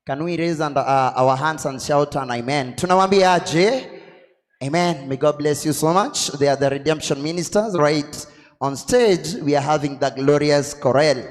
Can we raise our hands and shout an amen? Tunawambia aje? Amen. May God bless you so much. They are the redemption ministers. Right on stage, we are having the Glorious Chorale.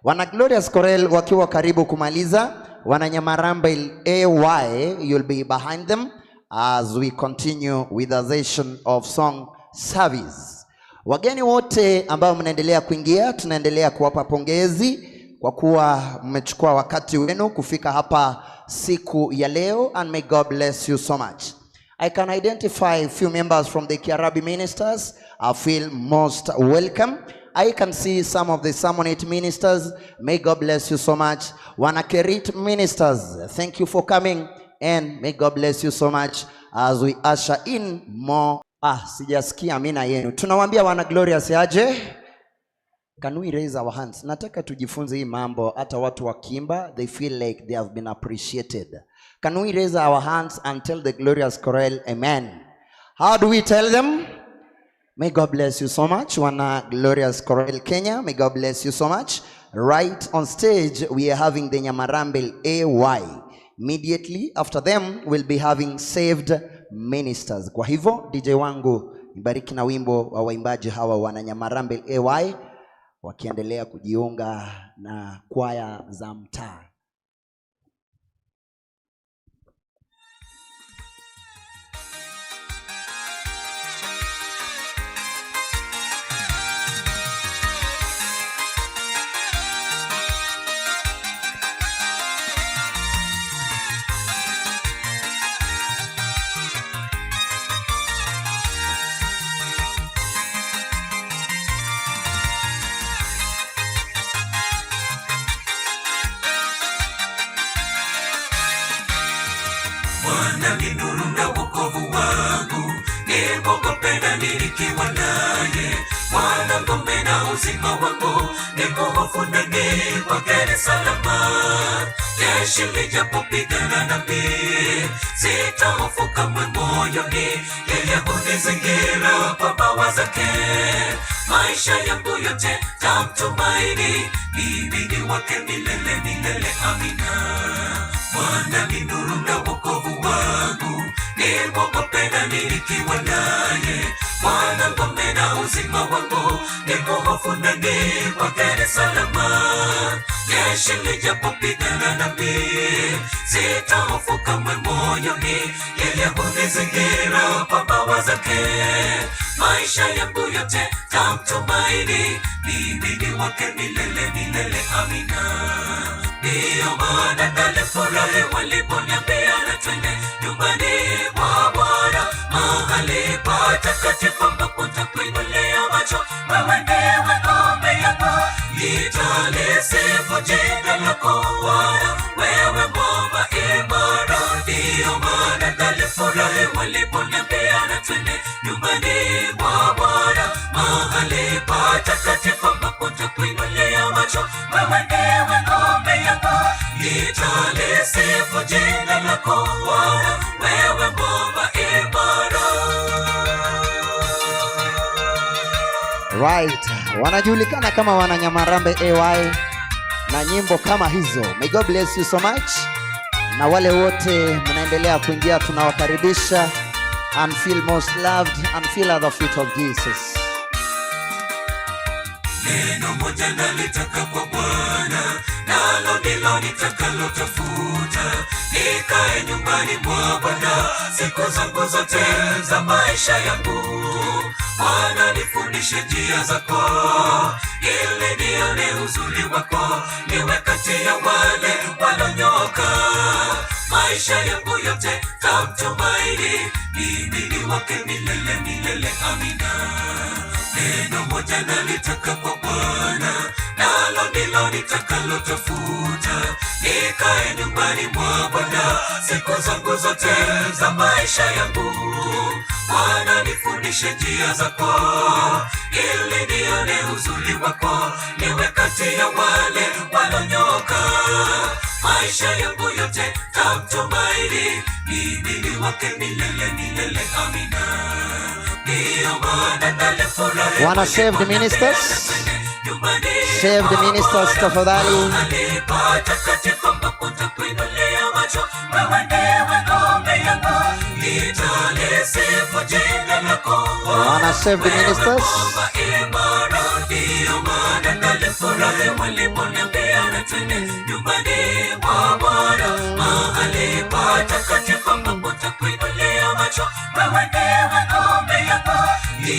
Wana Glorious Chorale wakiwa karibu kumaliza. Wana Nyamarambe AY, you'll be behind them as we continue with the session of song service. Wageni wote ambao mnaendelea kuingia, tunaendelea kuwapa pongezi kwa kuwa mmechukua wakati wenu kufika hapa siku ya leo, and may God bless you so much. I can identify a few members from the Kiarabi ministers. I feel most welcome. I can see some of the Samonite ministers. May God bless you so much. Wanakerit ministers, thank you for coming, and may God bless you so much as we usher in more. Sijasikia amina yenu. Tunawambia wana Glorious aje? Can we raise our hands? Nataka tujifunze hii mambo hata watu wakimba, they feel like they have been appreciated. Can we raise our hands and tell the Glorious Chorale amen? How do we tell them? May God bless you so much. Wana Glorious Chorale Kenya, may God bless you so much. Right on stage, we are having the Nyamarambe AY. Immediately after them, we'll be having Saved Ministers. Kwa hivyo, DJ wangu, nibariki na wimbo wa waimbaji hawa wana Nyamarambe AY, wakiendelea kujiunga na kwaya za mtaa. Bwana ni nuru na wokovu wangu, nimwogopenda nikiwa naye. Bwana ngome na uzima wangu, nikuhofu nani kwake ni salama. Jeshi lijapopigana nami, sitahofu kamwe moyoni. Yeye hunizingira kwa bawa zake, maisha yangu yote tamtumaini. Mimi ni wake milele milele, amina. Bwana ni nuru na wokovu wangu, nimwogopenda nikiwa naye. Bwana ngome na uzima wangu, nikuhofu nani kwake ni salama. Jeshi lijapopigana nami, sitahofu kamwe moyoni. Yeye hunizingira kwa bawa zake, maisha yangu yote tamtumaini. Mimi ni wake milele milele, amina. Ndiyo maana nalifurahi waliponiambia na twende nyumbani mwa Bwana, mahali patakatifu ambapo nitakuinulia macho. Wewe ndiwe ngome yangu, nitalisifu jina lako Bwana, wewe mwamba imara. Ndiyo maana nalifurahi waliponiambia na twende nyumbani mwa Bwana, mahali patakatifu ambapo nitakuinulia macho. Wewe ndiwe ngome yangu, nitalisifu jina lako Bwana, wewe mwamba imara. Right, wanajulikana kama wana Nyamarambe AY na nyimbo kama hizo. May God bless you so much. Na wale wote mnaendelea kuingia, tunawakaribisha and feel most loved and feel at the feet of Jesus. Neno moja nalitaka kwa Bwana, nalo ndilo nitakalotafuta, nikae nyumbani mwa Bwana siku zangu zote za maisha yangu. Bwana nifundishe njia zako, ili nione uzuri wako, niwe kati ya wale walonyoka. Maisha yangu yote tamtumaini, mimi ni wake milele milele, amina. Neno moja nalitaka kwa Bwana, nalo ndilo nitakalotafuta, nikae nyumbani mwa Bwana siku zangu zote za maisha yangu. Bwana nifundishe njia zako, ili nione uzuri wako, niwe kati ya wale walonyoka. Maisha yangu yote tamtumaini, mimi ni wake milele milele, amina. Wanna save the ministers? Save the ministers tafadhali. our saved ministers.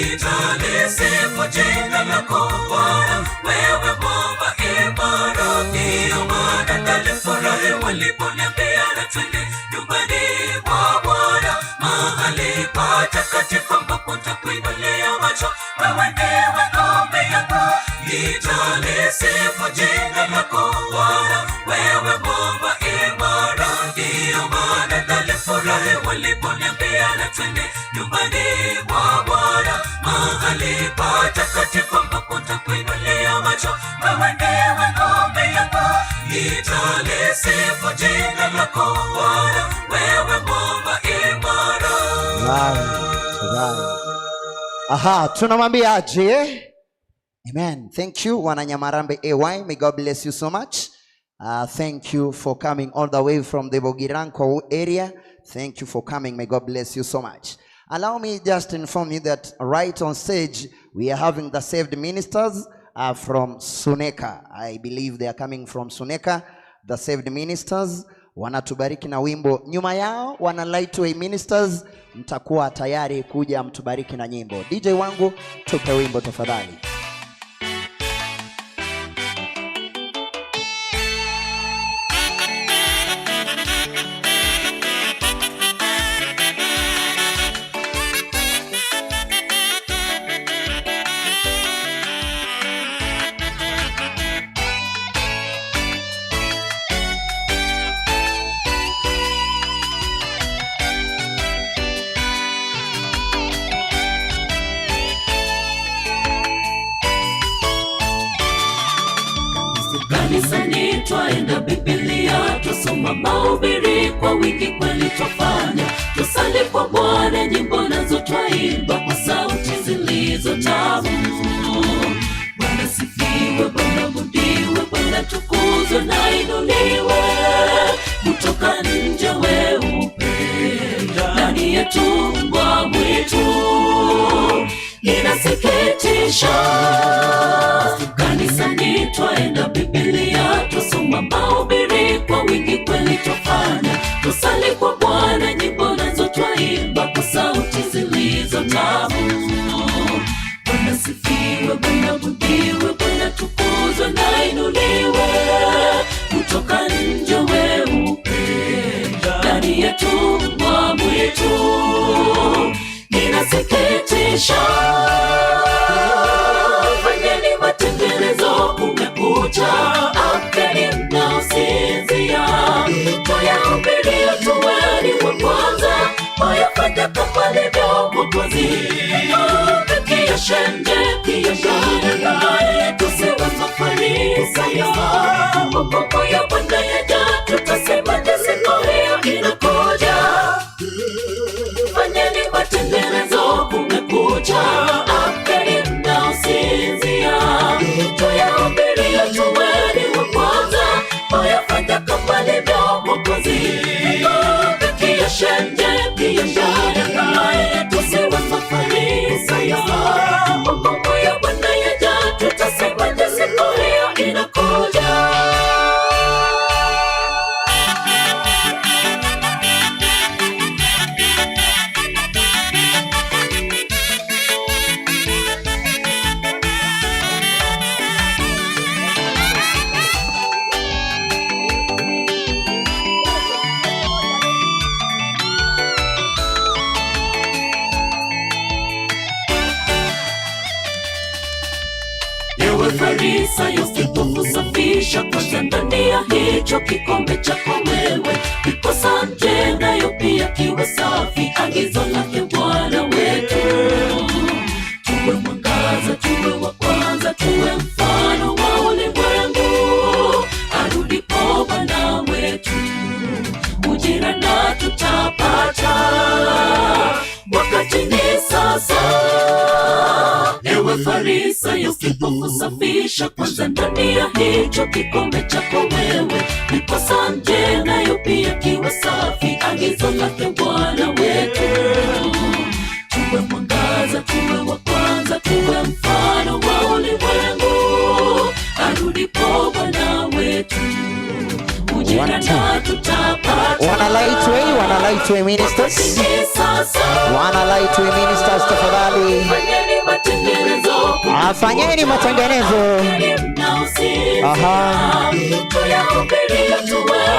Nitalisifu jina lako Bwana, wewe Baba imara. Ndiyo maana nalifurahi waliponiambia na twende nyumbani mwa Bwana, mahali patakatifu ambapo nitakuinulia macho, wewe ndiwe ngome yangu. Nitalisifu jina lako Bwana, wewe Baba imara. Ndiyo maana nalifurahi waliponiambia na twende nyumbani mwa Bwana, mahali patakatifu ambapo nitakuinulia macho, wewe ndiwe ngome yangu. Nitalisifu jina lako Bwana, wewe Baba imara. Aha, tunamwambia aje? Amen. Thank you, Wananyamarambe AY. May God bless you so much. Thank you for coming all the way from the Bogiranko area. Thank you for coming. May God bless you so much. Allow me just to inform you that right on stage, we are having the saved ministers from Suneka. I believe they are coming from Suneka. The saved ministers wanatubariki na wimbo. Nyuma yao wana Lightway ministers, mtakuwa tayari kuja mtubariki na nyimbo. DJ wangu, tupe wimbo tafadhali. Kanisani twaenda Biblia, tusoma mahubiri kwa wingi kweli twafanya, tusali kwa Bwana, nyimbo nazo twaimba kwa sauti zilizo tamu. Bwana sifiwe, Bwana abudiwe, Bwana tukuzwe na inuliwe. Kutoka nje weupe, ndani yetu mbwa mwitu. Inasikitisha, kanisani twaenda Biblia, tusoma mahubiri kwa wingi kweli twafanya, tusali kwa Bwana, nyimbo nazo twaimba kwa sauti zilizo tamu. Bwana sifiwe, Bwana abudiwe, Bwana tukuzwe na inuliwe. Kutoka nje weupe, ndani yetu mbwa mwitu. Inasikitisha, fanyeni matengenezo, kumekucha. Amkeni mnaosinzia, tuyahubirie, tuweni wa kwanza. Wayafanya kama alivyo Mwokozi, tukia shenje, pia shangwe, tusiwe mafarisayo. Hukumu ya Bwana yaja, tutasema je, siku hiyo inakuja? Fanyeni matengenezo, kumekucha. Amkeni mnaosinzia, tuyahubirie, tuweni wa kwanza. Wayafanya kama alivyo Mwokozi, tukia shenje, pia shangwe, tusiwe mafarisayo. Hukumu ya Bwana yaja, tutasema je, siku hiyo inakuja? Ewe Farisayo, usipokusafisha kwanza ndani ya hicho kikombe chako wewe, ndiposa nje nayo pia kiwe safi. Agizo lake Bwana wetu, tuwe mwangaza, tuwe wa kwanza, tuwe mfano wa ulimwengu. Arudipo Bwana wetu, ujira na tutapata, wakati ni sasa. Ewe Farisayo, usipokusafisha kwanza ndani ya hicho kikombe chako wewe, ndiposa nje nayo pia kiwe safi. Agizo lake Bwana wetu, tuwe mwangaza, tuwe wa tukishikana tutapata. Wana Lightway ministers. Wana Lightway ministers tafadhali. Fanyeni matengenezo.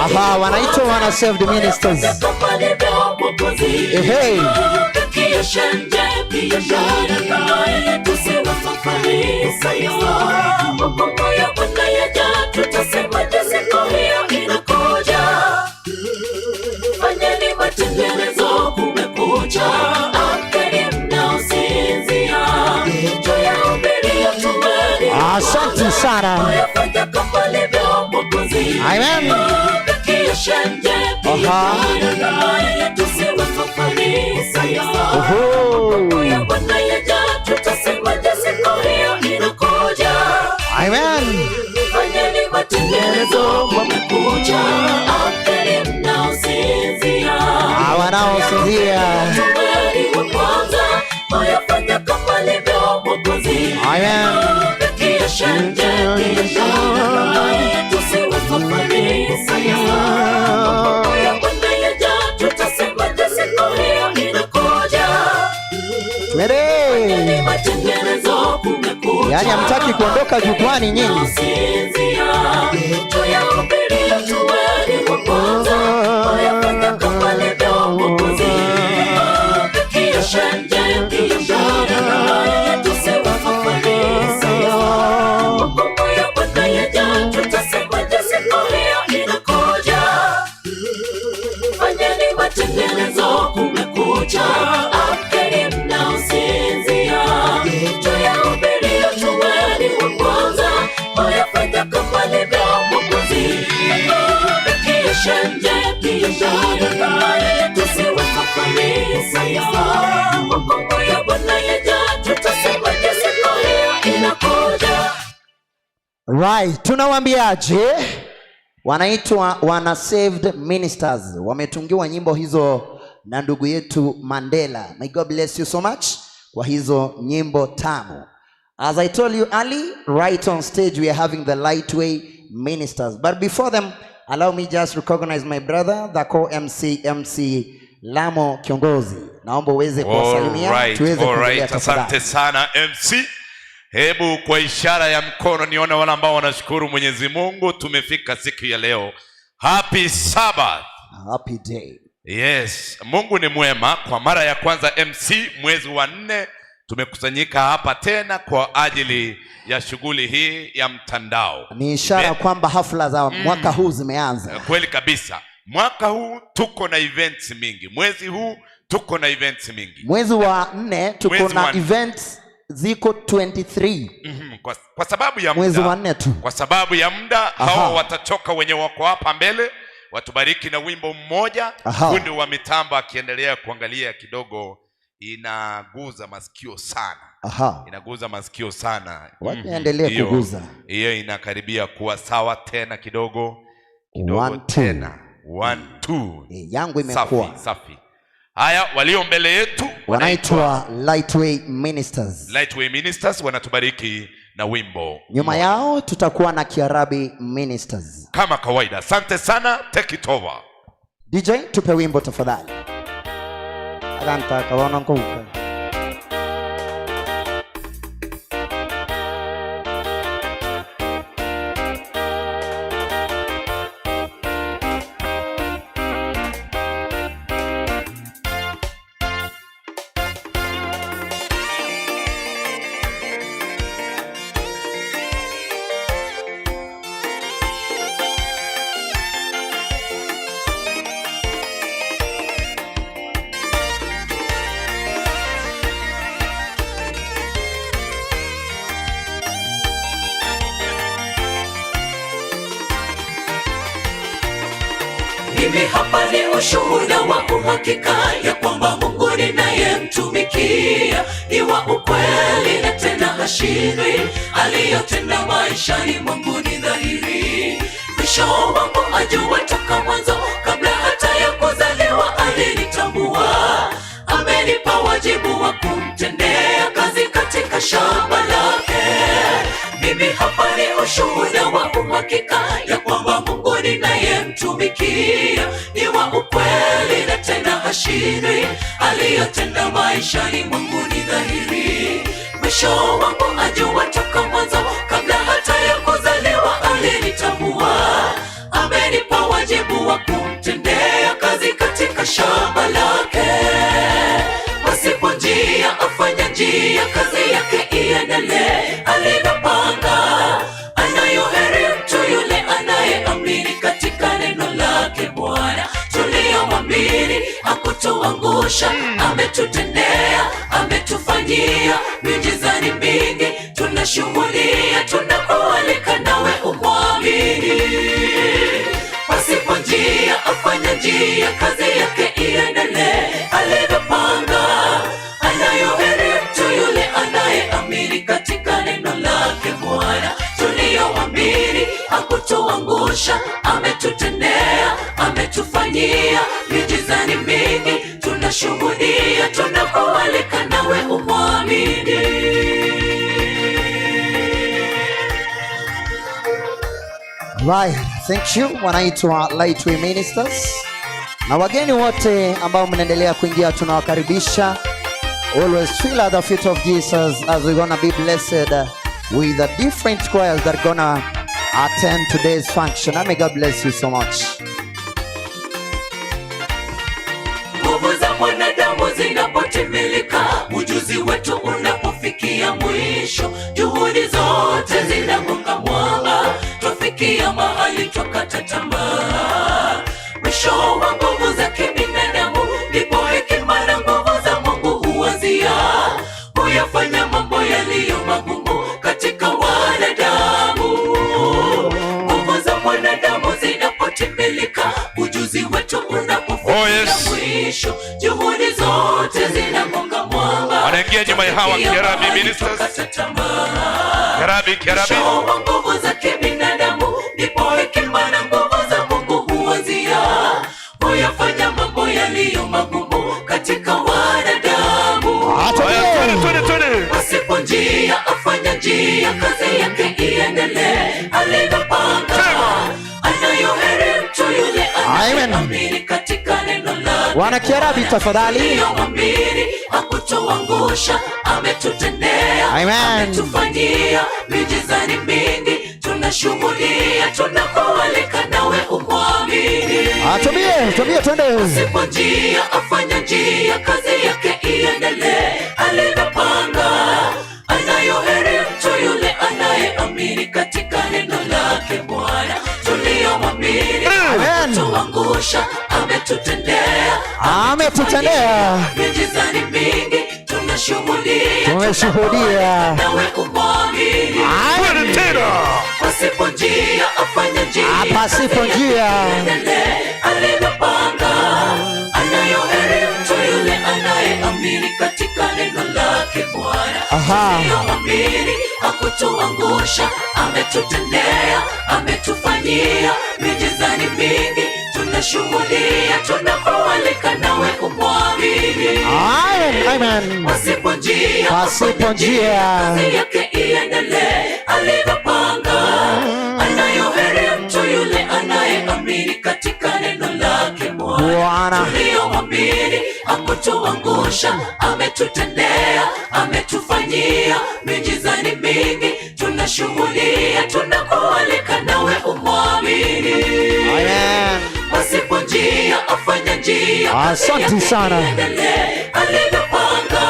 Aha, wanaitwa wana saved ministers. Hey. Fanyeni matengenezo, kumekucha. Amkeni mnaosinzia, tuyahubirie tumaini. Asante sana. Amen. Amen. Fanyeni matengenezo, kumekucha. Amkeni mnaosinzia, Wanaosinzia. Amen. Yaani hamtaki kuondoka jukwani nyinyi. Right, tunawaambiaje? Wanaitwa wana saved ministers. Wametungiwa nyimbo hizo na ndugu yetu Mandela. May God bless you so much kwa hizo nyimbo tamu. As I told you early, right on stage we are having the Lightway ministers. But before them, allow me just recognize my brother, the co-MC, MC Lamo Kiongozi. Naomba uweze kuwasalimia tuweze kuendelea. Asante sana MC. Hebu kwa ishara ya mkono nione wale ambao wanashukuru Mwenyezi Mungu tumefika siku ya leo. Happy Sabbath. Happy day. Yes, Mungu ni mwema. Kwa mara ya kwanza MC mwezi wa 4 tumekusanyika hapa tena kwa ajili ya shughuli hii ya mtandao. Ni ishara kwamba hafla za mwaka huu zimeanza. Kweli kabisa. Mwaka huu tuko na events mingi. Mwezi huu tuko na events mingi. Mwezi wa 4 tuko na events ziko 23. Kwa sababu ya mwezi wa 4 tu. Kwa sababu ya muda hao watatoka wenye wako hapa mbele watubariki na wimbo mmoja. Fundi wa mitambo akiendelea kuangalia kidogo inaguza masikio sana. Inaguza masikio sana. Waendelee kuguza. Hiyo inakaribia kuwa sawa tena kidogo. Kidogo tena. 1 2. Yangu imekuwa safi. Haya, walio mbele yetu wanaitwa Lightway ministers. Lightway ministers wanatubariki na wimbo. Nyuma yao tutakuwa na Kiarabi ministers. Kama kawaida. Asante sana, take it over. DJ tupe wimbo tafadhali. Aganta kawana nkuka. Mimi hapa ni ushuhuda wa uhakika ya kwamba Mungu ninayemtumikia ni wa ukweli na tena hashindwi. Aliyotenda maishani mwangu ni dhahiri. Mwisho wangu ajua toka mwanzo, kabla hata ya kuzaliwa alinitambua. Amenipa wajibu wa kumtendea kazi katika shamba lake. Mimi hapa ni ushuhuda wa uhakika ya kwamba Mungu ninayemtumikia hashindwi, aliyotenda maishani mwangu ni dhahiri. Mwisho wangu ajua toka mwanzo, kabla hata ya kuzaliwa alinitambua. Amenipa wajibu wa kumtendea kazi katika shamba lake. Pasipo njia afanya njia, kazi yake iendelee alivyopanga. Anayo heri mtu yule anayeamini katika neno lake Bwana. Tuliyomwamini hakutuangusha, ametutendea, ametufanyia miujiza ni mingi. Tunashuhudia, tunakualika nawe umwamini. Pasipo njia afanya njia, kazi yake iendelee alivyopanga. Anayo heri mtu yule anayeamini katika neno lake Bwana. Tuliyomwamini hakutuangusha, ametutendea, ametufanyia miujiza ni mingi. Tunashuhudia, tunakualika nawe umwamini. Right, thank you. Wanaitwa Lightway Ministers. Na wageni wote ambao mnaendelea kuingia tunawakaribisha. Always feel at the feet of Jesus as we're gonna be blessed with the different choirs that are gonna attend today's function. And may God bless you so much. Nguvu za mwanadamu zinapotimilika, ujuzi wetu unapofikia mwisho, juhudi zote zinagonga mwamba, twafikia mahali twakata tamaa. Mwisho wa nguvu za kibinadamu, ndipo hekima na nguvu za Mungu huanzia, huyafanya mambo yaliyo magumu katika wanadamu. Nguvu za mwanadamu zinapotimilika, ujuzi wetu unapofikia mwisho, juhudi zote zinagonga mwamba. Wanaingia nyuma ya hawa Kerabi Ministers. Kerabi. Mwisho wa nguvu za kibinadamu, ndipo hekima na nguvu za Mungu huanzia, huyafanya mambo yaliyo magumu katika wanadamu. Pasipo njia afanya njia, kazi yake iendelee alivyopanga. Anayo heri mtu yule anayeamini katika neno lake. Wana Kerabi tafadhali. Tuliyomwamini hakutuangusha, ametutendea, ametufanyia miujiza ni mingi. Tunashuhudia, tunakualika nawe umwamini. Tumie twende. Pasipo njia afanya njia, kazi yake iendelee alivyopanga. Anayo heri mtu yule anayeamini katika neno lake Bwana. Tuliyomwamini hakutuangusha, ametutendea, ametutendea miujiza ni mingi. Tumeshuhudia nawe umwamini. Pasipo njia afanya njia, pasipo njia alivyopanga. Anayo heri mtu yule anayeamini katika neno lake Bwana. Tuliyomwamini hakutuangusha, ametutendea, ametufanyia miujiza ni mingi. Tunashuhudia, tunakualika nawe umwamini. Amen. Pasipo njia kazi yake iendelee alivyopanga. Anayo heri mtu yule anayeamini katika neno lake Bwana. Tuliyomwamini hakutuangusha, ametutendea, ametufanyia miujiza ni mingi. Tunashuhudia, tunakualika nawe umwamini. Pasipo njia afanya njia, asante sana alivyopanga.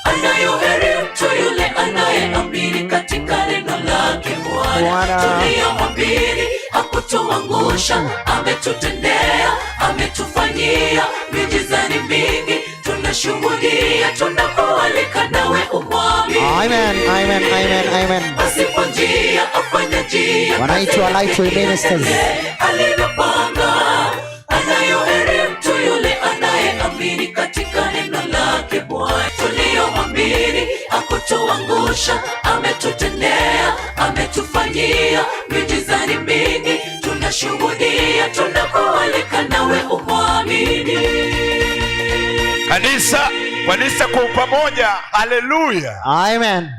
Anayo heri mtu yule anayeamini katika neno lake Bwana. Tuliyomwamini hakutuangusha, ametutendea, ametufanyia miujiza ni mingi. Tunashuhudia, tunakualika nawe umwamini. Amen. Pasipo njia afanya njia, wanaitwa Lightway Ministers. Alivyopanga. Anayo heri mtu yule anayeamini katika neno lake Bwana. Tuliyomwamini hakutuangusha, ametutendea, ametufanyia miujiza ni mingi. Tunashuhudia, tunakualika nawe umwamini. Kanisa kwa pamoja. Haleluya. Amen.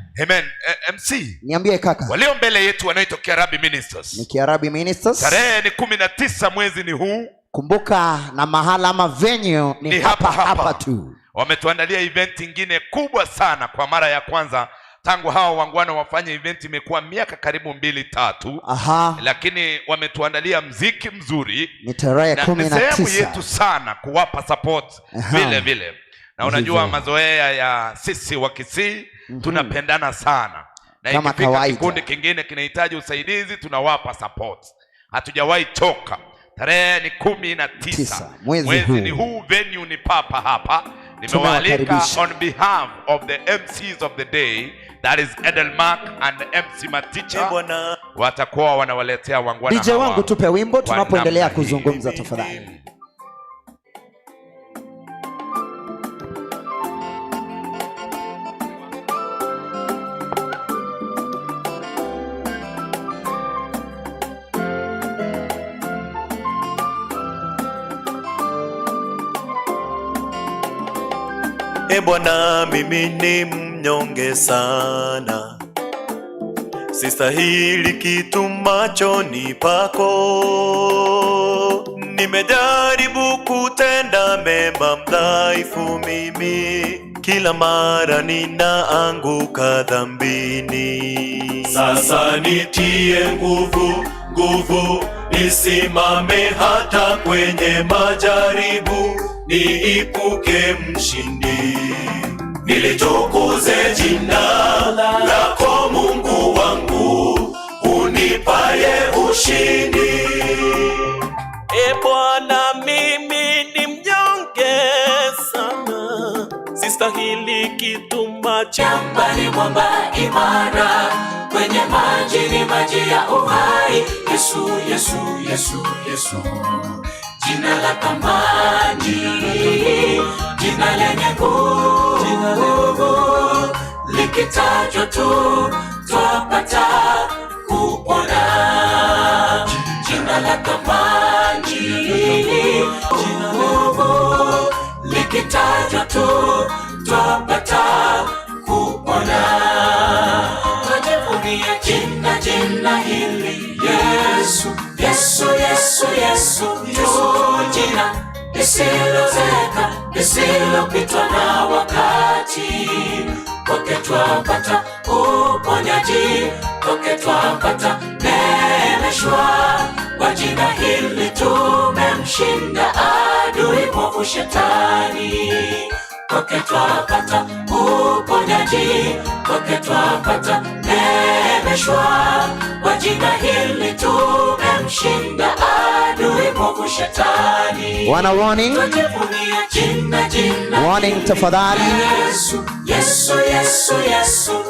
MC. Niambie kaka. Walio mbele yetu wanaitwa Kerabi Ministers. Ni Kerabi Ministers. Tarehe ni 19 mwezi ni huu. Kumbuka na mahala ama venue ni hapa tu. Wametuandalia event ingine kubwa sana kwa mara ya kwanza tangu hawa wangwana wafanye event, imekuwa miaka karibu 2-3. Lakini wametuandalia mziki mzuri. Ni tarehe 19. Sehemu yetu sana kuwapa support vile vile. Na unajua mazoea ya sisi wa Kisii tunapendana sana. Na ikifika kikundi kingine kinahitaji usaidizi tunawapa support. Hatujawahi choka. Tarehe ni 19. Mwezi ni huu, venue ni hapa. Nimewaalika on behalf of the MCs of the day, that is Edelmark and MC Maticha. Watakuwa wanawaletea wangwana DJ wangu tupe wimbo tunapoendelea kuzungumza tafadhali. Bwana, mimi ni mnyonge sana, sistahili kitu machoni pako. Nimejaribu kutenda mema, mdhaifu mimi, kila mara ninaanguka dhambini. Sasa nitie nguvu, nisimame hata kwenye majaribu, niipuke mshindi. Nilitukuze jina lako Mungu wangu, unipaye ushindi. Bwana, mimi ni mnyonge sana, sistahili kitu machoni. Mwamba imara, kwenye maji ni maji ya uhai. Yesu, Yesu, Yesu, Yesu, jina la thamani, jina lenye nguvu, likitajwa tu twapata kupona. Jina la thamani, jina nguvu, likitajwa tu twapata kupona. Twajivunia jina hili Yesu, Yesu, Yesu, Yesu, jina lisilozeka, lisilopitwa na wakati. Kwake twapata uponyaji, kwake twapata neemeshwa. Kwa jina hili tumemshinda adui mwovu Shetani. Kwake twapata uponyaji, kwake twapata neemeshwa. Kwa jina hili tumemshinda adui mwovu Shetani. Wana warning. Twajivunia jina warning tafadhali. Yesu, Yesu, Yesu,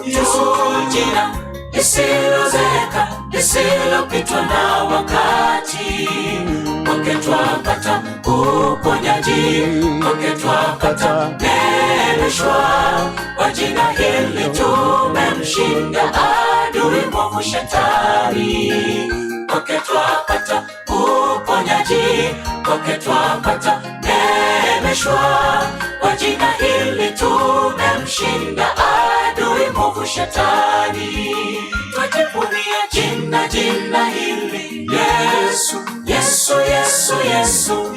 Yesu, jina lisilozeka, lisilopitwa na wakati. Kwake twapata uponyaji, kwake twapata neemeshwa. Kwa jina hili tumemshinda adui mwovu Shetani. Kwake twapata uponyaji, kwake twapata neemeshwa. Kwa jina hili tumemshinda adui mwovu Shetani. Twajivunia jina hili Yesu, Yesu, Yesu, Yesu,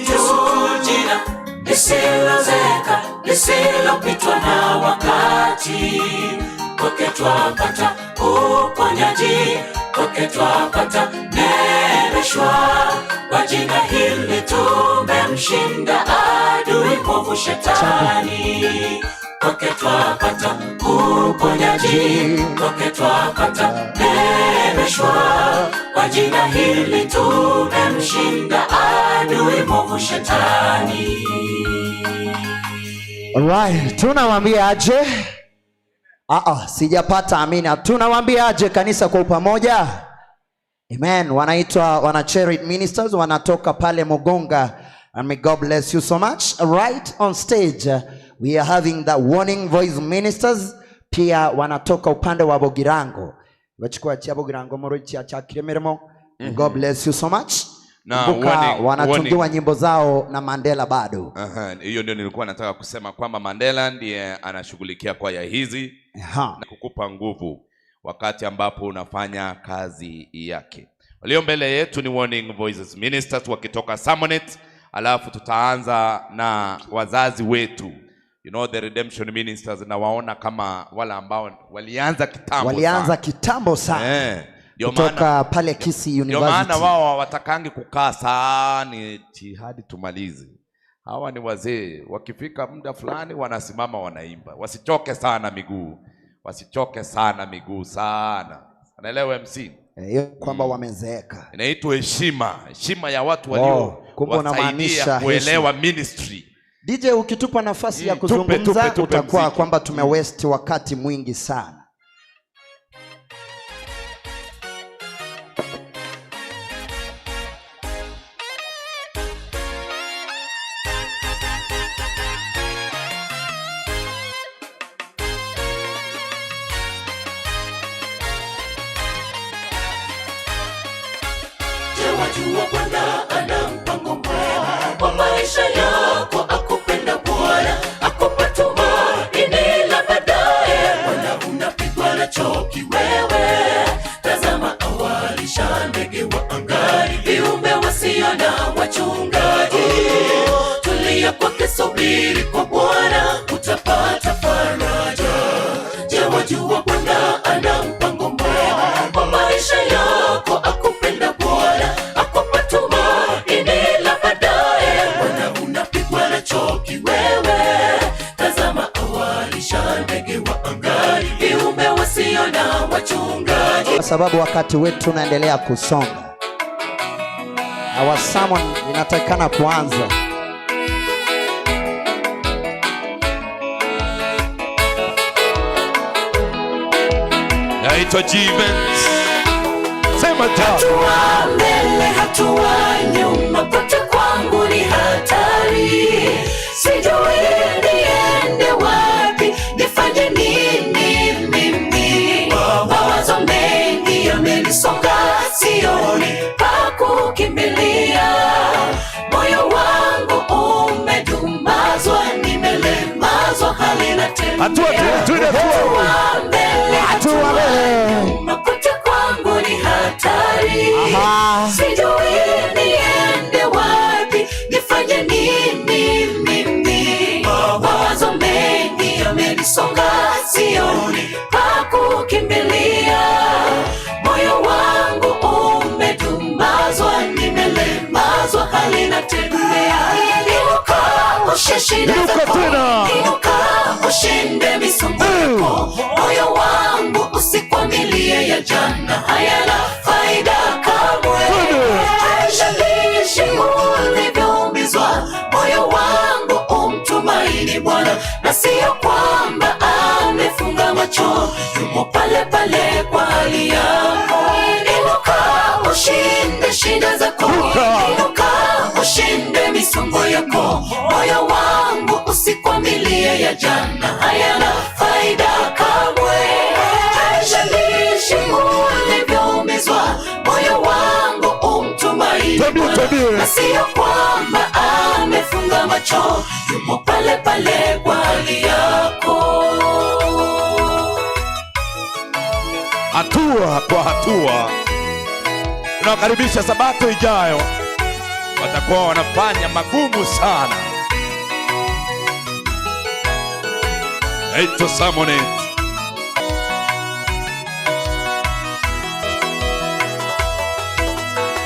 jina lisilozeka, lisilopitwa na wakati. Kwake twapata uponyaji, kwake twapata neemeshwa. Kwa jina hili tumemshinda adui mwovu Shetani. Kwake twapata uponyaji, kwake twapata neemeshwa. Kwa jina hili tumemshinda adui mwovu Shetani. Alright, tunawaambia aje? Sijapata amina. Tunawaambia aje kanisa kwa pamoja? Amen. Wana Cherry Ministers, wanatoka pale Mugonga. And may God bless you so much. Right on stage we are having the Warning Voice Ministers. Pia wanatoka upande wa Bogirango. Wachukua cha Bogirango morochi cha Kiremeremo. God bless you so much. Na wanatungiwa nyimbo zao na Mandela bado. Hiyo ndio nilikuwa nataka kusema kwamba Mandela ndiye anashughulikia kwaya hizi na kukupa nguvu wakati ambapo unafanya kazi yake. Walio mbele yetu ni Warning Voices Ministers wakitoka Samonet alafu tutaanza na wazazi wetu, the redemption ministers, na waona kama wala ambao walianza kitambo sana. Kutoka pale Kisii University. Ndio maana wao hawatakangi kukaa sana hadi tumalize. Hawa ni wazee, wakifika muda fulani wanasimama wanaimba. Wasichoke sana miguu sana. Anaelewa MC? Hiyo kwamba wamezeeka. Inaitwa heshima ya watu walio wasaidia kuelewa ministry. DJ, ukitupa nafasi ya kuzungumza utakuwa kwamba tumewaste wakati mwingi sana. Wajua Bwana ana mpango mwema kwa maisha yako, akupenda Bwana, akupa tumaini la baadaye. Bwana unapigwa na choki wewe, tazama awalisha ndege wa angani, viumbe wasio na wachungaji. Tulia kwake, subiri kwa Bwana, utapata faraja. Je, wajua Bwana ana mpango mwema kwa maisha yako, akupenda Bwana, akupa tumaini la baadaye. Bwana unapigwa na choki wewe, tazama awalisha ndege wa angani, viumbe wasio na wachungaji. Kwa sababu wakati wetu unaendelea kusonga, our sermon inatakikana kuanza. Naitwa Jivens. Sema hatua mbele, hatua nyuma, pote kwangu ni hatari. Sijui niende wapi, nifanye nini mimi. Mawazo mengi yamenisonga, sioni pa kukimbilia. Moyo wangu umedumbazwa, nimelemazwa, halina tena. Hatua mbele, hatua makote kwangu ni hatari. Sijui niende wapi, nifanye nini mimi. Mawazo mengi yamenisonga, sioni pa kukimbilia. Moyo wangu umedumbazwa, nimelemazwa, halina tembea. Inuka ushinde zako, inuka ushinde misongo yako. Moyo wangu usikwamilie ya jana, hayana faida kamwe. Haijalishi ulivyoumizwa, moyo wangu umtumaini Bwana, na sio kwamba amefunga macho, yumo pale pale kwa hali yako. Inuka ushinde shida zako, inuka ushinde misongo yako. Moyo wangu usikwamilie ya jana, hayana faida kamwe. Haijalishi ulivyoumizwa, moyo wangu umtumaini Bwana, na sio kwamba amefunga macho, yumo pale pale kwa hali yako. Hatua kwa hatua. Tunakaribisha Sabato ijayo, watakuwa wanafanya magumu sana. Naitwa Samonet.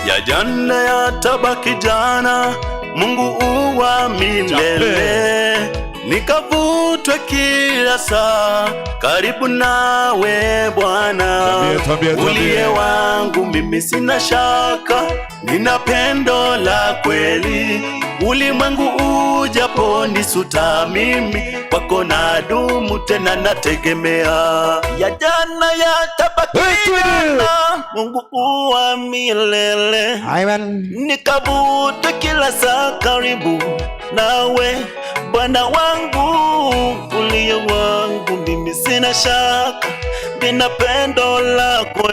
Ya jana yatabaki jana, Mungu uwa milele. Nikavutwe kila saa karibu nawe Bwana. Uliye wangu mimi sina shaka, nina pendo la kweli. Ulimwengu ujapo nisuta, mimi kwako nadumu, tena nategemea. Ya jana yatabaki jana, Mungu uwa milele. Amen. Nikavutwe kila saa karibu nawe Bwana wangu. Uliye wangu mimi sina shaka, nina pendo lako.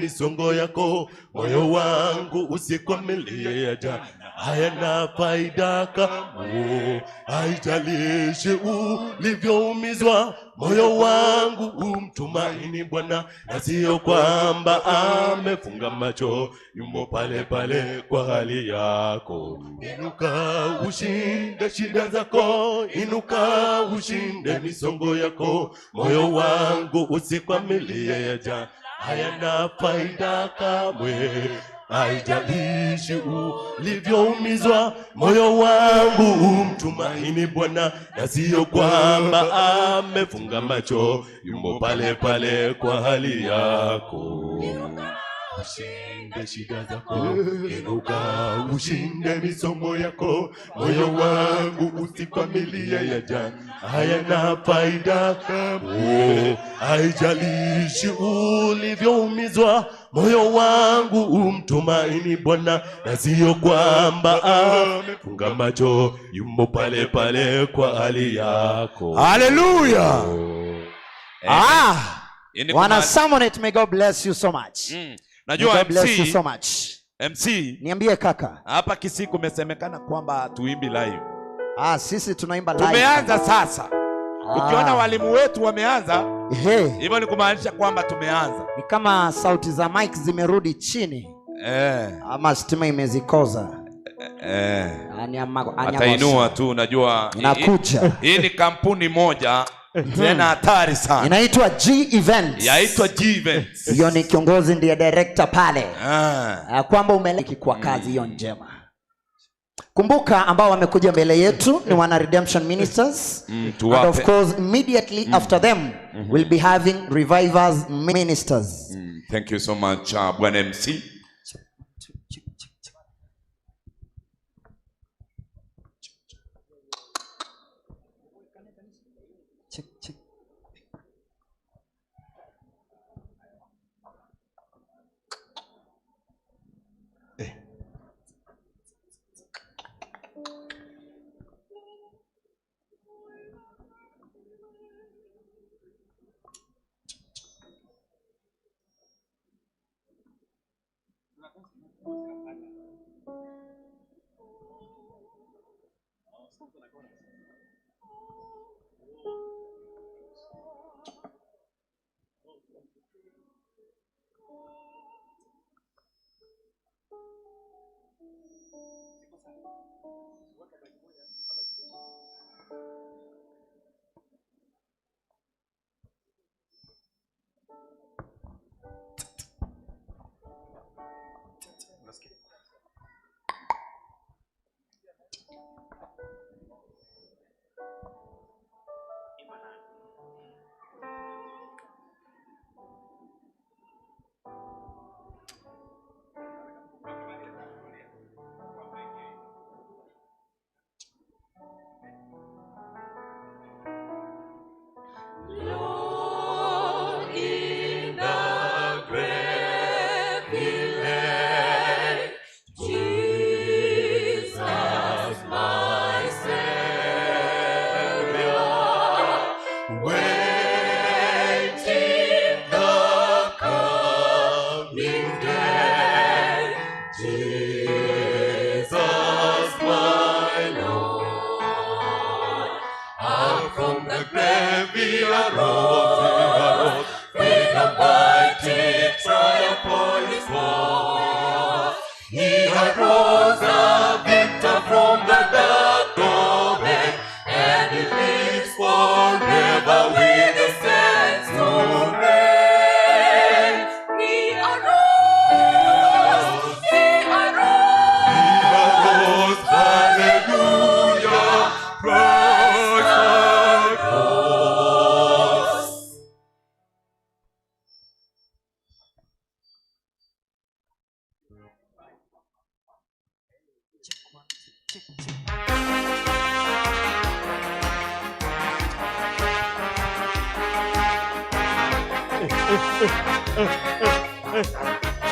misongo yako, moyo wangu usikwamilie ya jana, hayana faida kamwe. Haijalishi ulivyoumizwa, moyo wangu umtumaini Bwana, na sio kwamba amefunga macho, yumo pale pale kwa hali yako. Inuka ushinde shida zako, inuka ushinde misongo yako, moyo wangu usikwamilie ya jana, hayana faida kamwe. Haijalishi ulivyoumizwa, moyo wangu umtumaini Bwana, na sio kwamba amefunga macho, yumo pale pale kwa hali yako. Ushinde shida zako, inuka ushinde misongo yako, moyo wangu usikwamilie ya jana, hayana faida kamwe. Haijalishi ulivyoumizwa, moyo wangu umtumaini Bwana, na sio kwamba amefunga macho, yumo pale pale kwa hali yako. Hallelujah. Wana Samonet, may God bless you so much. Najua bless you so much. MC, niambie kaka. Hapa Kisii kumesemekana kwamba tuimbi live. Sisi tunaimba live. Tumeanza sasa. Ukiona walimu wetu wameanza, hivyo ni kumaanisha kwamba tumeanza. Ni kama sauti za mic zimerudi chini. Ama stima imezikoza. Atainua tu, unajua. Inakuja. Hii ni kampuni moja tena hatari sana. Inaitwa G Events. Yaitwa G Events. Hiyo ni kiongozi ndiye director pale. Kwamba umeleki kwa kazi hiyo njema. Kumbuka ambao wamekuja mbele yetu ni wana Redemption Ministers. And of course immediately after them we'll be having Revivers Ministers. Thank you so much Bwana MC.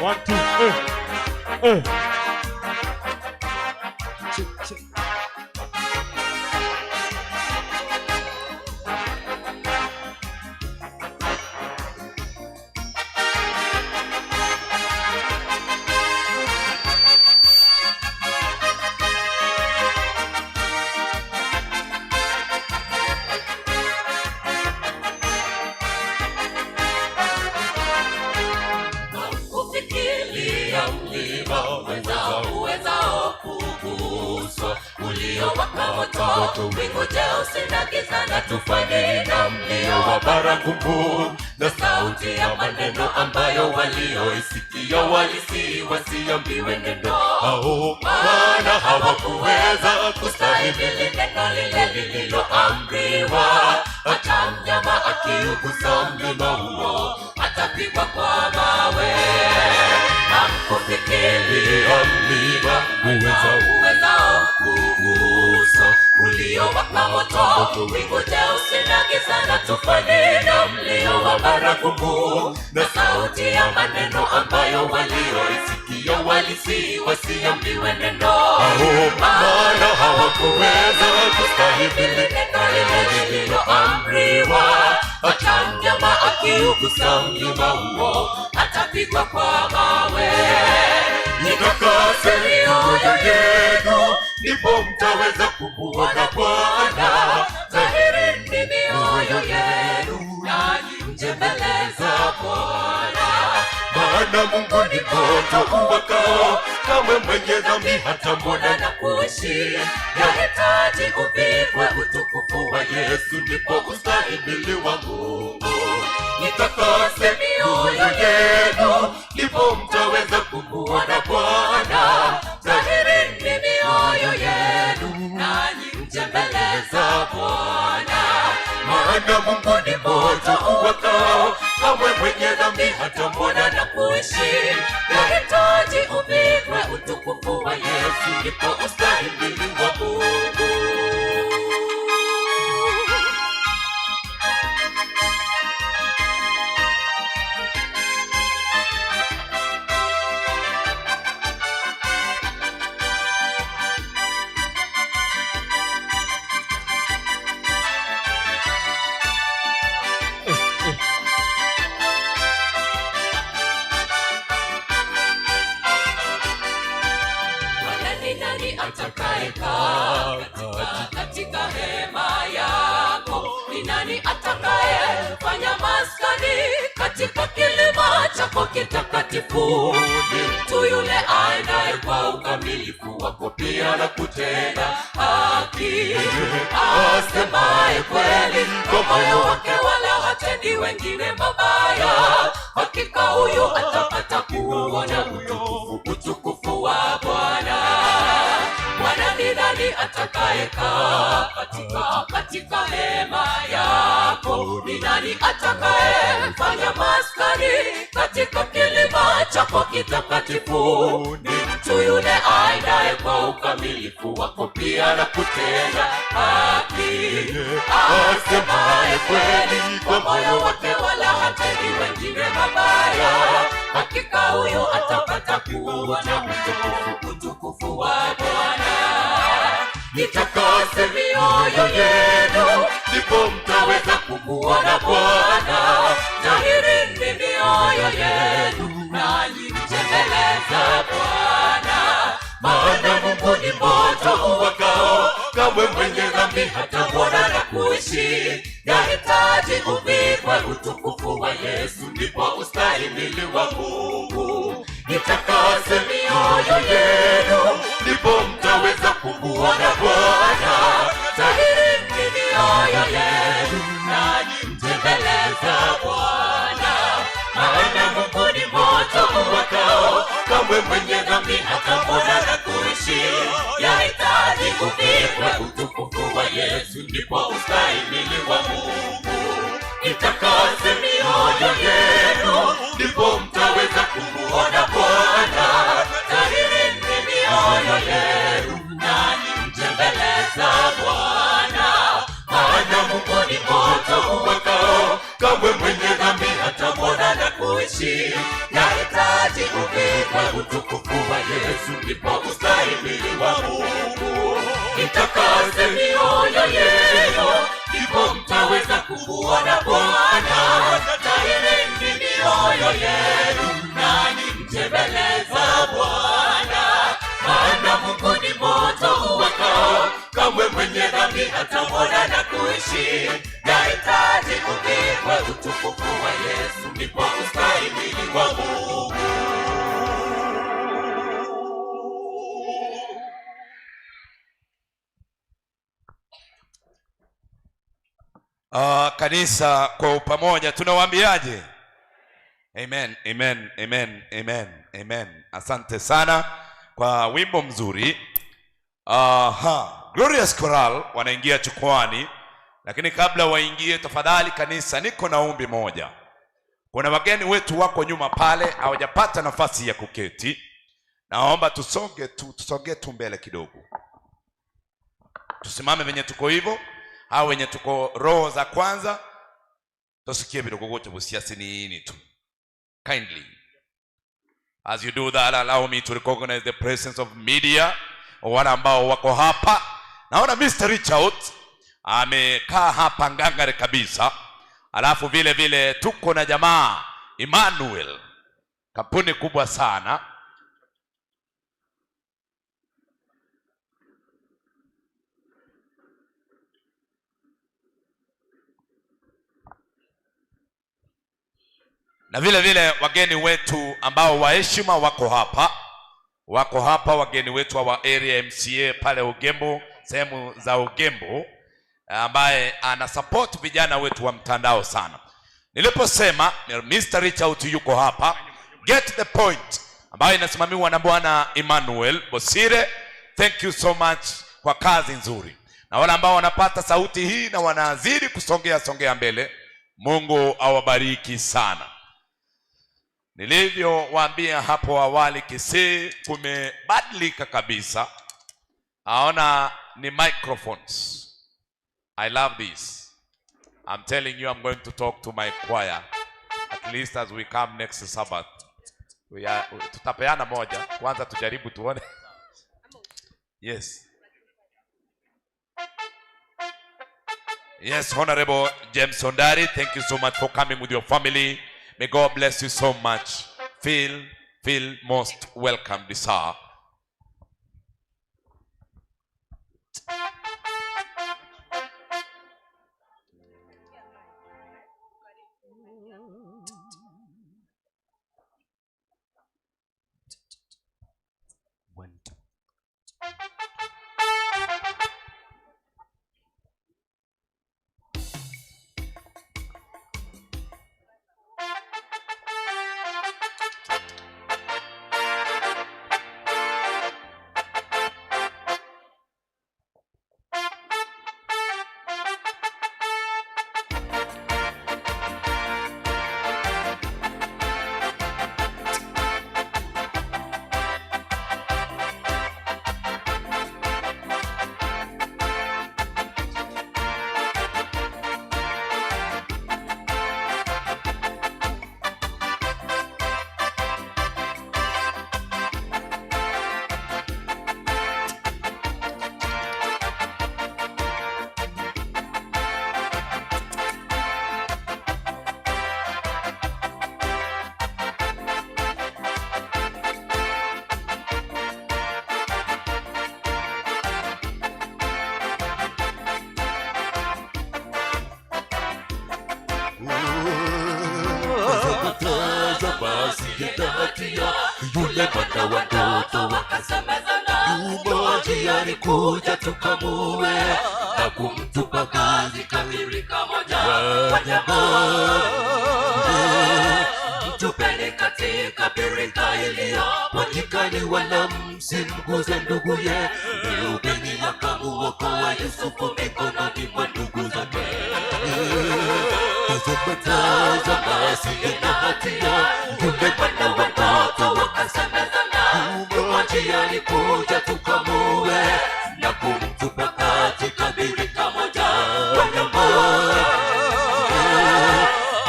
One, two, uliowaka moto, wingu jeusi na giza na tufani, na mlio wa baragumu na sauti ya maneno ambayo walioisikia walisihi wasiambiwe neno. Maana hawakuweza kustahimili neno lile lililoamriwa. Hata mnyama akiugusa mlima huo atapigwa kwa mawe. Hamkufikiri mlima uwezao kugusa uliowaka moto, wingu jeusi na giza na tufani, na mlio wa baragumu na sauti ya maneno ambayo walioisikia walisihi wasiambiwe neno. Maana hawakuweza kustahimili neno lile lililoamriwa. Hata mnyama akiugusa mlima huo atapigwa kwa mawe. Nitakase mioyo yenu, ndipo mtaweza kumuona Bwana. Tahirini mioyo yenu, nanyi mje mbele za Bwana. Maana Mungu ni moto uwakao, kamwe mwenye dhambi hatamwona na kuishi. Yahitaji uvikwe utukufu wa Yesu, ndipo ustahimili wa Mungu. Nitakase mioyo yenu, ndipo mtaweza kumuona Bwana. Tahirini mioyo yenu, nanyi mje mbele za Bwana. Maana Mungu ni moto uwakao, kamwe mwenye dhambi hatamwona na kuishi. Yahitaji uvikwe utukufu wa Yesu, ndipo ustahimili wa Mungu. Atakayekaa katika hema yako? Ni nani atakayefanya maskani katika kilima chako kitakatifu? Ni mtu yule aendaye kwa ukamilifu wako, pia na kutenda haki, asemaye kweli kwa moyo wake, wala hatendi wengine mabaya. Hakika huyu atapata kuona utukufu wa Bwana. Bwana ni nani atakayekaa katika hema yako? Ni nani atakayefanya maskani katika kilima chako kitakatifu? Ni mtu yule aendaye kwa ukamilifu wako, pia na kutenda haki, asemaye kweli kwa moyo wake, wala hatendi wengine mabaya. Hakika huyu atapata kuona utukufu wa Bwana. Nitakase mioyo yenu, ndipo mtaweza kumuona Bwana. Tahirini mioyo yenu, nanyi mje mbele za Bwana. Maana Mungu ni moto uwakao, kamwe mwenye dhambi hatamwona na kuishi. Yahitaji uvikwe utukufu wa Yesu, ndipo ustahimili wa Mungu. Nitakase mioyo yenu, ndipo mtaweza kumuona Bwana. Tahirini mioyo yenu, nanyi mje mbele za Bwana. Maana Mungu ni moto uwakao, kamwe mwenye dhambi hatamwona na kuishi. Yahitaji uvikwe utukufu wa Yesu, ndipo ustahimili wa Mungu. Nitakase mioyo yenu, ndipo mtaweza kumuona Bwana. Tahirini mioyo yenu, nanyi mje mbele za Bwana. Maana Mungu ni moto uwakao, kamwe mwenye dhambi hatamwona na kuishi. Yahitaji uvikwe utukufu wa Yesu, ndipo ustahimili wa Mungu. Nitakase mioyo yenu, ndipo mtaweza kumuona Bwana. Tahirini mioyo yenu, nanyi mje mbele za Bwana. Maana Mungu ni moto uwakao, kamwe mwenye dhambi hatamwona na kuishi. Yahitaji uvikwe utukufu wa Yesu, ndipo ustahimili wa Mungu. Kanisa kwa pamoja tunawaambiaje? Amen, amen, amen, amen, amen. Asante sana kwa wimbo mzuri. Glorious Choral wanaingia chukwani, lakini kabla waingie, tafadhali kanisa, niko na ombi moja. Kuna wageni wetu wako nyuma pale, hawajapata nafasi ya kuketi. Naomba tusonge tu mbele kidogo. Tusimame venye tuko hivyo, hao wenye tuko roho za kwanza, tusikie vidogo gote busiasi nini tu. Kindly, as you do that, allow me to recognize the presence of media, wale ambao wako hapa. Naona Mr. Richard amekaa hapa ngangare kabisa. Alafu vile vile tuko na jamaa Emmanuel, kampuni kubwa sana. Na vile vile wageni wetu ambao waheshima wako hapa wageni wetu wa area MCA pale Ugembo, sehemu za Ugembo, ambaye ana support vijana wetu wa mtandao sana. Niliposema Mr. Richard yuko hapa, get the point, ambaye inasimamiwa na bwana Emmanuel Bosire. Thank you so much kwa kazi nzuri. Na wale ambao wanapata sauti hii na wanazidi kusongea mbele, Mungu awabariki sana. Nilivyowaambia hapo awali, Kisii kumebadilika kabisa. Aona ni microphones. I love this. I'm telling you, I'm going to talk to my choir at least as we come next Sabbath. Tutapeana moja kwanza, tujaribu tuone. Yes. Yes, Honorable James Ondari, thank you so much for coming with your family. May God bless you so much. Feel most welcome this hour. Yule mwana wa ndoto wakasemezana, mmoja alikuja tukamue na kumtupa kazi kabirika moja. Wanyama mtupeni katika birika iliyo wakikani, wala msimguze nduguye. Reubeni akamuokoa Yusufu mikononi mwa ndugu zake. Tazama asiye na hatia, yule mwana wa ndoto wakasemezana, mmoja alikuja tukamue na kumtupa katika birika moja. Wanyama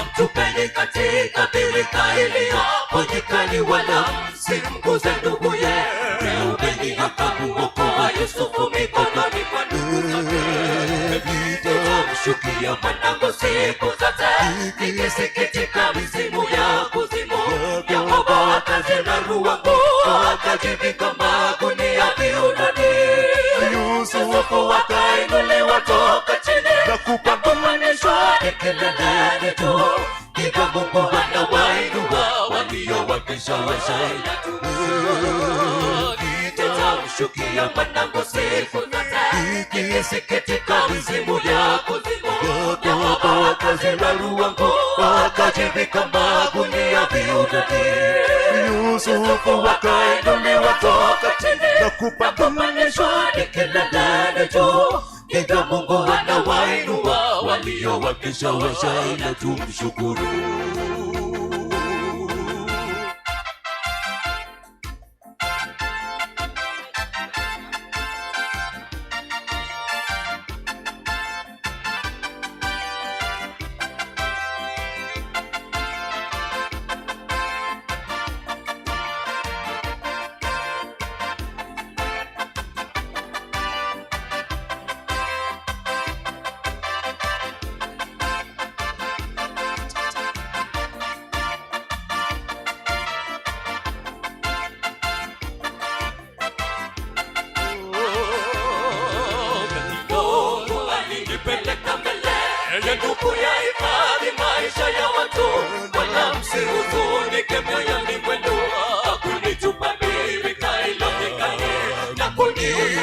mtupeni katika birika iliyo wakikani, wala msimguze nduguye. Reubeni akamuokoa Yusufu mikononi mwa ndugu zake. Nitamshukia mwanangu siku zote, nikisikitika mizimu ya kuzimu. Yakobo akazirarua nguo, akajivika magunia viunoni. Yusufu akainuliwa toka chini na kupanganishwa kileleni tu. Hivyo Mungu anawainua walio wakishawasha. Nitamshukia mwanangu siku zote, nikisikitika mizimu ya kuzimu. Yakobo akazirarua nguo, akajivika magunia viudani. Yusufu akainuliwa toka chini na kupandishwa kileleni juu. Ndivyo Mungu anawainua walio wakishawasha, ila tumshukuru. Ndugu ya hifadhi maisha ya watu, wala msihuzunike moyoni mwenu. Hakunitupa birika iliyonekane na kuniuza.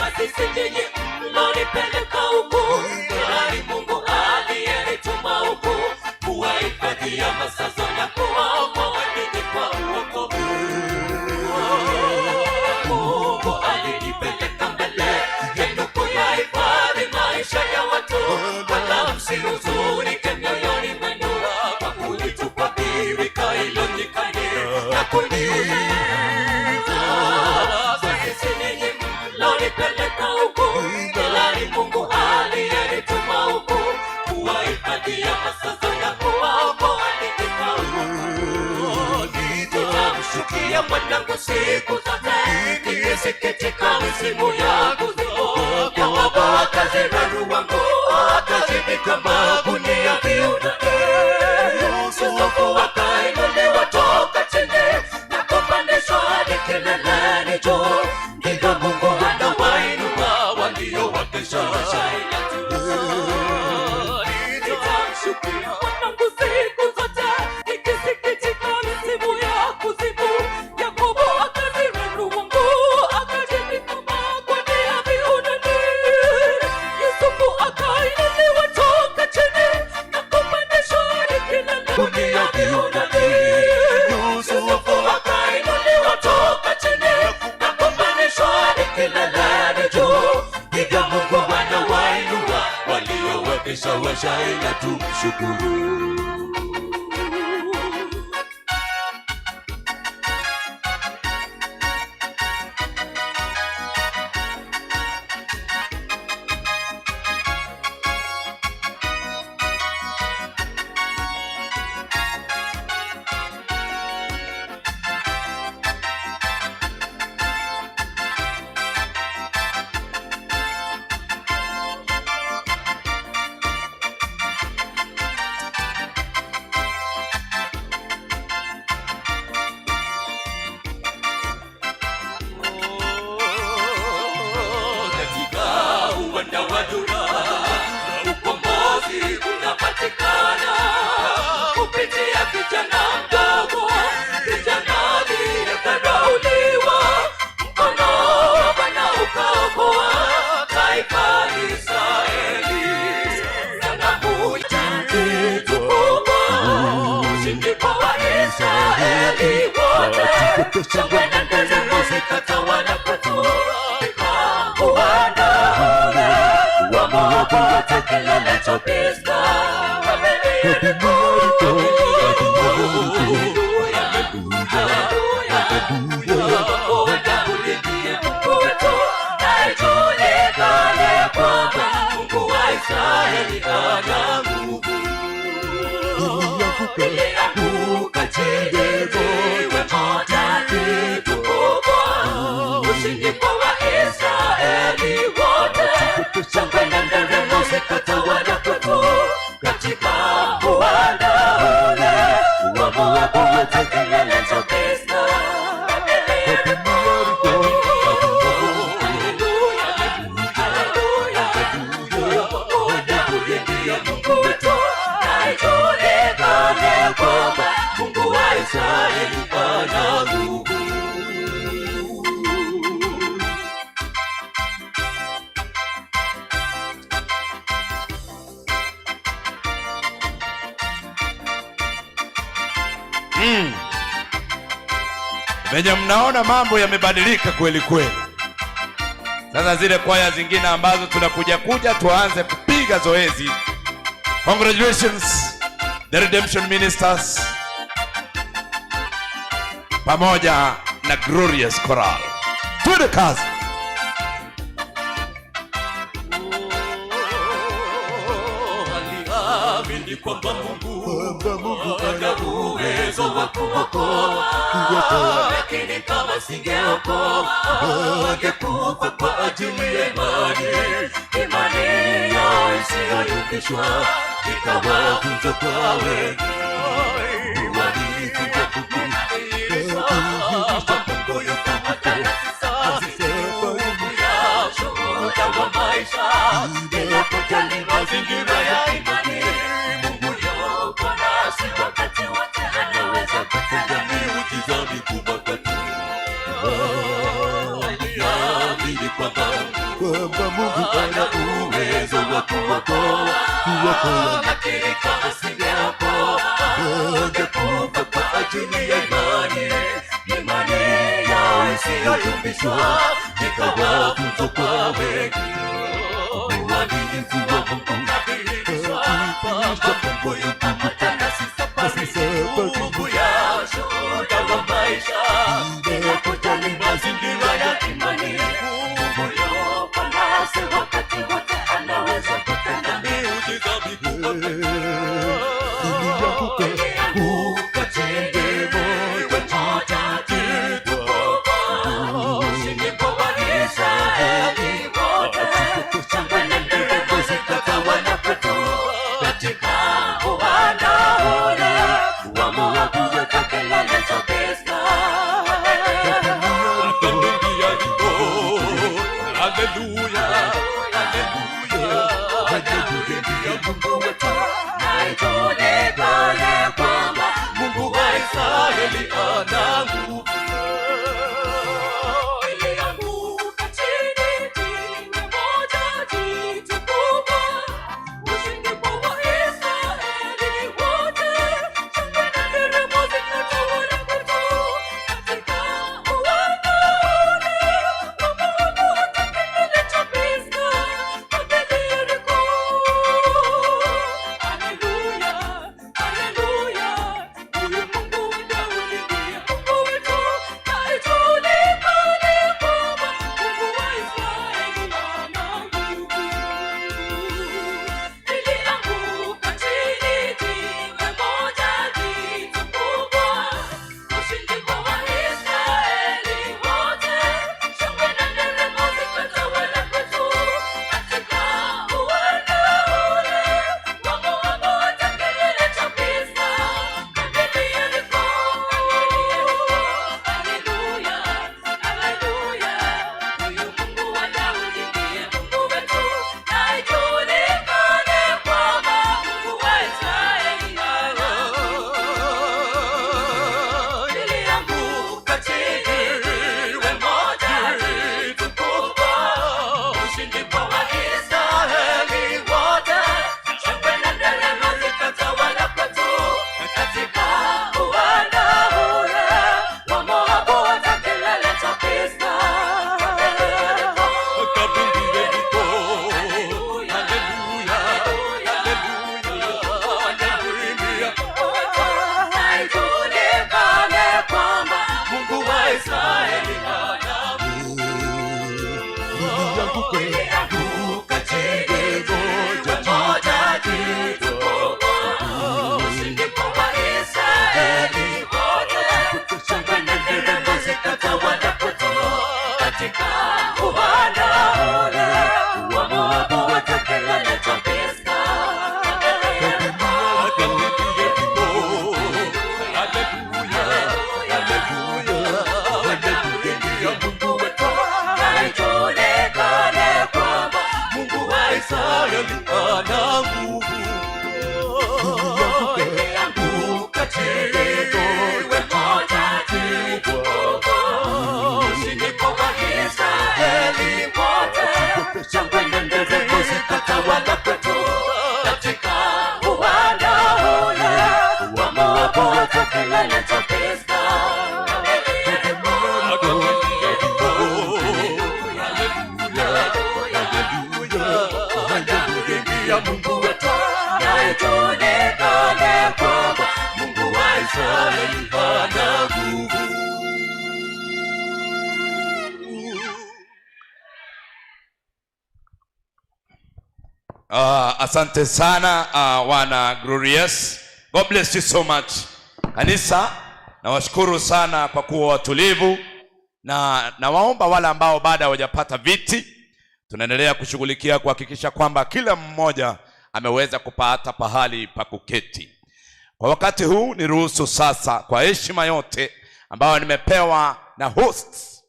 Basi si ninyi mlonipeleka huku, bali Mungu aliyenituma huku, kuwahifadhia masazo na kuwaokoa ninyi kwa uokovu. Mungu alinipeleka mbele yenu kuyahifadhi maisha ya watu, wala msihuzunike mioyoni mwenu. Kwa kunitupa birika iliyonyikani na kuniuza. Sasa si ninyi mlonipeleka huku, bali Mungu aliyenituma huku, kuwahifadhia masazo na kuwaokoa ninyi kwa uokovu. Nitamshukia mwanangu siku zote, nikisikitika misimu ya kuzipokea. Yakobo akazirarua nguo, akajivika magunia viudani. Yusufu akainuliwa toka chini na kupandishwa hadi kileleni juu. Ndivyo Mungu anawainua walio wakishawasha, ila nitamshukia mwanangu siku zote, nikisikitika misimu ya kuzimu. Yakobo akazirarua nguo, akajivika magunia viudani. Yusufu akainuliwa toka chini na kupandishwa hadi kileleni viudani. Yusufu akainuliwa toka chini na kupandishwa hadi kileleni juu. Ndivyo Mungu anawainua walio wakishawasha, ila tumshukuru. Ukombozi unapatikana kupitia kijana mdogo, kijana aliyedharauliwa. Mkono wa Bwana ukaokoa taifa Israeli. Sanamu tatu kubwa, ushindi kwa Waisraeli wote. Shangwe na nderemo zikatawala kwetu. Kilele cha Kristo, Mungu wa Israeli ana nguvu. Ilianguka chini, jiwe moja kitu kubwa, ushindi kwa Waisraeli wote. Shangwe na nderemo zikatawala kwetu katika uwanda ule wa Moabu wote. Kilele cha Kristo, Mungu wa Israeli ana nguvu. venye mnaona mambo yamebadilika kweli kweli. Sasa zile kwaya zingine ambazo tunakuja tuanze kupiga zoezi. Congratulations the Redemption Ministers pamoja na Glorious Choral. Tuende kazi. Aliamini kwamba Mungu ana uwezo wa kuokoa, lakini kama singeokoa angekufa kwa ajili ya imani yao isiyoyumbishwa, ikawa funzo kwa wengi. Inapojali mazingira ya imani, Mungu yuko nasi wakati wote, anaweza kutenda miujiza mikubwa kwetu. Aliamini kwamba Mungu ana uwezo wa kuokoa, lakini kama singeokoa angekufa kwa ajili ya imani yao isiyoyumbishwa, ikawa funzo kwa wengi. Uaminifu wa Mungu Mungu ya shuhuda wa maisha, inapojali mazingira ya imani, Mungu yuko nasi wakati wote, anaweza kutenda miujiza mikubwa. Nilianguka chini moja ushindi kwa Waisraeli wote, shangwe na nderemo zikatawala kwetu katika uwanda ule wa Moabu, weka kelele za Pisga. Akapigia nyimbo, haleluya, haleluya, haleluya, Mungu wetu na ijulikane kwamba Mungu wa Israeli ana nguvu. Ilianguka chini jiwe moja jitu kubwa, ushindi kwa Waisraeli wote, shangwe na nderemo zikatawala kwetu katika uwanda ule wa Moabu, hata kilele cha Pisga pembeni Yeriko. Haleluya, haleluya, huyu Mungu wa Daudi ndiye Mungu wetu, na ijulikane kwamba Mungu wa Israeli ana nguvu. Ilianguka chini jiwe moja jitu kubwa, ushindi kwa Waisraeli wote, shangwe na nderemo zikatawala kwetu katika uwanda ule wa Moabu, hata kilele cha Pisga pembeni Yeriko. Haleluya, haleluya, huyu Mungu wa Daudi ndiye Mungu wetu, na ijulikane kwamba Mungu wa Israeli ana nguvu. Ilianguka chini jiwe moja jitu kubwa, ushindi kwa Waisraeli wote, shangwe na nderemo zikatawala kwetu katika uwanda ule wa Moabu, hata kilele cha Pisga pembeni Yeriko. Akapigia nyimbo, haleluya, haleluya, haleluya, na ijulikane kwamba Mungu wa Israeli ana nguvu. Ilianguka chini jiwe moja jitu kubwa, ushindi kwa Waisraeli wote, shangwe na nderemo zikatawala kwetu katika uwanda ule wa Moabu, hata kilele cha Pisga pembeni Yeriko. Akapigia nyimbo, haleluya, haleluya, haleluya, Mungu wetu na ijulikane kwamba Mungu wa Israeli ana nguvu. Ilianguka chini jiwe moja jitu kubwa, ushindi kwa Waisraeli wote, shangwe na nderemo zikatawala ya Mungu wetu, na ijulikane kwamba Mungu wa Israeli hana nguvu. Asante sana wana Glorious. God bless you so much. Kanisa, nawashukuru sana kwa kuwa watulivu, na nawaomba wale ambao bado hawajapata viti, tunaendelea kushughulikia kuhakikisha kwamba kila mmoja ameweza kupata pahali pa kuketi. Kwa wakati huu niruhusu sasa, kwa heshima yote ambayo nimepewa na hosts,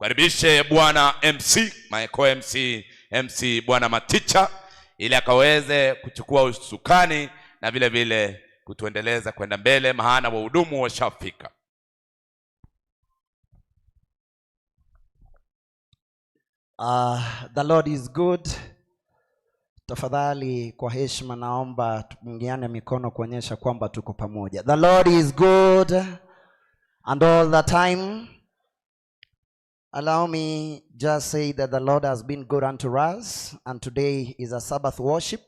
karibishe bwana MC, my co-MC bwana Maticha, ili akaweze kuchukua usukani na vile vile kutuendeleza kwenda mbele, maana wahudumu washafika. The Lord is good. Tafadhali kwa heshima naomba tupungiane mikono kuonyesha kwamba tuko pamoja. The Lord is good and all the time. Allow me just say that the Lord has been good unto us, and today is a Sabbath worship,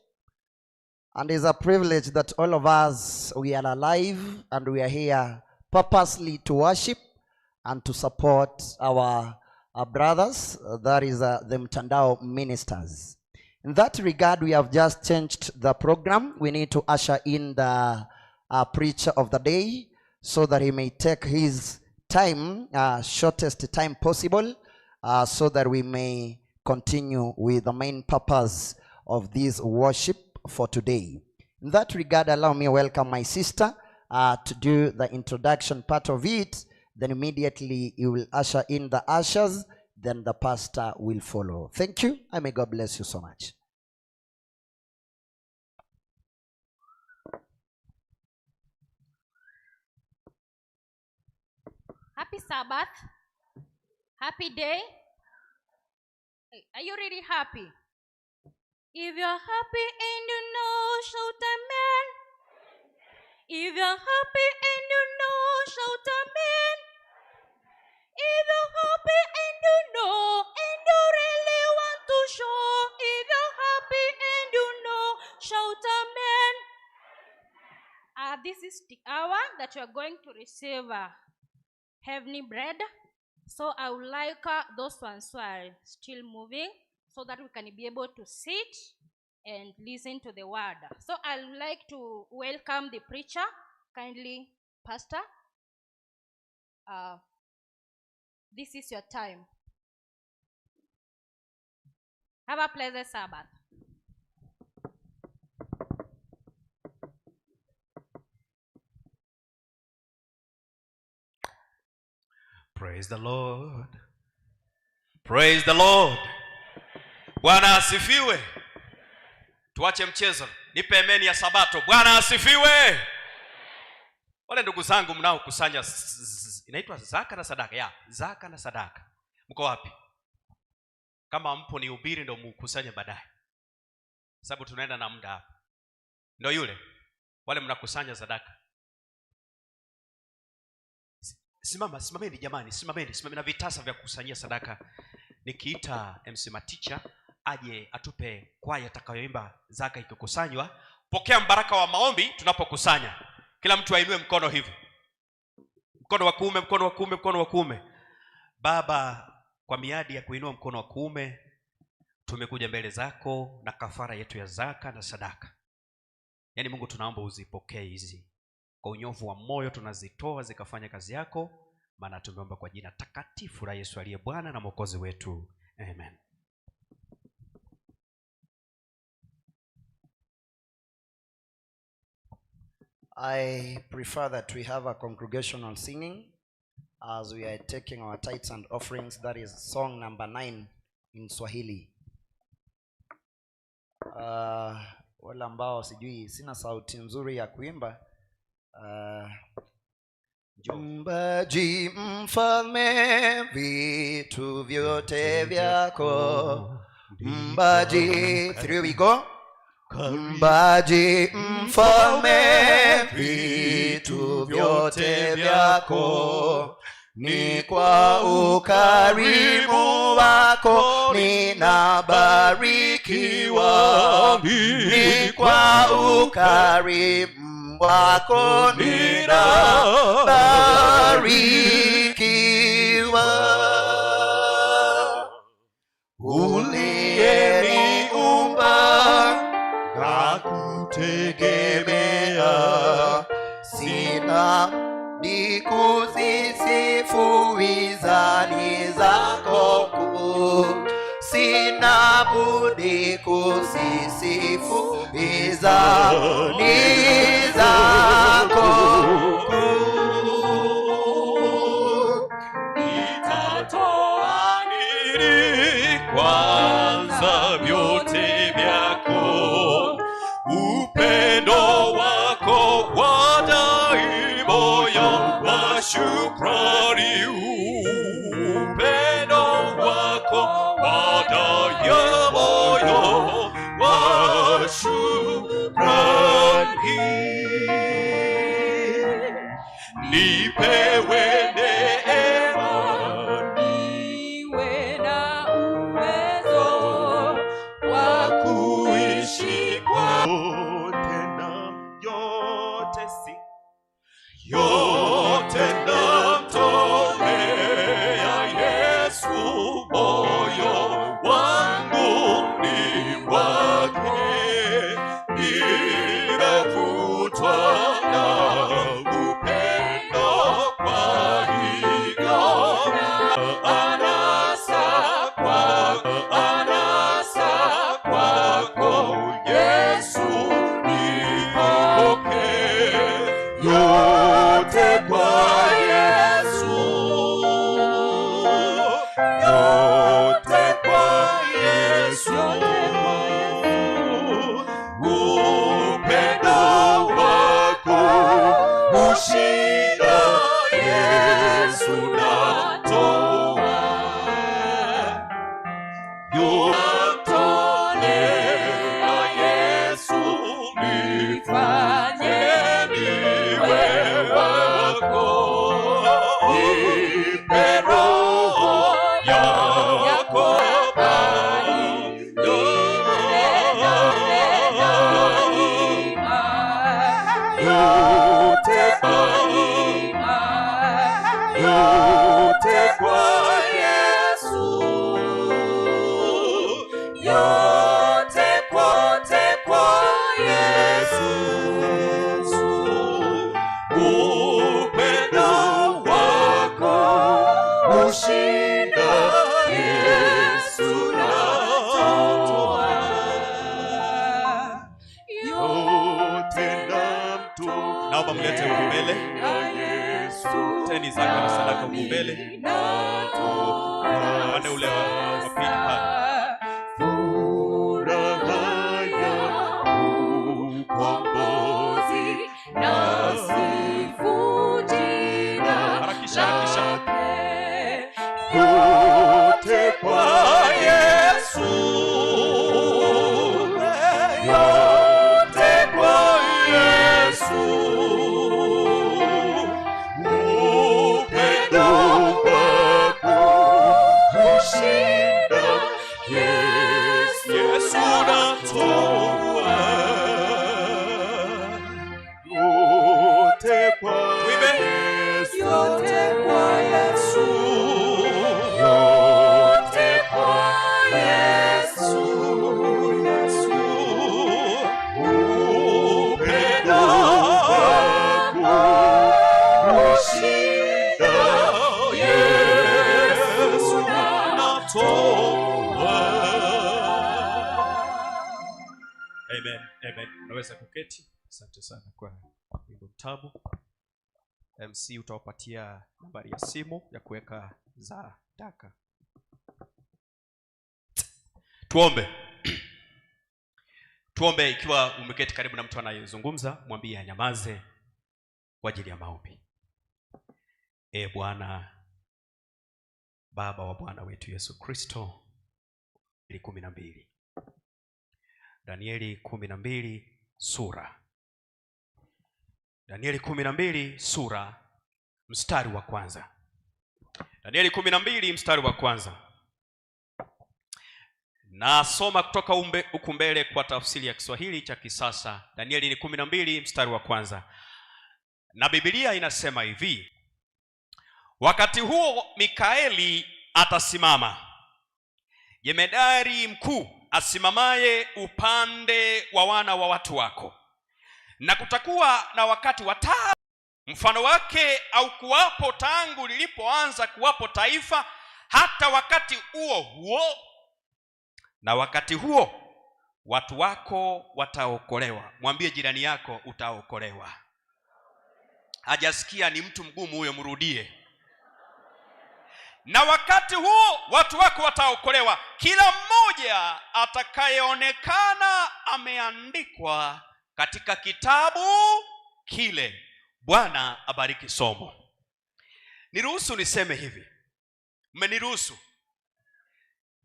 and it's a privilege that all of us, we are alive and we are here purposely to worship and to support our brothers, that is the Mtandao ministers. In that regard, we have just changed the program. We need to usher in the preacher of the day so that he may take his time, shortest time possible, so that we may continue with the main purpose of this worship for today. In that regard, allow me to welcome my sister to do the introduction part of it. Then immediately you will usher in the ushers, then the pastor will follow. Thank you, and may God bless you so much. Happy Sabbath. Happy day. Are you really happy? If you're happy and you know, shout amen. If you're happy and you know, shout amen. If you're happy and you know, and you really want to show, if you're happy and you know, shout amen. This is the hour that you are going to receive heavenly bread. So I would like those ones who are still moving, so that we can be able to sit and listen to the word. So I would like to welcome the preacher. Kindly, Pastor. This is your time. Have a pleasant Sabbath. Praise the Lord. Praise the Lord. Bwana asifiwe. Tuache mchezo. Nipe ameni ya Sabato. Bwana asifiwe. Wale ndugu zangu mnao kusanya inaitwa zaka na sadaka. Ya, zaka na sadaka. Mko wapi? Kama mpo ni ubiri ndio mkusanye baadaye. Sababu tunaenda na muda hapa. Ndio yule. Wale mnakusanya sadaka. Simameni jamani, simameni na vitasa vya kukusanyia sadaka. Nikiita MC Maticha aje atupe kwaya atakayoimba zaka ikikusanywa. Pokea mbaraka wa maombi tunapokusanya. Kila mtu ainue mkono hivi. Mkono wa kuume, mkono wa kuume, mkono wa kuume. Baba, kwa miadi ya kuinua mkono wa kuume, tumekuja mbele zako na kafara yetu ya zaka na sadaka. Yaani Mungu tunaomba uzipokee hizi. Kwa unyofu wa moyo tunazitoa zikafanya kazi yako, maana tumeomba kwa jina takatifu la Yesu aliye Bwana na Mwokozi wetu. Amen. I prefer that we have a congregational singing as we are taking our tithes and offerings. That is song number 9 in Swahili. Wala ambao sijui sina sauti nzuri ya kuimba. Mbaji mfalme vitu vyote vyako. Mbaji, 3 we go. Mbaji mfalme vitu vyote vyako. ni kwa ukarimu wako ninabarikiwa, ni kwa ukarimu wako ninabarikiwa. Uliyeniumba na kutegemea, sina budi kuzisifu wizani zako kuu, sina budi kuzisifu wizani zako kuu. Nitatoa nini kwanza vyote vyako, upendo wako wadai moyo wa shukrani, upendo wako wadai moyo wa shukrani. Nipewe neema, niwe na uwezo wa kuishi kwa yote na yote, si yote namtolea Yesu, moyo wangu ni wake, ninavutwa na upendo, kwa hivyo anasa kwako Yesu, nipokee yote kwa Yesu, yote kwa Yesu. Upendo wako ushinda, Yesu natoa, namtolea Yesu, nifanye niwe wako, nipe roho yako bali yote kwa Yesu, yote kwa Yesu. Upendo wako ushinda, Yesu natoa, yote namtu. Naomba mlete huku mbele, teni zake na sadaka huku mbele, upande ule wa pili pale. Furaha ya ukombozi na sifu jina lake, yote kwa Yesu, yote kwa Yesu. Upendo wako ushinda, Yesu natoa, yote kwa Yesu, yote kwa Yesu, yote kwa Yesu. Upendo wako ushinda, Yesu natoa. Amen, amen. Unaweza kuketi. Asante sana kwa wimbo mtamu. MC utawapatia nambari ya simu ya kuweka sadaka. Tuombe. Tuombe. Ikiwa umeketi karibu na mtu anayezungumza, mwambie anyamaze kwa ajili ya maombi. Bwana, Baba wa Bwana wetu Yesu Kristo, 12 Danieli 12 sura. Danieli 12 sura mstari wa kwanza. Danieli 12 mstari wa kwanza. Nasoma kutoka huku mbele kwa tafsiri ya Kiswahili cha kisasa. Danieli 12 mstari wa kwanza. Na Biblia inasema hivi: wakati huo Mikaeli atasimama, jemedari mkuu asimamaye upande wa wana wa watu wako, na kutakuwa na wakati wa taabu mfano wake au kuwapo tangu lilipoanza kuwapo taifa hata wakati huo, na wakati huo watu wako wataokolewa. Mwambie jirani yako utaokolewa. Hajasikia, ni mtu mgumu huyo, mrudie. Na wakati huo watu wako wataokolewa, kila mmoja atakayeonekana ameandikwa katika kitabu kile. Bwana abariki somo. Niruhusu niseme hivi. Mmeniruhusu.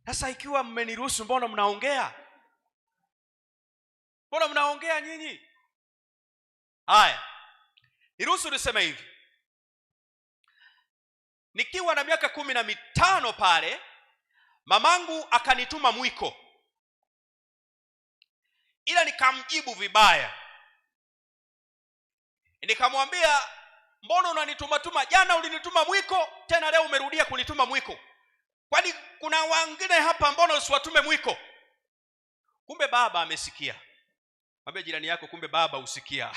Sasa ikiwa mmeniruhusu, mbona mnaongea? Mbona mnaongea nyinyi? Haya. Niruhusu niseme hivi. Nikiwa na miaka 15 pale, mamangu akanituma mwiko. Ila nikamjibu vibaya. Nikamwambia, mbona unanituma? Jana ulinituma mwiko, tena leo umerudia kunituma mwiko. Kwani kuna wengine hapa, mbona usiwatume mwiko? Kumbe baba amesikia. Mwambie jirani yako, kumbe baba usikia.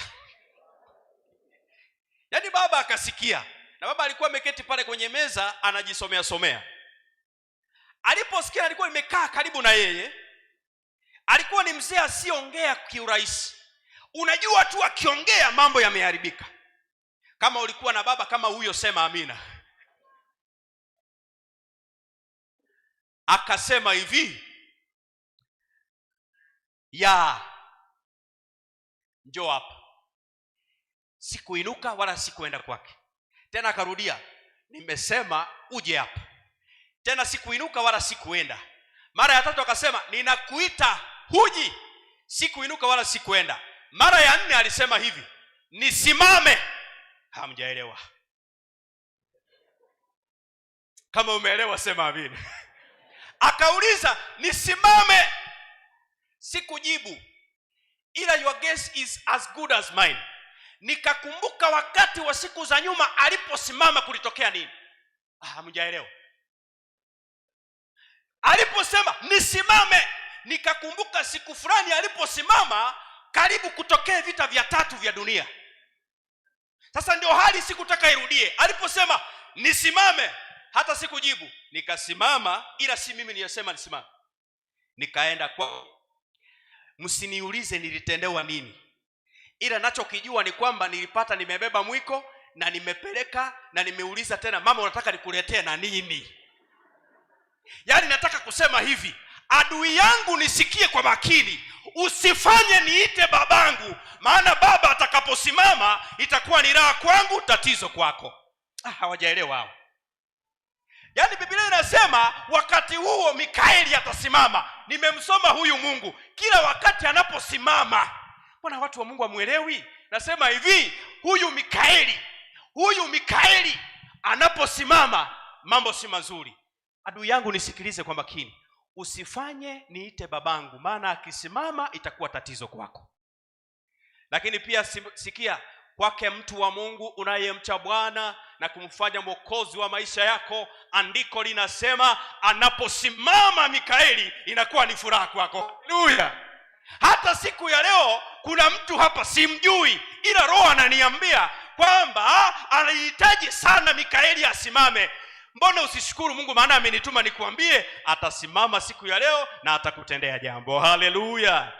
Yaani baba akasikia. Na baba alikuwa ameketi pale kwenye meza anajisomea. Aliposikia, alikuwa nimekaa karibu na yeye. Alikuwa ni mzee asiongea kiurahisi. Unajua tu akiongea mambo yameharibika. Kama ulikuwa na baba kama huyo, sema amina. Akasema hivi, njoo hapa. Sikuinuka wala sikuenda kwake. Tena akarudia, nimesema uje hapa. Tena sikuinuka wala sikuenda. Mara ya tatu akasema, ninakuita huji. Sikuinuka wala sikuenda. Mara ya 4 alisema hivi, nisimame. Hamjaelewa? Kama umeelewa sema amina. Akauliza, nisimame. Sikujibu. Ila your guess is as good as mine. Nikakumbuka wakati wa siku za nyuma aliposimama kulitokea nini. Hamjaelewa? Aliposema nisimame, nikakumbuka siku fulani aliposimama karibu kutokea vita vya 3 vya dunia. Sasa ndio hali sikutaka irudie. Aliposema nisimame, hata sikujibu. Nikasimama, ila si mimi niyosema nisimame. Nikaenda kwa. Msiniulize nilitendewa nini. Ila nachokijua ni kwamba nilipata nimebeba mwiko na nimepeleka, na nimeuliza tena, mama unataka nikuletee na nini? Yaani nataka kusema hivi, adui yangu nisikie kwa makini. Usifanye niite babangu, maana baba atakaposimama itakuwa ni raha kwangu, tatizo kwako. Hawajaelewa hao. Yaani Biblia inasema wakati huo Mikaeli atasimama. Nimemsoma huyu Mungu, kila wakati anaposimama. Mbona watu wa Mungu hamuelewi? Nasema hivi, huyu Mikaeli anaposimama mambo si mazuri. Adui yangu nisikilize kwa makini. Usifanye niite babangu, maana akisimama itakuwa tatizo kwako. Lakini pia sikia, kwake mtu wa Mungu unayemcha Bwana na kumfanya mwokozi wa maisha yako, andiko linasema anaposimama Mikaeli inakuwa ni furaha kwako. Haleluya. Hata siku ya leo kuna mtu hapa simjui, ila Roho ananiambia kwamba anahitaji sana Mikaeli asimame. Mbona usishukuru Mungu, maana amenituma nikuambie atasimama siku ya leo na atakutendea jambo. Haleluya.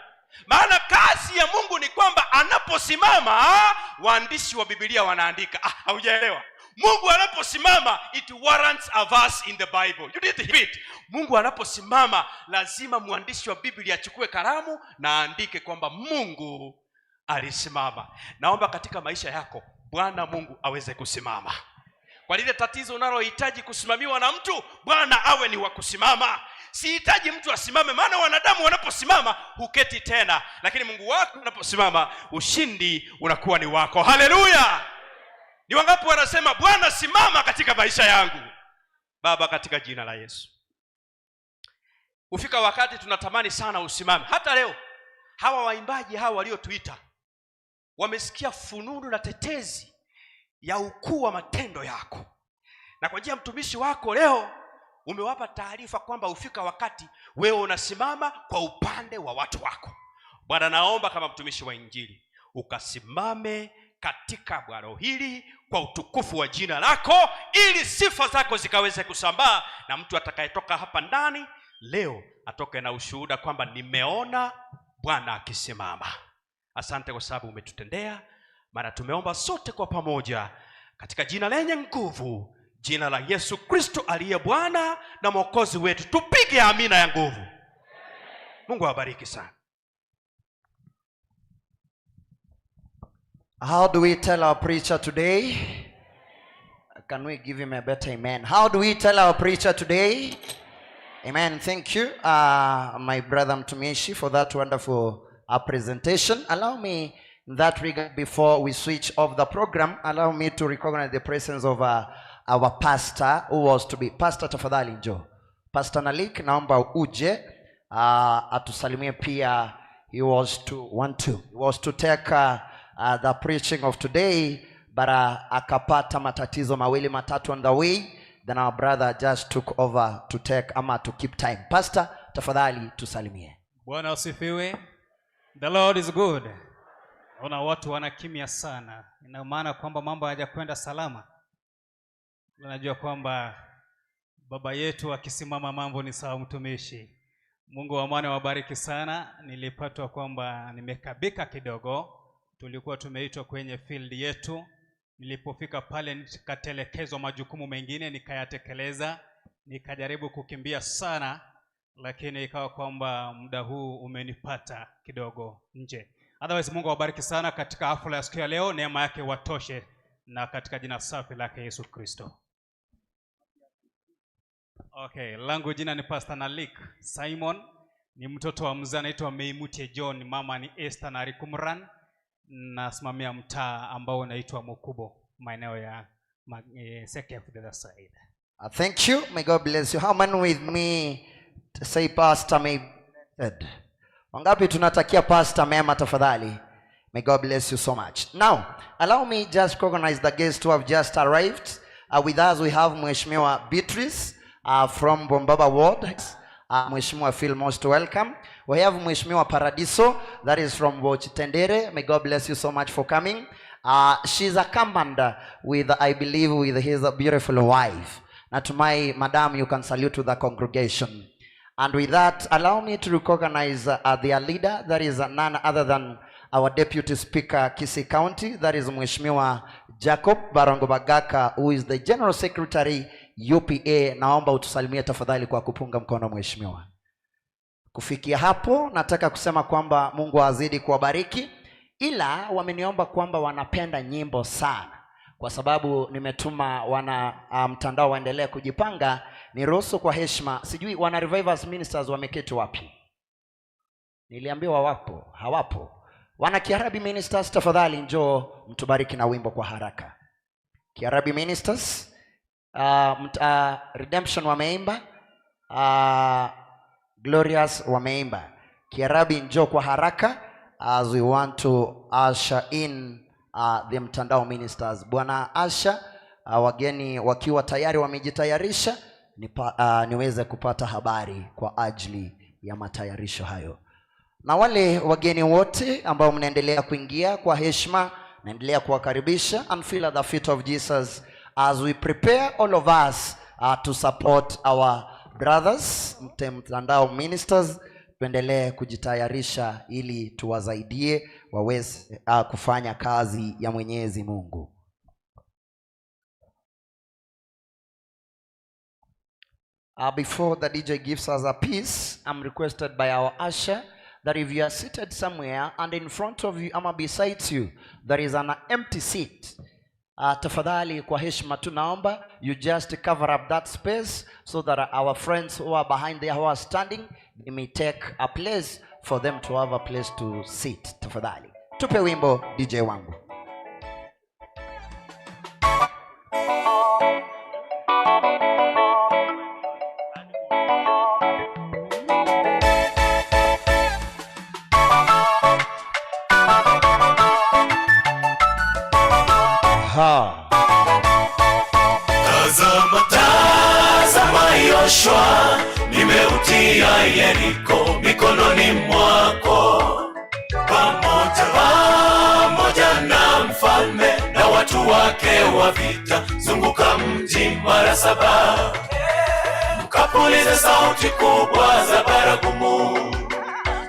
Maana kazi ya Mungu ni kwamba anaposimama, waandishi wa Biblia wanaandika. Haujaelewa? Mungu anaposimama, it warrants a verse in the Bible. You didn't hear it. Mungu anaposimama lazima mwandishi wa Biblia achukue kalamu na aandike kwamba Mungu alisimama. Naomba katika maisha yako Bwana Mungu aweze kusimama. Kwa lile tatizo unalohitaji kusimamiwa na mtu, Bwana awe ni wa kusimama. Sihitaji mtu asimame, maana wanadamu wanaposimama huketi tena, lakini Mungu wako unaposimama ushindi unakuwa ni wako. Haleluya. Ni wangapi wanasema Bwana simama katika maisha yangu? Baba, katika jina la Yesu, ufika wakati tunatamani sana usimame. Hata leo hawa waimbaji hawa waliotuita wamesikia fununu na tetezi ya ukuu wa matendo yako, na kwa njia ya mtumishi wako leo umewapa taarifa kwamba ufika wakati wewe unasimama kwa upande wa watu wako. Bwana, naomba kama mtumishi wa Injili ukasimame katika bwalo hili kwa utukufu wa jina lako, ili sifa zako zikaweze kusambaa, na mtu atakayetoka hapa ndani leo atoke na ushuhuda kwamba nimeona Bwana akisimama. Asante kwa sababu umetutendea, maana tumeomba sote kwa pamoja katika jina lenye nguvu, jina la Yesu Kristo aliye Bwana na Mwokozi wetu. Tupige amina ya nguvu. Mungu awabariki sana. How do we tell our preacher today? Can we give him a better amen? How do we tell our preacher today? Amen. Thank you, my brother Mtumishi, for that wonderful presentation. Allow me, in that regard, before we switch off the program, allow me to recognize the presence of our pastor, who was to be Pastor. Tafadhali njoo. Pastor Nalik, naomba uje atusalimie pia. He was to take the preaching of today, but akapata matatizo mawili matatu on the way. Then our brother just took over to keep time. Pastor, tafadhali tusalimie. Bwana asifiwe. The Lord is good. Ona watu wanakimya sana. Ina maana kwamba mambo hayajakwenda salama. Unajua kwamba baba yetu akisimama mambo ni sawa, mtumishi. Mungu wa amani wabariki sana. Nilipatwa kwamba nimekabika kidogo. Tulikuwa tumeitwa kwenye field yetu. Nilipofika pale nikatelekezwa majukumu mengine, nikayatekeleza, nikajaribu kukimbia sana, lakini ikawa kwamba muda huu umenipata kidogo nje. Otherwise, Mungu awabariki sana katika hafla ya siku ya leo. Neema yake watoshe, na katika jina safi lake Yesu Kristo. Okay, langu jina ni Pastor Nalik Simon. Ni mtoto wa mzee anaitwa Meimutie John, mama ni Esther na Rikumran. Nasimamia mtaa ambao unaitwa Mukubo, maeneo ya Sekef the other side. Thank you. May God bless you. How many with me to say Pastor may blessed? Wangapi tunatakia Pastor mema tafadhali? May God bless you so much. Now, allow me just recognize the guests who have just arrived. With us we have Mheshimiwa Beatrice from Bombaba Ward. Mheshimiwa, feel most welcome. We have Mheshimiwa Paradiso, that is from Bochitendere. May God bless you so much for coming. She's accompanied with, I believe, with his beautiful wife. Natumai, Madam, you can salute to the congregation. And with that, allow me to recognize their leader, that is none other than our Deputy Speaker, Kisii County, that is Mheshimiwa Jacob Barongo Bagaka, who is the General Secretary, UPA. Naomba utusalimie tafadhali kwa kupunga mkono mheshimiwa. Kufikia hapo nataka kusema kwamba Mungu azidi kuwabariki, ila wameniomba kwamba wanapenda nyimbo sana. Kwa sababu nimetuma wana mtandao waendelee kujipanga, niruhusu kwa heshima. Sijui wana Revivers Ministers wameketi wapi? Niliambiwa wapo, hawapo. Wana Kiarabi Ministers tafadhali njoo mtubariki na wimbo kwa haraka. Kiarabi Ministers, Redemption wameimba, Glorious wameimba. Kiarabi njoo kwa haraka as we want to usher in the mtandao ministers. Bwana Asha, wageni wakiwa tayari wamejitayarisha, niweze kupata habari kwa ajili ya matayarisho hayo. Na wale wageni wote ambao mnaendelea kuingia, kwa heshima naendelea kuwakaribisha and feel at the feet of Jesus as we prepare all of us to support our brothers mtandao ministers. Tuendelee kujitayarisha ili tuwasaidie waweze kufanya kazi ya Mwenyezi Mungu. Before the DJ gives us a piece, I'm requested by our usher that if you are seated somewhere and in front of you ama beside you there is an empty seat, tafadhali kwa heshima tunaomba you just cover up that space so that our friends who are behind there who are standing, they may take a place for them to have a place to sit. Tafadhali tupe wimbo DJ wangu. Yoshua, nimeutia Yeriko mikononi mwako, pamoja na mfalme na watu wake wa vita. Zunguka mji mara 7, mkapulize sauti kubwa za baragumu,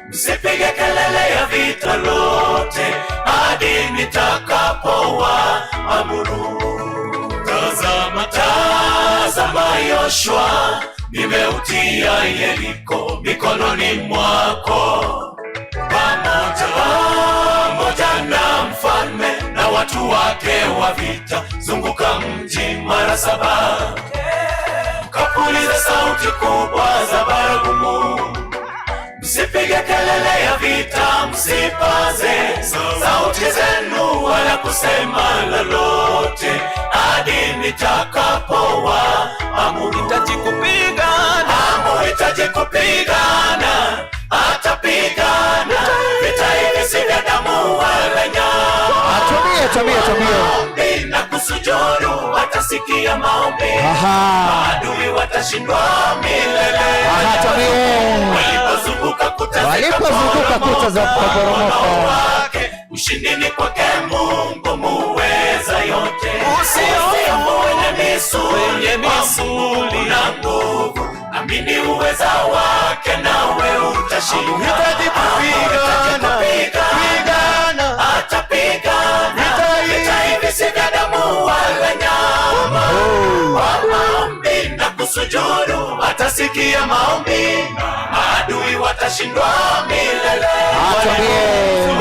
msipige kelele ya vita lote hadi nitakapowaamuru. Tazama Yoshua, nimeutia Yeriko mikononi mwako, pamoja na mfalme na watu wake wa vita. Zunguka mji mara 7, mkapulize sauti kubwa za baragumu, msipige kelele ya vita, msipaze sauti zenu wala kusema lolote hadi nitakapowaamuru. Muhitaji kupigana, atapigana. Vita hivi si vya damu wala nyama. Maombi na kusujudu, atasikia maombi. Adui watashindwa milele. Walipozunguka kuta za kuporomoka, ushindi ni kwake Mungu muweza yote. Usihofu wenye misuli na nguvu, amini uweza wake nawe utashinda. Unahitaji kupigana, atapigana. Vita hivi si vya damu wala nyama. Kwa maombi na kusujudu, atasikia maombi. Maadui watashindwa milele.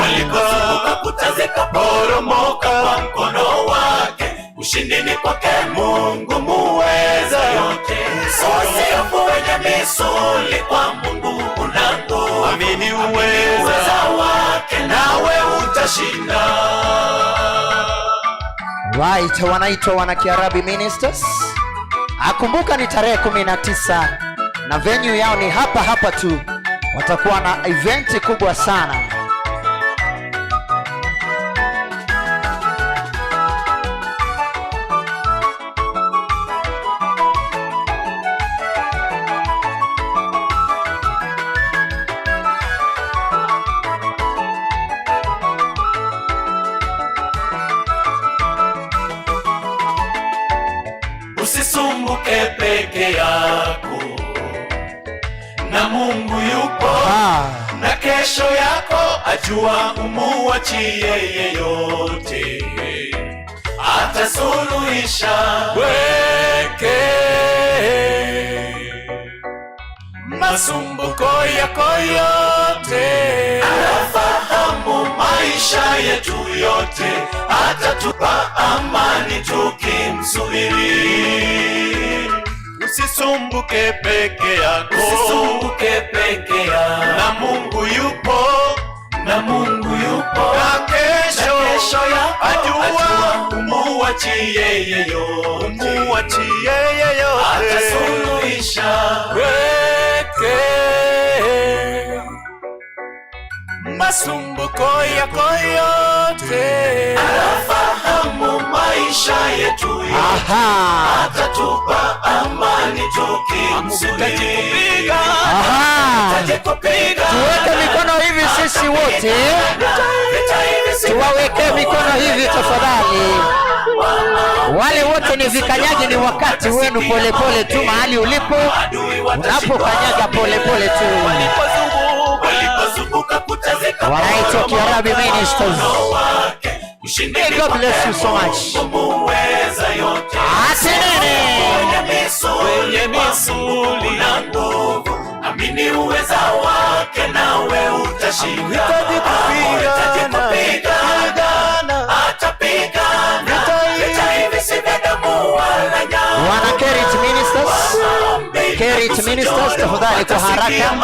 Walipozunguka kuta zikaporomoka kwa mkono wake, ushindi ni kwake Mungu muweza yote. Usihofu wenye misuli, kwa Mungu una nguvu. Amini uweza wake nawe utashinda. Right, wanaitwa Wanakiarabi Ministers. Akumbuka ni tarehe 19 na venue yao ni hapa tu. Watakuwa na event kubwa sana. Usisumbuke peke yako, na Mungu yupo. Na kesho yako ajua, umuachie yeyote, atasuluhisha. Weke masumbuko yako yote, anafahamu maisha yetu yote, atatupa amani tukimsubiri. Usisumbuke peke yako, na Mungu yupo. Na kesho ajua, umuachie yeyote, atasuluhisha. Weke masumbuko yako yote, anafahamu maisha yetu yote, atatupa amani tukimsubiri. Tuweke mikono hivi sisi wote. Tuwaweke mikono hivi tafadhali. Wale wote ni vikanyaji, ni wakati wenu. Polepole tu mahali ulipo, unapokanyaga polepole tu. Wanaitwa Kiarabi Ministers. God bless you so much. Wenye misuli na nguvu, amini uweza wake nawe utashinda. Unahitaji kupigana, atapigana. Vita hivi si vya damu wala nyama. Wana Kerit Ministers, tafadhali kwa haraka.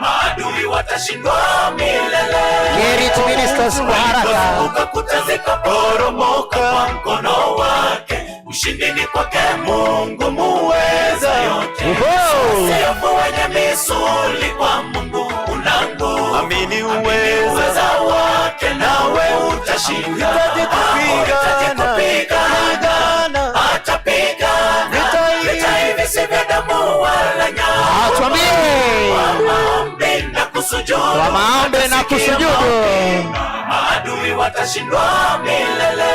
Maadui watashindwa milele. Kerit Ministers kwa haraka. Kuta zikaporomoka kwa mkono wake, ushindi ni kwake Mungu muweza yote. Usihofu wenye misuli, kwa Mungu una nguvu. Amini uweza wake nawe utashinda. Unahitaji kupigana, atapigana. Vita hivi si vya damu kusujudu, kwa maombi na kusujudu, maadui watashindwa milele.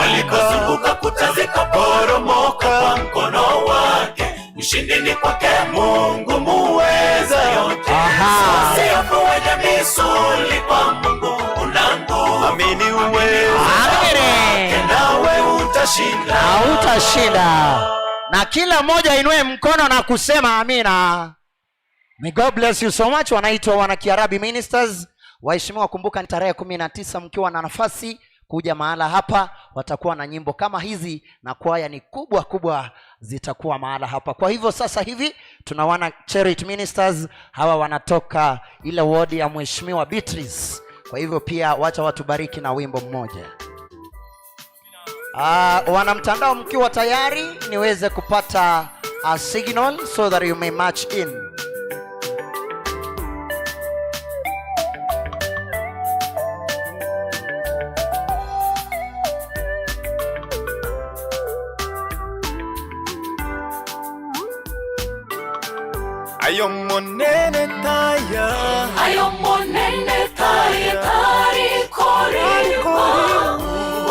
Walikozunguka kuta zikaporomoka kwa mkono wake. Ushindi ni kwake Mungu muweza yote. Usihofu wenye misuli, kwa Mungu una nguvu. Amini uwezo wake, nawe utashinda. Na utashinda. Na kila mmoja inue mkono na kusema amina. May God bless you so much. Wanaitwa wana Kiarabi Ministers. Waheshimiwa, kumbuka ni tarehe 19 mkiwa na nafasi kuja mahala hapa, watakuwa na nyimbo kama hizi na kwaya ni kubwa kubwa zitakuwa mahala hapa. Kwa hivyo sasa hivi tuna wana Charity Ministers, hawa wanatoka ile wodi ya Mheshimiwa Beatrice. Kwa hivyo pia wacha watubariki na wimbo mmoja. Wana mtandao, mkiwa tayari niweze kupata a signal so that you may march in. Ayo monene taya, ayo monene taya, tari korima,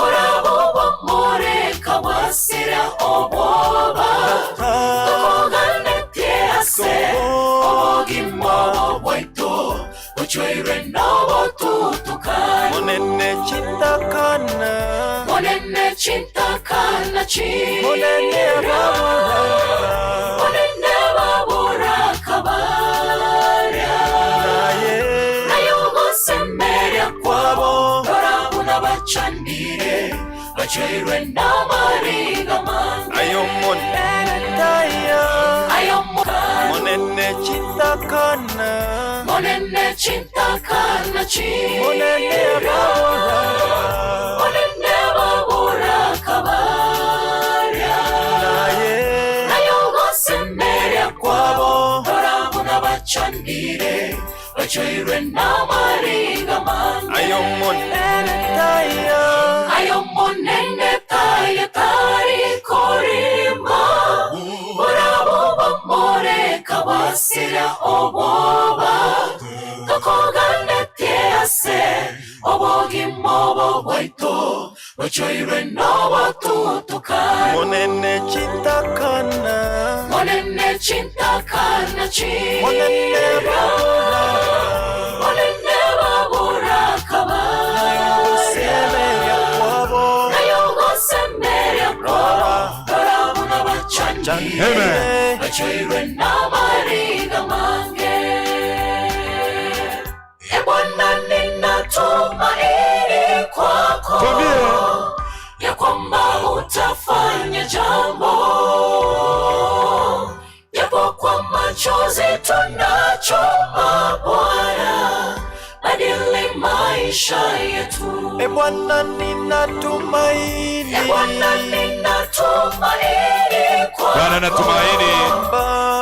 orabo bamore kabasira oboba, tukogane tiase, ogimo waito, uchoire nabo tutukana. monene chitakana, Monene chitakana chi, monene rabura, monene babura kabara. Nayo gosemeria kwabo, dorabuna bachandire, bachoirwe na mariga manga. ayo monene taya, Ayo monene chitakana, monene chitakana chi, monene rabura, monene babura kabara. Nayo gosemeria kwabo, dorabuna bachandire, bachoirwe na mariga manga. ayo monene taya, Ayo monene taya, tari korima, orabo bamore kabasira oboba, tukogane tiase, obogimo waito, bachoirwe nabo tutukana. monene chitakana, Monene chitakana chi, monene rabura, monene babura kabara. semeria kwabo, Nayo gosemeria kwabo, dorabuna bachandire, bachoirwe na mariga mange. E Bwana ninatumaini kwako, ya kwamba utafanya jambo, japo kwa machozi tunachoma Bwana, badili maisha yetu. e Bwana ninatumaini, E Bwana ninatumaini kwako, Bwana natumaini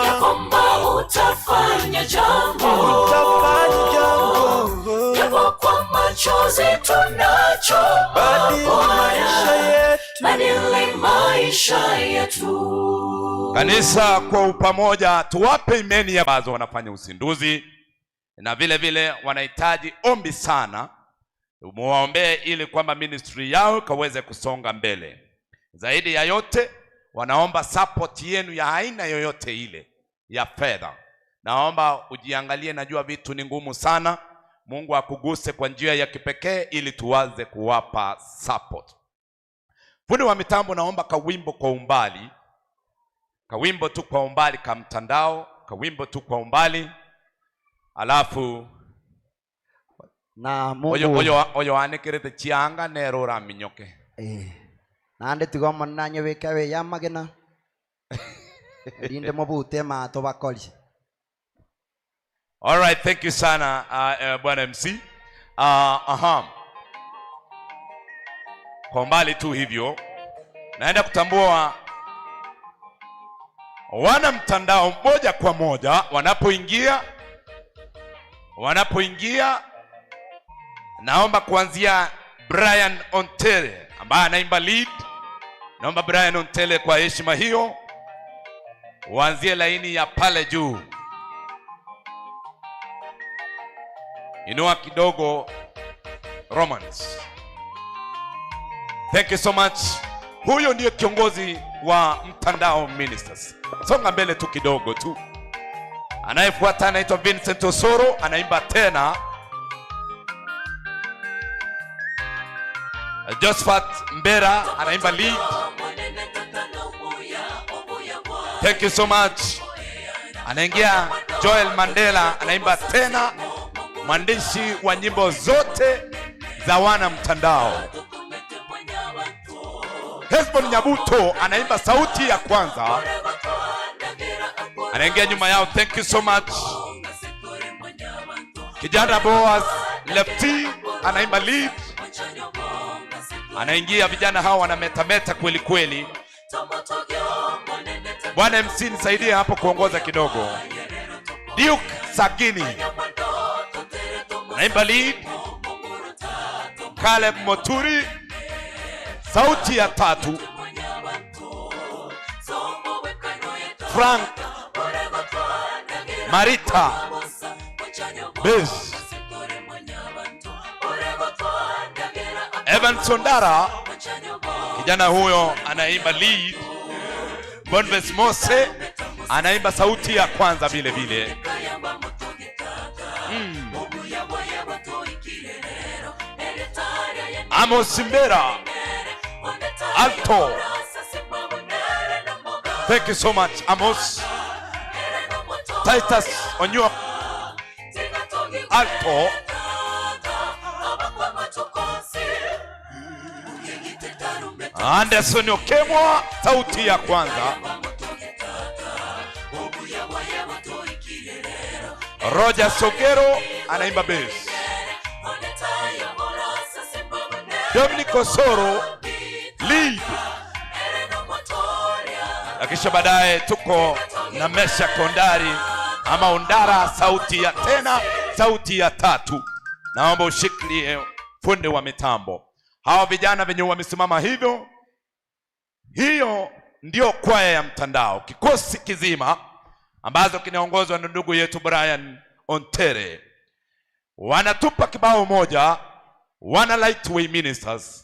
ya kwamba utafanya jambo, utafanya jambo, japo kwa machozi tunachoma badili maisha Bwana, yetu. badili maisha yetu. kanisa kwa upamoja, tuwape imeni ambazo wanafanya uzinduzi, na vile vile wanahitaji ombi sana, muwaombee ili kwamba ministry yao kaweze kusonga mbele. Zaidi ya yote wanaomba support yenu ya aina yoyote ile ya fedha. Naomba ujiangalie, najua vitu ni ngumu sana. Mungu akuguse kwa njia ya kipekee ili tuwaze kuwapa support. Fundi wa mitambo, naomba kawimbo kwa umbali, kawimbo tu kwa umbali, ka mtandao, kawimbo tu kwa umbali, alafu na Mungu oyo anekerete chianga nero raminyoke. nande tigoma nanye wekawe yamagena linde mobute mato bakoli. All right, thank you sana Bwana MC. Kwa mbali tu hivyo naenda kutambua wana mtandao moja kwa moja wanapoingia. Naomba kuanzia Brian Ontele ambaye anaimba lead. Naomba Brian Ontele kwa heshima hiyo uanzie laini ya pale juu. Inua kidogo Romans. Thank you so much. Huyo ndiye kiongozi wa Mtandao Ministers. Songa mbele tu kidogo tu. Anayefuata anaitwa Vincent Osoro, anaimba tena. Josephat Mbera anaimba lead. Thank you so much. Anaingia Joel Mandela anaimba tena, mwandishi wa nyimbo zote za wana mtandao. Hesbon Nyabuto anaimba sauti ya kwanza, anaingia nyuma yao. Thank you so much. Kijana Boaz Lefty anaimba lead, anaingia. Vijana hawa wanametameta kweli kweli. Bwana MC nisaidie hapo kuongoza kidogo. Duke Sagini anaimba lead. Caleb Moturi sauti ya tatu. Frank Marita bass. Evan Sondara, kijana huyo anaimba lead. Bonves Mose anaimba sauti ya kwanza vile vile. Amos Mbera alto. Thank you so much Amos. Titus Onyo alto. Anderson Okemwa sauti ya kwanza. Roger Sogero anaimba bass. Dominic Osoro lead. Akisha baadaye tuko na Mesha Kondari ama Ondara sauti ya tena, sauti ya tatu. Naomba ushikilie fundi wa mitambo. Hawa vijana wenye wamesimama hivyo, hiyo ndio kwaya ya Mtandao, kikosi kizima ambazo kinaongozwa na ndugu yetu Brian Ontere. Wanatupa kibao moja, wana Lightway Ministers.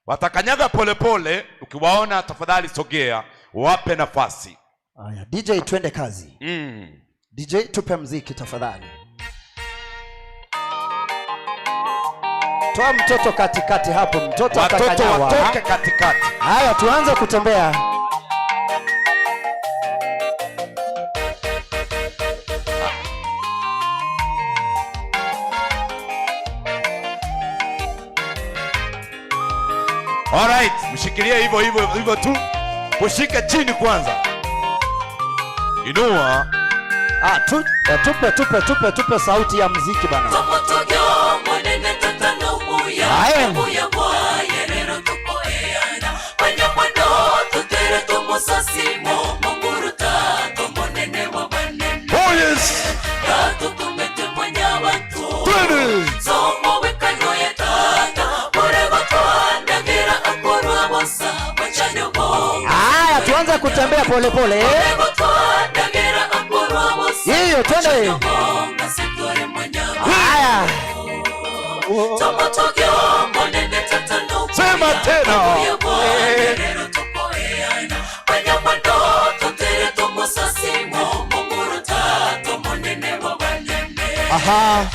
Watakanyaga polepole, ukiwaona tafadhali sogea, wape nafasi. Aya, DJ twende kazi. DJ tupe mziki tafadhali. Toa mtoto katikati hapo, mtoto atakanyawa. Watoto watoke katikati. Haya, tuanze kutembea. Alright, mshikilie hivyo tu. Kushika chini kwanza. Inua. Tupe sauti ya muziki bana. Oh yes. Haya, tuanze kutembea polepole. Hiyo twende. Haya. Sema tena. Aha.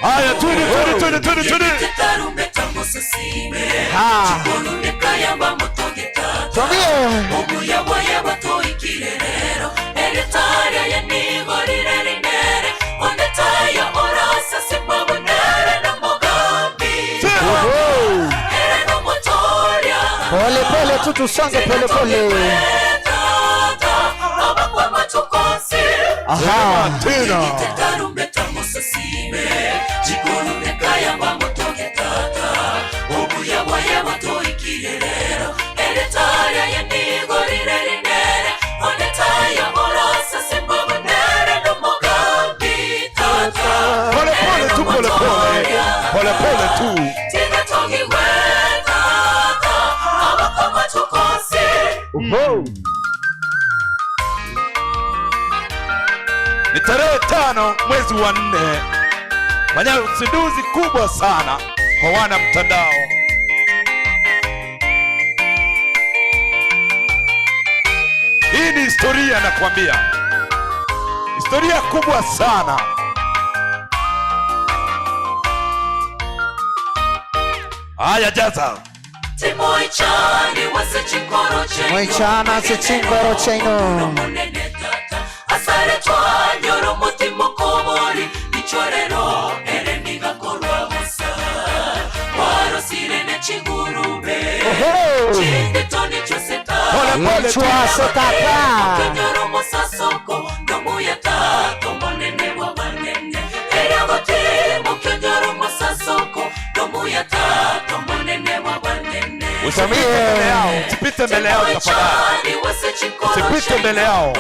Haya, twende. Polepole tu tusonge polepole. Aha, tena. Ni tarehe 5 mwezi wa 4. Fanya uzinduzi kubwa sana kwa wana mtandao. Hii ni historia, nakwambia, historia kubwa sana. Haya, jaza Moichana se chingoro chaino. Asare twanyoro mutima kobori ichorero ereniga korwa musa waro sirene chingurube chindetoni choseta Chwa setaka. kenyoro musa soko nomu ya tato monene wa banene eragote mokenyoro musa soko nomu ya tato monene wa banene. Usipite mbele yao tafadhali. Usipite mbele yao.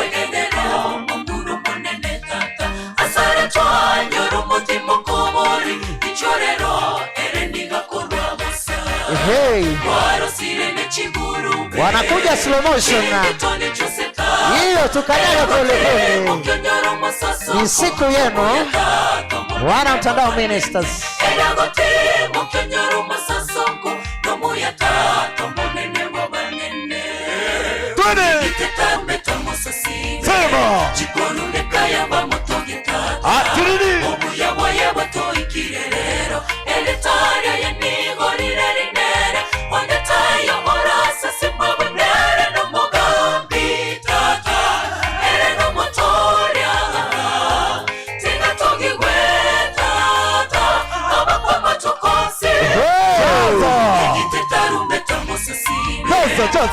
Wanakuja slow motion na hiyo, tukanyaga pole pole. Ni siku yenu wana mtandao ministers. Sema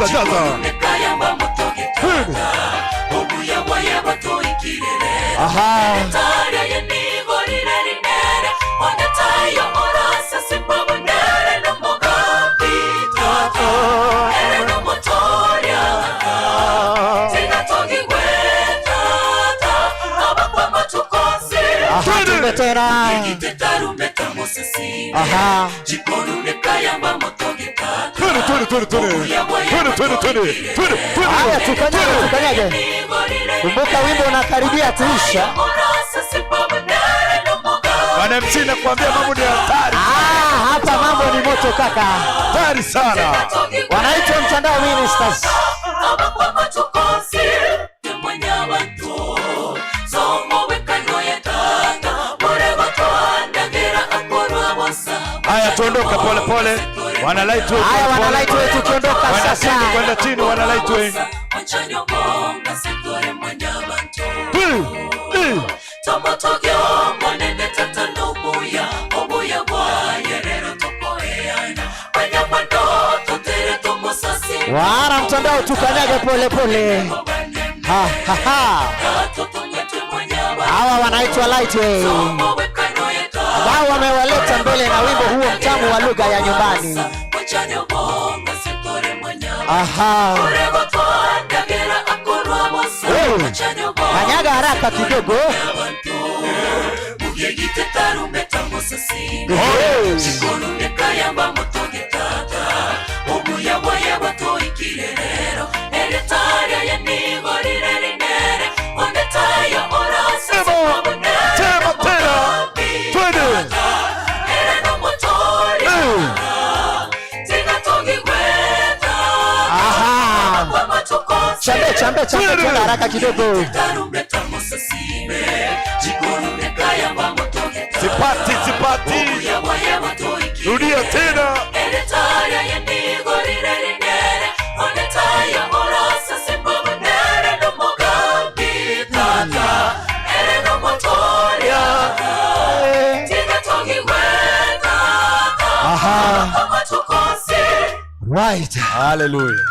jaza. Aha. Tera. Aha. Haya, tukanyage. Kumbuka wimbo unakaribia kuisha. Bwana MC nakwambia mambo ni hatari. Hapa mambo ni moto kaka. Hatari sana. Wanaitwa mtandao ministers. Haya, tuondoka pole pole. Wana light wetu. Haya, wana light wetu tukiondoka sasa. Kwenda chini, wana light wetu. Wana mtandao tukanyaga pole pole. Ha ha ha. Hawa wanaitwa Lightway. Wao wamewaleta mbele na wimbo huo mtamu wa lugha ya nyumbani. Aha. Kanyaga haraka kidogo. Chambe haraka kidogo. Sipati. Rudia tena. Aha. Right. Hallelujah.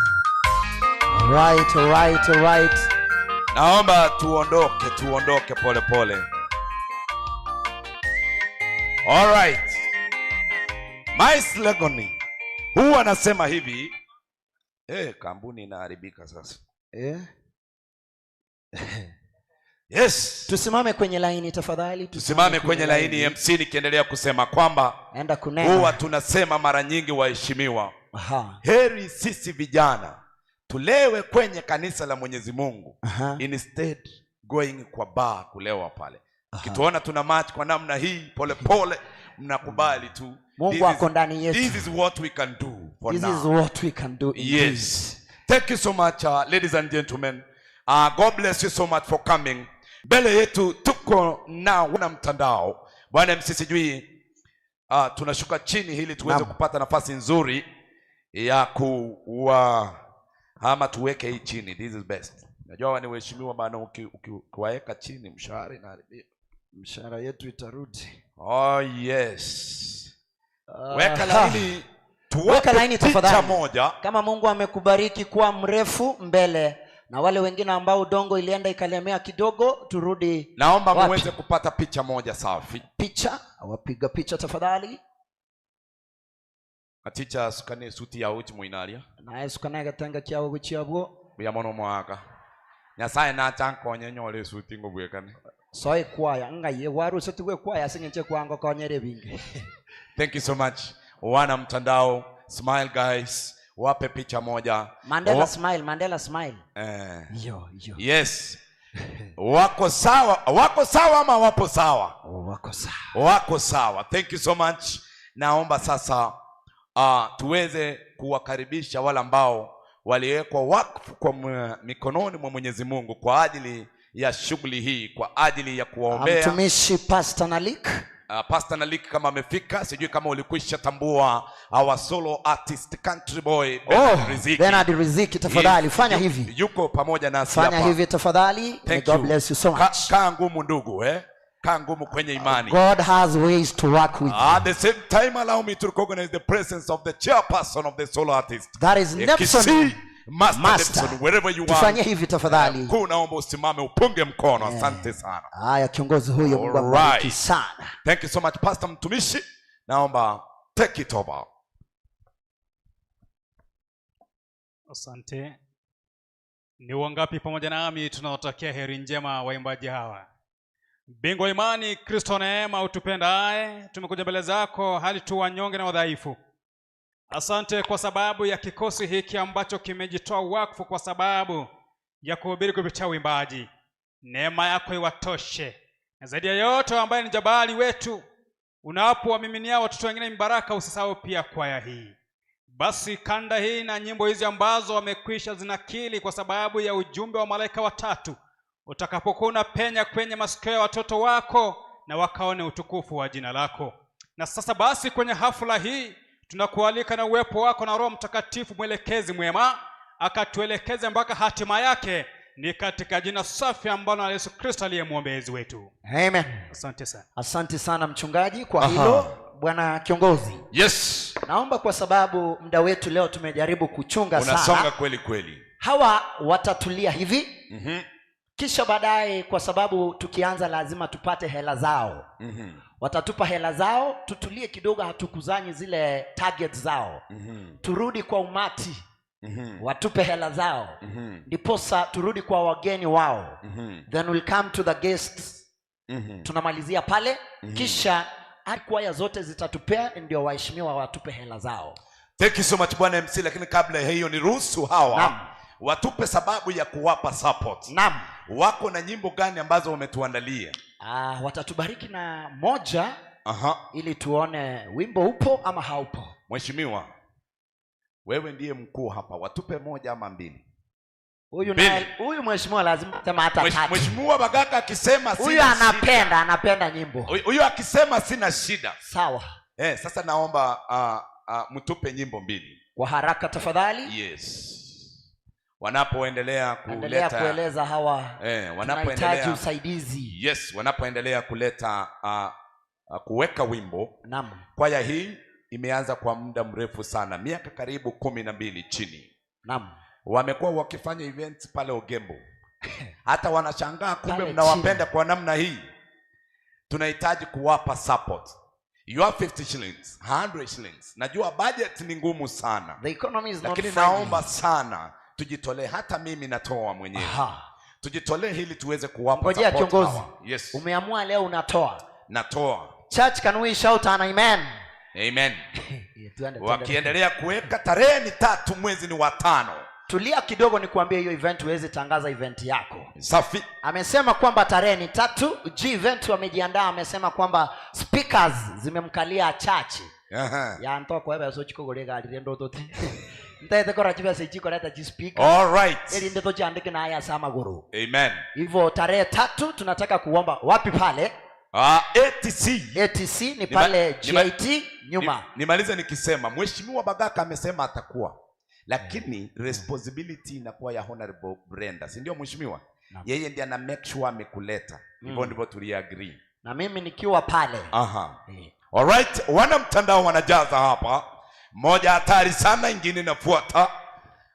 Right. Naomba tuondoke pole pole. All right. My slogan huwa anasema hivi. Kampuni inaharibika sasa. Yes. Tusimame kwenye laini tafadhali. Tusimame kwenye laini. MC nikiendelea kusema kwamba huwa tunasema mara nyingi, waheshimiwa, heri sisi vijana tulewe kwenye kanisa la Mwenyezi Mungu. Instead Going kwa bar kulewa pale. Kituona tuna match kwa namna hii pole pole mnakubali tu. Mungu ako ndani yetu. This is what we can do for now. This is what we can do. Yes. Thank you so much ladies and gentlemen. God bless you so much for coming. Mbele yetu tuko na wana mtandao. Bwana MC sijui tunashuka chini ili tuweze kupata nafasi nzuri ya ama tuweke hii chini. This is best. Najua ni waheshimiwa bana, ukiwaeka chini mshahara inaharibika. Mshahara yetu itarudi. Oh yes. Weka laini. Weka laini tafadhali. Moja. Kama Mungu amekubariki kuwa mrefu mbele, na wale wengine ambao udongo ilienda ikalemea kidogo, turudi. Naomba muweze kupata picha moja safi. Picha, wapiga picha tafadhali. Aticha sukane suti ya uchi muinalia. Na sukane gatenga kiawo guchiabwo. Buya mono mwaka. Nyasaye na chankonye nyole suti ngobwekane. Soy kwaya ngaye waru setwe kwaya singenche kwango konyere bingi. Thank you so much. Wana mtandao, smile guys. Wape picha moja. Mandela smile, Mandela smile. Yo. Yes. Wako sawa ama wapo sawa? Wako sawa. Wako sawa. Thank you so much. Naomba sasa tuweze kuwakaribisha wale ambao waliwekwa wakfu kwa mikononi mwa Mwenyezi Mungu kwa ajili ya shughuli hii, kwa ajili ya kuwaombea. Mtumishi Pastor Nalik. Pastor Nalik kama amefika, sijui kama ulikwisha tambua our solo artist country boy Bernard Riziki, tafadhali fanya hivi. Yuko pamoja nasi hapa. Fanya hivi tafadhali. God bless you so much. Kaa ngumu ndugu, kaa ngumu kwenye imani. God has ways to work with you. At the same time, allow me to recognize the presence of the chairperson of the solo artist. That is Nepson. Master. Wherever you are. Tufanye hivi tafadhali. Naomba usimame upunge mkono. Asante sana. Haya, kiongozi huyo Mungu abariki sana. Thank you so much Pastor Mtumishi. Naomba take it over. Asante. Ni wangapi pamoja nami tunaotakia heri njema waimbaji hawa? Bingwa imani, Kristo neema utupendaye, tumekuja mbele zako hali tu wanyonge na wadhaifu. Asante kwa sababu ya kikosi hiki ambacho kimejitoa wakfu kwa sababu ya kuhubiri kupitia uimbaji. Neema yako iwatoshe. Na zaidi ya yote ambaye ni jabali wetu, unapowamiminia watoto wengine mbaraka, usisahau pia kwaya hii. Basi kanda hii na nyimbo hizi ambazo wamekwisha zinakili kwa sababu ya ujumbe wa malaika watatu, utakapokuwa unapenya kwenye masikio ya watoto wako na wakaone utukufu wa jina lako. Na sasa basi kwenye hafla hii tunakualika na uwepo wako na Roho Mtakatifu mwelekezi mwema, akatuelekeze mpaka hatima yake, ni katika jina safi ambalo Yesu Kristo aliye mwombezi wetu. Amen. Asante sana. Asante sana mchungaji kwa hilo. Bwana kiongozi. Yes. Naomba kwa sababu muda wetu leo tumejaribu kuchunga sana. Unasonga kweli kweli. Hawa watatulia hivi. Kisha baadaye kwa sababu tukianza lazima tupate hela zao. Watatupa hela zao, tutulie kidogo, hatukuzanyi zile target zao. Turudi kwa umati. Watupe hela zao. Ndiposa turudi kwa wageni wao. Then we'll come to the guests. Tunamalizia pale. Kisha kwaya zote zitatupea, ndio waheshimiwa watupe hela zao. Thank you so much Bwana MC, lakini kabla ya hiyo ni ruhusu hawa watupe sababu ya kuwapa support. Naam. Wako na nyimbo gani ambazo wametuandalia? Watatubariki na moja. Ili tuone wimbo upo ama haupo. Mheshimiwa, wewe ndiye mkuu hapa, watupe moja ama mbili. Huyu mheshimiwa lazima sema hata tatu. Mheshimiwa Bagaka akisema sina huyu anapenda nyimbo. Huyu akisema sina shida. Sawa. Sasa naomba mtupe nyimbo mbili. Kwa haraka tafadhali. Yes. Wanapoendelea kueleza hawa wanapoendelea usaidizi. Yes, wanapoendelea kuleta kuweka wimbo. Naam. Kwaya hii imeanza kwa muda mrefu sana, miaka karibu 12 chini. Naam. Wamekuwa wakifanya events pale Ogembo. Hata wanashangaa kumbe mnawapenda kwa namna hii. Tunahitaji kuwapa support. You have 50 shillings, 100 shillings. Najua budget ni ngumu sana. The economy is not friendly. Lakini naomba sana tujitolee, hata mimi natoa mwenyewe. Tujitolee ili tuweze kuwapa support. Ngojea kiongozi. Yes. Umeamua leo unatoa. Natoa. Church, can we shout an amen? Amen. Wakiendelea kuweka tarehe ni 3 mwezi ni wa 5. tulia kidogo nikuambie hiyo event uweze tangaza event yako. Safi. Amesema kwamba tarehe ni 3, G event wamejiandaa, amesema kwamba speakers zimemkalia chache. Ya nto kwa hivyo so chiko golega alirendo tote. Ntaete kora chiba se chiko leta ji speaker. All right. Ili ndio tuandike na haya sama guru. Amen. Hivyo tarehe 3 tunataka kuomba wapi pale? ATC ni pale GIT nyuma. Nimalize nikisema Mheshimiwa Bagaka amesema atakuwa, lakini responsibility inakuwa ya Honorable Brenda, si ndio mheshimiwa? Yeye ndiye ana make sure amekuleta. Hivyo ndivyo tuliagree. Na mimi nikiwa pale. All right, wana mtandao wanajaza hapa. Moja hatari sana, ingine inafuata.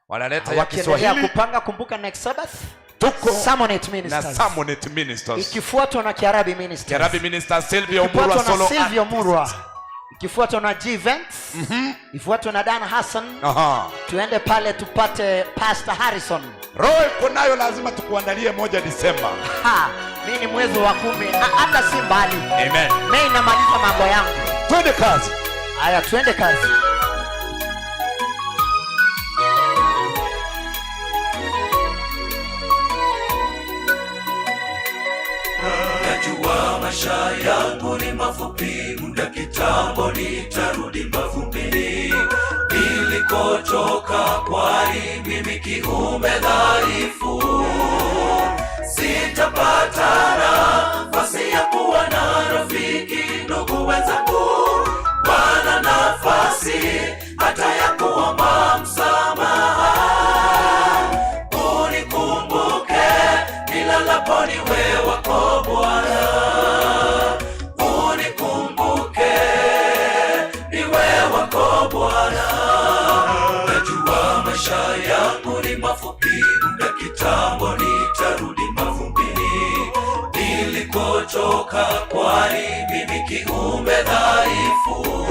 Wanaleta ya Kiswahili. Kupanga kumbuka next Sabbath. Tuko Samonet Ministers. Na Samonet Ministers. Ikifuatwa na Kiarabi Ministers. Kiarabi Ministers Silvia Umurwa solo. Silvia Umurwa. Ikifuatwa na G Events. Ikifuatwa na Dan Hassan. Tuende pale tupate Pastor Harrison. Roho kunayo lazima tukuandalie 1 Disemba. Mimi ni mwezi wa 10 hata si mbali. Amen. Mimi namaliza mambo yangu. Twende kazi. Haya twende kazi. Najua maisha yangu ni mafupi, muda kitambo nitarudi mavumbini. Nilikotoka kwani mimi kiumbe dhaifu, sitapata nafasi ya kuwa na rafiki. Ndugu wenzangu wana nafasi hata ya kuomba msamaha. Unikumbuke nilalapo niwe wako Bwana. Unikumbuke niwe wako Bwana. Najua maisha yangu ni mafupi, muda kitambo nitarudi mavumbini. Nilikotoka kwani mimi kiumbe dhaifu,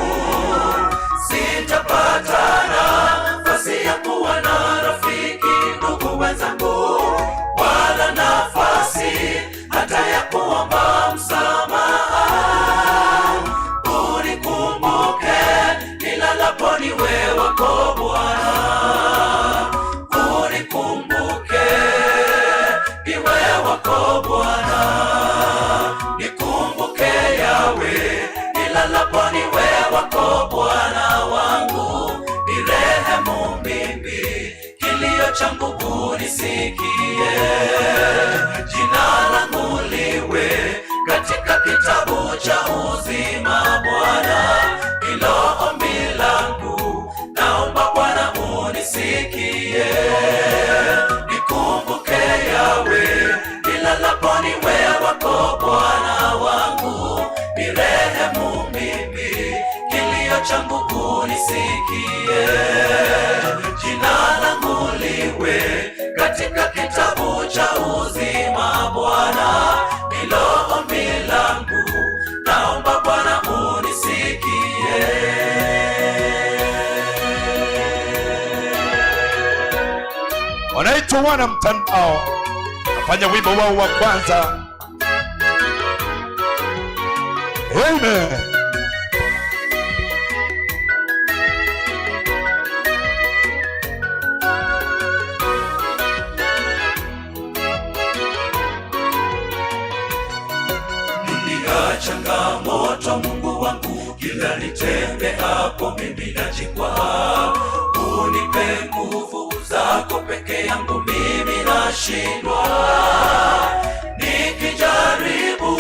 sitapata nafasi ya kuwa na rafiki. Ndugu wenzangu wana nafasi hata ya kuomba msamaha. Unikumbuke nilalapo niwe wako Bwana. Unikumbuke niwe wako Bwana. Nikumbuke Yawe nilalapo niwe wako Bwana wangu. Nirehemu mimi, kilio changu unisikie. Jina langu liwe katika kitabu cha uzima Bwana. Hilo ombi langu, naomba Bwana unisikie. Nikumbuke Yawe nilalapo niwe wako Bwana wangu. Nirehemu mimi, kilio changu unisikie. Jina langu liwe katika kitabu cha uzima Bwana. Hilo ombi langu, naomba Bwana unisikie. Wanaitwa wana mtandao, nafanya wimbo wao wa kwanza. Amen. Dunia changamoto, Mungu wangu, kila nitembeapo mimi najikwaa. Unipe nguvu zako, peke yangu mimi nashindwa. Nikijaribu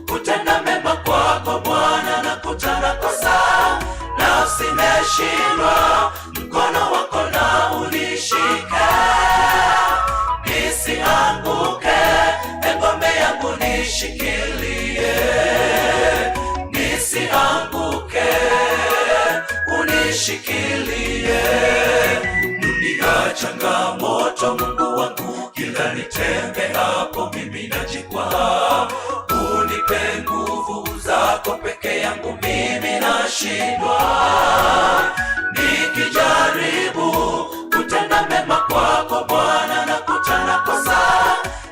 kutenda mema kwako Bwana, nakutana kosa, nafsi imeshindwa. Mkono wako na unishike, nisianguke, ngome yangu nishikilie. Nisianguke, unishikilie. Dunia changamoto, Mungu wangu, kila nitembeapo mimi najikwaa. Unipe nguvu zako, peke yangu mimi nashindwa. Nikijaribu kutenda mema kwako Bwana, nakutana kosa,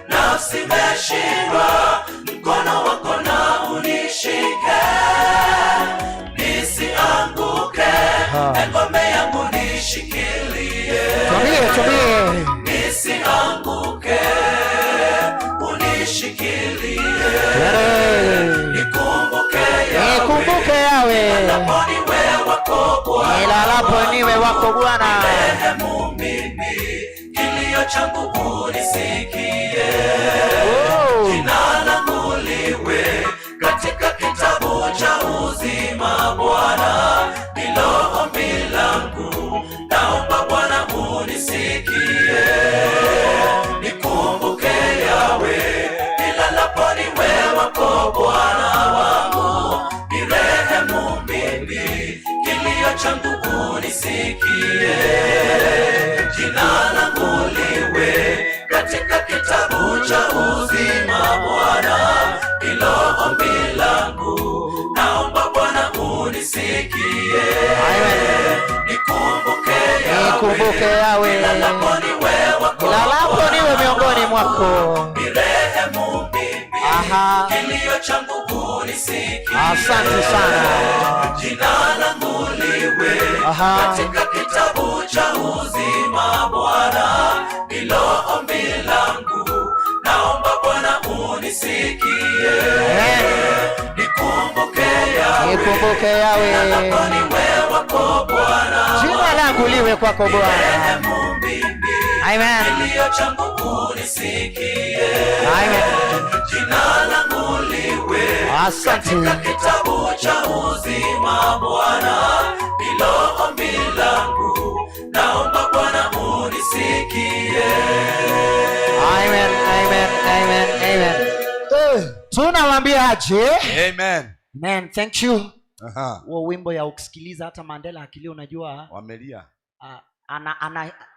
nafsi imeshindwa. Mkono wako na unishike, nisianguke, ngome yangu nishikilie. Tuambie nilalapo niwe wako Bwana. Rehemu mimi, kilio changu unisikie. Jina langu liwe katika kitabu cha uzima Bwana, ndilo ombi langu, naomba Bwana unisikie. Nikumbuke Yawe, nilalapo niwe wako Bwana wangu. Nirehemu mimi, kilio changu unisikie. Jina langu liwe katika kitabu cha uzima Bwana, ndilo ombi langu, naomba Bwana unisikie. Nikumbuke Yawe, nilalapo niwe miongoni mwako. Nirehemu mimi, kilio changu unisikie. Asante sana. Jina langu liwe katika kitabu cha uzima Bwana, ndilo ombi langu, naomba Bwana unisikie. Nikumbuke Yawe, nilalapo niwe wako Bwana. Jina langu liwe kwako Bwana. Amen. Kilio changu unisikie. Amen. Jina langu liwe katika kitabu cha uzima Bwana, ndilo ombi langu, naomba Bwana unisikie. Amen, amen, amen, amen. Tunawaambia aje? Amen. Amen, thank you. Huo wimbo ya ukisikiliza hata Mandela akili, unajua wamelia.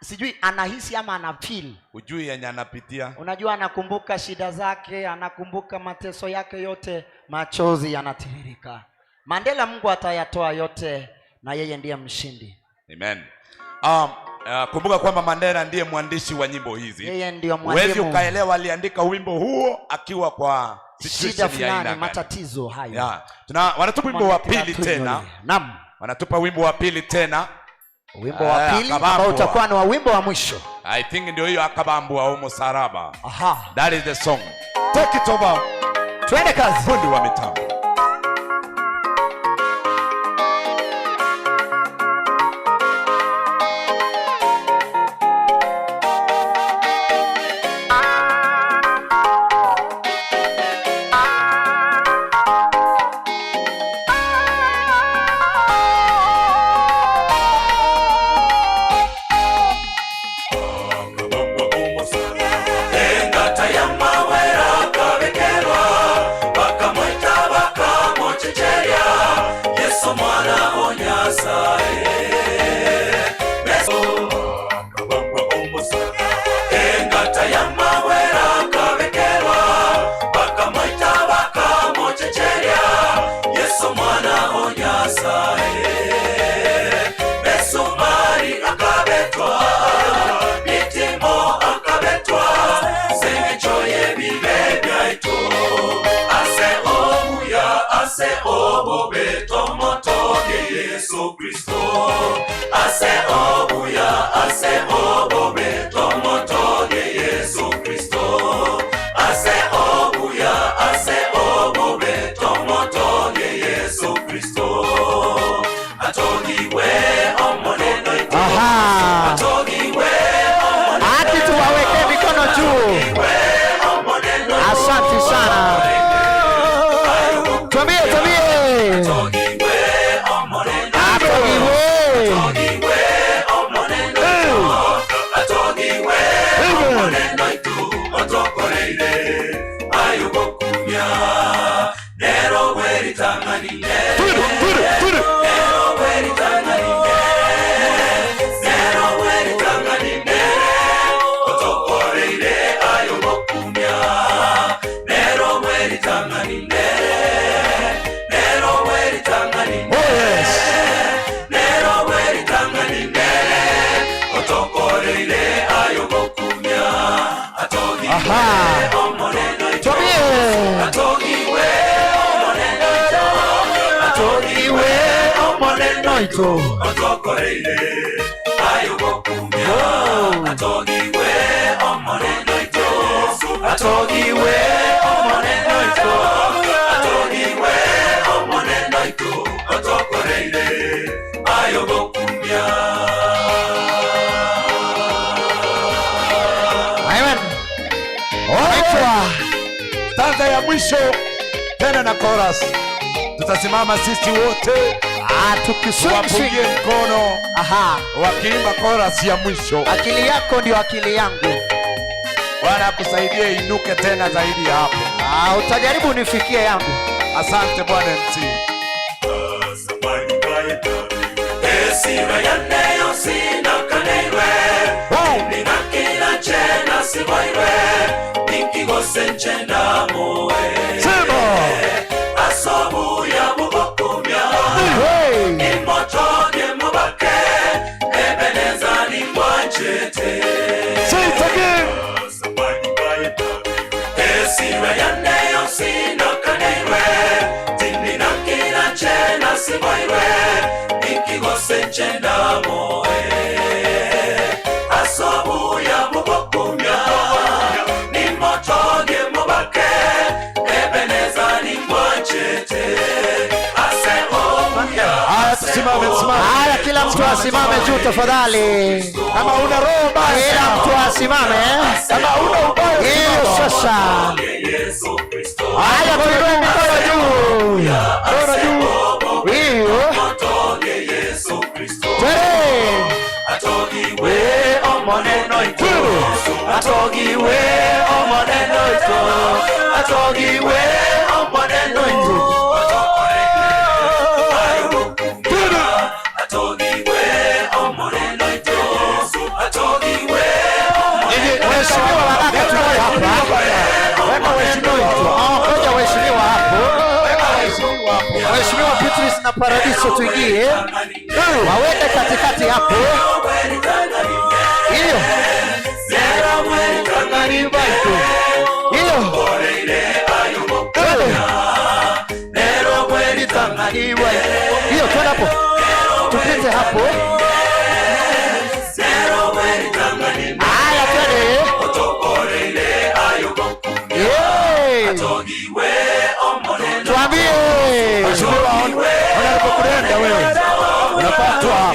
Sijui anahisi ama ana feel. Ujui yenye anapitia. Unajua anakumbuka shida zake, anakumbuka mateso yake yote, machozi yanatiririka. Mandela Mungu atayatoa yote na yeye ndiye mshindi. Amen. Kumbuka kwamba Mandela ndiye mwandishi wa nyimbo hizi. Yeye ndio mwalimu. Wewe ukaelewa aliandika wimbo huo akiwa kwa shida fulani, matatizo hayo. Yeah. Wanatupa wimbo wa pili tena. Naam. Wanatupa wimbo wa pili tena. Wimbo wa pili ambao utakuwa ni wa wimbo wa mwisho. I think ndio hiyo akabambwa au musaraba. Aha. That is the song. Take it over. Twende kazi. Fundi wa mitambo. Yesu Kristo, ase obuya tomotoge Yesu Kristo, ase obuya tomotoge Yesu Kristo, atogiwe omoneno ito, atogiwe omoneno, hati tuwaweke mikono juu. Asante sana. Tuambie. Ito otokoreire ayobokumya atogiwe omoneno ito atogiwe omoneno ito atogiwe omoneno ito otokore ya mwisho tena na chorus. Tutasimama sisi wote wapungie mkono wakiimba chorus ya mwisho. Akili yako ndio akili yangu. Bwana akusaidie inuke tena zaidi ya hapo. Utajaribu nifikie yangu. Asante Bwana MC. Haya, kila mtu asimame juu tafadhali. Kama una roho basi, kila mtu asimame. Kama una ubaya, hiyo sasa. Haya, tuinue mikono juu. Mikono juu. Hiyo. Atogiwe omoneno ito. Atogiwe omoneno ito. Atogiwe omoneno ito. Mheshimiwa Beatrice na Paradiso tuingie. Waweke katikati hapo. Hiyo. Hiyo twende hapo. Tupite hapo. Haya twende. Tuambie. Unapokwenda wewe. Unapatwa.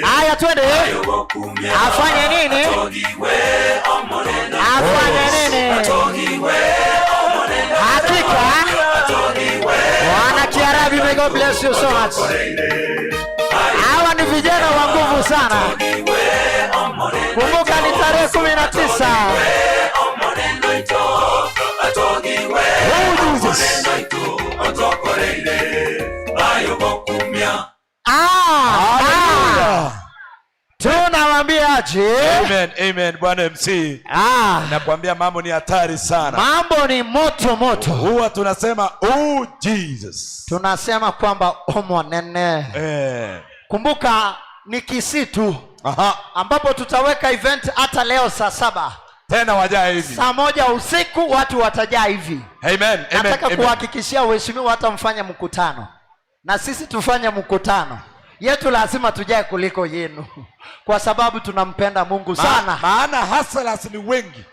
Haya twende. Afanye nini? Afanye nini? Hakika. Wana Kiarabi, may God bless you so much. Hawa ni vijana wa nguvu sana. Kumbuka ni tarehe 19. Tunawambiaje? Amen, amen. Bwana MC. Nakwambia mambo ni hatari sana. Mambo ni moto moto. Huwa tunasema oh Jesus. Tunasema kwamba omonene. Kumbuka ni kisitu. Ambapo tutaweka event hata leo saa 7. Tena wajaa hivi. Saa 1 usiku watu watajaa hivi. Amen. Nataka kuhakikishia waheshimiwa hata mfanye mkutano. Na sisi tufanye mkutano. Yetu lazima tujae kuliko yenu. Kwa sababu tunampenda Mungu sana. Maana hustlers ni wengi.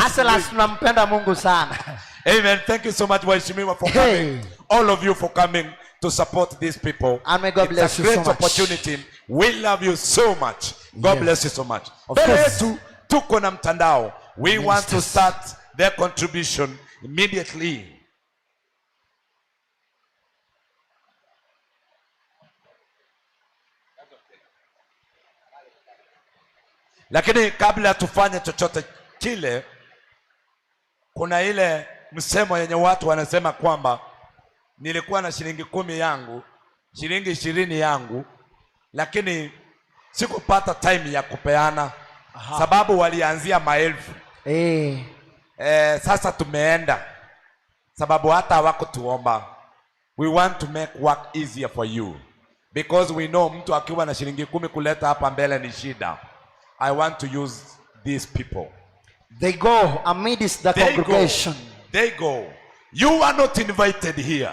Hustlers tunampenda Mungu sana. Amen. Thank you so much waheshimiwa for coming. All of you for coming to support these people. And may God bless you so much. It's a great opportunity. We love you so much. God bless you so much. Tuko na mtandao. We want to start their contribution immediately. Lakini kabla tufanye chochote kile, kuna ile msemo yenye watu wanasema kwamba nilikuwa na shilingi 10 yangu, shilingi 20 yangu, lakini sikupata time ya kupeana. Sababu walianzia maelfu. Sasa tumeenda sababu hata hawakutuomba. We want to make work easier for you because we know mtu akiwa na shilingi 10 kuleta hapa mbele ni shida. I want to use these people. They go amidst the congregation. They go. You are not invited here,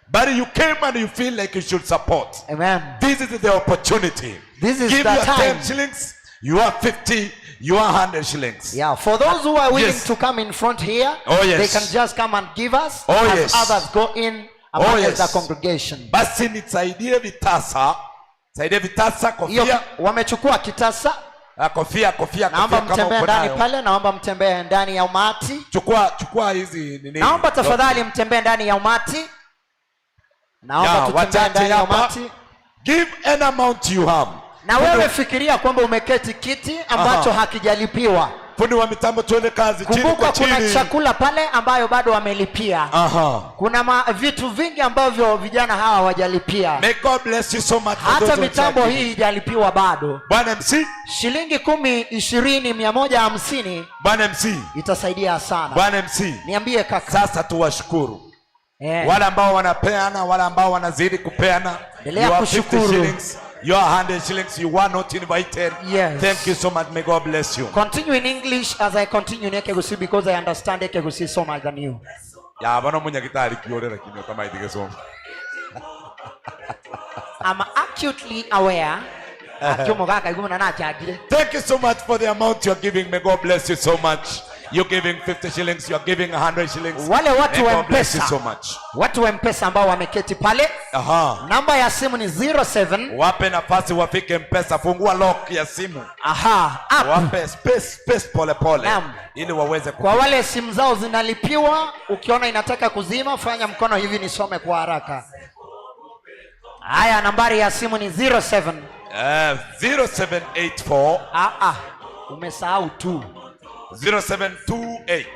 but you came and you feel like you should support. Amen. This is the opportunity. This is Give the your time. 10 shillings, you are 50, you are 100 shillings. Yeah, for those who are willing to come in front here, they can just come and give us as others go in amongst the congregation. Basi nisaidie vitasa. Saidie vitasa kofia. Wamechukua kitasa. Kofia Naomba kama mtembee uko ndani nayo. pale, naomba mtembee ndani ya umati. Chukua hizi nini. Naomba tafadhali mtembee ndani ya umati. Naomba Ya, tutembee wachache ndani ya hapa. umati. Give an amount you have. Na wewe fikiria kwamba umeketi kiti ambacho hakijalipiwa. Fundi wa mitambo tuende kazi, chini Kumbuka kwa chini. kuna chakula pale ambayo bado wamelipia. Kuna vitu vingi ambavyo vijana hawa hawajalipia. May God bless you so much. Hata mitambo hii haijalipiwa bado. Bwana MC. Shilingi 10, 20, 150. Bwana MC. Itasaidia sana. Bwana MC. Niambie kaka. Sasa tuwashukuru. Wale ambao wanapeana, wale ambao wanazidi kupeana. Endelea kushukuru. Your 100 shillings, you were not invited. Yes. Thank you so much. May God bless you. Continue in English as I continue in Ekegusi because I understand Ekegusi so much than you. Ya bana munya gitari kiorera kinyo kama idige so. I'm acutely aware. Thank you so much for the amount you're giving. May God bless you so much. You're giving 50 shillings, you're giving 100 shillings. Wale watu wa May God bless you M-Pesa. so much. Watu wa M-Pesa ambao wameketi pale. Namba ya simu ni 07. Wape nafasi wafike M-Pesa, fungua lock ya simu. Up. Wape space pole pole. Ili waweze Kwa wale simu zao zinalipiwa, ukiona inataka kuzima, fanya mkono hivi nisome kwa haraka. Haya, nambari ya simu ni 07. 0784. Umesahau tu. 0728.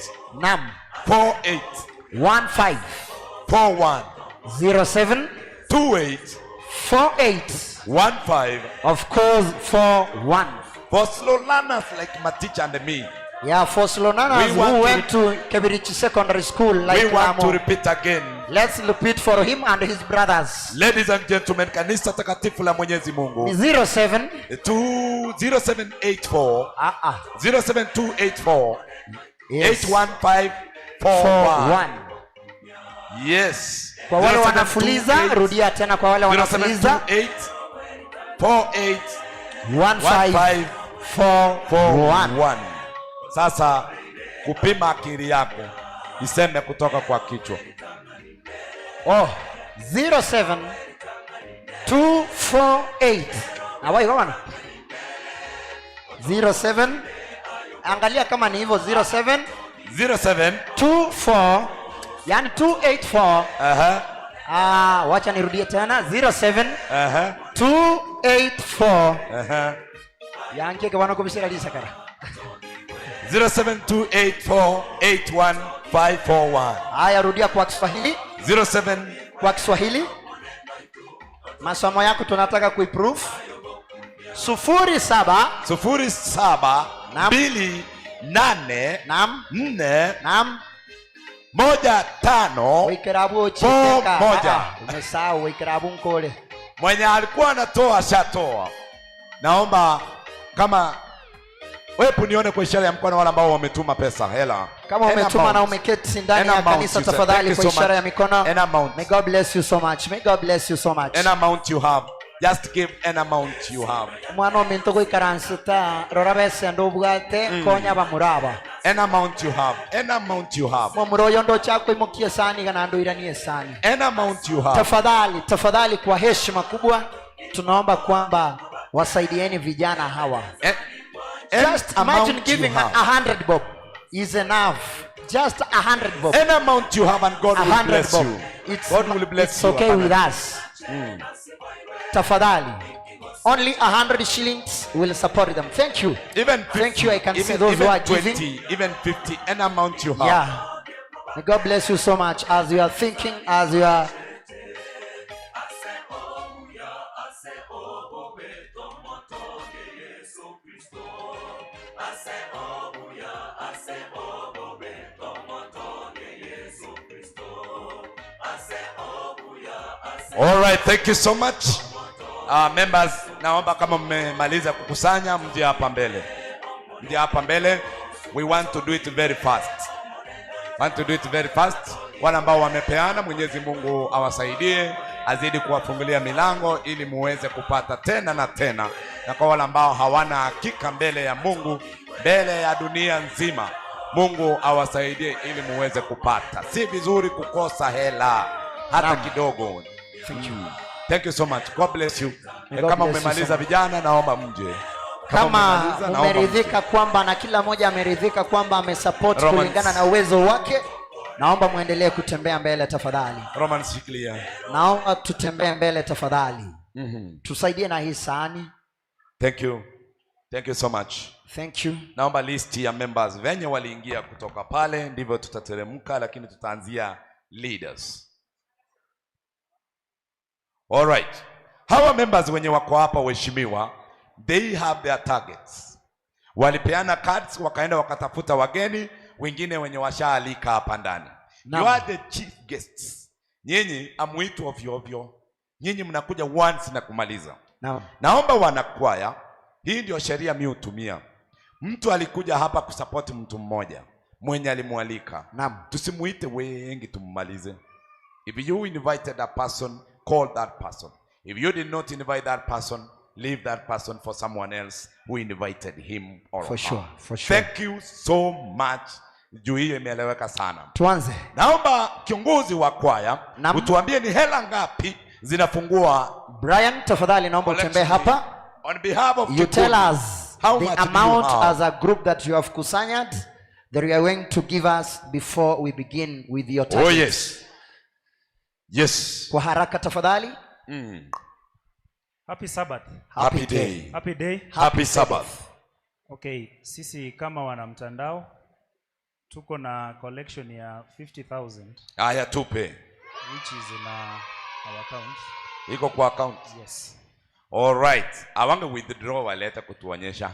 48. 15. 41. 07. 28. 48. 15. Of course, 41. For slow learners like my teacher and me. Yeah, for Slonanas who went to Kebirichi Secondary School like we want Ramo. to repeat again. Let's repeat for him and his brothers. Ladies and gentlemen, kanisa takatifu la Mwenyezi Mungu. Ni 07 0784 07284 Yes. 81541. Yes. Kwa wale wanafuliza, rudia tena kwa wale wanafuliza. 1541. Sasa kupima akili yako iseme kutoka kwa kichwa. 07 248. Na wai bwana. 07. Angalia kama ni hivyo 07 24 yani 284. Wacha nirudie tena 07 284. Yanke kwa kubisira lisakara. 0728481541. Haya, rudia kwa Kiswahili. 07 kwa Kiswahili. Masomo yako tunataka kuimprove. 07 07 2 8 4 1 Wikirabu 5 Umesahau wikirabu nkole. Mwenye alikuwa anatoa ashatoa. Naomba kama wewe nione kwa ishara ya mkono wale ambao wametuma pesa hela. Kama umetuma na umeketi ndani ya kanisa, tafadhali kwa ishara ya mikono. May God bless you so much. May God bless you so much. An amount you have. Just give an amount you have. Mwana minto ko ikaransuta rorabese ndo bugate konya bamuraba. An amount you have. An amount you have. Mumuroyo ndo chako imokie sani kana ndo iranie sani. An amount you have. Tafadhali kwa heshima kubwa tunaomba kwamba wasaidieni vijana hawa. Just imagine giving 100 bob is enough. Just 100 bob. An amount you have and God will bless you. God will bless you. It's okay with us. Tafadhali. Only 100 shillings will support them. Thank you. Even 50, thank you. I can see those who are 20, giving. Even 50. An amount you have. Yeah. May God bless you so much as you are thinking, as you are. All right, thank you so much. Members, naomba kama mmemaliza kukusanya mje hapa mbele. Mje hapa mbele. We want to do it very fast. Wale ambao wamepeana, Mwenyezi Mungu awasaidie, azidi kuwafungulia milango ili muweze kupata tena na tena. Na kwa wale ambao hawana hakika mbele ya Mungu, mbele ya dunia nzima, Mungu awasaidie ili muweze kupata. Si vizuri kukosa hela hata kidogo. Thank you. Thank you so much. God bless you. God Kama bless you umemaliza so much. vijana, naomba mje. Kama umeridhika kwamba na kila mmoja ameridhika kwamba amesupport kulingana na uwezo wake, naomba muendelee kutembea mbele tafadhali. Romans shikilia. Naomba tutembee mbele tafadhali. Tusaidie na hii sahani. Thank you. Thank you so much. Thank you. Naomba list ya members venye waliingia kutoka pale, ndivyo tutateremka, lakini tutaanzia leaders. All right. Hawa members wenye wako hapa waheshimiwa, they have their targets. Walipeana cards, wakaenda wakatafuta wageni wengine wenye washaalika hapa ndani. You are the chief guests. Nyinyi amuitu ovyo ovyo. Nyinyi mnakuja once na kumaliza. Naomba wanakwaya, hii ndio sheria mimi hutumia. Mtu alikuja hapa kusupport mtu mmoja mwenye alimualika. Tusimuite wengi tummalize. If you invited a person, call that person. If you did not invite that person, leave that person for someone else who invited him or for her. Sure, for sure. Thank you so much. Juu hiyo imeeleweka sana. Tuanze. Naomba kiongozi wa kwaya utuambie ni hela ngapi zinafungua. Brian, tafadhali naomba utembee hapa. On behalf of you tell us the amount as a group that you have kusanyed that you are going to give us before we begin with your target. Oh yes. Yes. Kwa haraka tafadhali. Happy Sabbath. Happy day. Happy day. Happy Sabbath. Okay, sisi kama wana mtandao tuko na collection ya 50,000. Aya tupe. Which is in our account. Iko kwa account? Yes. All right. Awange withdraw waleta kutuonyesha.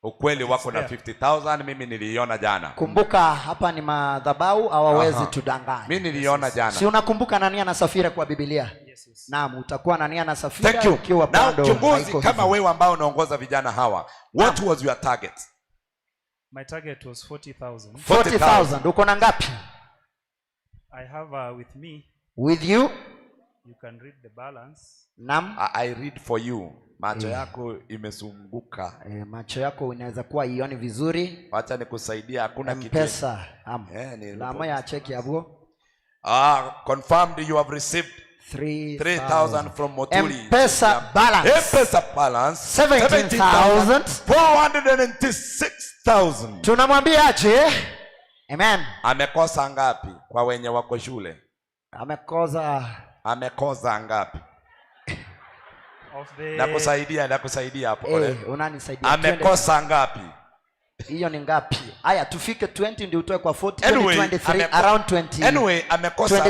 Ukweli wako na 50,000, mimi niliona jana. Kumbuka hapa ni madhabahu, hawawezi tudanganya. Mimi niliona jana. Si unakumbuka nani anasafiri kwa Biblia? Yes. Naam, utakuwa nani anasafiri ukiwa bado. Kiongozi kama wewe ambao unaongoza vijana hawa, what was your target? My target was 40,000. 40,000. Uko na ngapi? I have with me. With you? You can read the balance. Naam. I read for you. Macho yako imesunguka. Macho yako inaweza kuwa ioni vizuri. Acha nikusaidia, hakuna kitu. Pesa. Na moja cheki hapo. Confirmed you have received 3,000 from Motuli. Pesa balance. Pesa balance 17,496,000. Tunamwambia aje? Amen. Amekosa ngapi kwa wenye wako shule? Amekosa ngapi? Nakusaidia hapo. Unanisaidia. Amekosa ngapi? Hiyo ni ngapi? Aya, tufike 20 ndio utoe kwa 40, anyway, 23 around 20. Anyway, amekosa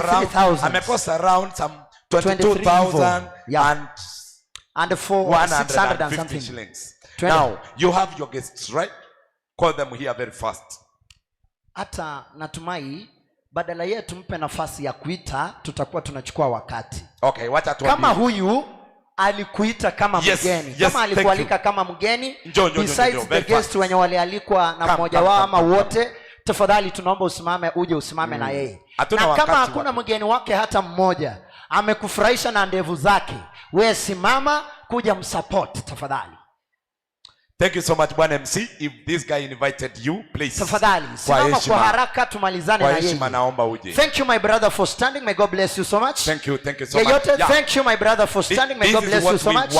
around some 22,000 and 600 and something shillings. Now, you have your guests, right? Call them here very fast. Hata natumai badala yetu mpe nafasi ya kuita, tutakuwa tunachukua wakati. Okay, wacha tuambie. Kama huyu alikuita kama mgeni, kama alikualika kama mgeni, besides the guest wenye walialikwa na mmoja wao ama wote, tafadhali tunaomba usimame, uje usimame na yeye. Na kama hakuna mgeni wake hata mmoja, amekufurahisha na ndevu zake, wewe simama kuja msupport tafadhali. Thank you so much Bwana MC. If this guy invited you, please. Tafadhali simama kwa haraka tumalizane na yeye. Naomba uje. Thank you my brother for standing. May God bless you so much. Thank you so much. Yeah. Thank you my brother for standing. May God bless you so much.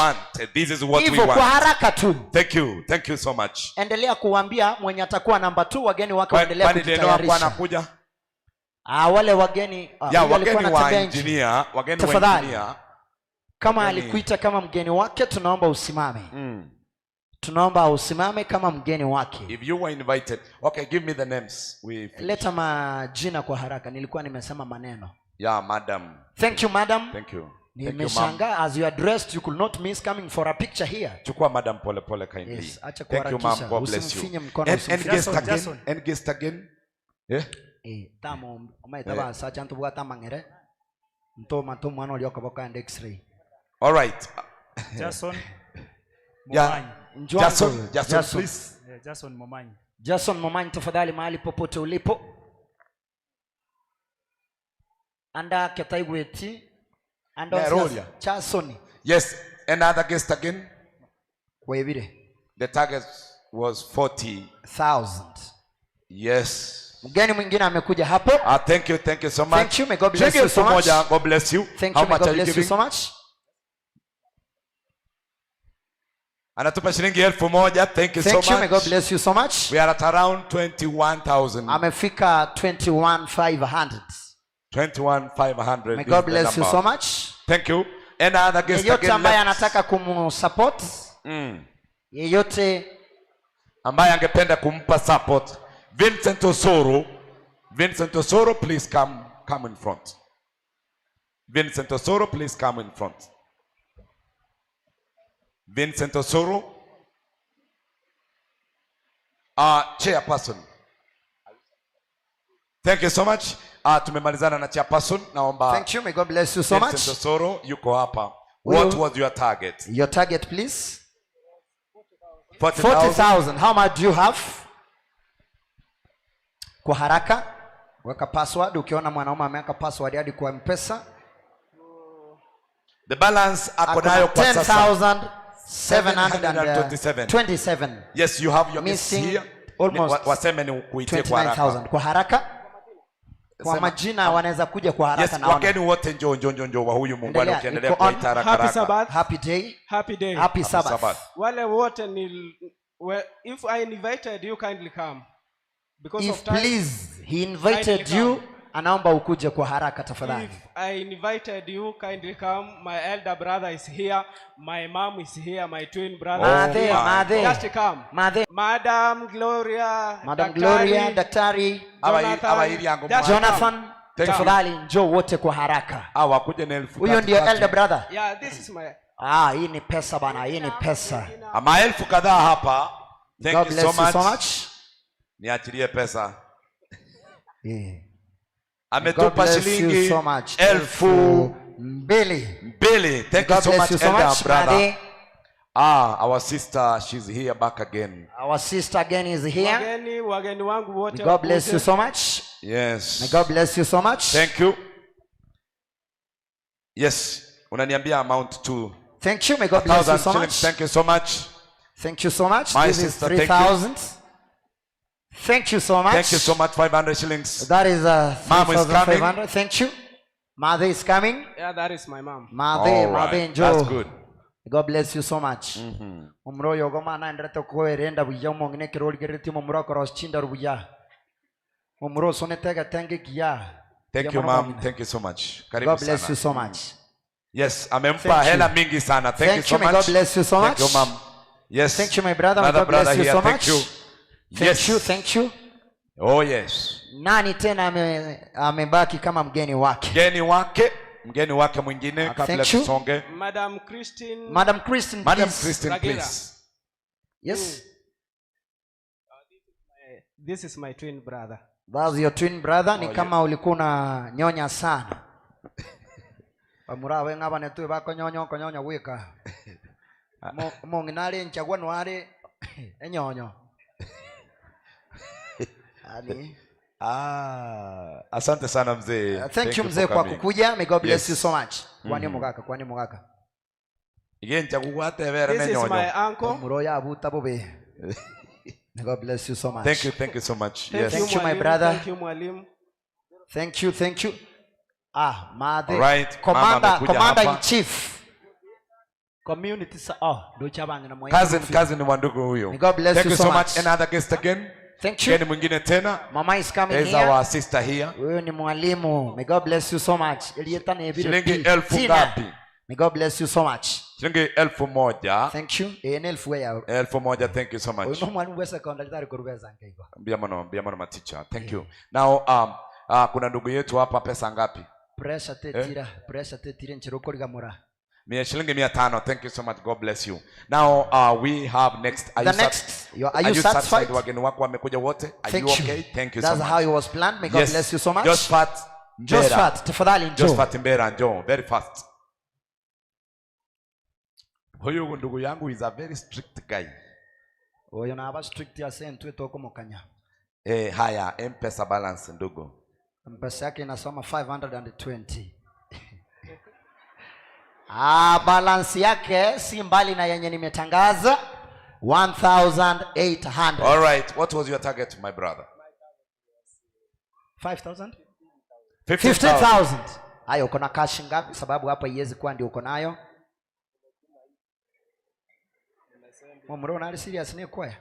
This is what we want. Kwa haraka tu. Thank you so much. Endelea kuambia mwenye atakuwa namba 2 wageni wake waendelea kujitayarisha. Wale wageni wageni wa engineer, kama alikuita kama mgeni wake tunaomba usimame. Tunaomba usimame kama mgeni wake. If you were invited, okay, give me the names. Leta majina kwa haraka, nilikuwa nimesema maneno. Yeah, madam. Thank you madam. Thank you. Nimeshangaa as you are dressed, you could not miss coming for a picture here. Chukua madam pole kindly. Yes, acha thank you ma'am, God bless you. And guest again. Tamo umaitaba sa chantu bwa tamangere. Ntoma to mwana ulioka boka and x-ray. All right. Jason. Jason, please. Jason Momanyi. Jason Momanyi, tafadhali mahali popote ulipo. Anda ketaigweti. Anda Jason. Yes, another guest again. Webire. The target was 40,000. Yes. Mgeni mwingine amekuja hapo. Thank you so much. Thank you, may God bless you so much. God bless you. Thank you, may God bless you so much. Anatupa shilingi 1,000. Thank you so Thank you. May God much. bless you so much. We are at around 21,000. Amefika 21,500. 21,500. May is God the bless you number. so much. Thank you. Any other guest Yeyote again ambaye left? anataka kumsupport, yeyote Ambaye angependa kumpa support. Vincent Osoro. Vincent Osoro, please come in front. Vincent Osoro, please come in front. Vincent Osoro. Chairperson. Thank you so much. Tumemalizana na chairperson. Naomba. Thank you. May God bless you so Vincent much. Osoro, yuko hapa. Huyo- What was your target? Your target, please. 40,000. 40,000. How much do you have? Kwa haraka weka password. Ukiona mwanaume ameweka password hadi kwa M-Pesa. The balance ako Akona nayo kwa sasa. 10,727. Yes, you have your Missing guests here. almost Waseme ni kuitie kwa haraka. 29,000. Kwa haraka. Kwa Sema- majina wanaweza kuja kwa haraka. Yes, naona. wageni wote njoo wa huyu Mungu Endelea, ukiendelea iko on. kuita haraka Happy haraka. Sabbath. Happy day. Happy day. Happy Sabbath. Sabbath. Wale wote ni if I invited you kindly come. Because If of time. please he invited Kindly you, come. anaomba ukuje kwa haraka tafadhali. If I invited you kindly come. My elder brother is here. My mom is here. My twin brother is Madhe, here. madhe. Just come. Madhe, Madam Gloria. Madam Daktari, Gloria, Daktari, Aba hili yangu Just Jonathan, come. tafadhali njoo wote kwa haraka. wakuje na 1,000. Huyo ndio elder brother. Yeah, this is my. Hii ni pesa bana, hii ni pesa. Maelfu kadhaa hapa. Thank God you bless so you so much. much. Niachilie pesa. Yeah. God Ametupa bless you shilingi so much. 2,000. Thank you God so bless much, you so elder much, brother. Madhe. Our sister, she's here back again. Our sister again is here. Wageni wangu wote. May God bless wakuje. you so much. Yes. May God bless you so much. Thank you. Yes. Unaniambia amount to Thank you. May God bless you 1,000 so shillings. much. Thank you so much. Thank you so much. My This is sister, thank you. 3,000. Thank you so much. Thank you so much. 500 shillings. That is Mom is 3,500. Thank you. Mother is coming. Yeah, that is my mom. Mother, All Mother, right. enjoy. That's good. God bless you so much. Umroyo goma na ndrete ko erenda buya umongine kiroli gereti umro cross chinda rubuya. Umro sone tega tenge kia. Thank you, mom. Thank you so much. Karibu God bless sana. you so much. Yes, amempa Thank you. hela mingi sana. Thank you so May much. God bless you so Thank much. you, mom. Yes. Thank you, my brother. May Another God bless brother you here. so Thank much. you. Thank Yes. you, thank you. Oh yes. Nani tena amebaki kama mgeni wake? Mgeni wake mwingine kabla Thank you. tusonge. Madam Christine. Madam Christine, Madam please. Christine, Ragila. please. Yes. This is my twin brother. That's your twin brother. Ni Oh, kama ulikuwa na nyonya sana. Pamura wenga bane tu bako nyonyo wika. Mo nginale nchagwa nware enyonyo. Ani. Asante sana mzee. Thank you mzee for kwa coming. kukuja. May God bless Yes. you so much. Kwani mugaka. Again chakugwate vere This is my menyonyo. uncle. Muroya abuta bobe. May God bless you so much. Thank you so much. Thank Yes. you, Thank you, my mwalimu. brother. Thank you, mwalimu. Thank you. Madhe. All right, mama amekuja Commander hapa. in chief. Community ndo chabangi na moyo. Cousin wa ndugu huyo. May God bless Thank you you so so much. much. Another guest again. Thank you. Mgeni mwingine tena. Mama is coming There's here. our sister here. Huyo ni mwalimu. May God bless you so much. Elieta ni ebile. Shilingi 1,000 ngapi? May God bless you so much. Shilingi 1,000. Thank you. Ni 1,000 ya. 1,000. Thank you so much. Uno mwalimu wa secondary kurubeza ngaigo. Mbia mano ma teacher. Thank you. Now kuna ndugu yetu hapa, pesa ngapi? Pressure tetira nchirokoriga mura. Shilingi 500. Thank you so much. God bless you. Now we have next. Are you satisfied? Wageni wako wamekuja wote? Are you okay? Thank you so much. That's how it was planned. May God bless you so much. Josephat, tafadhali njoo. Josephat Mbera, njoo very fast. Huyu ndugu yangu is a very strict guy. Oyo na aba strict ya sentwe toko mokanya. Haya, M-Pesa balance ndugu. Mpesa yake inasoma 520. Balance yake si mbali na yenye nimetangaza 1,800. All right, what was your target, my brother? 5,000? 50,000. 50,000. Hayo uko na cash ngapi? Sababu hapa iwezi kuwa ndio uko nayo. Mumro ali serious ni kwaya.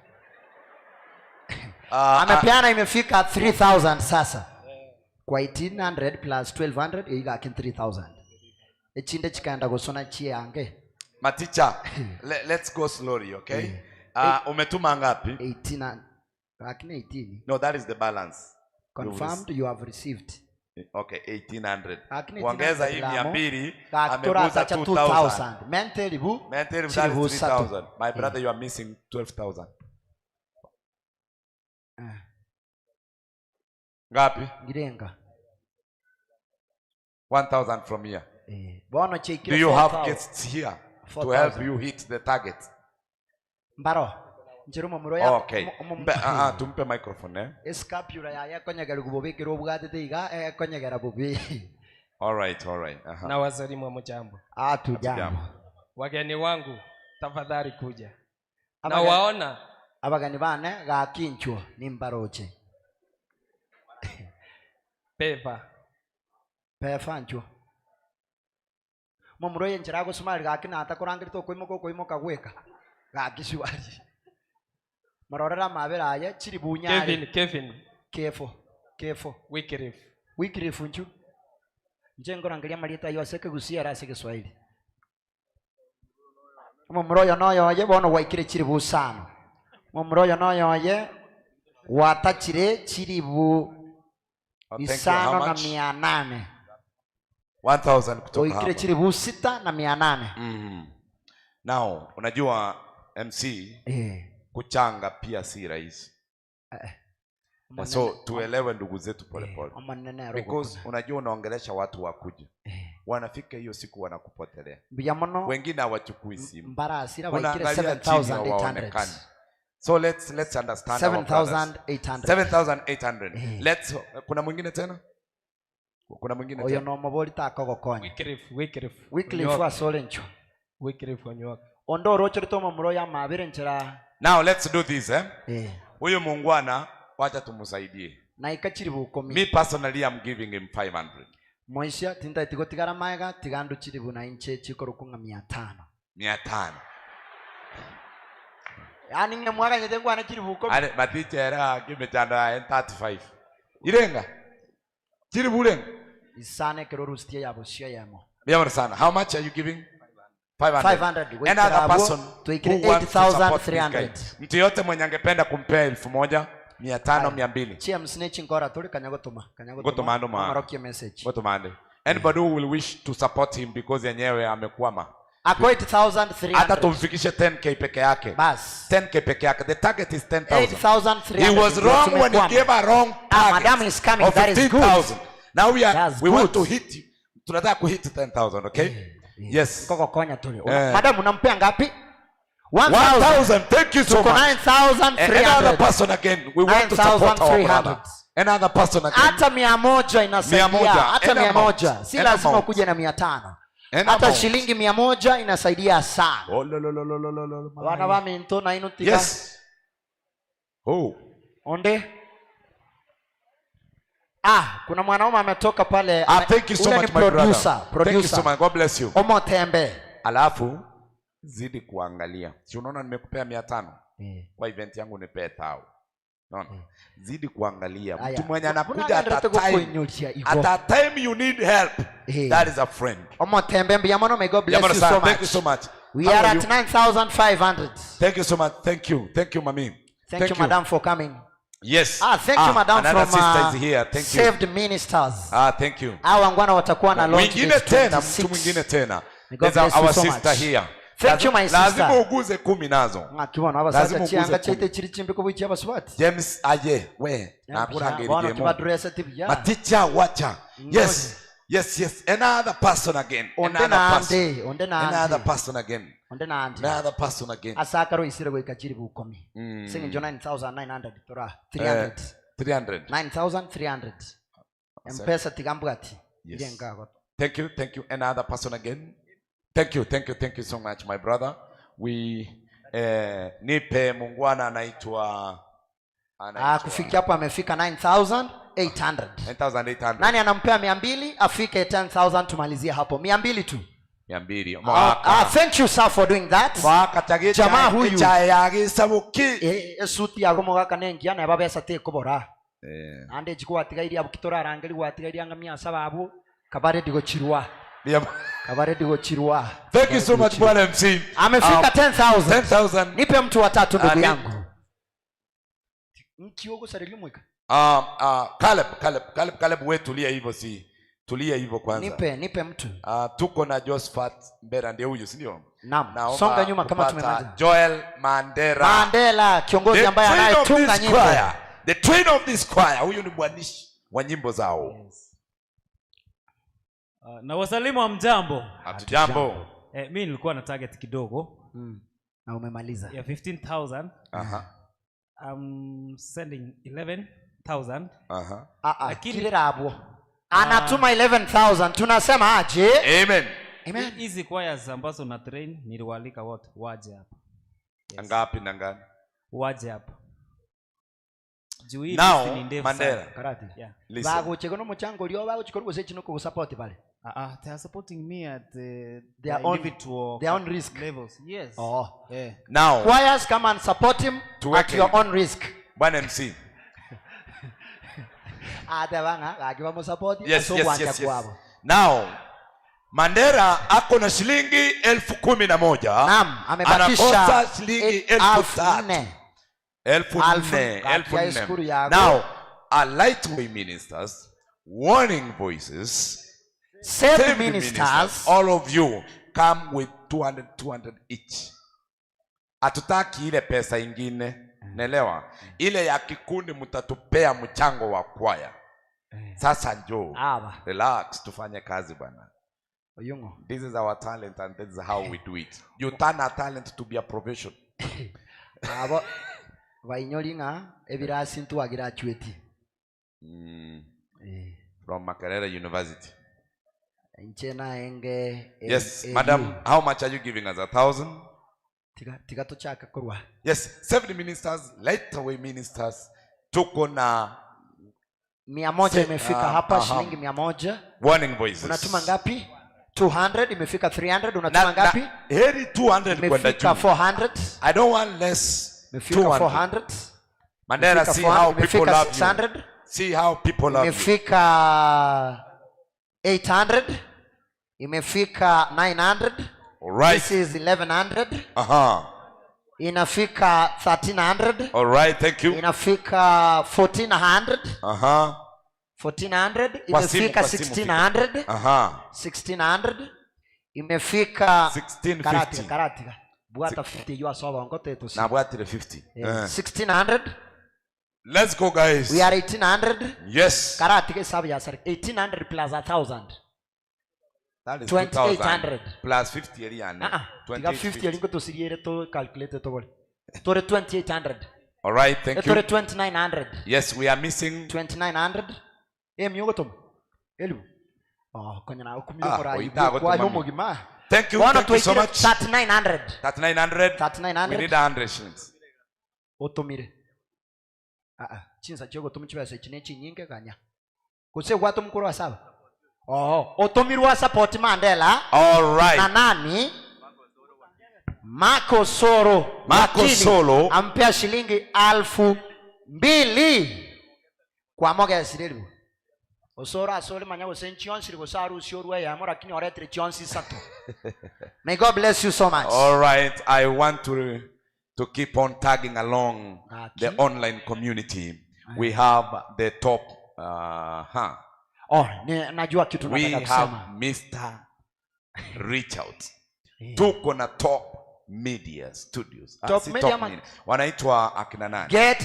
Amepeana imefika 3000 sasa. Kwa 1800 plus 1200 iga kin 3000. Echinde chikaenda gusona chiange. Maticha, let's go slowly, okay? Umetuma ngapi? 18. Lakini 18. No, that is the balance. Confirmed you have received. Okay, 1800. Lakini Kuongeza hii 200 ameguza ameguza 2000. Mentally bu. Mentally that is 3000. My brother, you are missing 12,000. Ngapi? Girenga. 1,000 from here. Bono cheki. Do you have guests here to help you hit the target? Mbaro. Njirumo muro ya. Okay. Tumpe microphone eh. Escapula ya yakonyagera kubobeke robugate iga konyagera bobi. All right. Na wazalimu mjambo. Tujambo. Wageni wangu tafadhali kuja. Na waona abagani bane ga kinchwo ni mbaroche. Pefa nchwo. Mumuro yenjira gusumari ga kina atakurangirito koimo gweka. Ga kishwari. Marorera maberaye chiri bunyari. Kevin. Kefo. Wycliffe nchu. Njengorangalia marieta yose kegusia rase Kiswahili. Mumroyo noyo bono waikire chiri busano. Mumroyo noyo watachire chiri bu isano na 800. 1000 kutoka hapa. Waikire chiri bu 6 na 800. Now, unajua MC kuchanga pia si rahisi. So tuelewe ndugu zetu polepole. Because unajua unaongelesha watu wakuja. Wanafika hiyo siku wanakupotelea. Wengine hawachukui simu. Unaangalia 7800. So let's understand 7800. Let's kuna mwingine tena? Kuna mwingine tena? Oyo no maboli takogokonya. Wycliffe asolencho. Wycliffe onyoka. Ondo rochorito mumuro ya mabire nchira. Now let's do this Huyo muungwana wacha tumusaidie. Na ikachiri bukomi. Me personally I'm giving him 500. Moisha tinda itigotigara maega tigandu chiri buna inche chikoro kunga 500. Yani nge mwaga nyete ngwana chiri bukomi. Ale matichera kimetanda 35. Irenga. Chiri burenga. Isane kerorustia yabo shia yamo. Biamor sana. How much are you giving? 500. Another person who wants to support 8,300. Mtu yote mwenye angependa kumpea 1,000, 500, 200. Chiam snitching kora tuli kanyagotuma. Marokia message. Anybody who will wish to support him because yenyewe amekwama. Ako 8,300. Hata tumfikishe 10k peke yake. Bas. 10k peke yake. The target is 10,000. 8,300. He was wrong when he gave a wrong target. Madam is coming. That is good. 15,000. Now we want to hit you. Tunataka kuhit 10,000, okay? Yes. Kokokonya tuli. Madam unampea ngapi? 1,000. Thank you so much. 9,300. Another person again. We want to support our brother. Another person again. Hata 100 inasaidia. Hata 100. Si lazima ukuje na 500. Hata shilingi 100 inasaidia sana. Wana wa minto na inutika. Yes. Onde? Kuna mwanaume ametoka pale. Thank you so much my brother. Thank you so much. God bless you. Omo tembe. Alafu zidi kuangalia. Si unaona nimekupea 500? Kwa event yangu nipea 1,000. Unaona? Zidi kuangalia. Mtu mwenye anakuja at time you need help. That is a friend. Omo tembe mbiyamono, may God bless you so much. Thank you so much. We are at 9,500. Thank you so much. Thank you. Thank you, mami. Thank you madam for coming. Yes. Thank you madam from sister is here. Thank you. Saved Ministers. Thank you. Wangwana watakuwa na launch. Mwingine tena, mtu mwingine tena. There's our sister here. Thank you my sister. Lazima uguze 10 nazo. Akiwa na abasaka chianga chaite chiri chimbiko buchi abaswati. James aye we nakura ngeri demo. Maticha wacha. Yes. Another person again. Another person again. Another person again. Asakaro isire go ikachiri bukomi. Singing 9,900 tora 300. 9,300. Mpesa tigambwati. Thank you. Another person again. Thank you so much my brother. We nipe mungwana anaitwa kufikia hapo amefika 9,800. 9,800. Nani anampea 200 afike 10,000 tumalizie hapo. 200 tu. 200 thank you sir for doing that. Jamaa huyu esuti ya gomo gaka nengia na baba esate kubora ande jiko atigairi abukitora arangeli watigairi angamia sababu kabare digochirwa kabare digochirwa. Thank you so much Bwana MC. Amefika 10,000. Nipe mtu wa tatu ndugu yangu. Mkiogo sarili mweka. Caleb wewe tulia hivyo tulia hivyo kwanza. Nipe mtu. Tuko na Josephat Mbera ndiye huyu, si ndio? Naam. Songa nyuma kama tumemaliza. Joel Mandela kiongozi ambaye anayetunga nyimbo. The train of this choir. Huyu ni mwanishi wa nyimbo zao. Yes. Na wasalimu wa mjambo. Hatujambo. Mimi nilikuwa na target kidogo. Na umemaliza. Ya 15,000. I'm sending 11,000. Kile rabo. Anatuma 11,000. Tunasema aje? Amen. Hizi choirs ambazo na train niliwaalika wote waje hapa. Yes. Ngapi na ngapi? Waje hapa. Now, Mandela. Karati. Bago chekono mchango lio bago chikono sechi no support pale. They are supporting me at their own risk levels. Yes. Now, choirs come and support him at your own risk. Bwana MC. Yes. Now, Mandela ako na shilingi 11,000. Naam, amebakisha shilingi 4,000. 4,000. Now, our Lightway ministers, warning voices, saved ministers, all of you come with 200 each. Hatutaki ile pesa ingine. Nelewa. Ile ya kikundi mtatupea mchango wa kwaya. Sasa njoo. Relax, tufanye kazi bwana. This is our talent and this is how we do it. You turn our talent to be a profession. Vainyolinga ebirasi ntu agirachueti. From Makerere University. Nchena enge. Yes, madam, how much are you giving us? 1,000? Yes, 70 ministers, Lightway ministers, tuko na 100 imefika hapa, shilingi 100. Warning voices. Unatuma ngapi? 200 imefika 300, unatuma ngapi? Heri 200 kwenda juu. 400. I don't want less. Imefika 400. Mandela, see how people love you. See how people love you. Imefika 800. Imefika 900. All right. This is 1100. Inafika 1300. All right, thank you. Inafika 1400. 1400. Imefika 1600. 1600. Imefika 1650. Karati. Buata 50 you asoba ngote to. Na buata 50. 1600. Let's go guys. We are 1800. Yes. Karati ke sabi ya sir. 1800 plus 1,000. That is 2,800 plus 50 area. 50 ringo to siriere to calculate to bol. To 2,800. All right, thank you. To 2,900. Yes, we are missing 2,900. Miogo tom. Elu. Kanya na ukumio kora. Thank you. Thank you so much. 3,900. 3,900. 3,900. We need 100 shillings. Otomire. Chinsa chogo tumichiwa se chinechi nyinge kanya. Kuse watu mkuru wa saba. Otomirwa support Mandela. All right. Na nani? Marco Soro. Marco Solo ampea shilingi 2,000 kwa moga ya sirelu. Osora asole manya usenchionsi ligosaru usiorwa ya mora kini oretre chionsi sato. May God bless you so much. All right, I want to keep on tagging along the online community. We have the top najua kitu nataka kusema. We have Mr. Reach Out. Tuko na Top Media Studios. Top Media wanaitwa akina nani? Get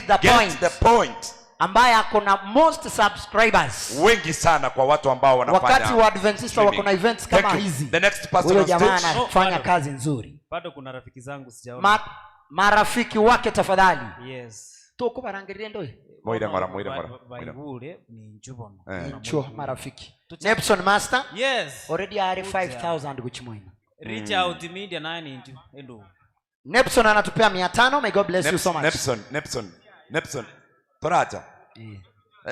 the point. Ambaye akona most subscribers. Wengi sana kwa watu ambao wanafanya. Wakati wa Adventista wako na events kama hizi. The next person on stage. Huyo jamaa anafanya kazi nzuri. Bado kuna rafiki zangu sijaona. Marafiki wake tafadhali. Yes. Toko barangirie ndo. Moira. Baibule ni njubono. Ncho marafiki. Nepson Master? Yes. Already are 5,000 kuchimoina. Reach Out Media naye ni ndo. Nepson anatupea 500. May God bless you so much. Nepson. Toraja.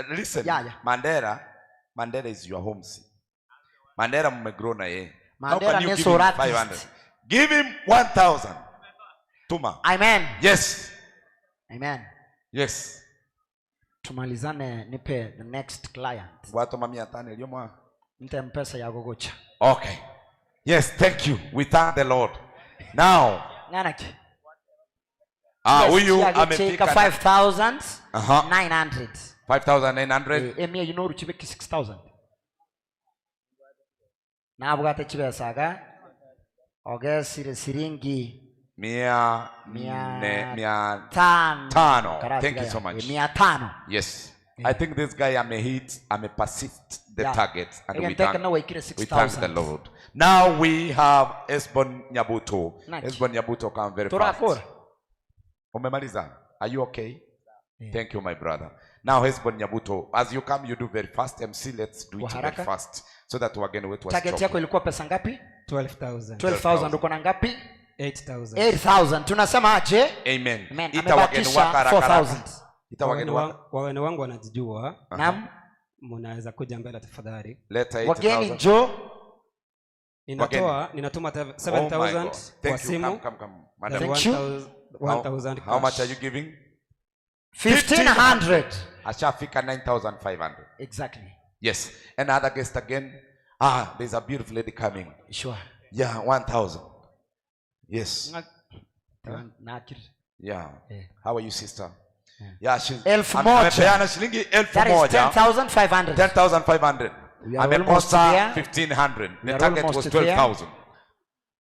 Listen. Mandela is your home. Mandela mmegrow na yeye. How Mandela can you ni give him surat. 500? Give him 1,000. Tuma. Amen. Yes. Amen. Yes. Tumalizane nipe the next client. Watu 500 iliyomwa. Nite mpesa ya gogocha. Okay. Yes, thank you. We thank the Lord. Now, Nganaki. huyu amefika amefika 5,900. 5,900. Emia yinoru chibeki 6,000. Nabwate chibesaga. Ogesire siringi Mia tano. tano. Thank you so much. 500. Yes. I think this guy persist the target, and we thank the Lord. Now we have Esbon Nyabuto. Esbon Nyabuto, come very fast. Umemaliza? Are you okay? Yeah. Thank you, my brother. Now Esbon Nyabuto, as you come, you do very fast. MC, let's do it very fast so that wageni wetu wasichoke. Target yako ilikuwa pesa ngapi? 12,000. 12,000. Uko na ngapi? 8,000. 8,000. Tunasema aje? Amen. Ita wageni wako 4,000. Ita wageni wako. Wageni wangu wanajijua. Naam. Mnaweza kuja mbele tafadhali. Leta 8,000. Wageni njoo. Ninatuma 7,000 kwa simu. Come. Madam. Thank you. 1,000. How much are you giving? 1,500. Ashafika 9,500. Exactly. Yes. Another guest again. There's a beautiful lady coming. Sure. Yeah, 1,000. Yes. Yeah. How are you, sister? Yeah, she's 1,000. shilingi 1,000. That is 10,500. 10,500. Amekosa 1,500. The target was 12,000.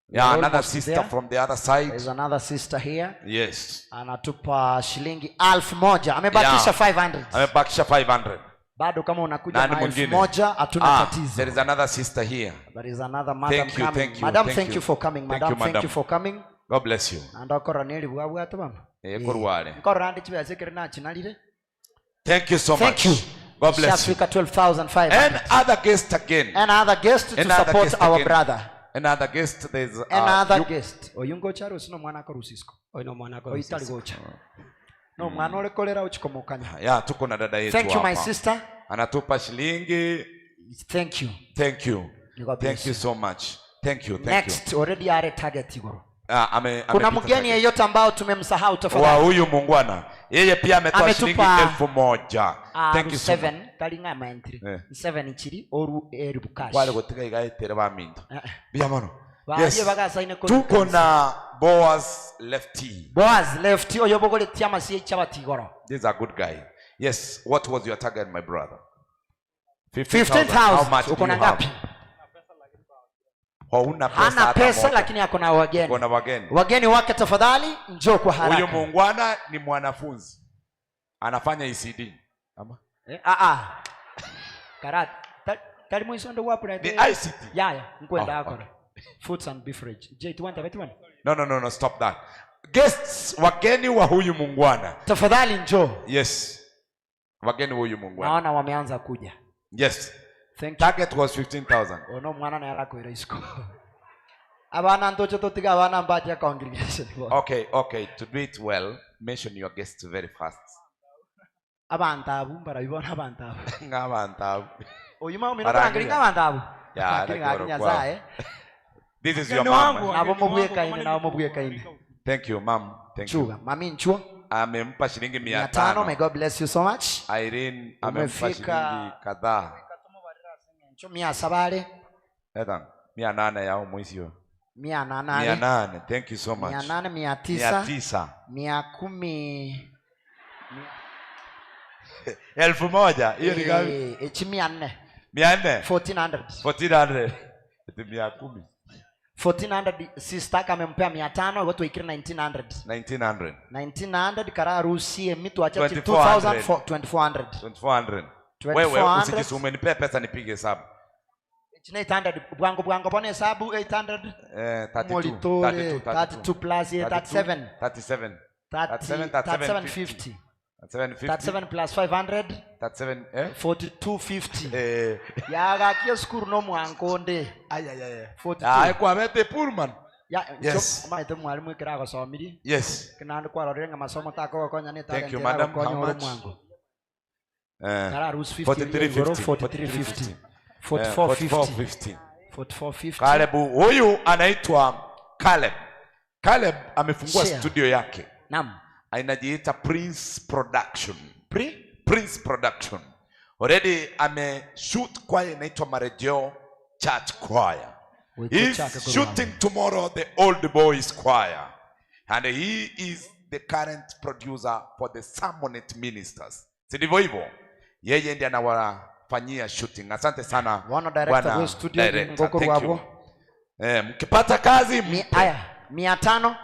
Yeah, another sister from the other side. There's another sister here. Yes. Anatupa shilingi 1,000. Amebakisha 500. Amebakisha 500. Bado kama unakuja na 1,000 hatuna tatizo. There is another sister here. There is another madam coming. Thank you. Madam, thank you for coming. Madam, thank you for coming. God bless you. Thank you so much. Thank you. God bless you. 12,500. And other guest again. Another guest to support our brother. Another guest. There's another guest. Oyungo charo sino mwana ko Rusisko. Oyino mwana ko Oyitali gocha. No mwana ole kolera uchikomokanya. Yeah, tuko na dada yetu hapa. Thank you my sister. Anatupa shilingi. Thank you. Thank you. Thank you so much. Thank you. Next, already are target igoro. Kuna mgeni yeyote ambao tumemsahau tafadhali. Wa huyu mungwana. Yeye pia ametoa shilingi 1,000. Thank you so much. 7 talinga ma entry. 7 ichiri oru eribukash. Wale gotiga igaitera baminda. Biamono. Yes. Tuko na Boaz Lefty. Boaz Lefty oyobogole tiama siye chabatigoro. This is a good guy. Yes, what was your target, my brother? 15,000. How much uko na ngapi? Hana pesa lakini ako na wageni. Kuna wageni. Wageni wake tafadhali njoo kwa haraka. Huyu muungwana ni mwanafunzi. Anafanya ECD. Ama? Karat. Tali mwisho ndo wapi na the ICT. Yeah. Nkwenda yako. Foods and beverage. No, stop that. Guests wageni wa huyu muungwana. Tafadhali njoo. Yes. Wageni wa huyu muungwana. Naona wameanza kuja. Yes. Target was 15,000. Ono mwana na yarako iraisiko. Abana ndocho totiga abana mbati ya congregation. Okay. To do it well, mention your guests very fast. Abantabu barabibona abantabu. Ngabantabu. Oyuma umino kangiringa abantabu. Yeah, this is your mom. Nabo mubuye kaini. Thank you, mom. Thank you. Mami nchuo. Amempa shilingi 500. May God bless you so much. Irene amempa shilingi kadhaa. Mia sabale. Edan, 800 yao mwisho. 800. 800. Thank you so much. 800, 900. 110. 1,000. Hiyo ni ngapi? 400. 400. 1,400. 110. 1,400 sister kamempea 500 watu ikiri 1,900. 1900 kara rusi mitu acha 2,400. Wewe usijisume nipe pesa nipige hesabu. 800 bwango bwana hesabu 800. 32 plus 37. 3750. 37 plus 500. 4250. Ya kia skuru no mwankonde. Ay kwa mete purman. Yes. Maite mwalimu kira ko somiri. Yes. Kinando kwa rorenga masomo tako konya ni thank you madam. How much? 4350. 4450. 4450. Caleb huyu anaitwa Caleb. Caleb amefungua Share. studio yake. Naam. Inajiita Prince Production. Pre? Prince Production. Already ameshoot choir inaitwa Marejeo Church Choir. He's shooting tomorrow the Old Boys Choir. And he is the current producer for the Sermonette Ministers. Si ndivyo hivyo? Yeye ndiye anawafanyia shooting. Asante sana. Wana director wa studio ngoko wabo. Mkipata kazi aya 500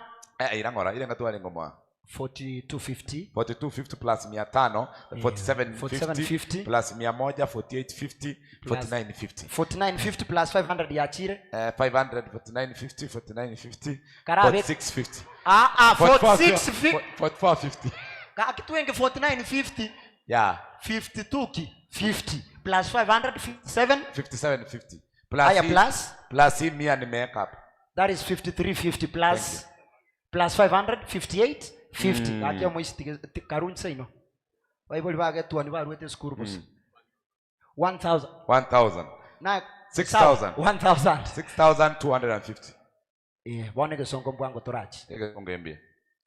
irangora ile ngatu ngoma 4250 4250 plus 500 4750 plus 100 4850 4950 4950 plus 500 ya chire 500 4950 4950 Karabe 4650 4650 4450 ka kitwenge 4950 yeah 52 ki 50 plus 500 5750 plus aya plus hii mia ni makeup that is 5350 plus 500 58 50 akia moisti karunsa ino bible bage tuani barwete skuru bus 1000 na 6000 6250 bone ke songo mbwango torachi ongembie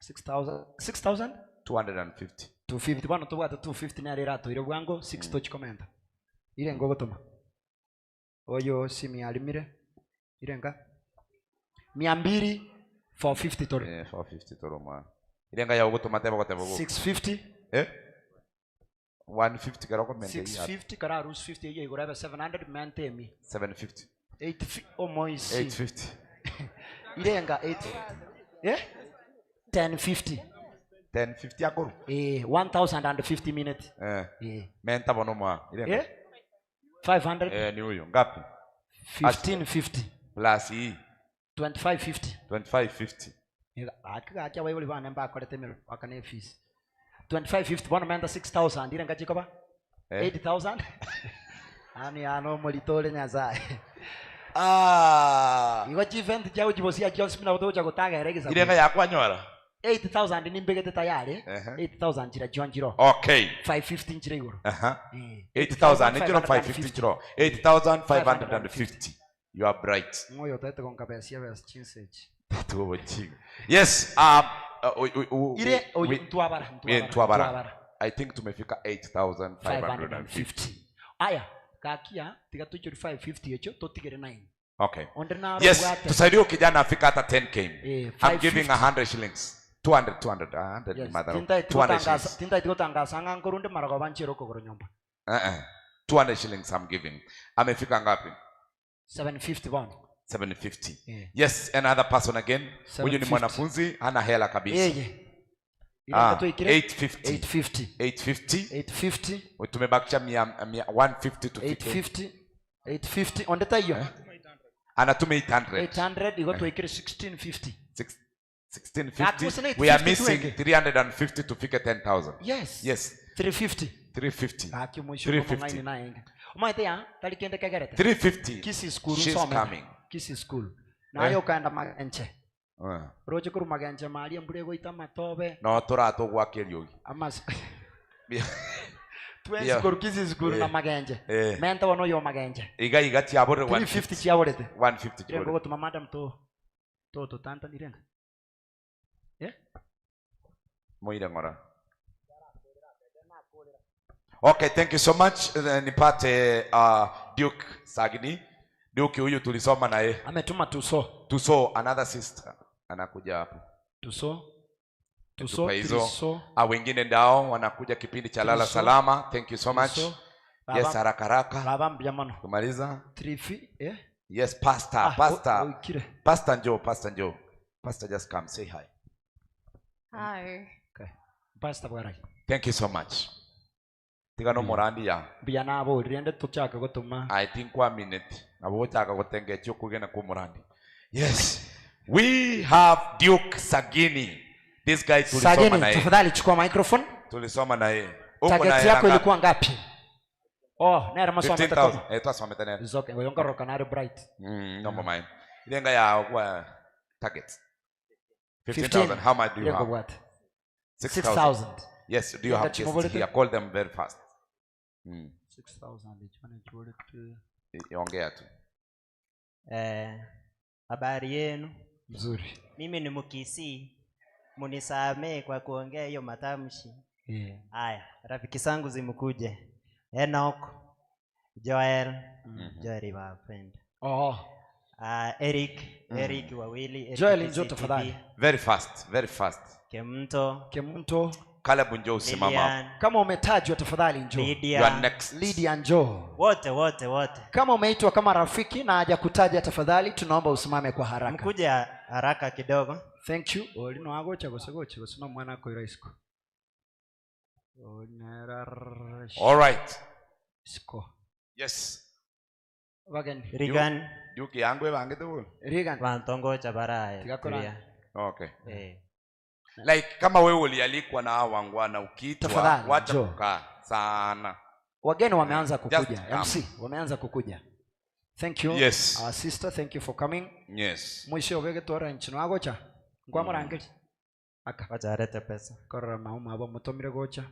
6000 250 250 bano tubata 250 na rera to ire bwango 6 touch comment ile ngogo tuma oyo simi alimire ile nga 200 450 toro 450 toro ma irenga ya ugutuma tebo ko tebo 650 150 kara comment 650 kara rus 50 ye igora 700 mantemi 750 8 almost 850 irenga 8 1050 akuru 1050 minutes menta bono ma irenga 500 ni huyo ngapi 1550 plus hii 2550 akia waibuli bana mba akolete mero wakane fees 2550 bwana menda 6000 ile ngachi koba 8000 ani ano molitole nyaza iwa event chao jibosia Jones mina boto chago taga erege ile nga yakwa nyora 8000 ni mbegete tayari 8000 jira jonjiro okay 550 jira igoro 8000 ni jiro 550 jiro 8550 you are bright moyo tete con cabecia ves chinseji tuwo chinga yes ile tuabara I think tumefika 8550 aya kakia tiga tujuri 550 echo totigere 9 okay yes tusaidie kijana afika hata 10k I'm giving 100 shillings 200 madaro 200 shillings tinta itotanga sanga ngorunde marago banchero ko nyomba 200 shillings I'm giving amefika ngapi 750 bond 750 yes another person again huyu ni mwanafunzi hana hela kabisa 850 tumebakisha 150 to 850 ondeta hiyo anatuma 800 igo tuikire 1650 1650 we are missing 350 to fike 10000 yes 350 aki mwisho 350 umaite ya talikende kagerete 350 kisi school she's coming kisi school nayo kaenda magenche roje kuru magenche mali mbure goita matobe no turato gwakirio amas twese kuru kisi school na magenche menta wono yo magenche iga tiabore 350 tiaborete 150 tiaborete ngo tuma madam to tanta nirenga moira ngora okay thank you so much nipate Duke Sagini Duke huyu tulisoma naye ametuma tuso another sister anakuja hapo tuso wengine ndao wanakuja kipindi cha lala salama thank you so much yes haraka baba mbiamano kumaliza 3 yes pastor Joe pastor just come say hi okay pastor bwarai thank you so much tigano morandi ya biana abo riende tuchaka gutuma I think 1 minute abo chaka gutenge cyo kugena ku morandi yes we have Duke Sagini this guy tulisoma naye tafadhali chukua microphone tulisoma naye target yako ilikuwa ngapi nera masomo mtakatifu twasoma tena zoke ngoro kanari bright no mind ilenga ya kwa target 15000 how much do you have 6000 yes do you have just here call them very fast 6000 ongea tu Habari yenu? Mzuri. Mimi ni Mkisii. Munisamee kwa kuongea hiyo matamshi. Haya, rafiki zangu zimkuje. Enoch, Joel, Joel my friend. Eric wawili. Joel njoo tafadhali. Very fast. Kemto. Caleb njoo usimama. Kama umetajwa tafadhali njoo. You are next. Lydia njoo. Wote. Kama umeitwa kama rafiki na hajakutaja tafadhali tunaomba usimame kwa haraka. Mkuje haraka kidogo. Thank you. Olino agocha gosegoche sino mwana ko iraisiko. All right. Siko. Yes. Wagen. Rigan. Yuki yangu evange tu. Rigan. Wantongo cha baraye. Tigakora. Okay. Like kama wewe ulialikwa na hao wangwana ukiitwa wacha kukaa sana. Wageni wameanza kukuja. MC wameanza kukuja. Thank you. Yes. Our sister, thank you for coming. Yes. Mwisho wege tora nchino agocha. Ngwa morangeli. Aka. Wacha arete pesa. Korora mauma abo mutomire gocha.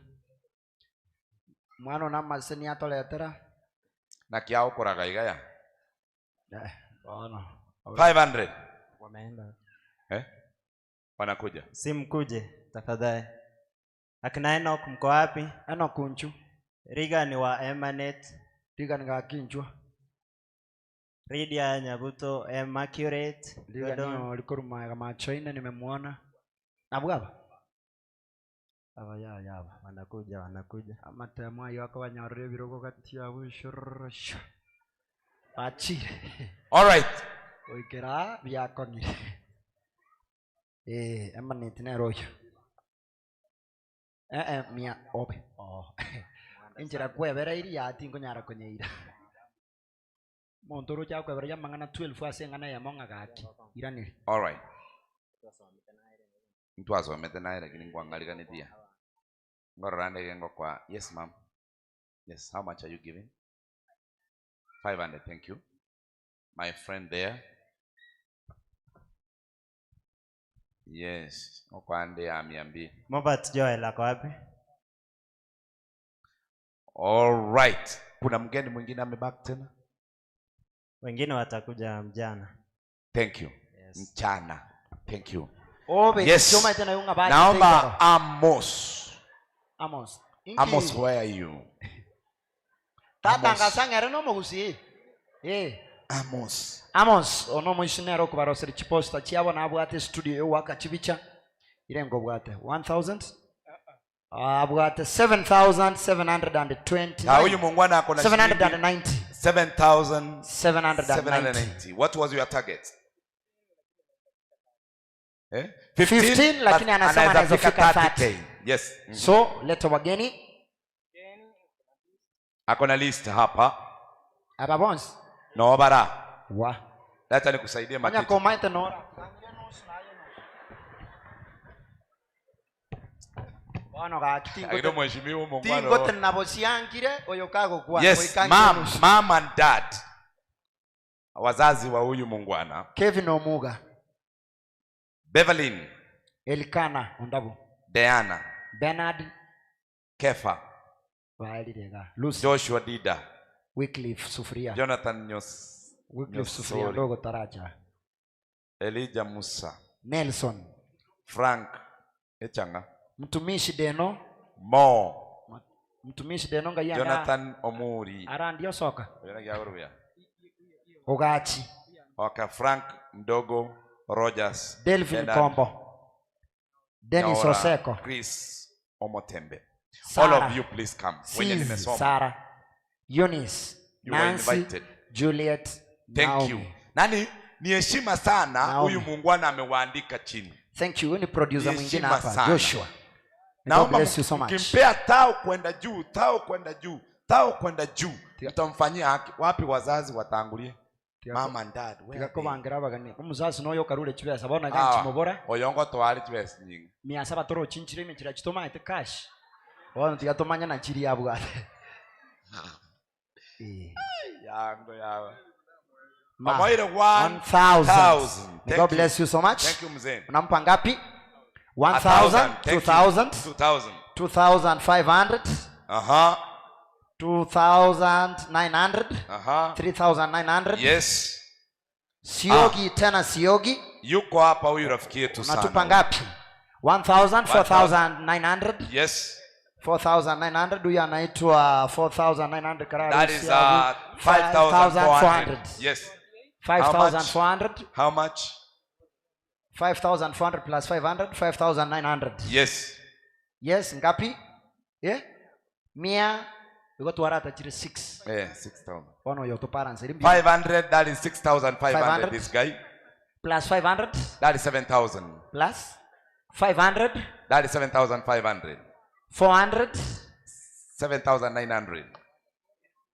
Mwana na maseni atoletera. Na kiao koraga igaya. Bwana. 500. Wameenda. Wanakuja. Simkuje tafadhali. Akina Enoch mko wapi? Enoch kunchu. Riga ni wa Emanate. Riga ni gakinchwa. Lydia Nyabuto Immaculate. Riga ni likoruma kama China nimemuona. Nabwaba. Yaba wanakuja. Amatemo ayo akabanyarire birogo kati ya bushorosho. Achire. All right. Oikera byakongire. Emanate na royo. Mia obe. Injira kwebera iri yati ngonyara konyeira. Montoro cha kwebera ya mangana 12 asengana ya monga gaki. Iraniri. All right. Mtu asomete naye lakini kuangalia nitia. Ngorande yengo kwa. Yes ma'am. Yes, how much are you giving? 500, thank you. My friend there. Yes, okwande amiambi. Mobat Joel ako wapi? All right. Kuna mgeni mwingine amebaki tena? Wengine watakuja mjana. Thank you. Yes. Mchana. Thank you. Yes. Naomba Amos. Amos, where are you? Tatanga sangere no mogusi. Amos ono mwishinero kubaroseri chiposta chiabo na abwate studio yo waka chibicha irengo bwate 1000 abwate 7720. Huyu mungwana ako na 790. 7790. What was your target? 15 lakini anasema anaweza fika 30. Yes. So leta wageni. Ako na list hapa. Aba bons. No bara. Wa. Leta nikusaidie matiti. Anya komaite no. Bwana gakitingo. Aido mheshimiwa mungwana. Tingo tena bosiangire oyo kago kwa. Yes, mom and dad. Wazazi wa huyu mungwana. Kevin Omuga. Beverlyn. Elkana Ondabu. Diana. Bernard. Kefa. Lucy. Joshua Dida. Wycliffe Sufuria. Jonathan Wycliffe Sufuria ndogo Taraja. Elijah Musa. Nelson. Frank Echanga. Mtumishi Deno. Mo. Mtumishi Deno ngayanga. Jonathan Omuri. Arandio soka. Yona Ogachi. Okay, Frank Mdogo Rogers. Delvin Kombo. Dennis Naora, Oseko. Chris Omotembe. Sarah. All of you please come. Wenye nimesoma. Sarah. Eunice. You were Nancy. invited. Juliet. Thank Naomi. you. Nani ni heshima sana huyu muungwana amewaandika chini. Thank you. Ni producer mwingine hapa sana. Joshua. Naomba bless you so much. Kimpea tao kwenda juu, tao kwenda juu, tao kwenda juu. Utamfanyia haki. Wapi wazazi watangulie? Mama and dad. Tigako bangira bagani. Umuzazi noyo karule chibesa bona ganchi mobora. Oyongo twali chibesa nyingi. Miasaba toro chinchire imechira chitoma ite cash. Bona tigatomanya na chiri yabwa. Yango yawa. Mamoire 1000. God bless you so much. Thank you mzee. Unampa ngapi? 1000, 2000, 2500. 2900. 3900. Yes. Siogi tena siogi. Yuko hapa huyu rafiki yetu sana. Unatupa ngapi? 1000, 4900. Yes. 4900. Huyu anaitwa 4900 karari. That is 5400. Yes. 5400. How much? 5400 plus 500, 5900. Yes. Yes, ngapi? Yeah? Mia we got warata chiri 6. 6000. Ono yo to parents. 500, that is 6500 this guy. Plus 500? That is 7000. Plus 500? That is 7500. 400? 7900.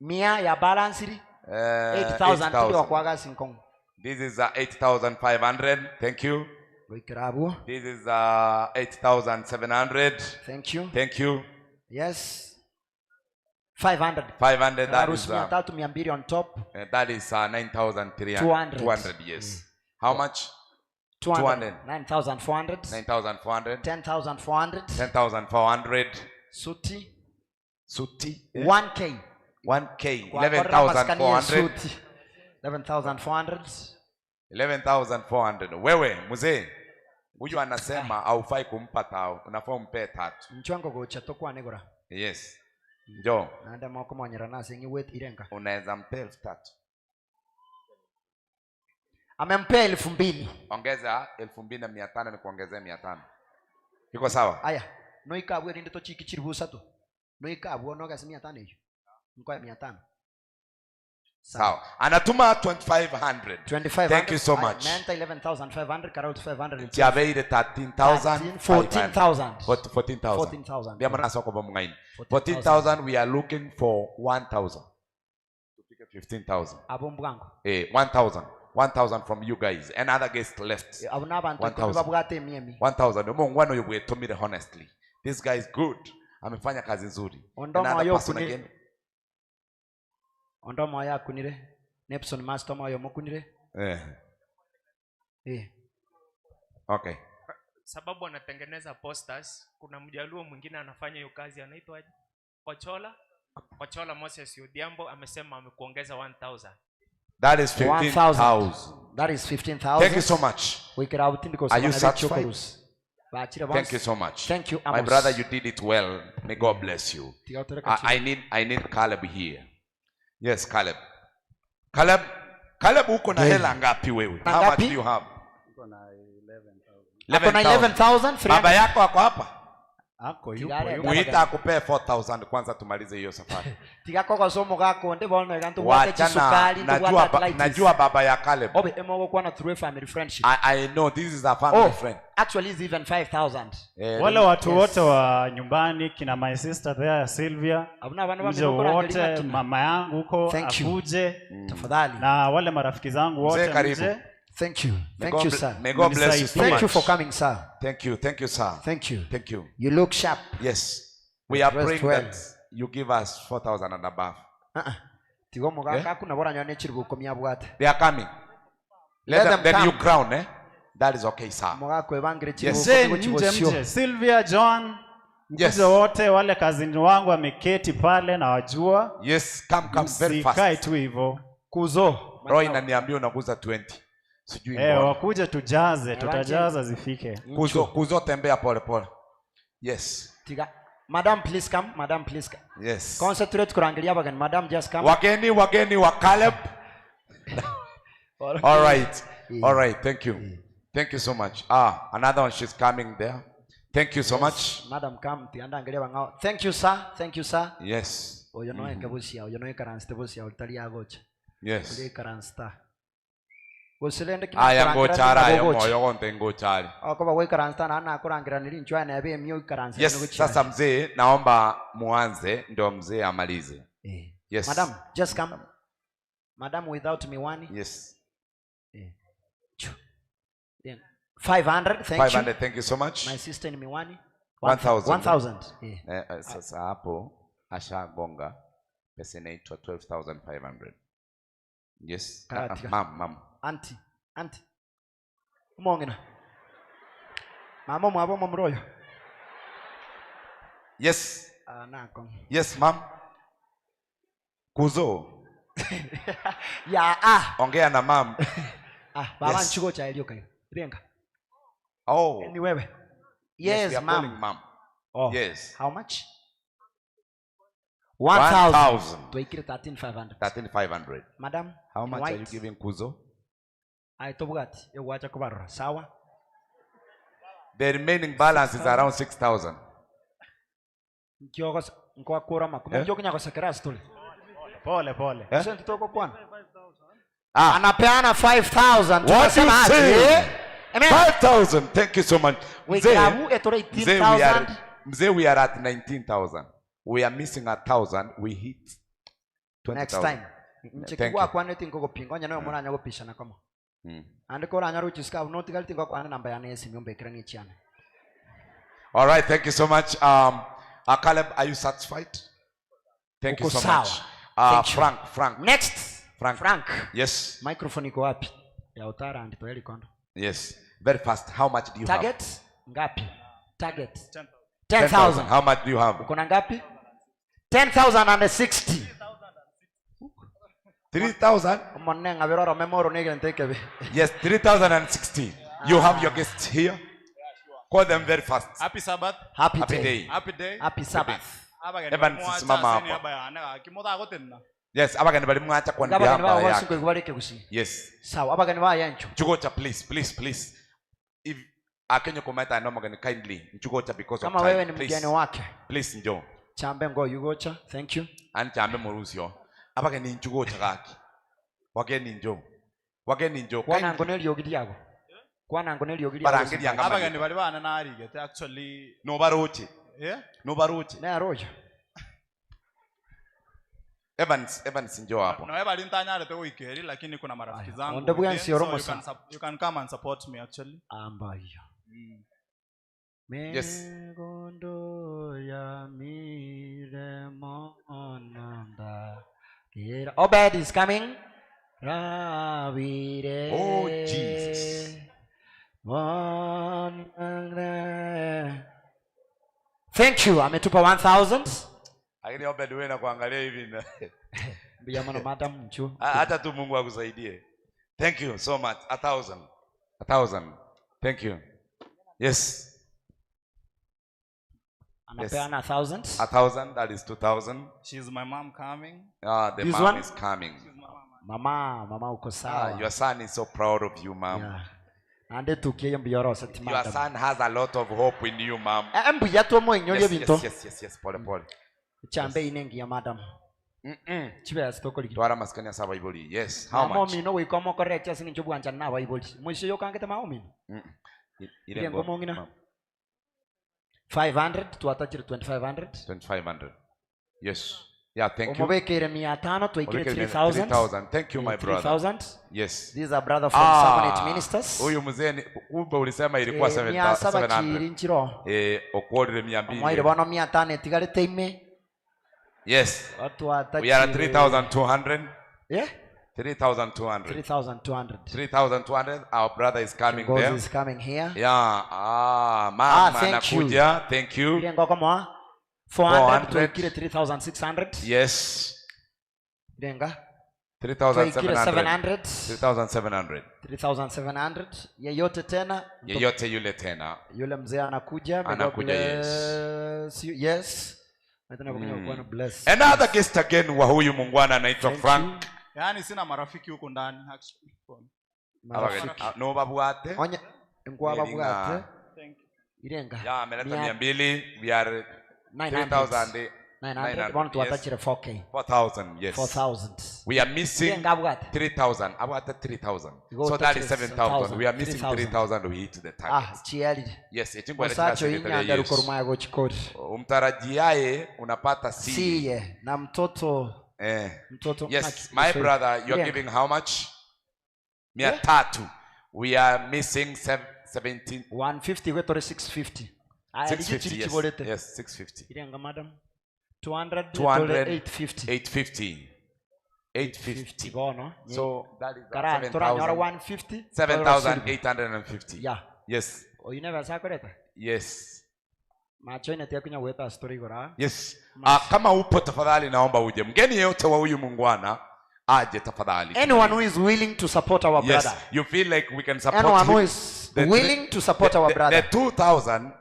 Mia ya balance 8000 tuli kwaga sinkong. This is 8500. Thank you. This is 8700. Thank you. Thank you. Yes. 500. 500. That is on top. That is 9300. 200. Yes. How much? 200. 9400. 9400. 10400. 10400. Suti. 1K. 11400. 11400. 11400. Wewe mzee, huyu anasema haufai kumpa tao, unafaa umpe 3. Mchwango gocha tokwa negora. Yes. Njoo. Naenda mwako mwanyara nasi ngi wet irenga. Unaweza mpe 3000. Amempea 2000. Ongeza 2500 ni kuongezea 500. Iko sawa? Aya, no ikabwe rinde to chiki chiribusa to. No ikabwe no gasi 500 hiyo. Mko 500. Sawa. Anatuma 2500. 2500. Thank you so much. Menta 11500 karau 500. Tiaveire 13000. 14000. 14000. Ndio maana soko kwa mungaini. 14000 we are looking for 1000. Tupike 15000. Abo mbwango. 1000 from you guys. And other guests left. Abuna bantu babwate miemi. 1000. Mungu yo bwetomire honestly. This guy is good. Amefanya kazi nzuri. Ondoma yo kunire. Ondoma ya kunire. Nepson master moyo mokunire. Okay. Sababu anatengeneza posters, kuna mjaluo mwingine anafanya hiyo kazi anaitwa Kochola Moses Odhiambo amesema amekuongeza 1000. That is 15,000. That is 15,000. Thank you so much. Are you satisfied? Thank you so much. Thank you, my brother. You did it well. May God bless you. I need Caleb here. Yes, Caleb. Caleb, uko na hela ngapi wewe? How much do you have? Uko na 11,000. Baba yako ako hapa? Ako yupo. Muita akupee 4,000 kwanza tumalize hiyo safari. Tiga koko somo gako nde bono egantu wate chisukali najua baba ya Caleb. Obe emogo kwa na through family friendship. I know this is a family friend. Actually it's even 5,000. Wale watu wote wa nyumbani kina my sister there Sylvia. Mje wote mama yangu huko akuje. Tafadhali. Na wale marafiki zangu wote mje. Thank you. Thank you, sir. May God bless you so much. Thank you for coming, sir. Thank you, sir. Thank you. Thank you. You look sharp. Yes. We are praying that you give us 4,000 and above. They are coming. Let them then you crown, eh? That is okay, sir. Yes. Mje. Sylvia, John, mje wote wale kazini wangu wameketi pale na wajua. Yes, come very fast. Sikai tu hivyo. Kuzo. Roy inaniambia unakuza 20. Wakuje tujaze, tutajaza zifike. Kuzo tembea pole pole. Yes. Madam, please come. Madam, please come. Yes. Concentrate kurangalia bagani. Madam, just come. Wageni wa Caleb. All right. All right. Thank you. Thank you so much. Another one, she's coming there. Thank you so much. Madam, come. Thank you, sir. Thank you, sir. Yes. Yes. Aya ngochara yo moyo gonte ngochari. Yes, sasa mzee naomba muanze ndio mzee amalize. Yes. Madam, just come. Madam without miwani. Yes. 500, thank 500, you. Thank you so much. My sister in miwani. 1,000. Sasa hapo ashagonga pesa inaitwa 12,500. Yes. Mama. Auntie. Umongena. Mama mwabo mroyo. Yes. Nako. Yes, ma'am. Kuzo. Ya Ongea na ma'am. baba Yes. nchugo cha ilio kayo. Rienga. Oh. Ni wewe. Yes, we are calling ma'am. mom. Oh. Yes. How much? 1,000. Tuikire 13,500. 13,500. Madam. How in much white. are you giving Kuzo? Ai tobugati. Ewacha kubarra. Sawa. The remaining balance is around 6,000. Nkiogo nkwa kura makumi. Eh? Njogo nyako sakara stuli. Pole pole. Eh? Sasa tutoko kwana. Anapeana 5,000. What you Tunasema say? aje? Amen. 5,000. Thank you so much. Wekabu etore 18,000. Mzee, we are at 19,000. We are missing 1,000. We hit 20,000. Next time. Thank Nchekigwa you. kwa neti ngoko pingo nyano mwana nyago pisha na kama. Andiko la nyaru chiska unoti galti ngoko ana namba ya nesi myombe krani chiana. All right, thank you so much. Caleb, are you satisfied? Thank you Uko so sawa. much. Thank you. Frank. Next. Frank. Yes. Microphone iko wapi? Ya utara andito heli kondo. Yes. Very fast. How much do you Target have? ngapi? Target 10,000. 10,000. How much do you have? Uko na ngapi? 10,060. 3,000? Mwanenga biroro memoro nige ntekebe. Yes, 3,060. You have your guests here. Call them very fast. Happy Sabbath. Happy day. day. Happy day. Happy Sabbath. Evans, simama hapa. Yes, abagani bali mwacha kwa Ngaba ndiamba wa yake. wasu kubareke kusi. Yes. Sawa abagani ba yancho. Chugocha, please. If akenye kometa I know magani kindly. Chugocha because of Kama time. wewe ni mgeni wake. Please njoo. Chambe ngo yugocha. Thank you. Ani chambe murusio. Abagani chugocha kaki. Wageni njoo. Kwana ngoneli yogidi yako. Kwana ngoneli yogidi yako. Barangiri yanga Abagani bali bana nari get actually no baroche. Yeah? No baroche. Na roja. Evans njoo hapo. No bali ntanyare te weekend lakini kuna marafiki zangu. Onde bwa within, nsioro so mosa. you can come and support me actually. Ambayo. Yes. Megondo ya miremo onanda. Obed is coming. Ravire. Oh, Jesus. Thank you. Ametupa 1,000. Lakini Obed wewe na kuangalia hivi na Mbiyamana madam mchu. hata tu Mungu akusaidie. Thank you so much. 1,000. Thank you. Yes. Anapeana 1,000. 1,000, that is 2,000. She's my mom coming. The This mom one? is coming. Mama uko sawa. Your son is so proud of you, mom. Yeah. Ande tukie mbiyoro sati Your madam. son has a lot of hope in you, mom. Mbuya to mo inyoye binto. Yes. Pole. Chambe inengi ya madam. Chibe asitoko liki. Twara maskani ya saba iboli. Yes. How Mama much? mino we komo correct ya sini njobu anja na Bible. Mwisho yo kangete maomi. Ile ngomo ngina. 500 tuatachire 2,500. 2,500. Yes. Yeah, thank you. Omobekere 500 tuikire Omobekere 3,000. 3,000. Thank you, my brother. 3,000. Yes. These are brother from Sabonet Ministers. Huyu mzee kumbe ulisema ilikuwa 700. 700. Okwolere 200. Mwaire bono 500 etigarete ime. Yes. Watu We are atachire. at 3,200. Yeah? 3,200. 3,200. 3,200. Our brother is coming God there. is coming here. Yeah. Mama thank you. anakuja. Thank you. Ile ngoko mwa 400 tuikire 3,600. Yes. Lenga. 3,700. 3,700. 3,700. 3,700. Yeyote tena. Yeyote yule tena. Yule mzee anakuja. Anakuja, yes. Bless you. Yes. Nataka kunywa bless. Another guest again wa huyu mungwana anaitwa Frank. Yaani sina marafiki huko ndani actually. Marafiki. No babwate. Onya ngwa babwate. Thank you. Irenga. Ya ameleta 200. We are 900. 900. One to attach 4K. 4,000. Yes. 4,000. We are missing 3,000. Abwate 3,000. So that is 7,000. We are missing 3,000. We hit the target. Chiali. Yes, Musacho inyanda rukoruma go chikori. Umtarajiaye unapata siye na mtoto mtoto. Yes, my brother, you are giving how much? 300. We are missing 17. 150 wetore 650. 650. Yes, 650. Irenga madam. 200 850. 850 bono. So that is 7,150. 7,850. Yeah. Yes. Oh, you never saw it? Yes. Macho inatia kunya weta story gora. Yes. Kama upo tafadhali naomba uje. Mgeni yeyote wa huyu mungwana aje tafadhali. Anyone who is willing to support our brother. Yes, you feel like we can support Anyone him. who is willing to support our brother. The 2,000,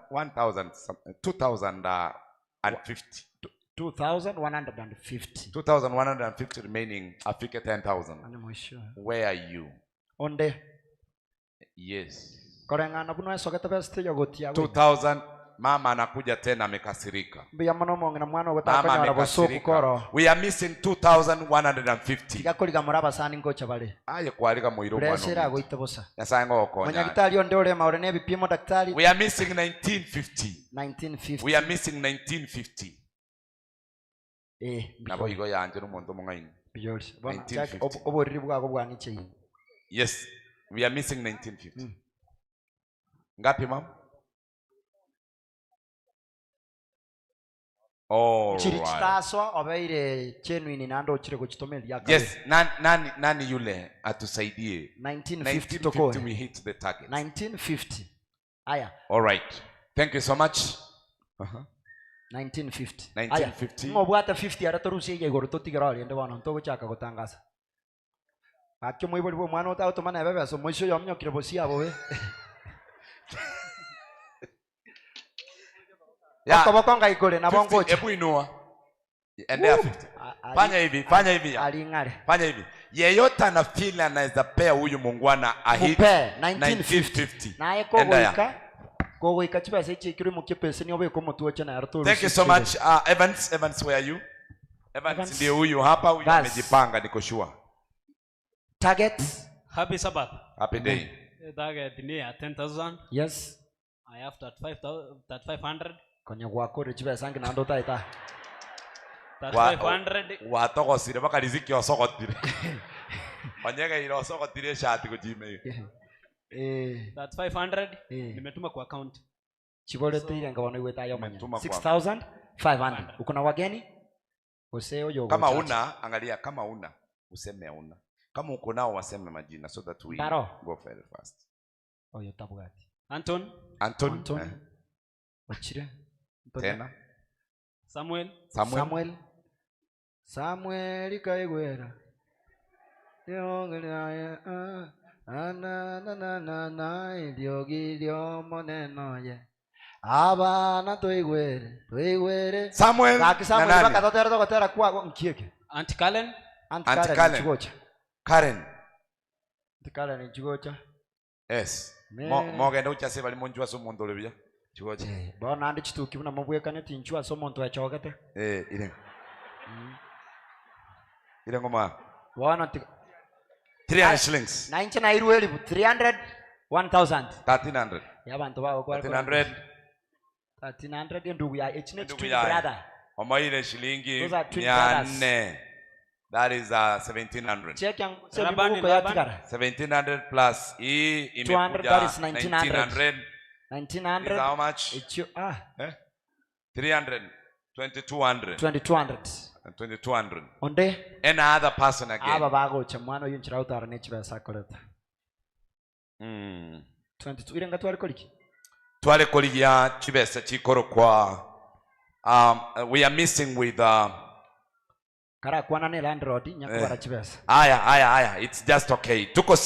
2,150. 2,150. 2,150 remaining. Afike 10,000. Where are you? Onde. Yes. 2,000. Mama anakuja tena amekasirika. Mama Mama amekasirika. We are missing 2,150. Aye kualika muiru mwanu. Nyasaye ngokonya. We are missing 1950. We are missing 1950. Nabo igo yanje n'umuntu mungaini. 1950. Yes, we are missing 1950. Ngapi mama? All right. Yes, nani yule atusaidie. 1950 we hit the target. 1950. Aya. All right. Thank you so much. 1950. 1950. Ngobwata 50 aratorusie igoro totigirali ende wana ntogochaka gutangaza. Akyo mwiboli bwo mwana utato mana bebe so mwisho yomnyokire bosi abo we. Ya. Okobokonga igole na bongocha. Ebu inua. Endea 50. Fanya hivi, fanya hivi. Alingare. Fanya hivi. Yeyote anafeel anaweza pea huyu mungwana ahit 1950. Na eko goika. Goika chibase chikiri mukipese ni obe komo tuocha na aratoru. Thank you so much. Evans, where are you? Evans ndio huyu hapa, huyu amejipanga niko sure. Target. Happy Sabbath. Happy day. Target ni 10,000. Yes. I have 3500. Konya gwako rechibe sangi na ndo taita. 3500. Watogosire baka riziki osogotire. Onyega ile osogotire shati ku Gmail. 3500 nimetuma kwa account. Chibole tire ngabano iweta yo manya. 6,500. Uko na wageni? Useo yo. Kama una angalia, kama una useme una. Kama uko nao waseme majina so that we go very fast. Oyo tabugati. Anton. Ochire. Tena. Samuel kaigwera. Yongelaya na iliogirio moneno ye. Abana toigwere. Samuel. Samuel bakatotera tokotera kwa nkieke. Aunt Karen. Karen. Chigocha. Yes. Mogenda uchase bali monjwa so muntu olebya. Chigocha. Bona andi chituki buna mubwekane tinjwa so muntu achogete. Ile. Ile ngoma. Bona 300 shillings. 90 na irueli 300 1000. 1300. Yabantu bako kwa 1300 ndugu ya HNH brother. Omaile shilingi 400. That is 1700. Check yang sebibu kwa yatikara. 1700 plus hii imekuja 1900. 1900. Is how much? 300. 2200. 2200. Onde? Any other person again. Aba bago chamwano yunchira utara nechiba sakoleta. 22 irenga twari koliki. Twale koligia chibesa chikoro kwa we are missing with kara kwana ne landlord nyakubara chibesa. Aya it's just okay. Tuko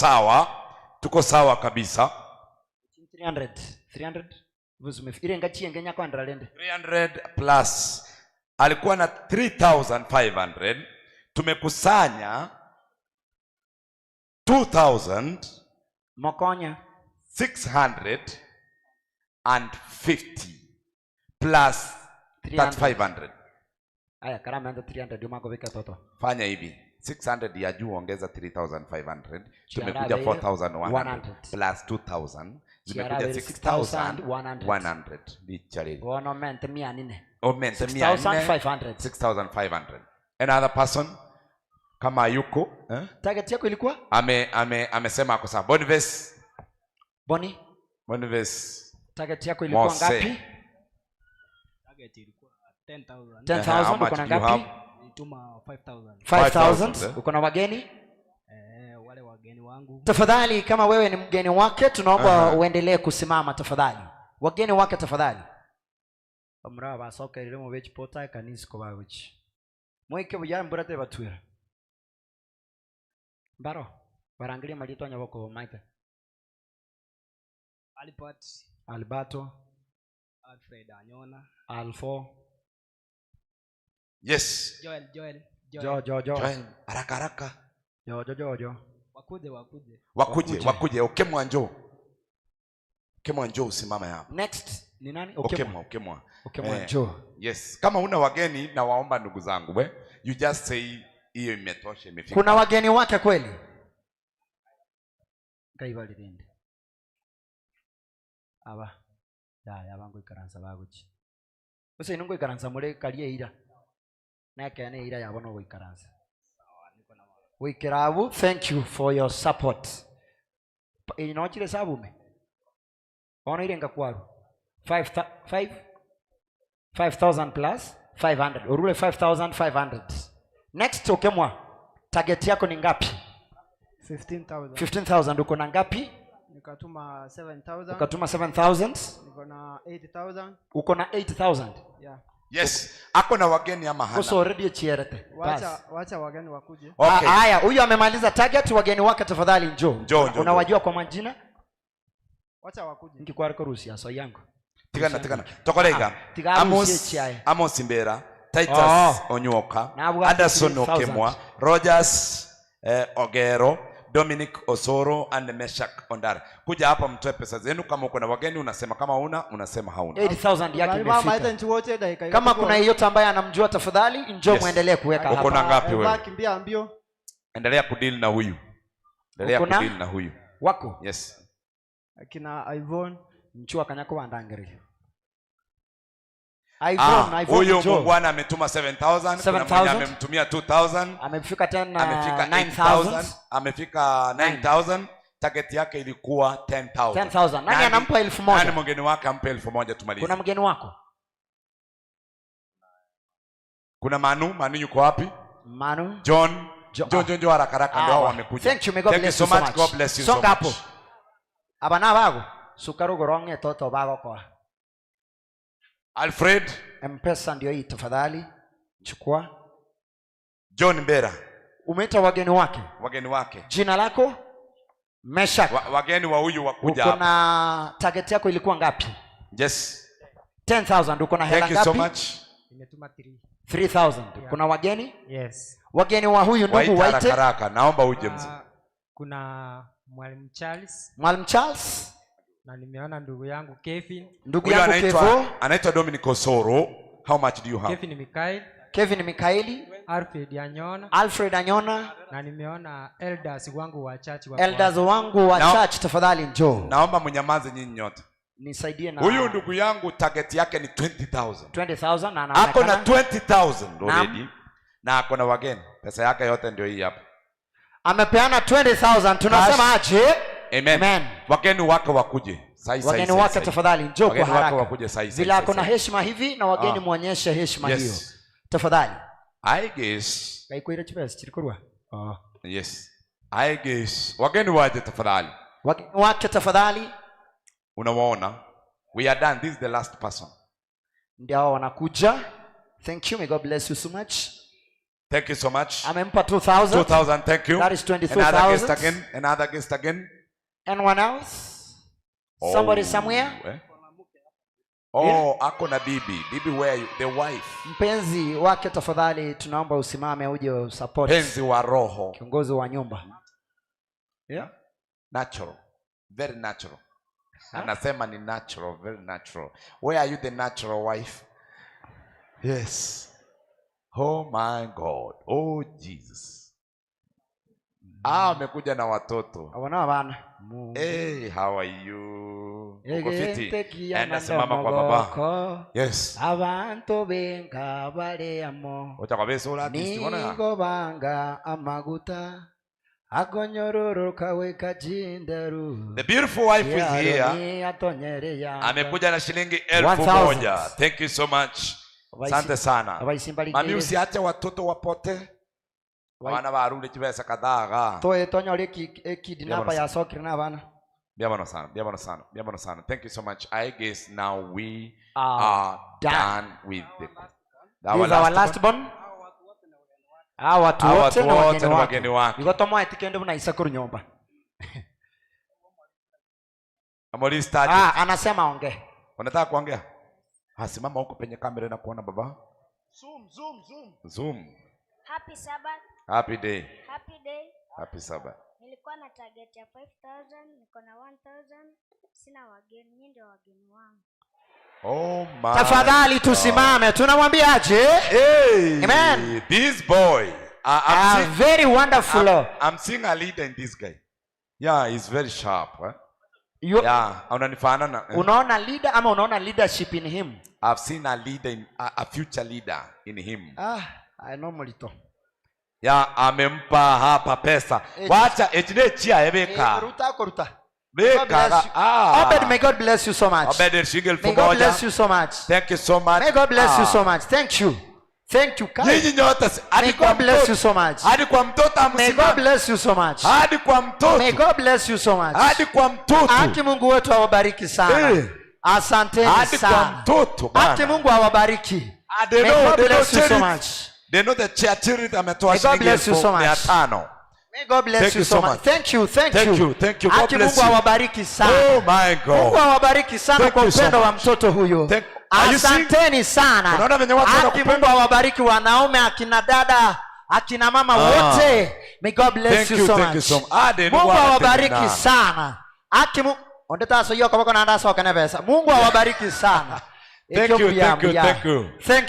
sawa kabisa. 300 irenga chienge nyakwandra lende. 300 plus alikuwa na 3500, tumekusanya 2000 mokonya 650 plus 3500. Aya karama anda 300 umako vika toto. Fanya hivi 600 ya juu ongeza 3500, tumekuja 4100 plus 2000 zimekuja 6100 literally. Wono mente 400. Mente 400. 6500. Another person kama yuko target yako ilikuwa amesema ako sawa. Boniface target yako ilikuwa ngapi? Target ilikuwa 10,000. 10,000 uko na ngapi? Nituma 5,000. 5,000 uko na wageni? Wale wageni wangu. Tafadhali kama wewe ni mgeni wake tunaomba uendelee kusimama tafadhali. Wageni wake tafadhali. Amra basoka ile mu bechi pota kanisa ko babuchi. Moike bujya mburate batwira. Mbaro, warangilia malito nyaboko maite. Alberto. Alfred Anyona. Alfo. Yes. Joel. Joel. Haraka. Jo. Wakuje. Okemwa njoo. Okemwa njoo usimame hapa. Next ni nani? Okemwa. Njoo. Yes. Kama una wageni na waomba ndugu zangu, you just say hiyo imetosha imefika. Kuna wageni wake kweli? Kaibali dinde. Aba. Ya bango ikaranza baguchi. Ose nungo ikaranza mure kaliye ira. Na kene ira yabona go ikaranza. Wikirabu, thank you for your support. Inochire sabume. Ona irenga kwaru. 5,000 plus 500. Urule 5,500. Next Okemwa. Target yako ni ngapi? 15,000. 15,000 uko na ngapi? Nikatuma 7,000. Ukatuma 7,000. Niko na 8,000. Uko na 8,000. Yeah. Yes. Ako na wageni ama hana? Uso already chierete. Wacha wageni wakuje. Okay. Haya, huyu amemaliza target, wageni wake tafadhali njoo. Unawajua kwa majina? Wacha wakuje. Nikikwariko Rusia so yangu. Tigana. Tokolega. Amos Imbera, Titus Onyoka, Anderson Okemwa, Rogers Ogero, Dominic Osoro and Meshak Ondara. Kuja hapa mtoe pesa zenu. Kama uko na wageni unasema, kama unasema hauna. 8,000 yake imefika. Kama kuna yeyote ambaye anamjua tafadhali njoo muendelee kuweka hapa. Uko na ngapi wewe? Kimbia mbio. Endelea kudeal na huyu. Wako? Yes. Akina Ivon mchua kanyako wandangeri. Huyu Bwana ametuma 7,000, kuna mwenye amemtumia 2,000, amefika tena 9,000, amefika 9,000. Target yake ilikuwa 10,000. Nani anampa 1,000? Nani mgeni wake ampe 1,000 tumalize? Kuna mgeni wako? Kuna Manu yuko wapi? Manu. John haraka ndio wamekuja. Thank you so much. God bless you so much. Hapo. Abana bago sukaro goronge toto bago kwa. Alfred, M-Pesa ndio hii tafadhali. Chukua. John Mbera. Umeita wageni wake. Jina lako? Meshak. Wageni wa huyu wakuja hapa. Uko na target yako ilikuwa ngapi? Yes. 10,000. Uko na hela ngapi? Thank you so much. Nimetuma 3,000. Kuna wageni? Yes. Wageni wa huyu ndugu waite. Haraka, naomba uje mzee. Kuna Mwalimu Charles. Mwalimu Charles. Na nimeona ndugu yangu Kevin. Ndugu yangu Kevin anaitwa Dominic Osoro. How much do you have? Kevin Mikaeli. Alfred Anyona. Na nimeona elders wangu wa church church tafadhali njoo. Naomba mnyamaze nyinyi nyote. Nisaidie na huyu ndugu yangu target yake ni 20,000. 20,000 na anaonekana ako na 20,000 already. Na ako na wageni. Pesa yake yote ndio hii hapa. Amepeana 20,000. Tunasema aje? Amen. Wageni wake wakuje. Wageni wake tafadhali njoo kwa haraka. Wakuje Bila kuna heshima hivi na wageni muonyeshe heshima hiyo. Tafadhali. I guess. Kaikuira chipesi chilikurwa. Yes. I guess. Wageni waje tafadhali. Wageni wake tafadhali. Unawaona? We are done. This is the last person. Ndio wanakuja. Thank you. May God bless you so much. Thank you so much. Amempa 2,000. 2,000, thank you. That is 22,000. Another guest again. Anyone else? Somebody somewhere? Ako na bibi. Bibi where you? The wife. Mpenzi wake tafadhali tunaomba usimame uje support. Mpenzi wa roho. Kiongozi wa nyumba. Yeah. Natural. Very natural. Anasema ni natural, very natural. Where are you the natural wife? Yes. Oh my God. Oh Jesus. Amekuja na watoto. Hawana bana. Hey, how are you? Uko fiti? Enda simama kwa baba. Yes. Abantu benga baleamo. Utakwambia ula artist wana. Nigo banga amaguta. Agonyororoka weka jindaru. The beautiful wife is here. Amekuja na shilingi 1,000. Thank you so much. Asante sana. Mami usiache watoto wapote. Wana barule kibesa kadhaa. Toe tonyole kidnapa ya sokri na bana. Biabano sana. Thank you so much. I guess now we are done with the our last one. watu Hawa wote watu na wote wageni ni wake. wageni wake. Niko tomo etikende buna Isakuru nyomba. Amori start. Anasema ongea. Unataka kuongea? Simama huko penye kamera na kuona baba. Zoom. Happy Sabbath. Happy day. Happy day. Happy Sabbath. Nilikuwa na target ya 5,000, niko na 1,000. Sina wageni, nyinyi ndio wageni wangu. Oh my. Tafadhali tusimame. Tunamwambiaje? Hey. Amen. This boy. I'm very wonderful. I'm seeing a leader in this guy. Yeah, he's very sharp. Unanifanana. Unaona leader ama unaona leadership in him? I've seen a leader in a future leader in him. I know Molito. Amempa hapa pesa. Wacha ejine chia ebeka. Ruta. Obed, may God bless you so much. Obed, may God bless you so much. Thank you so much. May God bless you so much. Thank you. Thank you. May God bless you so much. Hadi kwa mtoto May God bless you so much. Hadi kwa mtoto. May God bless you so much. Hadi kwa mtoto. Haki Mungu wetu awabariki sana. Asanteni sana. Hadi kwa mtoto bana. Haki Mungu awabariki. May God bless you so much. They know the charity ametoa shilingi 500. May God bless you so much. Thank you. Thank you. Haki Mungu awabariki sana. Oh my God. Mungu awabariki sana kwa upendo wa mtoto huyo. Asanteni sana. Haki Mungu awabariki wanaume, akina dada, akina mama wote. May God bless you so much. Mungu awabariki sana. Haki Mungu ondeta so yoko bako nanda so kana pesa. Mungu awabariki sana. Thank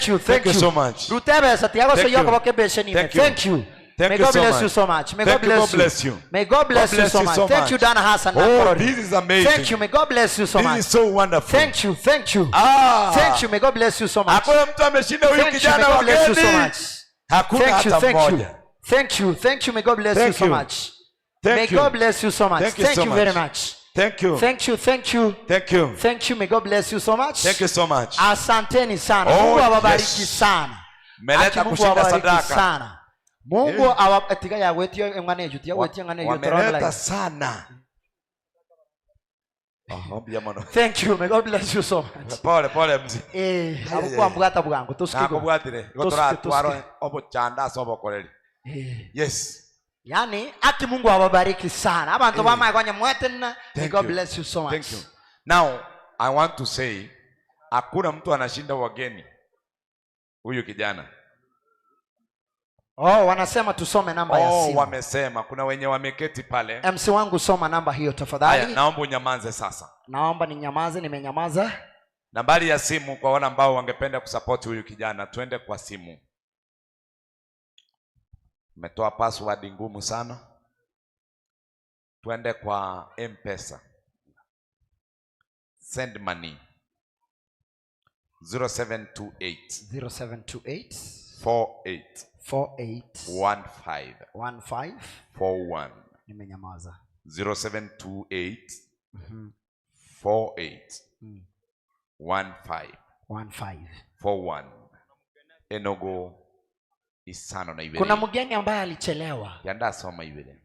you so much. Rutebesa tiago so yoko bako beshe nime. Thank you. May God bless you so much. May God bless you. May God bless you so much. Thank you, Dana Hassan. Oh, this is amazing. Thank you. May God bless you so much. This is so wonderful. Thank you. Thank you. Thank you. May God bless you so much. Hakuna mtu ameshinda huyu kijana wa geni. so much. Hakuna hata mmoja. Thank you. Thank you. May God bless you so much. May God bless you so much. Thank you very much. Thank you. Thank you. Thank you. Thank you. Thank you. May God bless you so much. Thank you so much. Asanteni sana. Mungu awabariki sana. Meleta kushinda sadaka sana. Mungu awatiga ya wetio ngane juti ya wetio ngane yo wameleta sana. Thank you. May God bless you so much. Pole mzi. Hakuwa mbugata bugango tusikigo. Nakubwatire. Gotora twaro obo chanda sobo koreli. Yes. Yani ati Mungu awabariki sana. Abantu bama kwanya mwete na may God bless you so much. Thank you. Now I want to say hakuna mtu anashinda wageni. Huyu kijana. Wanasema tusome namba ya simu. Wamesema kuna wenye wameketi pale. MC wangu soma namba hiyo tafadhali. Haya, naomba unyamaze sasa. Naomba ninyamaze, nimenyamaza. Nambari ya simu kwa wale ambao wangependa kusupport huyu kijana, twende kwa simu. Umetoa password ngumu sana. Twende kwa M-Pesa. Send money. 0728 48 nimenyamaza. 0728 48 15 Enogo Isano na Ibere. Kuna mgeni ambaye alichelewa. Yanda soma Ibere.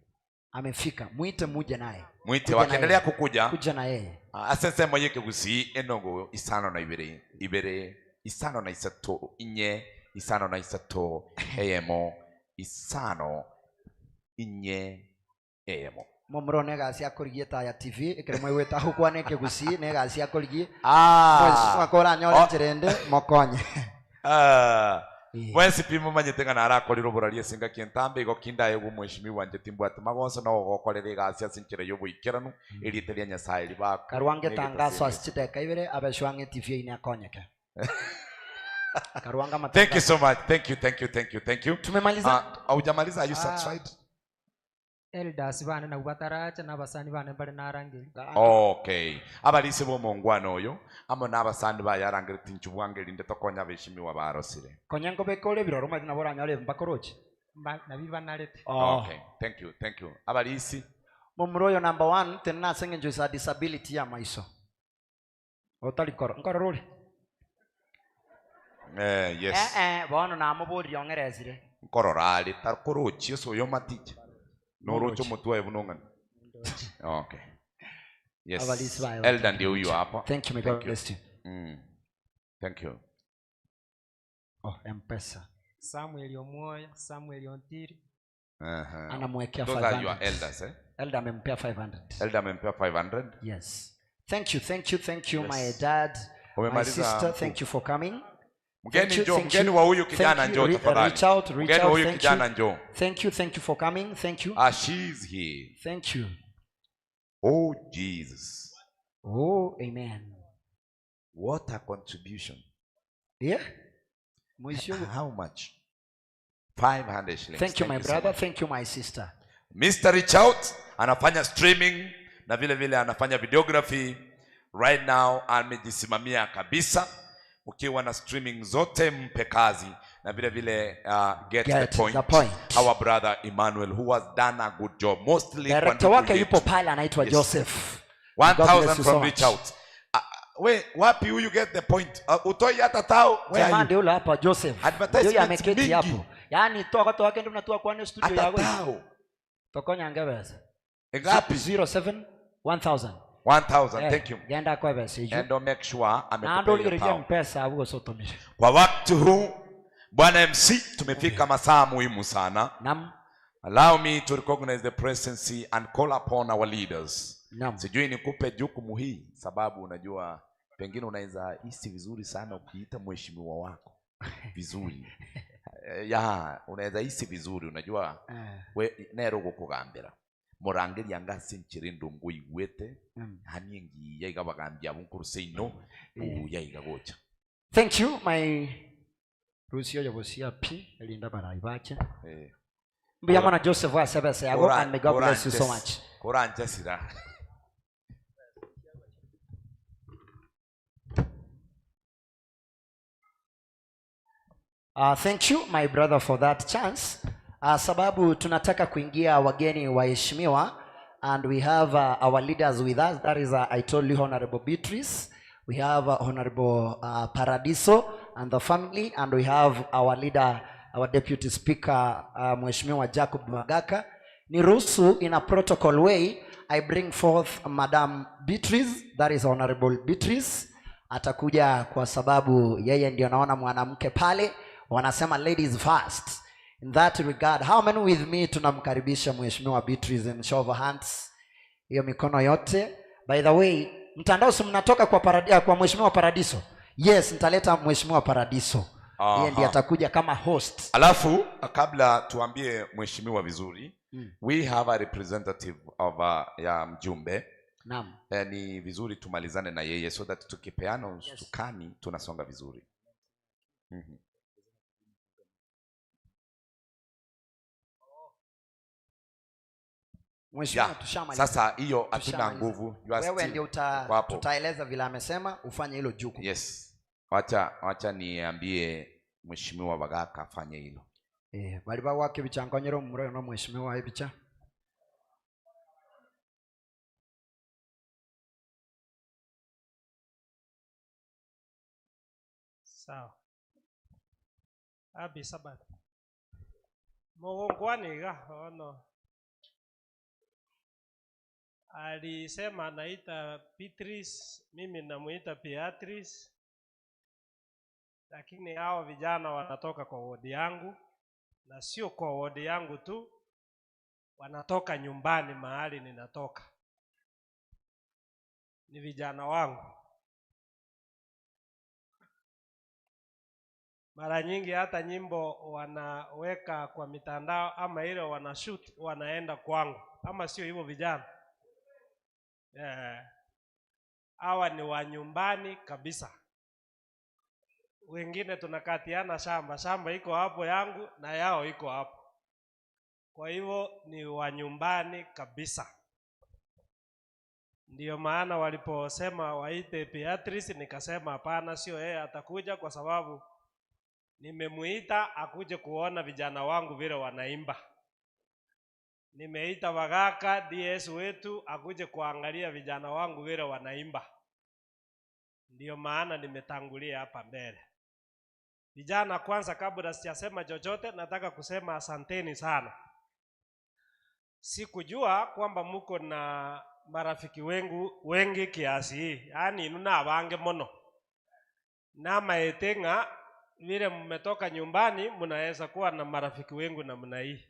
Amefika. Muite muje naye. Muite wakiendelea kukuja. Kuja na yeye. Asense moyeke gusi Enogo Isano na Ibere. Ibere Isano na Isato inye Isano na Isato eyemo Isano inye eyemo. Momro nega cia kurigieta ya TV ikiremwe weta hukwa neke gusi nega cia kurigi wakora nyore njirende mokonye Mwesi pimo manyetenga na arakoriro burarie singa kientambe igo kinda yego mweshimiwa njetimbu ati magonso no gokorere gacia sinkire yobo ikiranu iriteria nyasaye liba karwange tangaso asitide kaibere abeshwange TV ine akonyeke. Karwanga matanga. Thank you so much. Thank you. Tumemaliza? Haujamaliza, are you satisfied? Elders bana na kubataracha n'abasani bana bali narangiri. Okay. Abalise bo mongwano oyo amo n'abasani ba yarangiri tinchubwange linde tokonya beshimiwa barosire. Konyango bekole biroro mali naboranya ole mbakoroche. Nabiba nalete. Okay. Thank you. Abalisi Mumroyo number 1 tena senge njoisa disability ya maiso. Otalikoro. Nkororole. Yes. Bono na mubodi yongerezire. Nkororali tarkorochi so yo maticha. Norocho mutwa ebunongana. Okay. Yes. Elder ndio huyo hapa. Thank you, may God bless you. Thank you. M-Pesa. Samuel Omoya, Samuel Ontiri. Anamwekea Those are your 500. elders, eh? Elder amempea 500. Elder amempea 500. Yes. Thank you, Yes. my dad, my Umemaliza sister. mkuu. Thank you for coming. Mgeni njoo, mgeni wa huyu kijana njoo tafadhali. Reach out, Mgeni wa huyu kijana njoo. Thank you for coming. Thank you. She is here. Thank you. Oh Jesus. Oh, amen. What a contribution. Yeah. How much? 500 shillings. Thank you, my so brother. much. Thank you, my sister. Mr. Richard anafanya streaming na vile vile anafanya videography. Right now amejisimamia kabisa. Ukiwa na streaming zote mpe kazi na vile vile get the point. Our brother Emmanuel who has done a good job. Mostly Director wake yupo pale anaitwa Joseph. 1000 from Richard. We wapi huyu get the point? Utoi hata tao. Wewe ndio yule hapa Joseph. Ndio ameketi hapo. Yaani toka toka ndio mnatua kwa studio yako. Tao. Tokonya ngabeza. Ngapi? 07 1000. 1000. Thank you. Genda kwa basi. And make sure amekupa pesa huo sotomisha. Kwa wakati huu Bwana MC tumefika masaa muhimu sana. Naam. Allow me to recognize the presidency and call upon our leaders. Naam. Sijui nikupe jukumu hii sababu unajua pengine unaweza hisi vizuri sana ukiita mheshimiwa wako vizuri. Unaweza hisi vizuri unajua we nero gukugambira. Morangeri angase nchirindo ngo igwete haningi yaiga bagambya bunkuru seino yaiga gocha. Thank you my Rusio Yobosia P elinda barai bache. Mbiyamana Joseph wa sebese yago and may God bless you so much. Koranja sira. Thank you my brother for that chance. Sababu tunataka kuingia wageni waheshimiwa and we have our leaders with us. That is I told you Honorable Beatrice. We have Honorable Paradiso and the family, and we have our leader, our deputy speaker, Mheshimiwa Jacob Magaka. Niruhusu in a protocol way, I bring forth Madam Beatrice, that is Honorable Beatrice. Atakuja kwa sababu yeye ndio naona mwanamke pale, wanasema ladies first. In that regard, how many with me tunamkaribisha Mheshimiwa Beatrice in show of hands? Hiyo mikono yote. By the way, mtandao si mnatoka kwa Mheshimiwa Paradiso? Yes, nitaleta Mheshimiwa Paradiso. Yeye ndiye atakuja kama host. Alafu kabla tuambie mheshimiwa vizuri, we have a representative of ya mjumbe. Naam. Ni vizuri tumalizane na yeye so that tukipeana usukani tunasonga vizuri. Mheshimiwa tushamaliza. Sasa hiyo hatuna nguvu. Wewe ndio tutaeleza vile amesema ufanye hilo jukumu. Yes. Wacha niambie Mheshimiwa Bagaka afanye hilo. Bali ba wake bichanganyiro mumuro no mheshimiwa ebicha. Sawa. Abi Sabath. Mogongwani ga ono. Alisema anaita Beatrice, mimi namuita Beatrice. Lakini hao vijana wanatoka kwa wodi yangu, na sio kwa wodi yangu tu, wanatoka nyumbani mahali ninatoka. Ni vijana wangu. Mara nyingi hata nyimbo wanaweka kwa mitandao ama ile wanashoot wanaenda kwangu. Ama sio hivyo vijana? Hawa ni wa nyumbani kabisa. Wengine tunakatiana shamba iko hapo yangu na yao iko hapo. Kwa hivyo ni wa nyumbani kabisa. Ndiyo maana waliposema waite Beatrice nikasema hapana, sio yeye atakuja, kwa sababu nimemuita akuje kuona vijana wangu vile wanaimba. Nimeita Bagaka DS wetu akuje kuangalia vijana wangu vile wanaimba. Ndiyo maana nimetangulia hapa mbele. Vijana, kwanza kabla sijasema chochote nataka kusema asanteni sana. Sikujua kwamba muko na marafiki wengi kiasi hii. Yaani nuna abange mono. Na maetenga vile mmetoka nyumbani, mnaweza kuwa na marafiki wengi namna hii.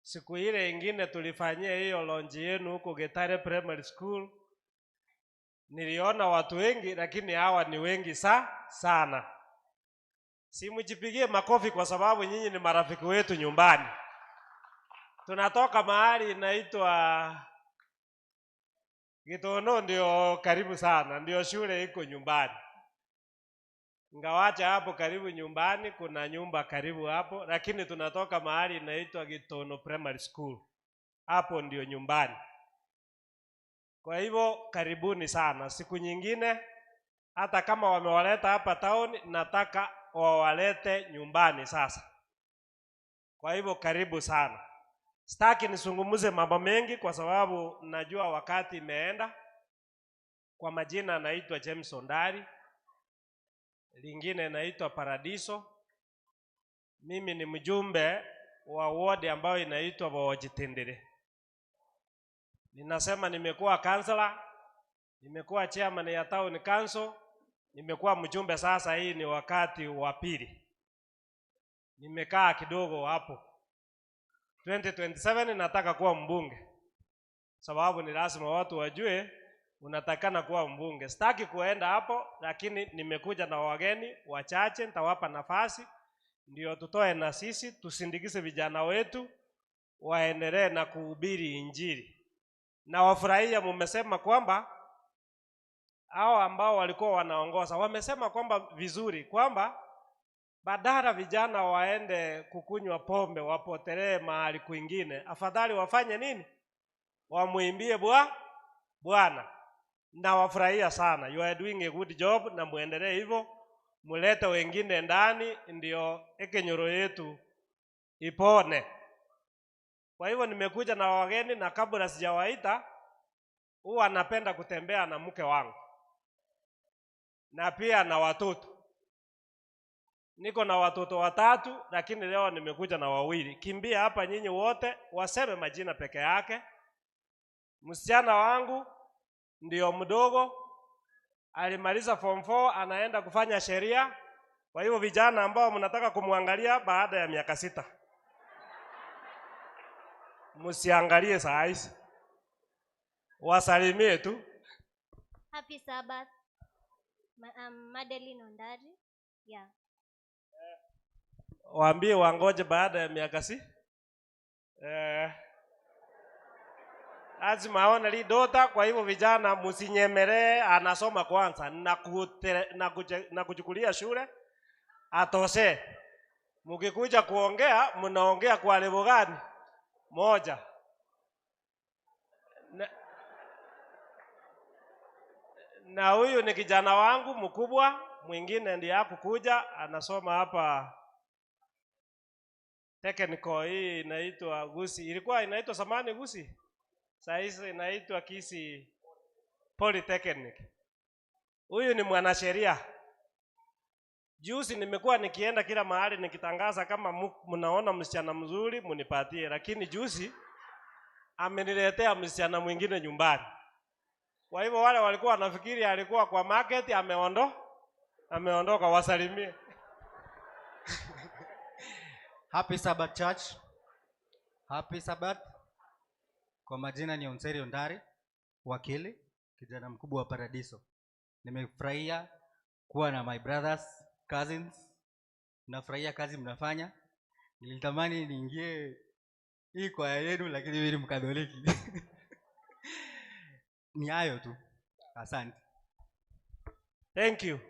Siku ile ingine tulifanyia hiyo launch yenu huko Getare Primary School, niliona watu wengi, lakini hawa ni wengi sana. Simujipigie makofi kwa sababu nyinyi ni marafiki wetu nyumbani. Tunatoka mahali inaitwa Gitono, ndio karibu sana, ndio shule iko nyumbani. Ngawacha hapo karibu nyumbani kuna nyumba karibu hapo, lakini tunatoka mahali inaitwa Gitono Primary School. Hapo ndio nyumbani. Kwa hivyo karibuni sana. Siku nyingine hata kama wamewaleta hapa town, nataka wawalete nyumbani sasa. Kwa hivyo karibu sana. Sitaki nisungumuze mambo mengi kwa sababu najua wakati imeenda. Kwa majina naitwa James Ondari, lingine naitwa Paradiso. Mimi ni mjumbe wa ward ambayo inaitwa Bawajitendere. Ninasema nimekuwa kansala, nimekuwa chairman ya town council, nimekuwa mjumbe sasa, hii ni wakati wa pili. Nimekaa kidogo hapo. 2027 nataka kuwa mbunge. Sababu ni lazima watu wajue unatakana kuwa mbunge. Sitaki kuenda hapo, lakini nimekuja na wageni wachache, nitawapa nafasi ndio tutoe na sisi tusindikize vijana wetu waendelee na kuhubiri Injili. Na wafurahia mmesema kwamba hao ambao walikuwa wanaongoza wamesema kwamba vizuri kwamba badala vijana waende kukunywa pombe wapotelee mahali kwingine, afadhali wafanye nini? Wamuimbie Bwana. Na wafurahia sana. You are doing a good job, na muendelee hivyo. Mulete wengine ndani ndio Ekenyoro yetu ipone. Kwa hivyo nimekuja na wageni, na kabla sijawaita, huwa napenda kutembea na mke wangu na pia na watoto. Niko na watoto 3, lakini leo nimekuja na 2. Kimbia hapa nyinyi wote waseme majina peke yake. Msichana wangu ndio mdogo, alimaliza form 4, anaenda kufanya sheria. Kwa hivyo vijana ambao mnataka kumwangalia baada ya miaka 6, msiangalie saa hizi, wasalimie tu. Happy Sabbath. Madeline Ondari. Yeah. Waambie wangoje baada ya miaka lazima aone lidota. Kwa hivyo vijana msinyemelee, anasoma kwanza na kuchukulia shule atoshe. Mkikuja kuongea mnaongea kwa level gani? Moja. Na huyu ni kijana wangu mkubwa, mwingine ndiye hakukuja, anasoma hapa technical, hii inaitwa Gusi. Ilikuwa inaitwa samani Gusi, sasa hizi inaitwa Kisii Polytechnic. Huyu ni mwanasheria. Juzi nimekuwa nikienda kila mahali nikitangaza kama mnaona msichana mzuri munipatie, lakini juzi ameniletea msichana mwingine nyumbani. Kwa hivyo wale walikuwa wanafikiri alikuwa kwa market, ameondoka, wasalimie. Happy Sabbath Church. Happy Sabbath. Kwa majina ni Onseri Ondari, wakili, kijana mkubwa wa Paradiso. Nimefurahia kuwa na my brothers, cousins. Nafurahia kazi mnafanya. Nilitamani niingie hii kwaya yenu, lakini mimi ni Mkatoliki. Ni hayo tu. Asante. Thank you.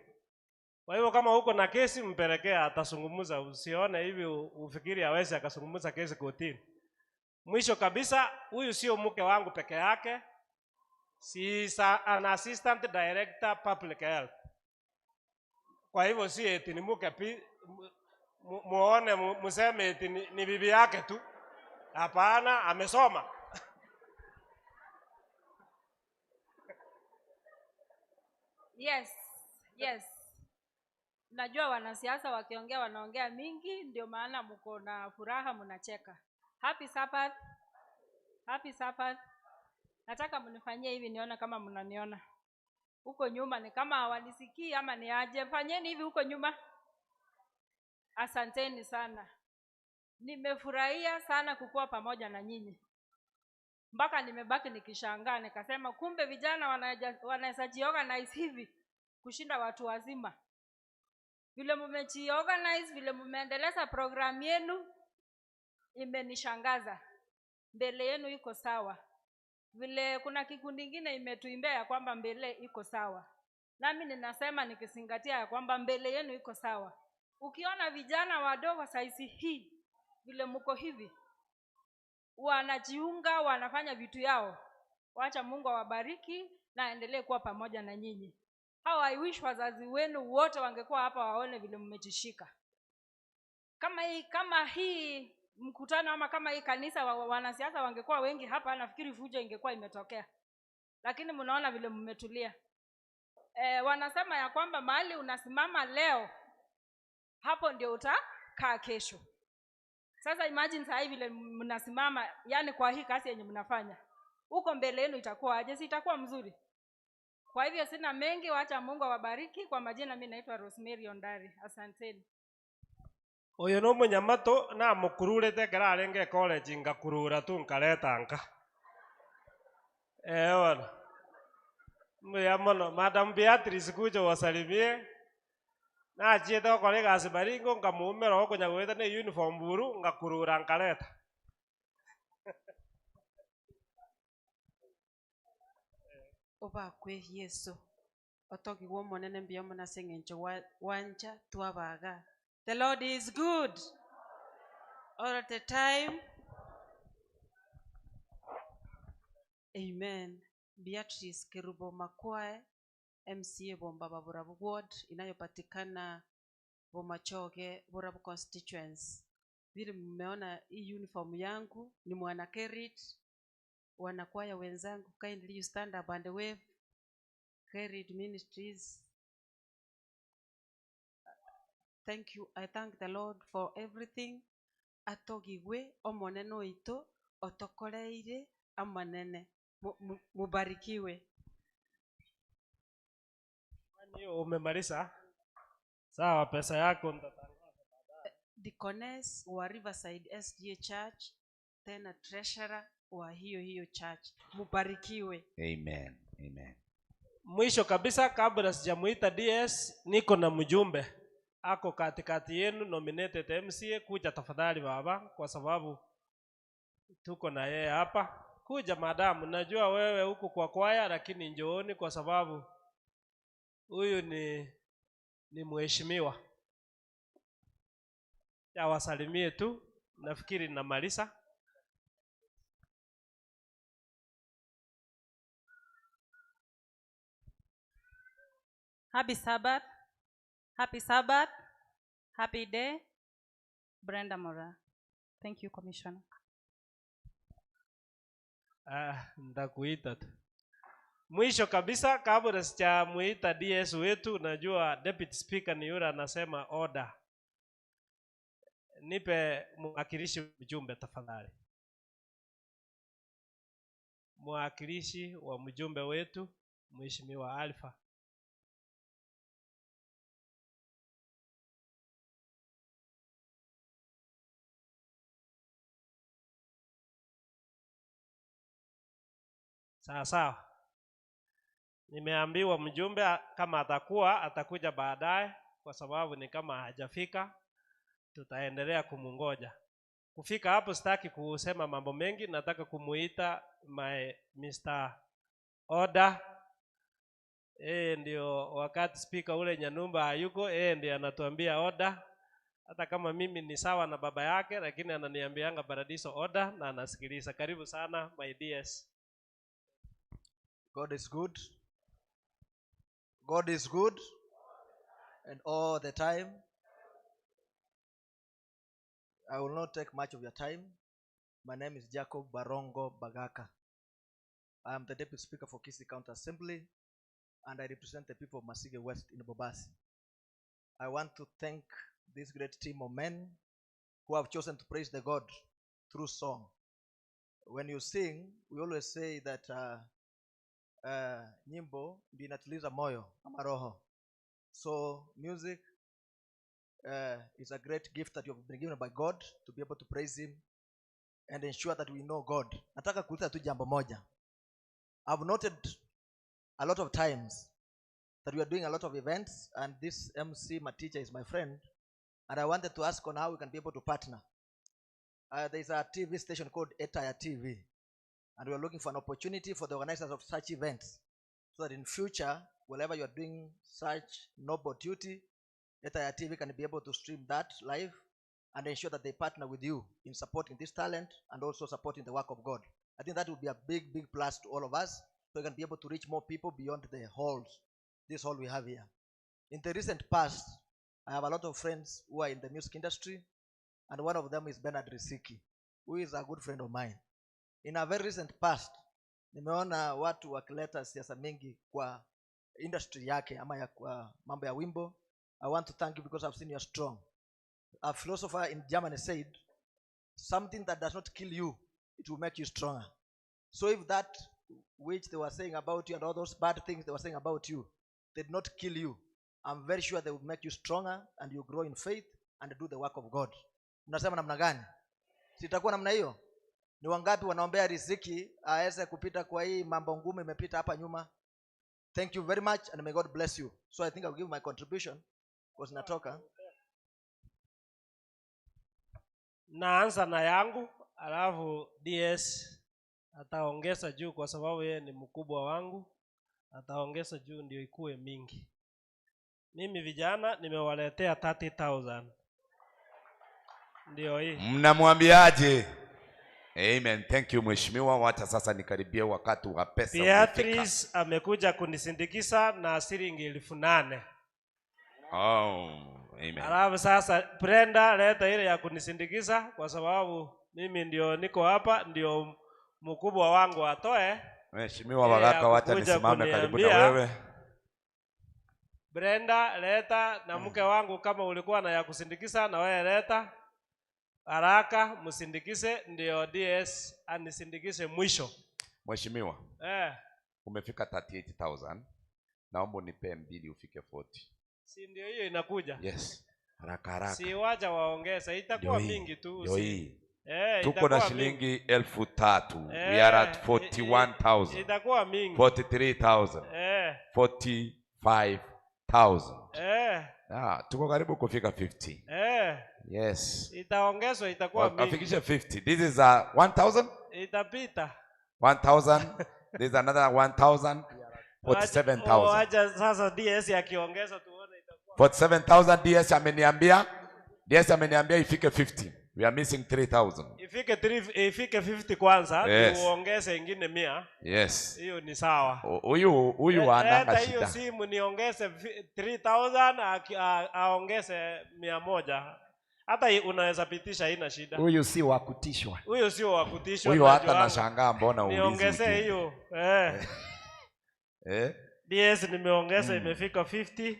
Kwa hivyo kama huko na kesi mpelekea, atasungumuza. Usione hivi ufikiri hawezi akasungumuza kesi kotini. Mwisho kabisa, huyu sio mke wangu peke yake. Si an assistant director public health. Kwa hivyo si eti ni mke muone museme eti ni bibi yake tu. Hapana, amesoma. Yes. Najua wanasiasa wakiongea wanaongea mingi, ndio maana mko na furaha mnacheka. Happy Sabbath. Happy Sabbath. Nataka mnifanyie hivi nione kama mnaniona. Huko nyuma ni kama hawanisikii ama ni aje. Fanyeni hivi huko nyuma. Asanteni sana. Nimefurahia sana kukuwa pamoja na nyinyi. Mpaka nimebaki nikishangaa, nikasema kumbe vijana wanaweza jiorganize hivi kushinda watu wazima. Vile mmejiorganize, vile mmeendeleza program yenu imenishangaza. Mbele yenu iko sawa. Vile kuna kikundi kingine imetuimbia ya kwamba mbele iko sawa. Nami ninasema nikizingatia ya kwamba mbele yenu iko sawa. Ukiona vijana wadogo saizi hii vile mko hivi, wanajiunga, wanafanya vitu yao, wacha Mungu awabariki na aendelee kuwa pamoja na nyinyi. How I wish wazazi wenu wote wangekuwa hapa waone vile mmejishika. Kama hii mkutano ama kama hii kanisa wanasiasa wangekuwa wengi hapa, nafikiri fujo ingekuwa imetokea. Lakini mnaona vile mmetulia. Wanasema ya kwamba mahali unasimama leo, hapo ndio utakaa kesho. Sasa imagine sasa hivi vile mnasimama, yani kwa hii kazi yenye mnafanya, huko mbele yenu itakuwa aje? Si itakuwa mzuri? Kwa hivyo sina mengi, wacha Mungu awabariki. Kwa majina mimi naitwa Rosemary Ondari. Asanteni. Oyo no munyamato na mukururete kararenge college ngakurura tu nkaretanga. Ona. Muyamano Madam Beatrice kuja wasalimie. Na chieto kole gasi baringo ngamumero okunya gweta ne uniform buru ngakurura nkareta. Obakwe Yesu otogi wo monene mbio mona sengencho wanja twabaga. The Lord is good all the time. Amen. Beatrice Kerubo Makwae, MCA Bomba Baburabu Ward inayopatikana Bomachoge Burabu constituency. Vile mmeona hii uniform yangu ni mwana Kerit. Wanakwaya wenzangu, kindly you stand up and wave. Kerit Ministries. Thank you. I thank the Lord for everything. Atogigwe omoneno ito otokoleire amanene. Mubarikiwe. Umemaliza? Sawa, pesa yako nitatangaza baadaye. Deaconess wa Riverside SDA Church, tena treasurer wa hiyo church. Mubarikiwe. Amen. Amen. Mwisho kabisa kabla sijamuita DS, niko na mjumbe. Ako katikati yenu nominated MCA, kuja tafadhali baba, kwa sababu tuko na yeye hapa. Kuja madamu, najua wewe huko kwa kwaya, lakini njooni kwa sababu huyu ni mheshimiwa. Ya wasalimie tu, nafikiri namaliza. Happy Sabbath. Happy Sabbath. Happy day. Brenda Mora. Thank you, Commissioner. Ndakuita tu. Mwisho kabisa kabla sijamuita DS wetu, najua Deputy Speaker ni yule anasema order. Nipe mwakilishi mjumbe tafadhali. Mwakilishi wa mjumbe wetu Mheshimiwa Alpha. Sawa. Nimeambiwa mjumbe kama atakuja baadaye, kwa sababu ni kama hajafika, tutaendelea kumungoja. Kufika hapo sitaki kusema mambo mengi, nataka kumuita Mr. Order. Ndio wakati speaker ule Nyanumba hayuko, ndio anatuambia order. Hata kama mimi ni sawa na baba yake, lakini ananiambianga Paradiso order na anasikiliza. Karibu sana my dears. God is good. God is good. And all the time. I will not take much of your time. My name is Jacob Barongo Bagaka. I am the Deputy Speaker for Kisii County Assembly, and I represent the people of Masige West in Bobasi. I want to thank this great team of men who have chosen to praise the God through song. When you sing, we always say that nyimbo ndio inatuliza moyo ama roho. So music it's a great gift that you have been given by God to be able to praise him and ensure that we know God. Nataka kuuliza tu jambo moja. I've noted a lot of times that we are doing a lot of events, and this MC, my teacher, is my friend, and I wanted to ask on how we can be able to partner. There's a TV station called Etaya TV, and we are looking for an opportunity for the organizers of such events, so that in future, whenever you are doing such noble duty, Etaya TV can be able to stream that live and ensure that they partner with you in supporting this talent and also supporting the work of God. I think that would be a big, big plus to all of us, so we can be able to reach more people beyond the halls, this hall we have here. In the recent past, I have a lot of friends who are in the music industry, and one of them is Bernard Riziki, who is a good friend of mine. In a very recent past, nimeona watu wakileta siasa mingi kwa industry yake ama ya kwa mambo ya wimbo. I want to thank you because I've seen you strong. A philosopher in Germany said, something that does not kill you, it will make you stronger. So if that which they were saying about you and all those bad things they were saying about you did not kill you, I'm very sure they will make you stronger and you grow in faith and do the work of God. Mnasema namna gani? Sitakuwa namna hiyo? Ni wangapi wanaombea riziki aweze kupita kwa hii mambo ngumu imepita hapa nyuma? Thank you very much and may God bless you. So I think I'll give my contribution because natoka. Naanza na yangu, alafu DS ataongeza juu kwa sababu yeye ni mkubwa wangu. Ataongeza juu ndio ikue mingi. Mimi vijana nimewaletea 30,000. Ndio hii. Mnamwambiaje? Amen. Thank you mheshimiwa. Wacha sasa nikaribie wakati wa pesa. Beatrice amekuja kunisindikiza na shilingi 8,000. Oh, amen. Alafu sasa Brenda leta ile ya kunisindikiza kwa sababu mimi ndio niko hapa, ndio mkubwa wangu atoe. Mheshimiwa Bagaka, wacha nisimame karibu na wewe. Brenda leta na mke wangu kama ulikuwa na ya kusindikiza na wewe leta. Haraka msindikize ndio DS anisindikize mwisho. Mheshimiwa. Umefika 38,000. Naomba unipe mbili ufike 40. Si ndio hiyo inakuja? Yes. Haraka haraka. Si wacha waongeza itakuwa mingi tu. Ndio hii. Tuko na shilingi 3,000. We are at 41,000. Itakuwa mingi. 43,000. 45,000. Tuko karibu kufika 50. Yes. Itaongezwa itakuwa mingi. Afikisha 50. This is 1,000? Itapita. 1,000. This is another 1,000. 47,000. Wacha sasa DS akiongeza tuone itakuwa. 47,000 DS ameniambia. DS ameniambia ifike 50. We are missing 3,000. Ifike 50 kwanza, yes. Tuongeze ingine 100. Yes. Hiyo ni sawa. Huyu ananga shida. Hiyo simu niongeze 3,000 aongeze 100. Hata unaweza pitisha haina shida. Huyu si wa kutishwa. Huyu sio wa kutishwa. Huyu hata nashangaa mbona uulizi. Niongeze hiyo. DS nimeongeza imefika 50.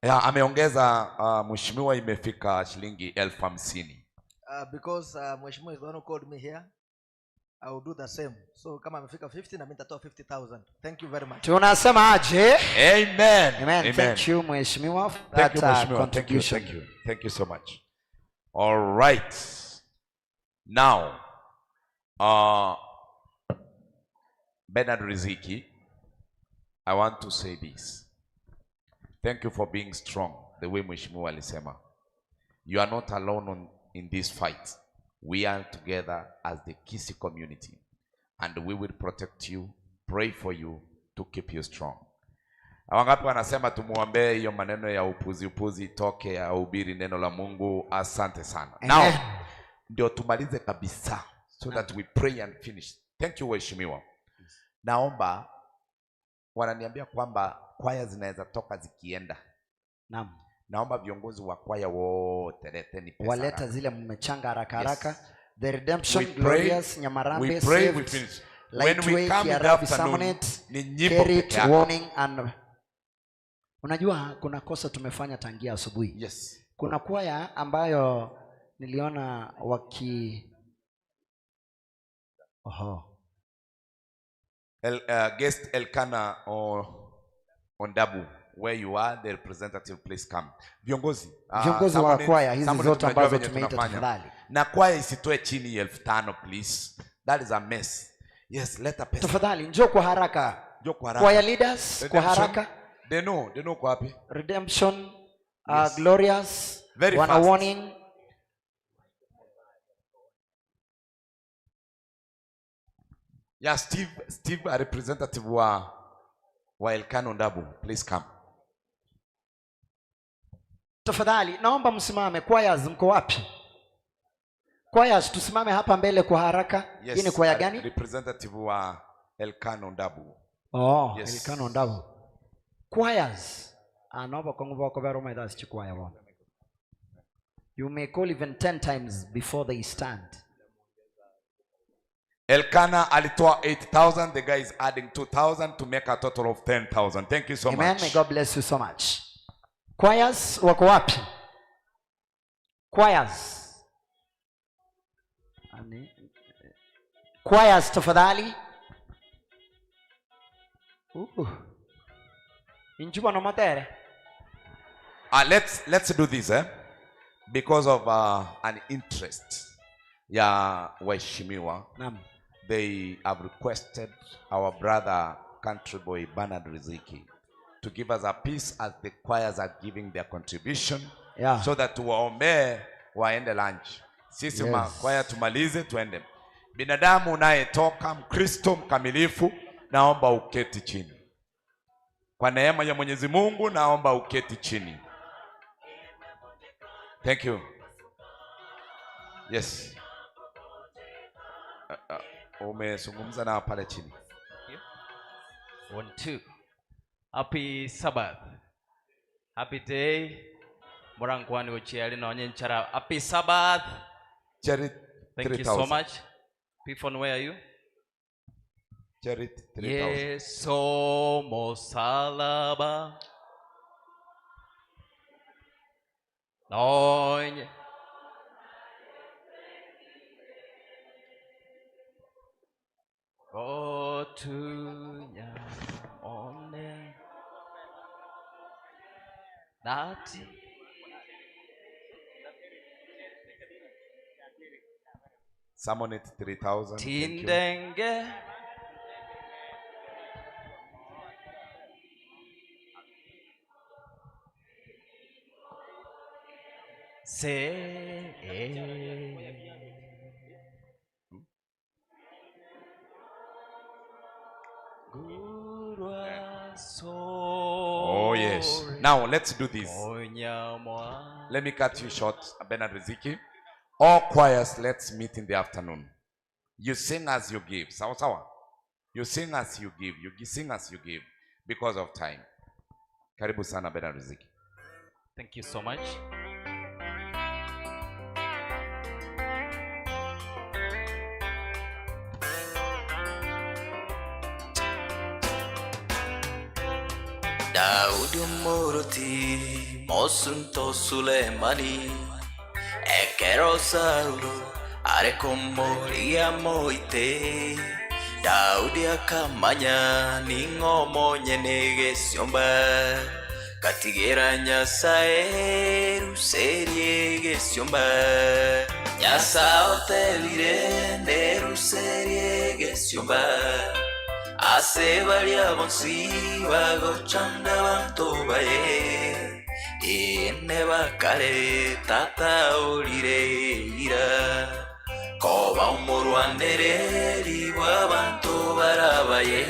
Ameongeza mheshimiwa imefika shilingi 50,000. Because mheshimiwa is the one who called me here, I will do the same. So kama amefika 50 na mimi nitatoa 50,000. Thank you very much. Tunasema aje? Amen. Amen. Thank you mheshimiwa for that contribution. Thank you. Thank you so much. All right. Now, Bernard Riziki, I want to say this. Thank you for being strong, the way mheshimiwa alisema. You are not alone in this fight. We are together as the Kisii community, and we will protect you, pray for you to keep you strong. Wangapi wanasema tumuombee hiyo maneno ya upuzi toke ya ubiri neno la Mungu? Asante sana. Now, ndio tumalize kabisa so that we pray and finish. Thank you waheshimiwa. Naomba, wananiambia kwamba kwaya zinaweza toka zikienda. Naam. Naomba viongozi wa kwaya wote leteni pesa. Waleta zile mmechanga haraka. The Redemption, we Glorious, pray, Nyamarambe, we pray, Saved, we finish. When we come in the afternoon, ni nyimbo peke yake. Warning and unajua kuna kosa tumefanya tangia asubuhi. Yes. Kuna kwaya ambayo niliona guest Elkana Ondabu where you are, the representative please come. Viongozi wa kwaya hizi zote ambazo tumeita tafadhali. Na kwaya isitoe chini ya 5,000 please. That is a mess. Yes, leta pesa. Tafadhali njoo kwa haraka. Choir leaders kwa haraka. They know kwa wapi? Redemption, Glorious, wana warning. Yeah, Steve a representative wa Elkano Ndabu, please come. Tafadhali naomba msimame. Choirs mko wapi? Choirs tusimame hapa mbele kwa haraka. Yes, hii ni kwaya gani? Representative wa Elkano Ndabu. Yes. Elkano Ndabu. Choirs naomba kwa nguvu wako vero maidha sichikwaya bwana. You may call even 10 times before they stand. Elkana alitoa 8,000, the guy is adding 2,000 to make a total of 10,000. Thank you so much. Amen. May God bless you so much. Choirs wako wapi? Choirs tafadhali. Injuba no matere. Let's do this because of an interest ya waheshimiwa. Naam. They have requested our brother country boy Bernard Riziki to give us a piece as the choirs are giving their contribution, so that tuwaombee waende lunch. Sisi kwaya tumalize tuende. Binadamu unayetoka Mkristo mkamilifu, naomba uketi chini. Kwa neema ya Mwenyezi Mungu naomba uketi chini. Thank you. Yes. Umezungumza na pale chini. 1 2. Happy Sabbath. Happy day. Morankwani uchiali na onyenchara. Happy Sabbath. Charity. Thank you so much. Pifon, where are you? Charity 3,000. Yes, somos salaba. Noñe. Go to Yamone. Nati. Someone at 3,000. Tindenge. Say. Oh yes. Now let's do this. Let me cut you short, Bernard Riziki. All choirs, let's meet in the afternoon. You sing as you give. Sawa sawa. You sing as you give. You sing as you give because of time. Karibu sana Bernard Riziki. Thank you so much. Daudi Muruti, Mosunto Sulemani, Ekero Saulo, Arekomoria Moite, Daudi akamanya ningo monye negesiomba, Katigera Nyasae ruserie gesiomba, Nyasa otelire ne ruserie gesiomba. Ase varia bonsi vago chanda banto bae ine bakare tata olire ira koba umuru andere riwa banto barabaye.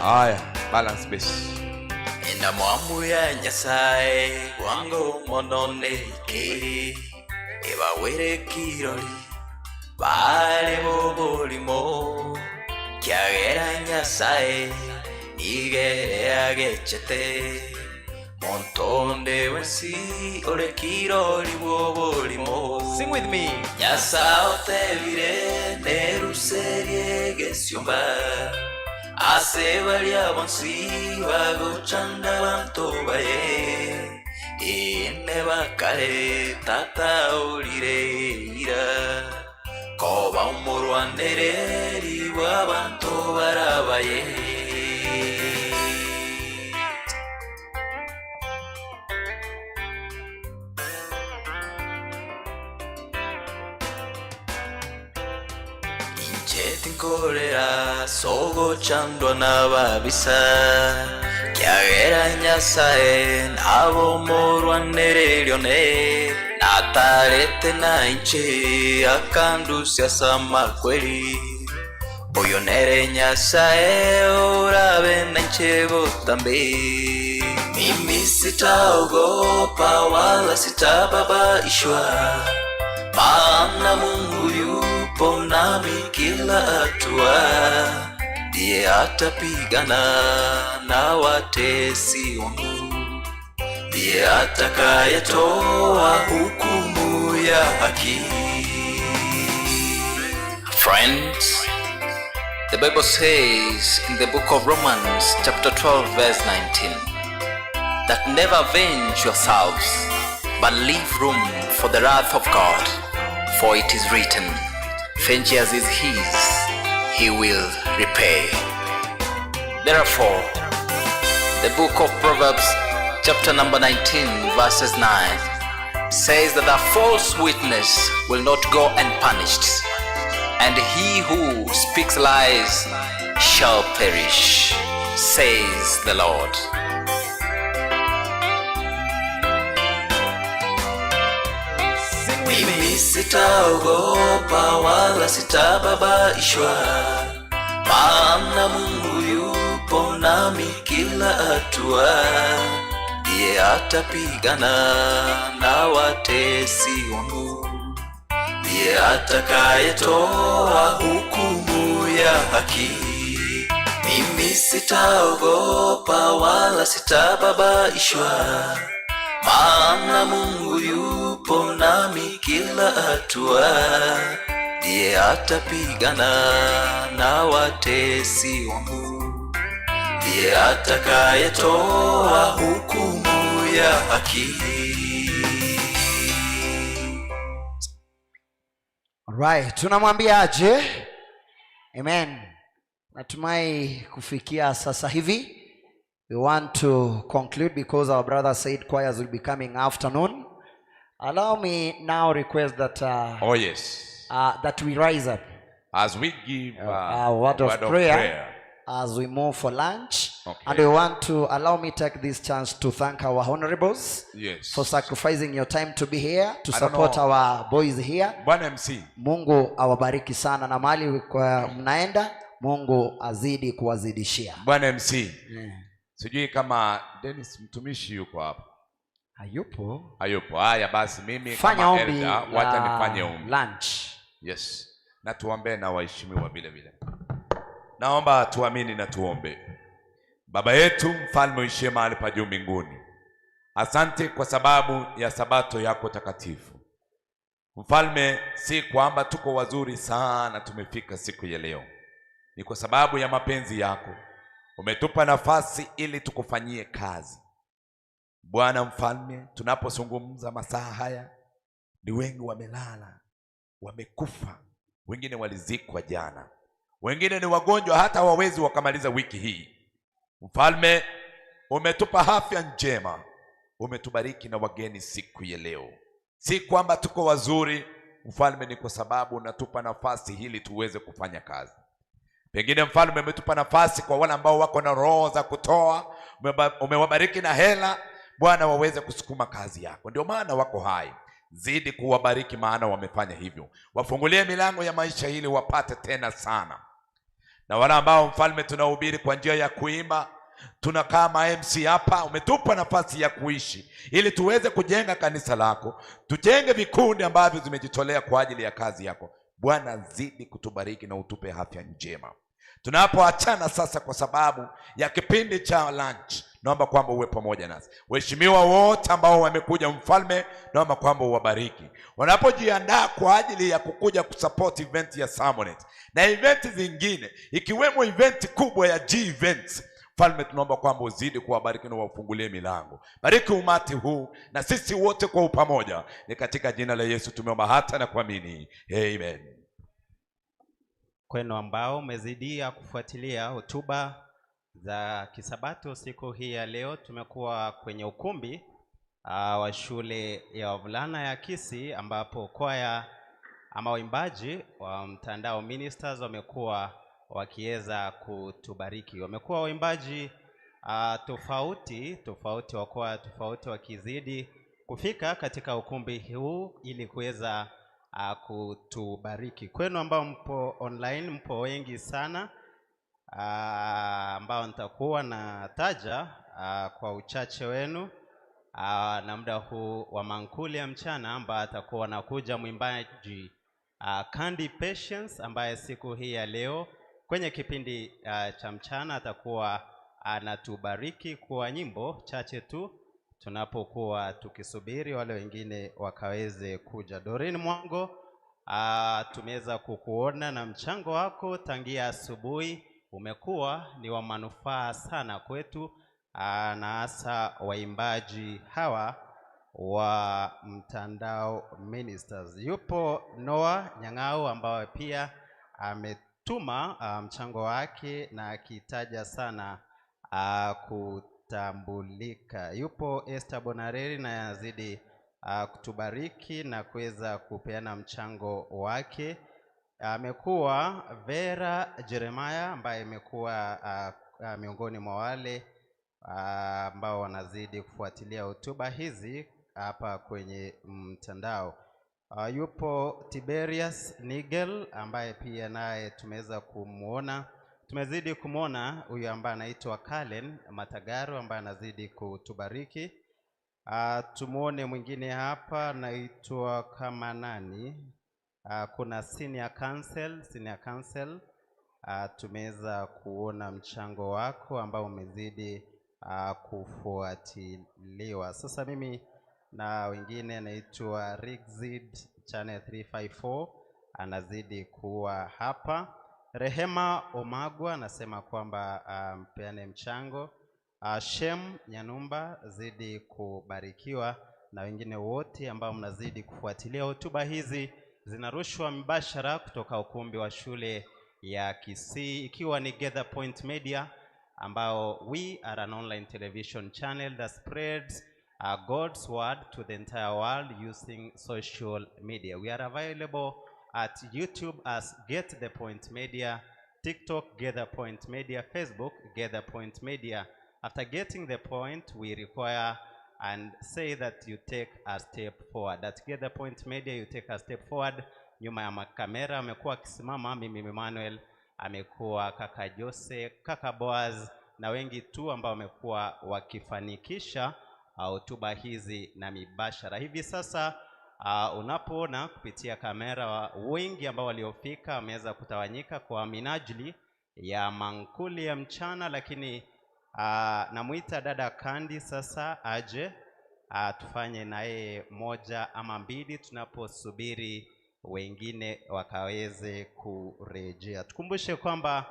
Aya, balance base. Na mwamu ya Nyasaye wango mononeke eba were kirori bale bobolimo kyagera Nyasaye nigere agechete montonde wensi ore kirori bobolimo. Sing with me. Nyasa otevire neruserie gesiomba Ase varia bonsi vago chanda banto bae inebakare tata urireira koba umurwandereri w'abantu barabaye. Inchetinkorera sogo chandwa n'ababisa kyagera nyasaye nabo murwandererione natarete na inche akandusya sama kweli oyonere nyasaye urabe na inche botambe. Mimi sitaogopa wala sitababaishwa, maana Mungu yupo nami kila hatua, ndiye atapigana na watesi wangu, ndiye atakayetoa hukumu ya haki. Friends, the Bible says in the book of Romans chapter 12 verse 19 that never avenge yourselves but leave room for the wrath of God, for it is written, vengeance is his, he will repay. Therefore, the book of Proverbs chapter number 19 verses 9 says that a false witness will not go unpunished, and he who speaks lies shall perish, says the Lord. Mimi sitaogopa wala sitababaishwa, maana Mungu yupo nami kila hatua, ndiye atapigana na watesi wangu, ndiye atakayetoa hukumu ya haki. Mimi sitaogopa wala sitababaishwa, maana Mungu yupo nami kila hatua, ndiye atapigana na watesi wangu, ndiye atakayetoa hukumu ya haki. Alright, tunamwambia aje? Amen. Natumai kufikia sasa hivi. We want to conclude because our brother said choirs will be coming afternoon. Allow me now request that oh yes, that we rise up as we give a word of prayer as we move for lunch. Okay. And we want to allow me take this chance to thank our honorables, yes, for sacrificing your time to be here to support our boys here. Bwana MC, Mungu awabariki sana na mali kwa mnaenda, Mungu azidi kuwazidishia. Bwana MC. Yeah. Sijui kama Dennis mtumishi yuko hapa. Hayupo. Hayupo. Haya basi mimi fanya kama elder wacha nifanye ombi. Lunch. Yes. Na tuombe na waheshimiwa vile vile. Naomba tuamini na tuombe. Baba yetu mfalme uishie mahali pa juu mbinguni, asante kwa sababu ya sabato yako takatifu. Mfalme, si kwamba tuko wazuri sana tumefika siku ya leo, ni kwa sababu ya mapenzi yako umetupa nafasi ili tukufanyie kazi. Bwana mfalme, tunapozungumza masaa haya ni wengi wamelala, wamekufa, wengine walizikwa jana, wengine ni wagonjwa hata wawezi wakamaliza wiki hii. Mfalme, umetupa afya njema, umetubariki na wageni siku ya leo. Si kwamba tuko wazuri mfalme, ni kwa sababu unatupa nafasi ili tuweze kufanya kazi. Pengine mfalme umetupa nafasi kwa wale ambao wako na roho za kutoa, umewabariki na hela Bwana waweze kusukuma kazi yako, ndio maana wako hai. Zidi kuwabariki maana wamefanya hivyo. Wafungulie milango ya maisha ili wapate tena sana. Na wale ambao mfalme tunahubiri kwa njia ya kuimba, tunakaa MC hapa, umetupa nafasi ya kuishi ili tuweze kujenga kanisa lako, tujenge vikundi ambavyo zimejitolea kwa ajili ya kazi yako. Bwana zidi kutubariki na utupe afya njema. Tunapoachana sasa kwa sababu ya kipindi cha lunch, naomba kwamba uwe pamoja nasi. Waheshimiwa wote ambao wamekuja mfalme, naomba kwamba uwabariki. Wanapojiandaa kwa ajili ya kukuja kusupport event ya Samonet na event zingine, ikiwemo event kubwa ya G Events, Mfalme, tunaomba kwamba uzidi kuwabariki na wafungulie milango. Bariki umati huu na sisi wote kwa pamoja. Ni katika jina la Yesu tumeomba hata na kuamini. Amen. Kwenu ambao umezidia kufuatilia hotuba za kisabato siku hii ya leo, tumekuwa kwenye ukumbi wa shule ya wavulana ya Kisii, ambapo kwaya ama waimbaji wa Mtandao Ministers wamekuwa wakiweza kutubariki. Wamekuwa waimbaji tofauti wa kwaya tofauti wakizidi kufika katika ukumbi huu ili kuweza kutubariki. Kwenu ambao mpo online, mpo wengi sana, ambao nitakuwa na taja kwa uchache wenu na muda huu wa mankuli ya mchana, ambao atakuwa anakuja mwimbaji Candy Patience, ambaye siku hii ya leo kwenye kipindi cha mchana atakuwa anatubariki kwa nyimbo chache tu, tunapokuwa tukisubiri wale wengine wakaweze kuja. Doreen Mwango, tumeweza kukuona na mchango wako tangia asubuhi umekuwa ni wa manufaa sana kwetu, na hasa waimbaji hawa wa Mtandao Ministers. Yupo Noah Nyang'au ambaye pia ametuma mchango wake na akitaja sana kutambulika. Yupo Esther Bonareri na yazidi kutubariki na kuweza kupeana mchango wake. Amekuwa Vera Jeremiah ambaye amekuwa miongoni mwa wale ambao wanazidi kufuatilia hotuba hizi hapa kwenye mtandao. Yupo Tiberius Nigel ambaye pia naye tumeweza kumuona. Tumezidi kumuona huyu ambaye anaitwa Kalen Matagaro ambaye anazidi kutubariki. Tumuone mwingine hapa anaitwa kama nani? Kuna Senior Council. Tumeweza kuona mchango wako ambao umezidi kufuatiliwa. Sasa mimi na wengine naitwa Rigzid Channel 354 anazidi kuwa hapa. Rehema Omagwa anasema kwamba mpeane mchango. Shem Nyanumba zidi kubarikiwa, na wengine wote ambao mnazidi kufuatilia hotuba hizi. Zinarushwa mbashara kutoka ukumbi wa shule ya Kisii, ikiwa ni Gather Point Media, ambao we are an online television channel that spreads God's word to the entire world using social media. We are available at YouTube as Get the Point Media, TikTok Gather Point Media, Facebook Gather Point Media. After getting the point, we require and say that you take a step forward. At Gather Point Media, you take a step forward. Nyuma ya kamera amekuwa akisimama mimi Emmanuel, amekuwa kaka Jose, kaka Boaz na wengi tu ambao wamekuwa wakifanikisha hotuba hizi na mibashara. Hivi sasa unapoona kupitia kamera wengi ambao waliofika wameweza kutawanyika kwa minajili ya mankuli ya mchana, lakini namuita dada Kandi sasa aje tufanye naye moja ama mbili tunaposubiri wengine wakaweze kurejea. Tukumbushe kwamba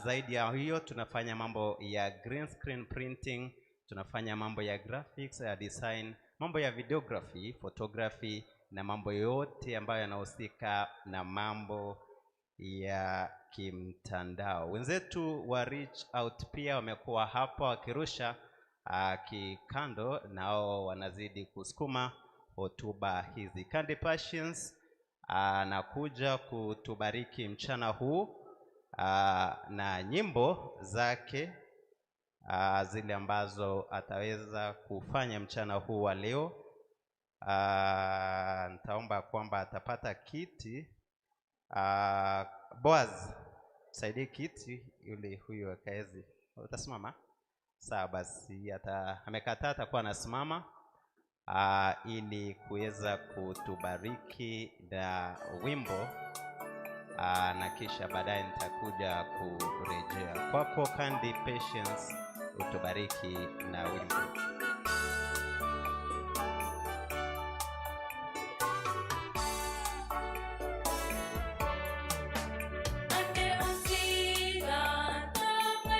zaidi ya hiyo tunafanya mambo ya green screen printing, tunafanya mambo ya graphics, ya design, mambo ya videography, photography na mambo yote ambayo yanahusika na mambo ya kimtandao. Wenzetu wa Reach Out pia wamekuwa hapa wakirusha kikando, nao wanazidi kusukuma hotuba hizi. Candy Patience anakuja kutubariki mchana huu na nyimbo zake zile ambazo ataweza kufanya mchana huu wa leo. Nitaomba kwamba atapata kiti. Boaz, saidie kiti yule huyu akaezi. Utasimama? Sawa basi, amekataa atakuwa anasimama ili kuweza kutubariki na wimbo na kisha baadaye nitakuja kurejea kwako. Candy Patience, utubariki na wimbo. Ande usiga na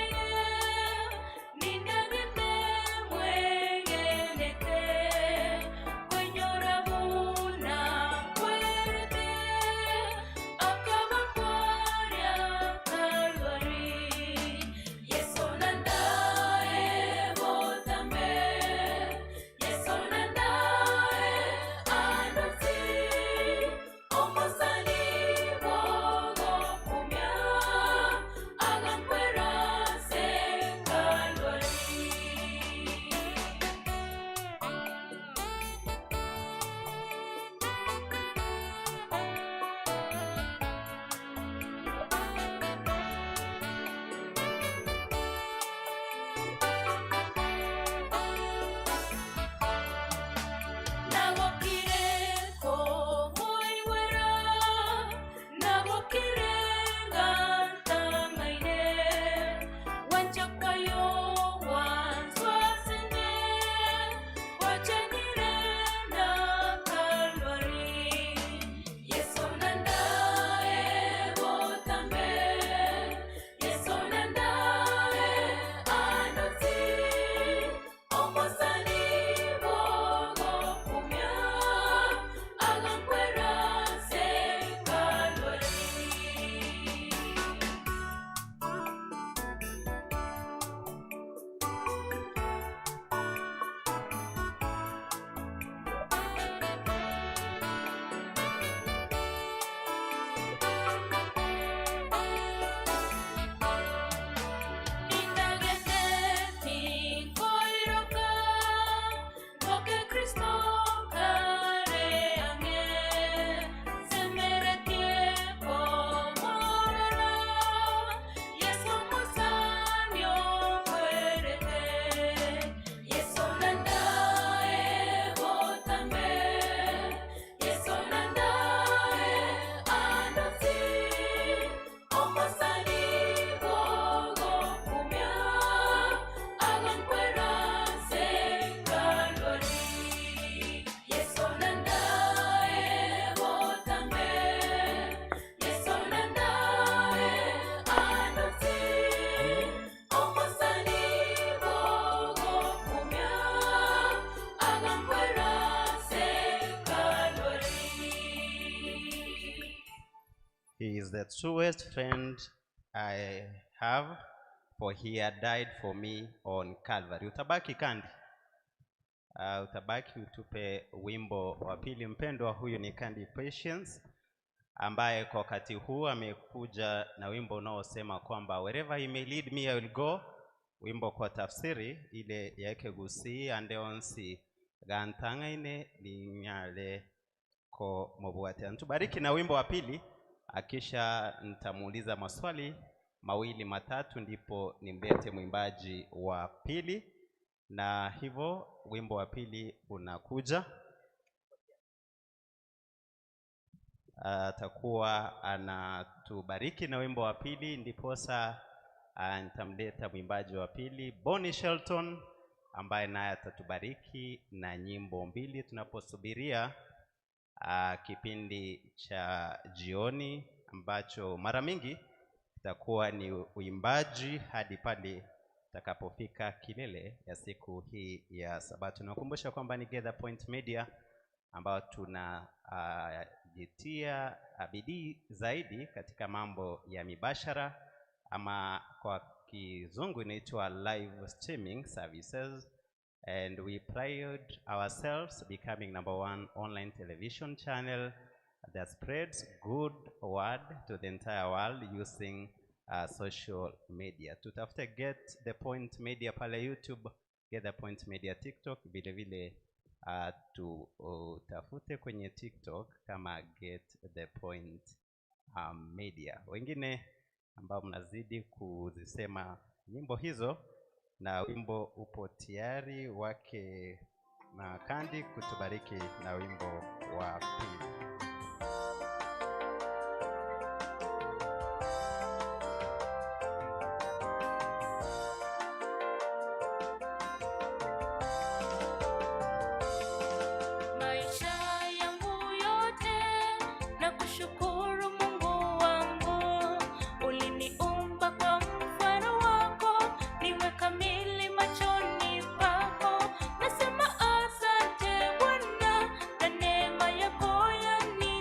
is the truest friend I have, for he had died for me on Calvary. Utabaki Kandi. Utabaki utupe wimbo wa pili mpendwa. Huyu ni Kandi Patience, ambaye kwa wakati huu amekuja na wimbo unaosema kwamba wherever he may lead me I will go. Wimbo kwa tafsiri ile yake gusi ande onsi gantangaine linyale ko mobuate. Antubariki na wimbo wa pili, akisha nitamuuliza maswali mawili matatu ndipo nimlete mwimbaji wa pili, na hivyo wimbo wa pili unakuja. Atakuwa anatubariki na wimbo wa pili, ndiposa nitamleta mwimbaji wa pili Bonnie Shelton, ambaye naye atatubariki na nyimbo mbili tunaposubiria kipindi cha jioni ambacho mara mingi itakuwa ni uimbaji hadi pale takapofika kilele ya siku hii ya Sabato. Nakumbusha kwamba ni Gather Point Media ambao tunajitia bidii zaidi katika mambo ya mibashara, ama kwa kizungu inaitwa live streaming services, and we pride ourselves becoming #1 online television channel that spreads good word to the entire world using social media. Tutafute Get the Point Media pale YouTube, Get the Point Media TikTok, vile vile tutafute kwenye TikTok kama Get the Point Media. Wengine ambao mnazidi kuzisema nyimbo hizo, na wimbo upo tayari wake na Kandi kutubariki na wimbo wa pili. Nasema asante Bwana, na neema yako yani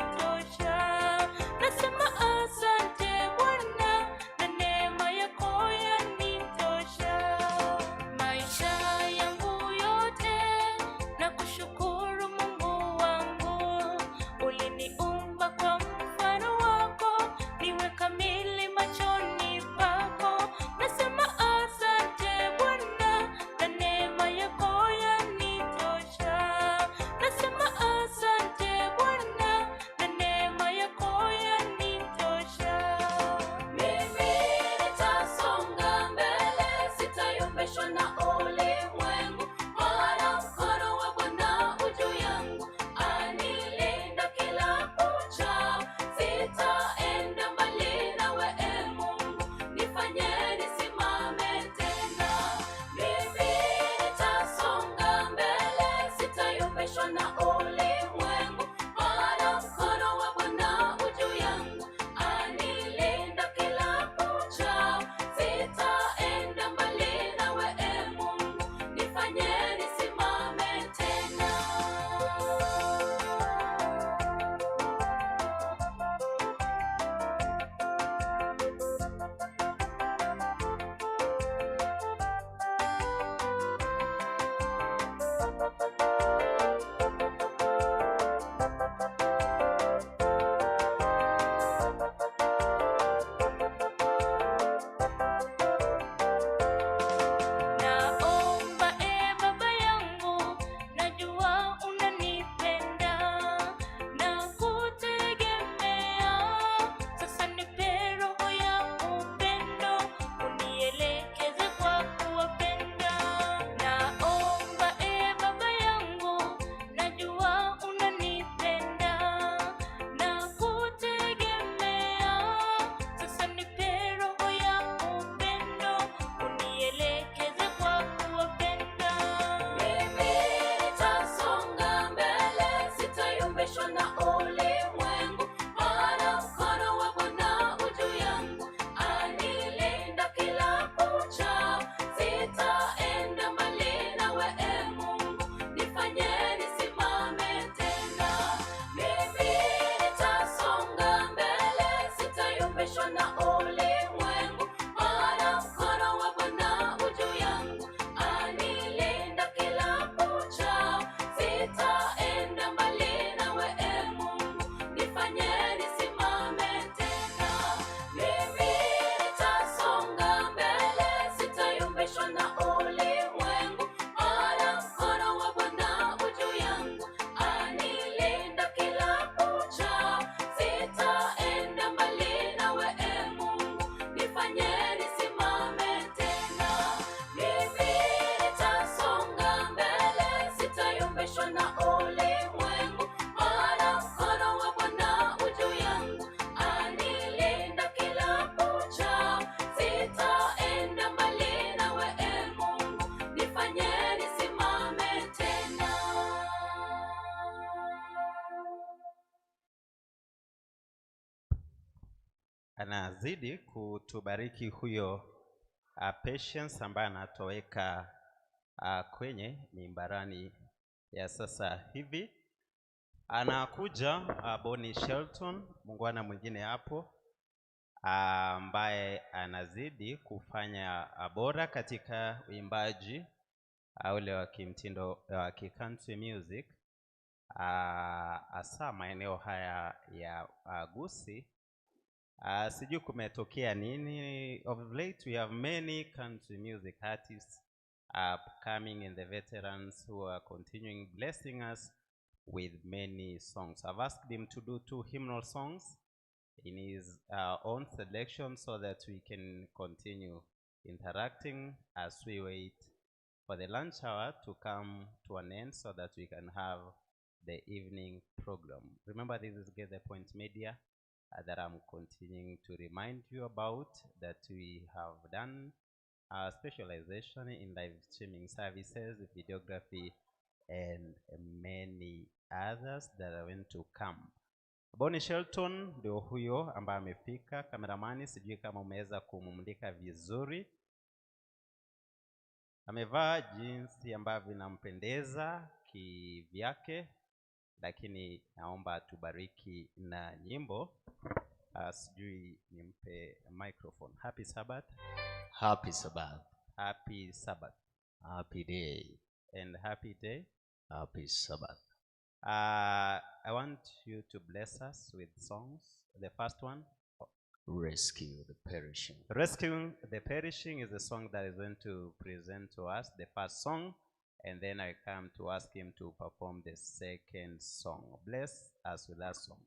anazidi kutubariki huyo Patience ambaye anatoweka kwenye mimbarani ya sasa hivi. Anakuja Bonnie Shelton, muungwana mwingine hapo ambaye anazidi kufanya bora katika uimbaji ule wa kimtindo wa country music, hasa maeneo haya ya Gusii. Sijui kumetokea nini. Of late we have many country music artists coming in, the veterans who are continuing blessing us with many songs. I've asked him to do 2 hymnal songs in his own selection so that we can continue interacting as we wait for the lunch hour to come to an end so that we can have the evening program. Remember, this is Get the Point Media that I'm continuing to remind you about, that we have done our specialization in live streaming services, videography, and many others that are going to come. Bonnie Shelton ndio huyo ambaye amefika. Kameramani, sijui kama umeweza kumumulika vizuri. Amevaa jinsi ambavyo inampendeza kivyake, lakini naomba tubariki na nyimbo. Sijui nimpe microphone. Happy Sabbath. Happy Sabbath. Happy Sabbath. Happy day. And happy day. Happy Sabbath. I want you to bless us with songs. The first one, Rescue the Perishing. Rescuing the Perishing is the song that is going to present to us, the first song, and then I come to ask him to perform the second song. Bless us with that song.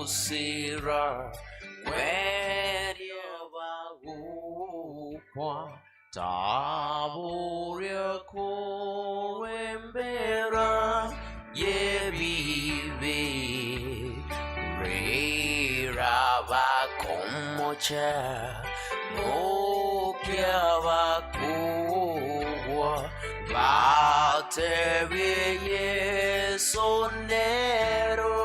Sira Wedia Vagukwa Taburia Korembera Yebibi Reira Vakomocha Mokia Vakugwa Batevie Sonero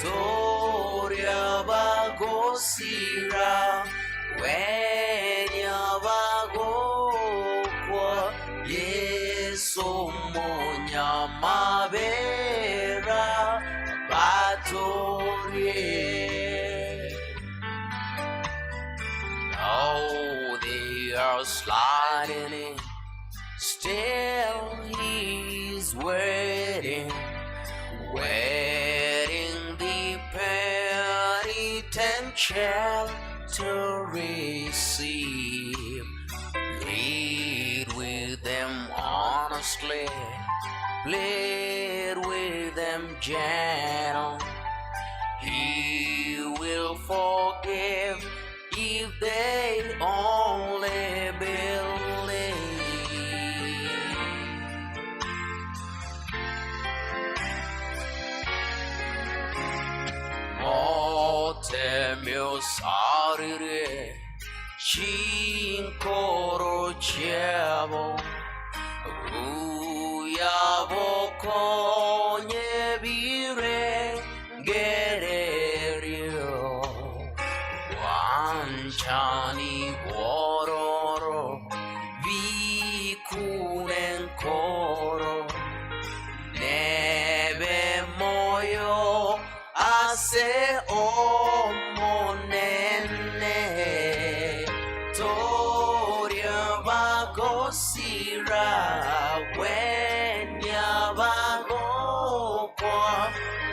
Toria Vagosira Wenya Vagokwa Yeso Monya Mavera Batorie. Now they are sliding in, still he's waiting, waiting the penitential to receive. Lead with them honestly, plead with them gentle. He will forgive if they only believe. Temio sarire cincoro ciavo Ruyavo cogne vire gererio Guanciani guororo vicunen coro Neve moyo ase omonene Toria Vagosira Wenya Vagokwa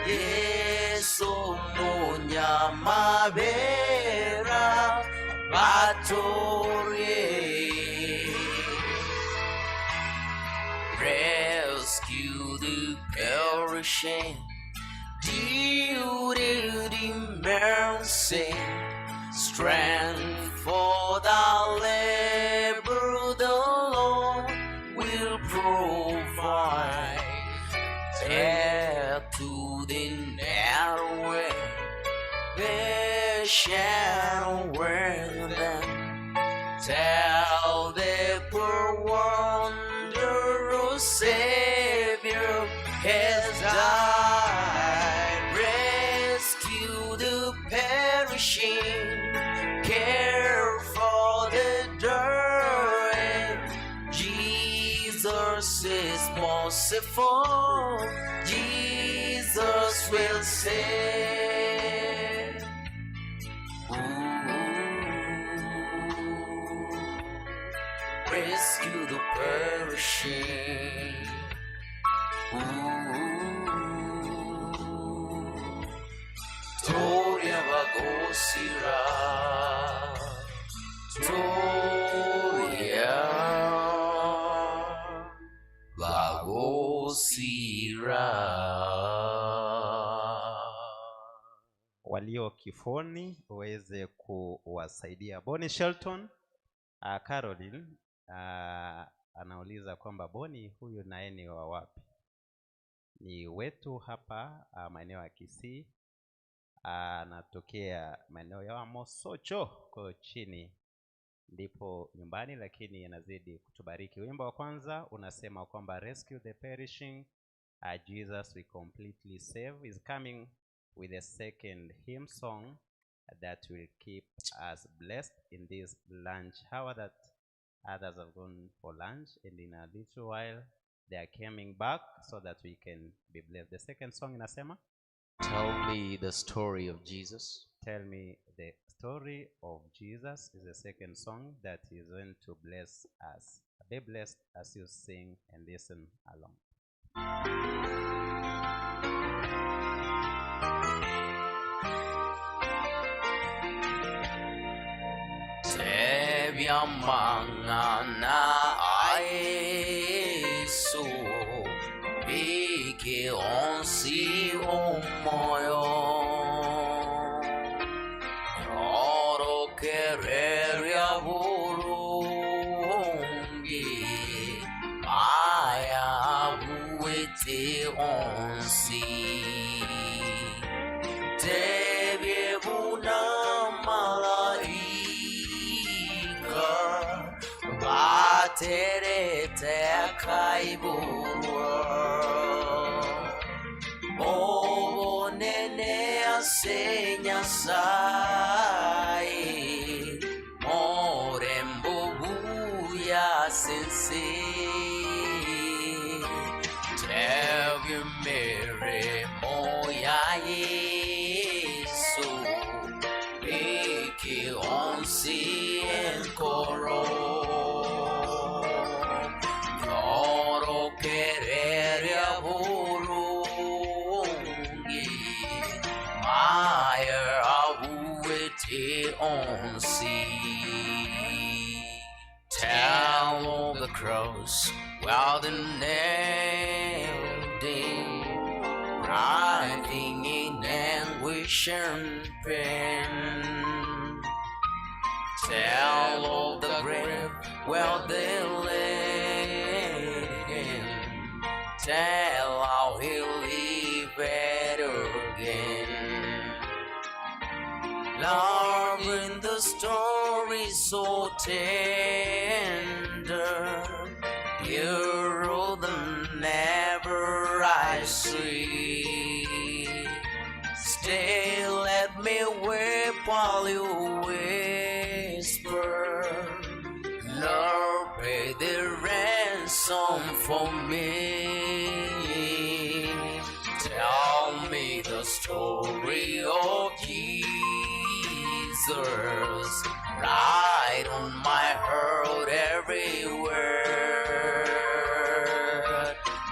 Yeso Monya Mavera Batorie. Rescue the perishing, duty mercy, strength for the labor the Lord will provide. care for the dirty. Jesus is merciful. Jesus will save. Rescue the perishing. Toria Vagosira. Toria walio kifoni uweze kuwasaidia. Bonnie Shelton, Caroline anauliza kwamba Bonnie huyu naye ni wa wapi? Ni wetu hapa maeneo ya Kisii, anatokea maeneo ya Mosocho kwa chini ndipo nyumbani, lakini anazidi kutubariki. Wimbo wa kwanza unasema kwamba rescue the perishing, Jesus we completely save, is coming with a second hymn song that will keep us blessed in this lunch hour that others have gone for lunch, and in a little while they are coming back so that we can be blessed. The second song inasema, Tell me the story of Jesus. Tell me the story of Jesus is the second song that is going to bless us. Be blessed as you sing and listen along. Tebya mangana Yesu biki onsi omoyo Oro kereria burungi Maya buete onsi Tebye buna malaika Baterete akaibulwa O nene asenya sai Morembo buya sense Tebye mere moya Yesu Biki onsi enkoro Yoro kereria burungi Maya awuete onsi Tell of the cross while the nailed in Writhing in anguish and pain Tell of the grave where they lay him Tell how he'll live better again Love in the story so tender You're the never I see Stay, let me weep while you whisper Lord, pay the ransom for me Tell me the story of Jesus Right on my heart everywhere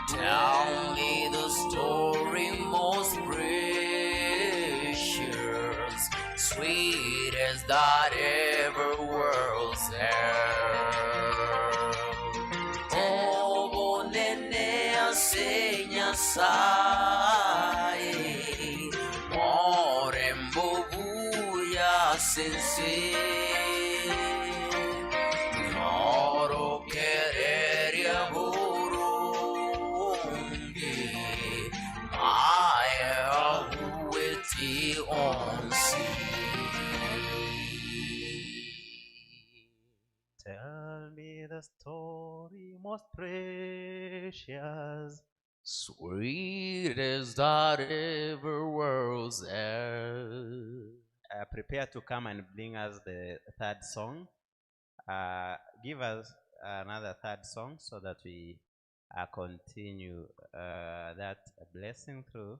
Tell me the story most precious Sweet as that ever world's air Oh, bonene asenya sai Morembo buya sense Noro kereria burungi Maya ueti onsi Tell me the story most precious Sweet as that ever world's air prepare to come and bring us the third song. Give us another third song so that we continue that blessing through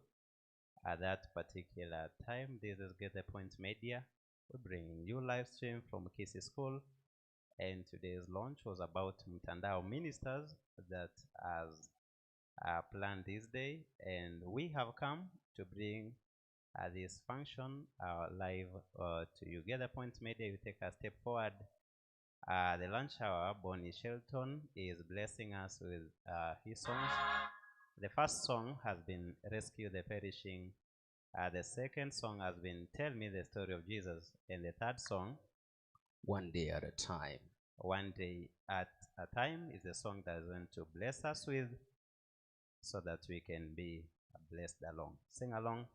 at that particular time. This is Get the Point Media. We bring you live stream from Kisi School, and today's launch was about Mtandao Ministers that has planned this day, and we have come to bring this function live to you. Get the Point Media, you take a step forward. The lunch hour, Bonnie Shelton is blessing us with his songs. The first song has been Rescue the Perishing. The second song has been Tell Me the Story of Jesus. And the third song, One Day at a Time. One Day at a Time is the song that is going to bless us with, so that we can be blessed along. Sing along.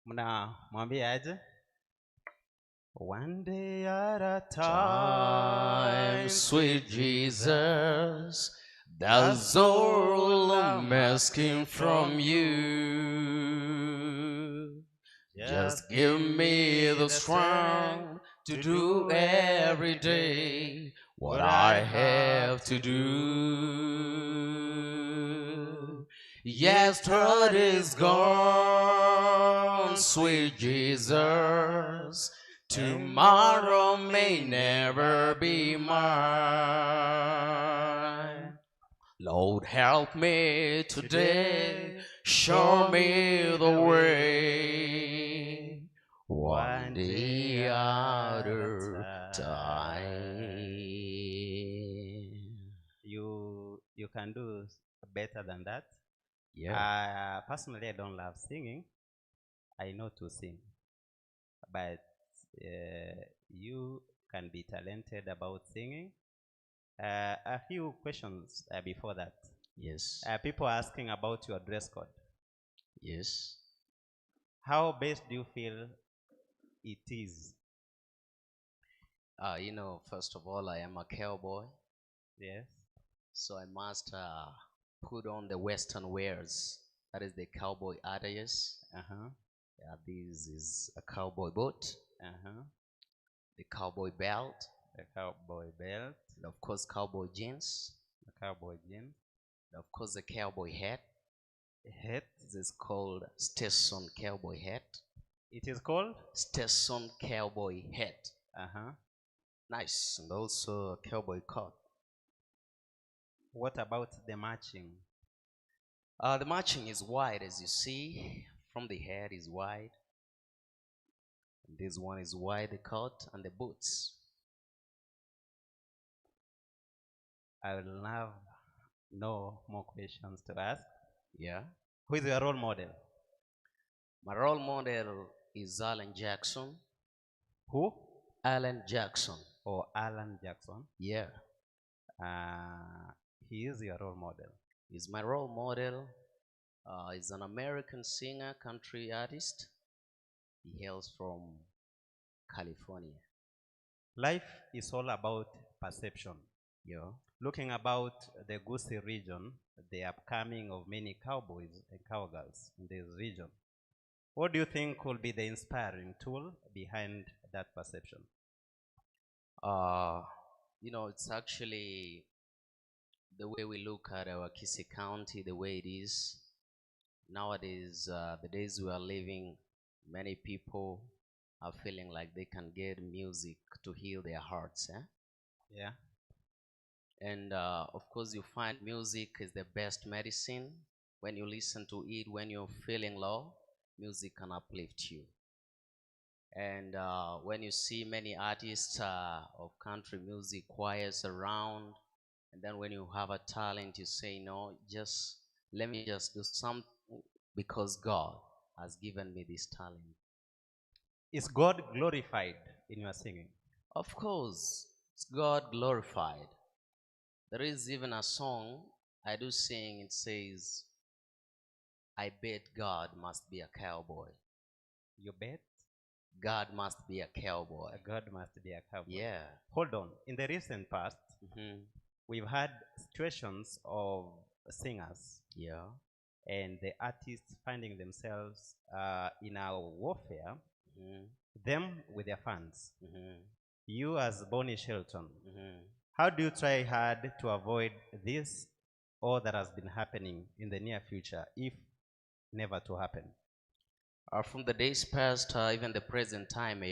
Mna mwambie aje? One day at a time, Sweet Jesus, that's all I'm asking from you. Just give me the strength to do every day what I have to do. Yesterday's gone, sweet Jesus. Tomorrow may never be mine. Lord, help me today. Show me the way. One day at a time. You can do better than that. Yeah. Personally, I don't love singing. I know to sing, but you can be talented about singing. A few questions before that. Yes. People asking about your dress code. Yes. How best do you feel it is? You know, first of all, I am a cowboy. Yes. So I must put on the Western wears. That is the cowboy attires. Yeah, this is a cowboy boot. The cowboy belt. The cowboy belt. And of course, cowboy jeans. The cowboy jeans. And of course, the cowboy hat. Hat. This is called Stetson cowboy hat. It is called Stetson cowboy hat. Nice. And also a cowboy coat. What about the matching? The matching is wide, as you see. From the head is wide. And this one is wide, the coat and the boots. I will have no more questions to ask. Yeah. Who is your role model? My role model is Alan Jackson. Who? Alan Jackson. Oh, Alan Jackson. Yeah. He is your role model. He's my role model. He's an American singer, country artist. He hails from California. Life is all about perception. Yeah. Looking about the Gusii region, the upcoming of many cowboys and cowgirls in this region, what do you think will be the inspiring tool behind that perception? You know, it's actually the way we look at our Kisi County, the way it is. Nowadays, the days we are living, many people are feeling like they can get music to heal their hearts. Yeah. And of course, you find music is the best medicine. When you listen to it, when you're feeling low, music can uplift you. And when you see many artists of country music, choirs around, and then when you have a talent, you say, no, just let me just do something because God has given me this talent. Is God glorified in your singing? Of course, it's God glorified. There is even a song I do sing. It says, I bet God must be a cowboy. You bet? God must be a cowboy. God must be a cowboy. Yeah. Hold on. In the recent past, we've had situations of singers. Yeah. And the artists finding themselves in a warfare, them with their fans. You as Bonnie Shelton, how do you try hard to avoid this or that has been happening in the near future, if never to happen? From the days past, even the present time,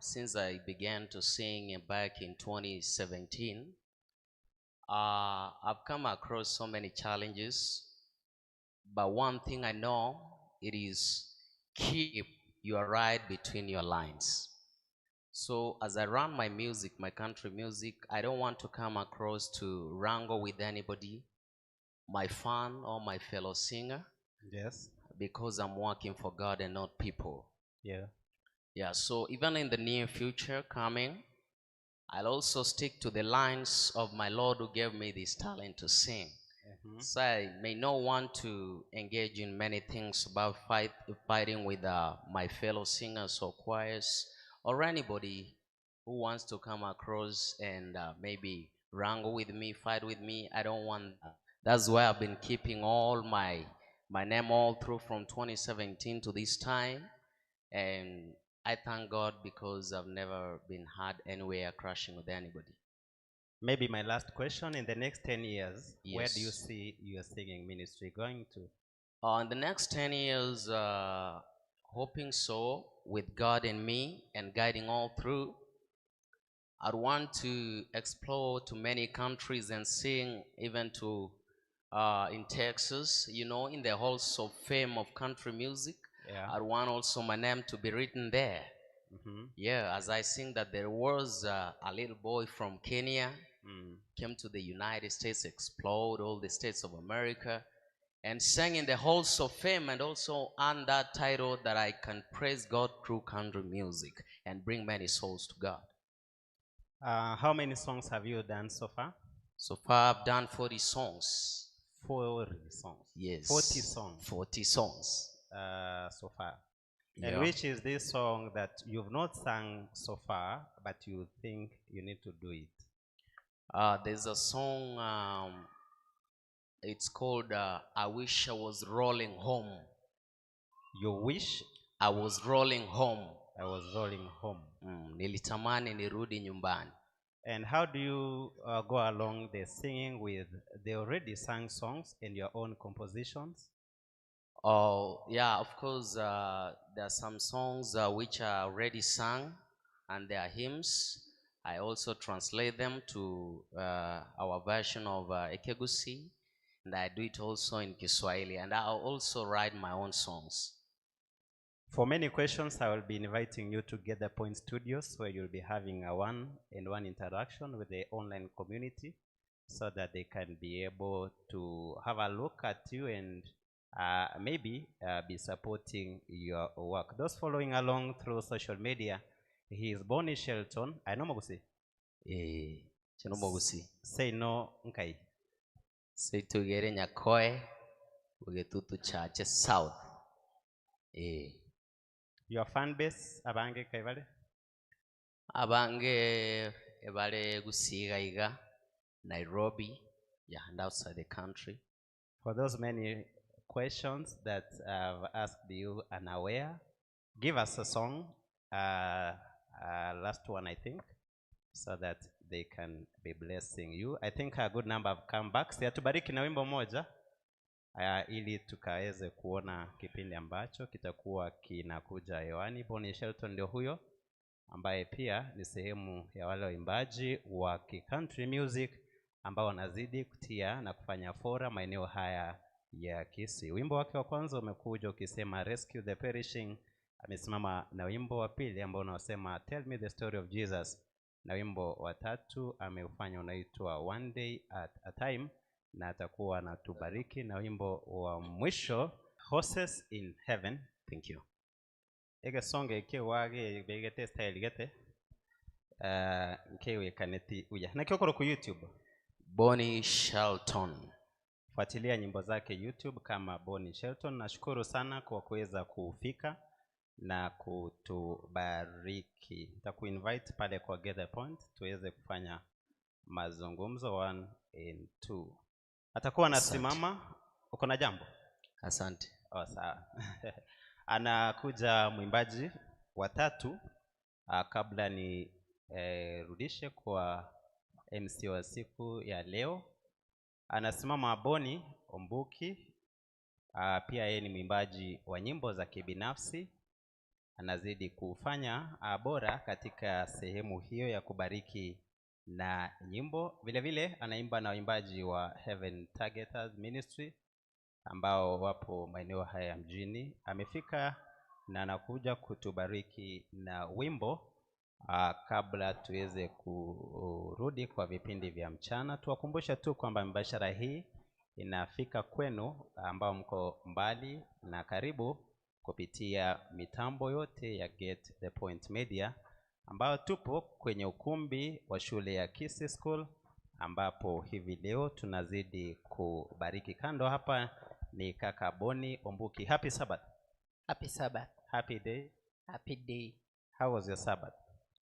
since I began to sing back in 2017, I've come across so many challenges. But one thing I know, it is keep your right between your lines. So as I run my music, my country music, I don't want to come across to wrangle with anybody, my fan or my fellow singer. Yes. Because I'm working for God and not people. Yeah. Yeah, so even in the near future coming, I'll also stick to the lines of my Lord who gave me this talent to sing. So I may not want to engage in many things about fighting with my fellow singers or choirs or anybody who wants to come across and maybe wrangle with me, fight with me. I don't want that. That's why I've been keeping all my name all through from 2017 to this time. And I thank God because I've never been hurt anywhere crashing with anybody. Maybe my last question, in the next 10 years, Yes. where do you see your singing ministry going to? In the next 10 years, hoping so, with God in me and guiding all through, I'd want to explore to many countries and sing even to in Texas, in the halls of fame of country music. Yeah. I'd want also my name to be written there. Yeah, as I sing that there was a little boy from Kenya, came to the United States, explored all the states of America, and sang in the halls of fame, and also earned that title that I can praise God through country music and bring many souls to God. How many songs have you done so far? So far, I've done 40 songs. 40 songs? Yes. 40 songs? 40 songs. So far. Yeah. And which is this song that you've not sung so far, but you think you need to do it? There's a song, it's called I Wish I Was Rolling Home. You wish? I was rolling home. I was rolling home. Nilitamani nirudi nyumbani. And how do you go along the singing with the already sung songs and your own compositions? Oh, yeah, of course, there are some songs which are already sung, and they are hymns. I also translate them to our version of Ekegusi, and I do it also in Kiswahili, and I also write my own songs. For many questions, I will be inviting you to Gather Point Studios, where you'll be having a one-on-one interaction with the online community so that they can be able to have a look at you and maybe be supporting your work. Those following along through social media, he is Bonnie Shelton. I know Mogusi. Say no, Nkai. Say together Nyakoe, Ugetutu Church South. Your fan base, Abange Kaivale? Abange Ebale Gusigaiga, Nairobi, yeah, and outside the country. For those many questions that I've asked you unaware, give us a song, last one I think, so that they can be blessing you. I think a good number have come back. Tubariki na wimbo moja ili tukaweze kuona kipindi ambacho kitakuwa kinakuja hewani. Bonnie Shelton ndio huyo ambaye pia ni sehemu ya wale waimbaji wa country music ambao wanazidi kutia na kufanya fora maeneo haya ya Kisii. Wimbo wake wa kwanza umekuja ukisema Rescue the Perishing. Amesimama na wimbo wa pili ambao unasema Tell Me the Story of Jesus, na wimbo wa tatu ameufanya unaitwa One Day at a Time, na atakuwa anatubariki na wimbo wa mwisho Horses in Heaven. Thank you. Ege songe ke wage begete style gete ke kaneti uya na kiokoro ku YouTube Bonnie Shelton. Fuatilia nyimbo zake YouTube kama Bonnie Shelton. Nashukuru sana kwa kuweza kufika na kutubariki. Nitakuinvite pale kwa Gather Point tuweze kufanya mazungumzo 1 and 2. Atakuwa anasimama. Uko na jambo? Asante. Oh, sawa. Anakuja mwimbaji wa 3 kabla ni rudishe kwa MC wa siku ya leo. Anasimama Boni Ombuki. Pia yeye ni mwimbaji wa nyimbo za kibinafsi. Anazidi kufanya bora katika sehemu hiyo ya kubariki na nyimbo. Vile vile anaimba na waimbaji wa Heaven Targeters Ministry ambao wapo maeneo haya mjini. Amefika na anakuja kutubariki na wimbo. Kabla tuweze kurudi kwa vipindi vya mchana, tuwakumbusha tu kwamba mbashara hii inafika kwenu ambao mko mbali na karibu kupitia mitambo yote ya Get the Point Media, ambao tupo kwenye ukumbi wa shule ya Kisii School, ambapo hivi leo tunazidi kubariki. Kando hapa ni kaka Boni Ombuki. Happy Sabbath. Happy Sabbath. Happy day. Happy day. How was your Sabbath?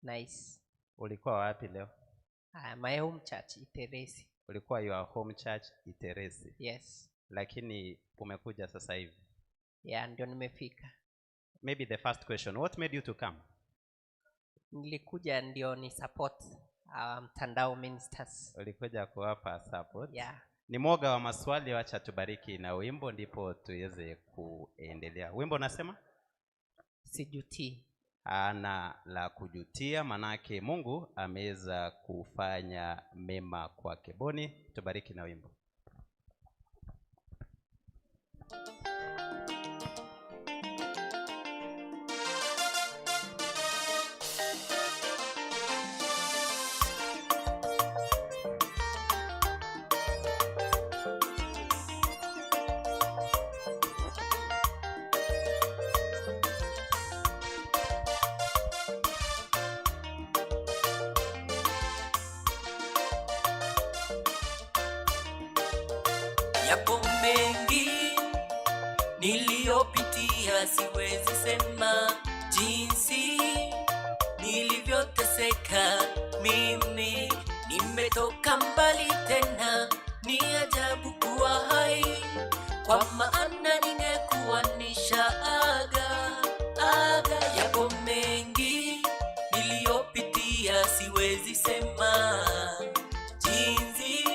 Nice. Ulikuwa wapi leo? My home church, Iteresi. Ulikuwa your home church, Iteresi? Yes. Lakini umekuja sasa hivi? Yeah, ndio nimefika. Maybe the first question, what made you to come? Nilikuja ndio ni support mtandao ministers. Ulikuja kuwapa support? Yeah. Ni mwoga wa maswali, wacha tubariki na wimbo ndipo tuweze kuendelea. Wimbo nasema? Sijutii. Ana la kujutia, manake Mungu ameweza kufanya mema kwake. Boni, tubariki na wimbo. Yapo mengi niliyopitia, siwezi sema jinsi nilivyoteseka. Mimi nimetoka mbali tena, ni ajabu kuwa hai, kwa maana ningekuwa nishaaga. Yapo mengi niliyopitia, siwezi sema jinsi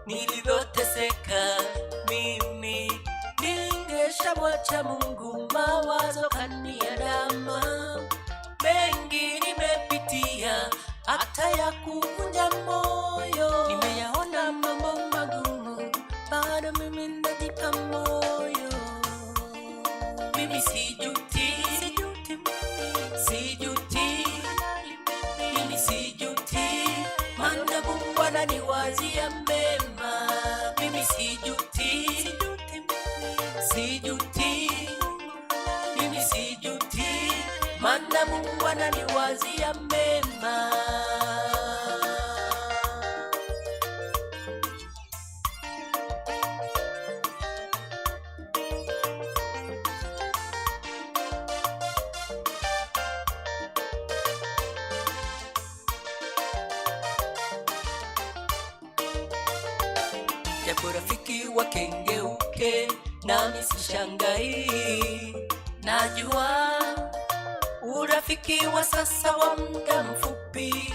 nilivyoteseka. Mimi ningeshamwacha Mungu, mawazo kaniandama. Mengi nimepitia, hata ya kuvunja moyo. Nimeyaona mambo magumu, bado mimi najipa moyo. Mimi sijuti, mimi sijuti, maana Mungu ananiwazia mema. Mimi sijuti, mimi sijuti, maana Mungu ananiwazia mema. Japo rafiki wakengeuke, nami sishangai. Najua urafiki wa sasa wa muda mfupi,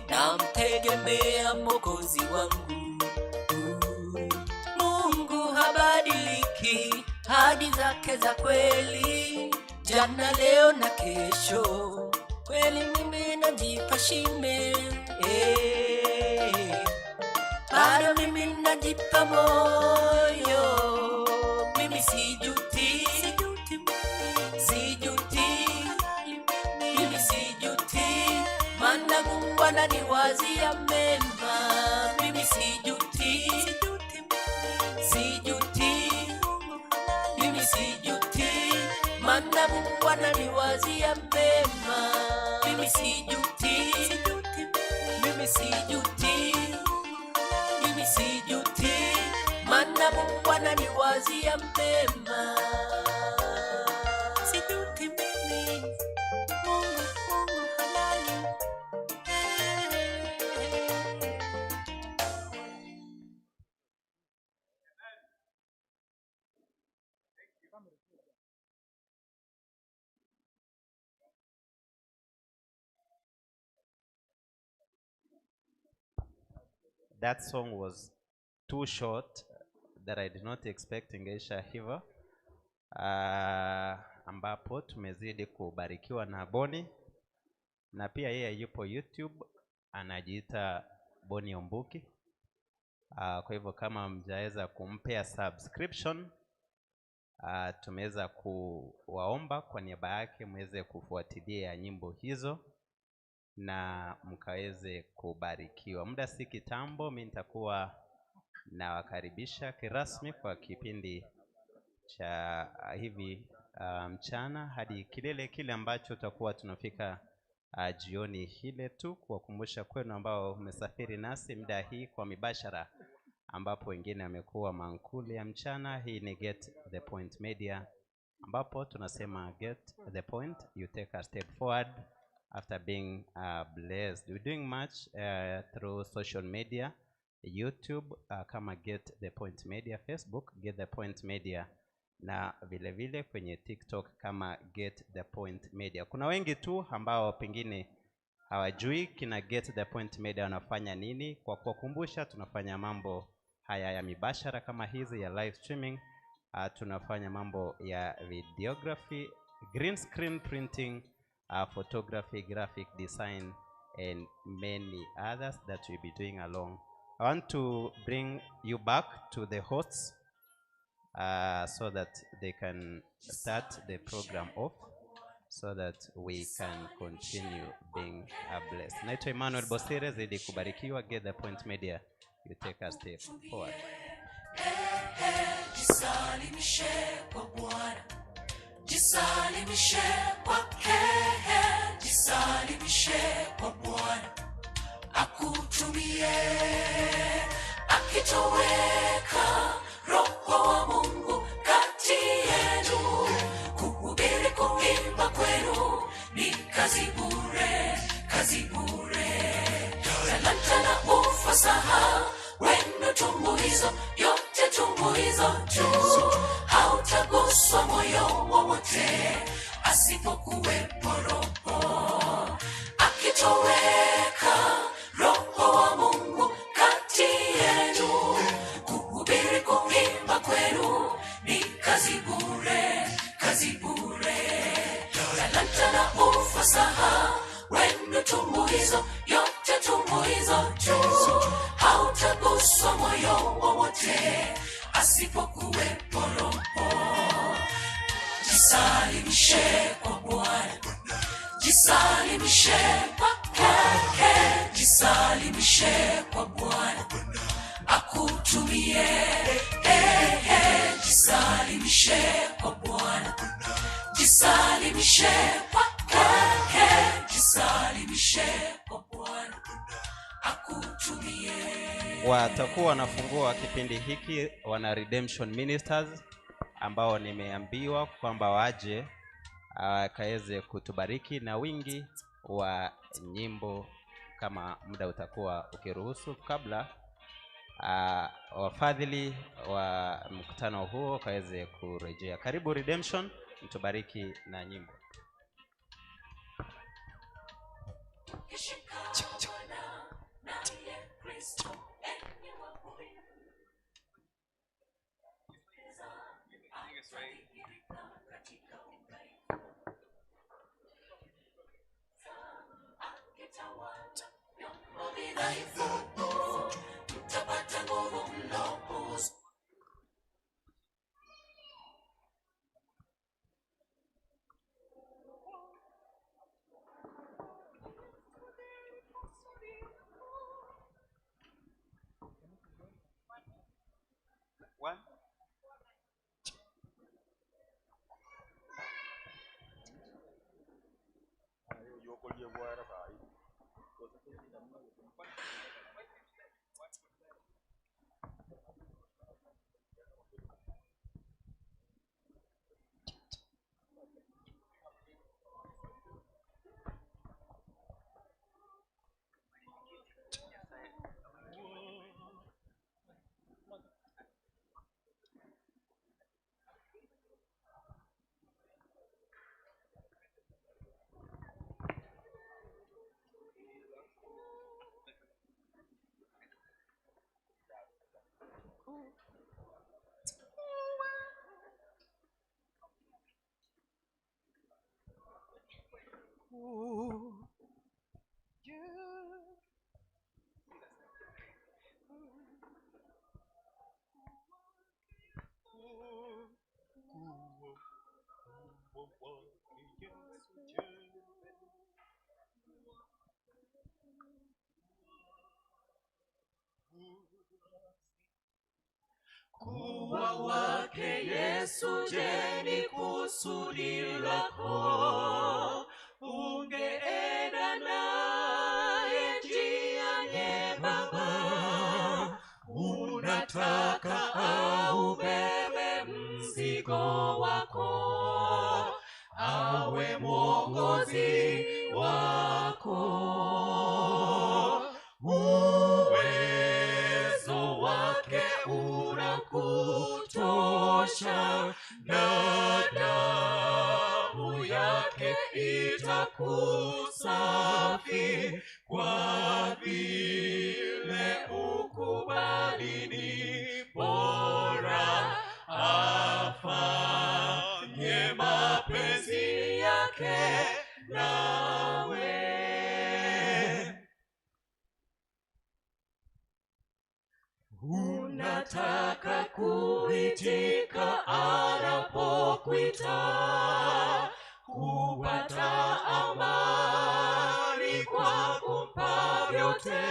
namtegemea Mwokozi wangu. Mungu habadiliki, hadi zake za kweli, jana leo na kesho. Kweli mimi najipa shime, bado mimi najipa moyo. Mimi sijuti, mimi sijuti, maana Mungu ananiwazia mema. Mimi sijuti, mimi sijuti, maana Mungu ananiwazia mema. Mimi sijuti, mimi sijuti, mimi sijuti, maana Mungu ananiwazia mema. Sijuti. That song was too short that I did not expect ingeisha hivyo. Ambapo tumezidi kubarikiwa na Boni, na pia yeye yupo YouTube anajiita Boni Ombuki. Kwa hivyo kama mjaweza kumpea subscription, tumeweza kuwaomba kwa niaba yake muweze kufuatilia nyimbo hizo na mkaweze kubarikiwa. Muda si kitambo mimi nitakuwa nawakaribisha kirasmi kwa kipindi cha hivi mchana hadi kilele kile ambacho tutakuwa tunafika jioni hile tu, kuwakumbusha kwenu ambao umesafiri nasi muda hii kwa mibashara, ambapo wengine wamekuwa mankuli ya mchana. Hii ni Get the Point Media, ambapo tunasema get the point, you take a step forward after being blessed. We're doing much through social media, YouTube kama Get the Point Media, Facebook Get the Point Media, na vile vile kwenye TikTok kama Get the Point Media. Kuna wengi tu ambao pengine hawajui kina Get the Point Media wanafanya nini. Kwa kuwakumbusha, tunafanya mambo haya ya mibashara kama hizi ya live streaming. Tunafanya mambo ya videography, green screen printing, photography, graphic design and many others that we'll be doing along. I want to bring you back to the hosts so that they can start the program off, so that we can continue being blessed. Naitwa Emmanuel Bosire, zidi kubarikiwa. Get the Point Media, you take a step forward. Jisalimishe kwa Bwana, jisalimishe kwake, jisalimishe kwa Bwana akutumie, akitoweka Roho wa Mungu kati yenu. Kuhubiri, kuimba kwenu ni kazi bure, kazi bure. Talanta na ufasaha wenu tumbuizo, yote tumbuizo tu. Hautaguswa moyo wowote asipokuwepo Roho. Akitoweka Roho wa Mungu kati yenu, kuhubiri, kuimba kwenu ni kazi bure, kazi bure. Talanta na ufasaha wenu tumbuizo, yote tumbuizo tu. Hautaguswa moyo wowote asipokuwepo Roho. Jisalimishe kwa Bwana, jisalimishe kwake, jisalimishe kwa Bwana akutumie. Jisalimishe kwa Bwana, jisalimishe kwake, jisalimishe kwa Bwana akutumie. Watakuwa wanafungua kipindi hiki wana Redemption Ministers, ambao nimeambiwa kwamba waje kaweze kutubariki na wingi wa nyimbo kama muda utakuwa ukiruhusu, kabla wafadhili wa mkutano huo kaweze kurejea. Karibu Redemption, mtubariki na nyimbo. Kuwa wake Yesu, je, ni kusudi lako? Ungeenda naye njia nyembamba, unataka aubebe mzigo wako, awe mwongozi wako. Uwezo wake unakutosha, na damu yake itakusafi, kwa vile ukubali ni bora afanye mapenzi yake nawe. Unataka kuitika anapokuita, kupata amani kwa kumpa vyote.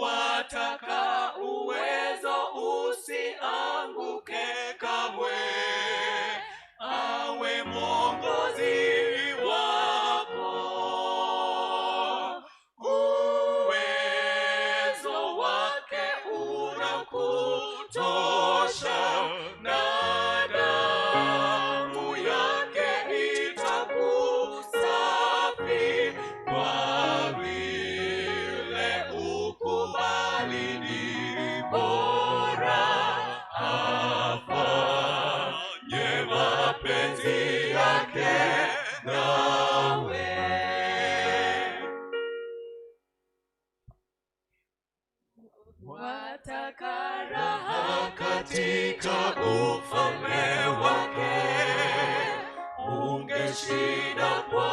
Wataka uwezo usianguke kamwe, awe mwongozi wako. Uwezo wake unakutosha, na damu yake itakusafi, kwa vile ukubali ni bora afanye mapenzi yake nawe. Wataka raha katika ufalme wake, ungeshinda kwa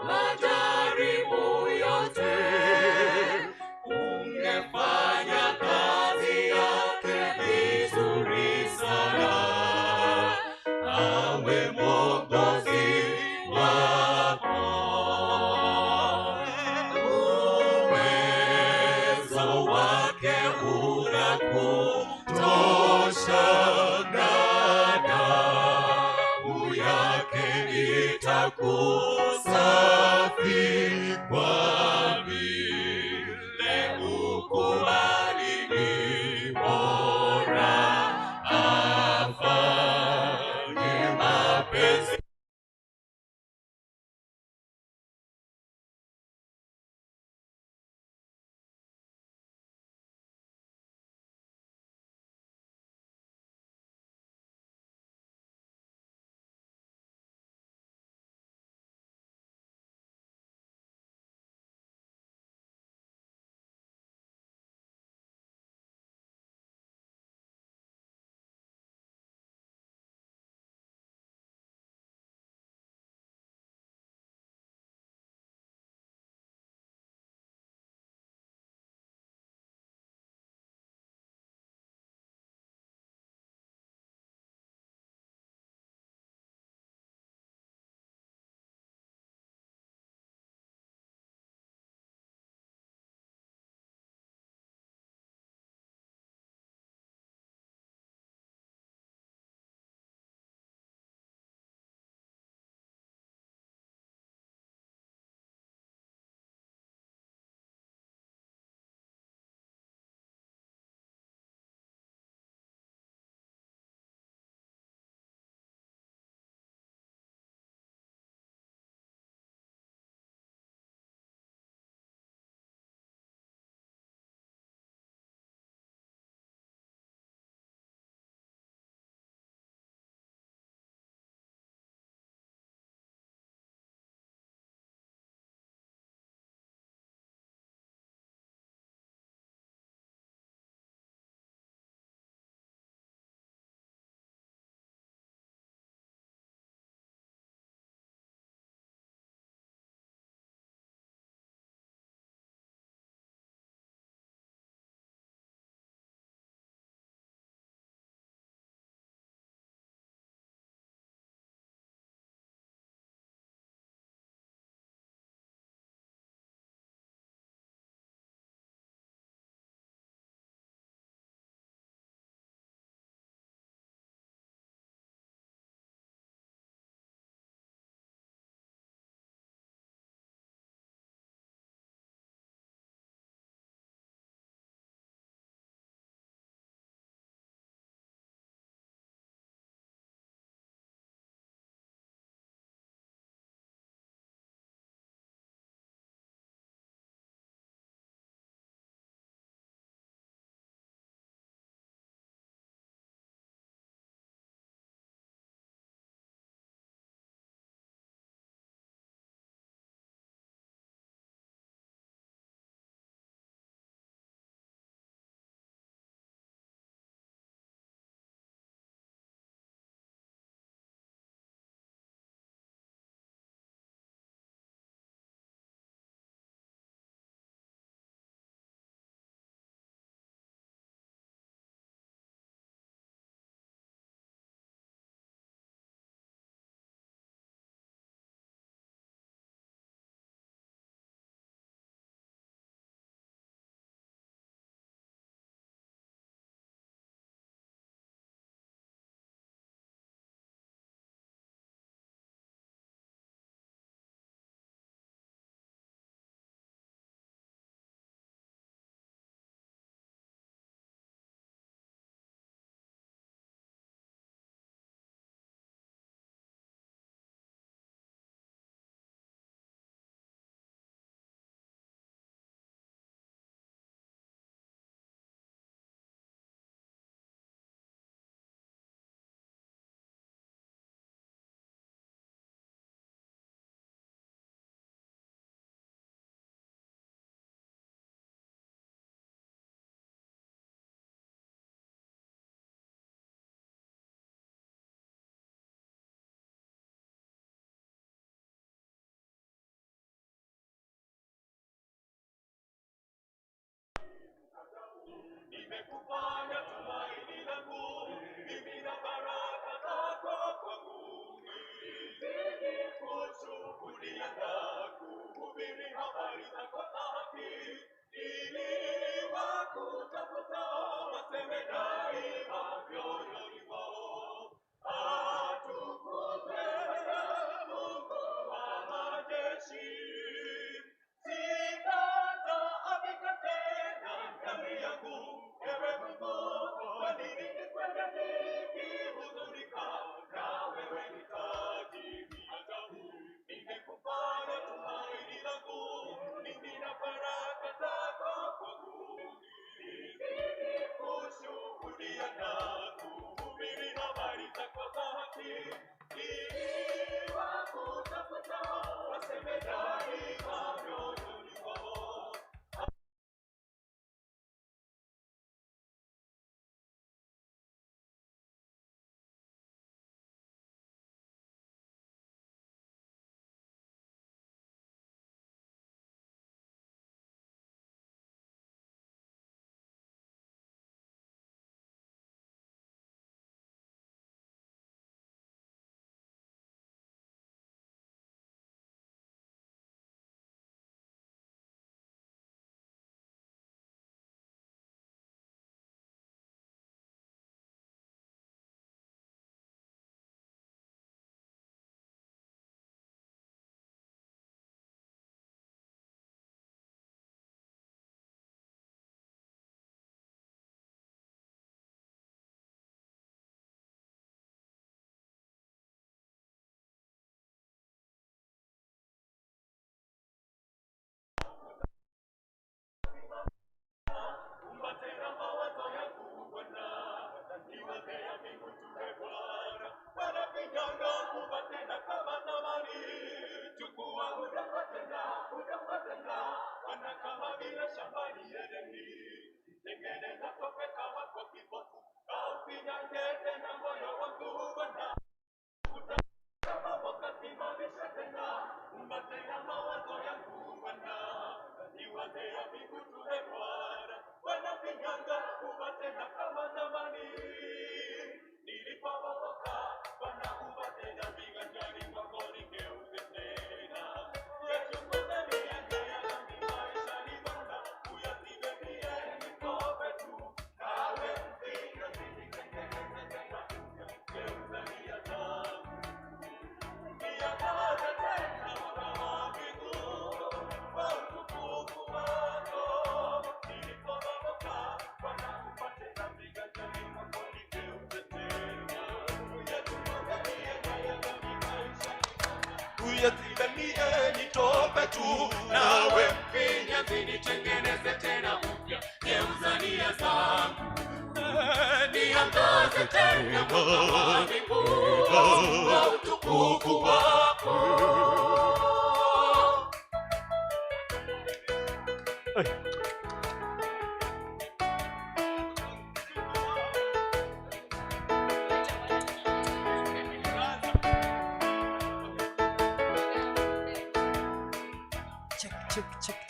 majaribu yote, ungefanya kazi yake vizuri sana, awe mwongozi wako. Uwezo wake unakutosha, na damu yake itakusafi, kwa vile ukubali ni bora afanye mapenzi Uyazidanie nitope tu, nawe mfinyanzi nitengeneze tena upya, geuza nia zangu niangaze tena mwanga wa utukufu wako. Check.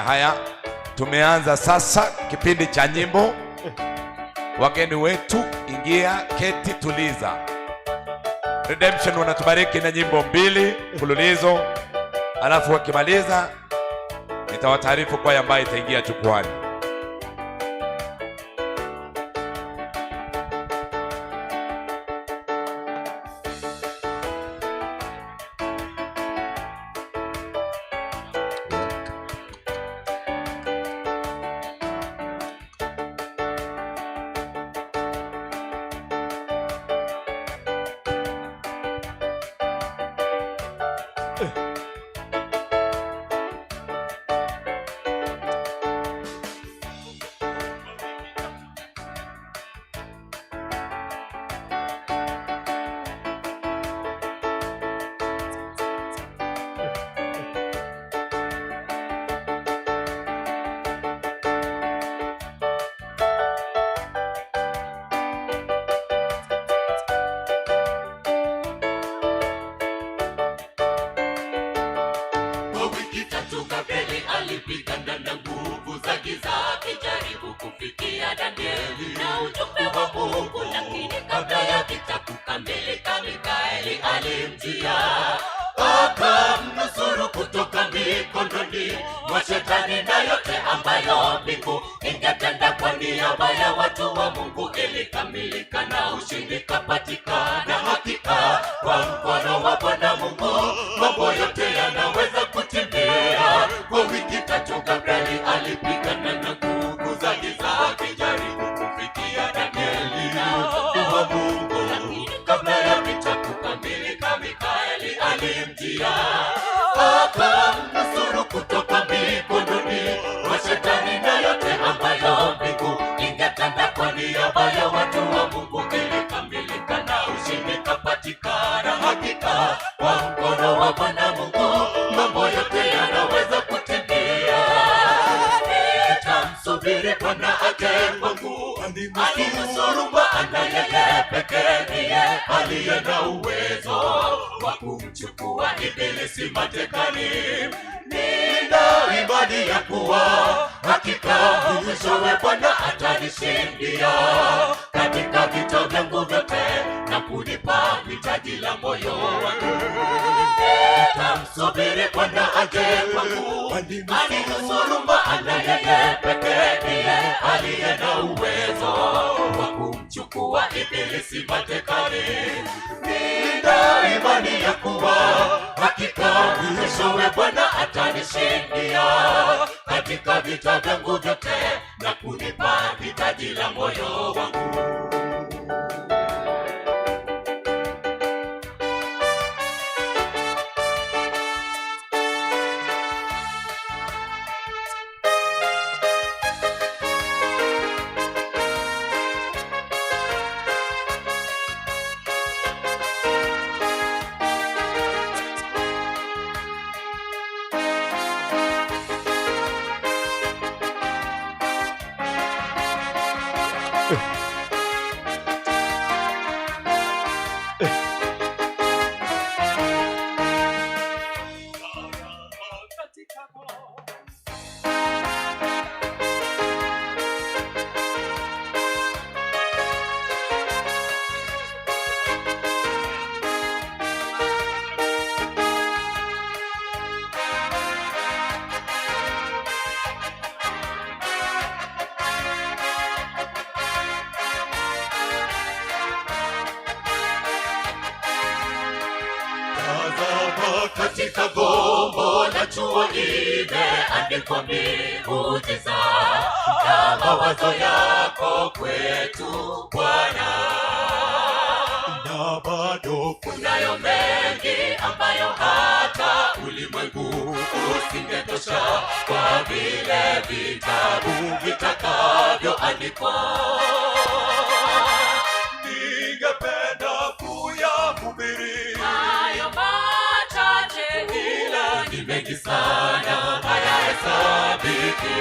Haya, tumeanza sasa kipindi cha nyimbo. Wageni wetu, ingia, keti, tuliza. Redemption wanatubariki na nyimbo 2 mfululizo, alafu wakimaliza nitawataarifu kwa ambaye itaingia jukwani. wiki tatu Gabrieli alipigana na nguvu za giza akijaribu kufikia Danieli na ujumbe wa Mungu, lakini kabla ya vita kukamilika Mikaeli alimjia akamnusuru kutoka mikononi mwa shetani na yote ambayo mbingu ingetenda kwa niaba ya watu wa Mungu ilikamilika na ushindi kapatikana. Hakika kwa mkono wa Bwana Mungu mambo yote yanaweza kutimia. Kwa wiki tatu Gabrieli alipigana na nguvu za giza akijaribu kufikia Danieli na ujumbe wa Mungu, lakini kabla ya vita kukamilika Mikaeli alimjia akamnusuru kutoka mikononi mwa shetani na yote ambayo mbingu ingetenda kwa niaba ya watu wa Mungu ilikamilika na ushindi kapatikana. Hakika kwa mkono wa Bwana Mungu mambo yote yanaweza kutimia. Nitamsubiri Bwana aje kwangu, alinusuru Bwana yeye pekee ndiye aliye na uwezo wa kumchukua ibilisi matekani. Nina imani ya kuwa hakika mwishowe Bwana atanishindia katika vita vyangu vyote na kunipa hitaji la moyo wangu. Nitamsubiri Bwana aje kwangu, alinusuru Bwana yeye pekee ndiye aliye na uwezo wa kumchukua ibilisi matekani. Nina imani ya kuwa hakika mwishowe Bwana atanishindia katika vita vyangu vyote na kunipa hitaji la moyo wangu. Katika gombo la chuo imeandikwa miujiza na mawazo yako kwetu Bwana, na bado kunayo mengi ambayo hata ulimwengu usingetosha kwa vile vitabu vitakavyoandikwa. Ningependa kuyahubiri hayo ila ni mengi sana hayahesabiki.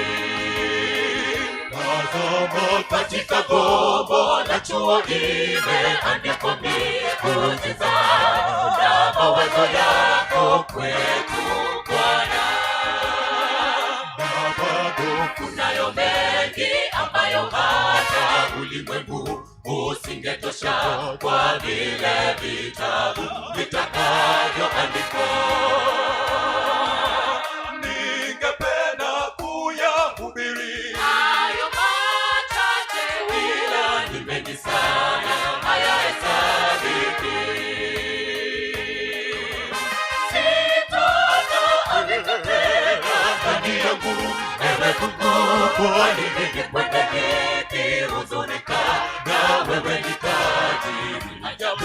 Tazama katika gombo la chuo imeandikwa miujiza na mawazo yako kwetu Bwana, na bado kunayo mengi ambayo hata ulimwengu usingetosha kwa vile vitabu vitakavyoandikwa. Ningependa kuyahubiri hayo machache, ila ni mengi sana hayahesabiki. Sitatoa ndani yangu, ewe Mungu, kwani ningekwenda nikihuzunika na wewe ni tajiri ajabu.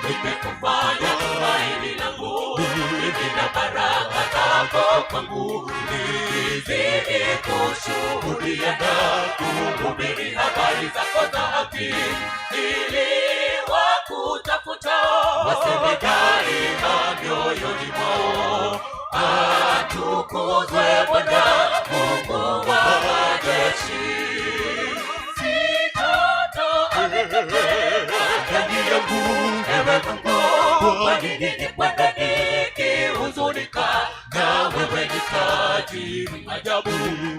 Nimekufanya tumaini langu, hivi na baraka zako kwangu nizidi kushuhudia na kuhubiri habari zako za haki, ili wakutafuta waseme daima mioyoni mwao, atukuzwe Bwana Mungu wa majeshi. Ndani yangu, ewe Mungu, kwa nini nikwenda nikihuzunika na wewe ni ubatili ajabu.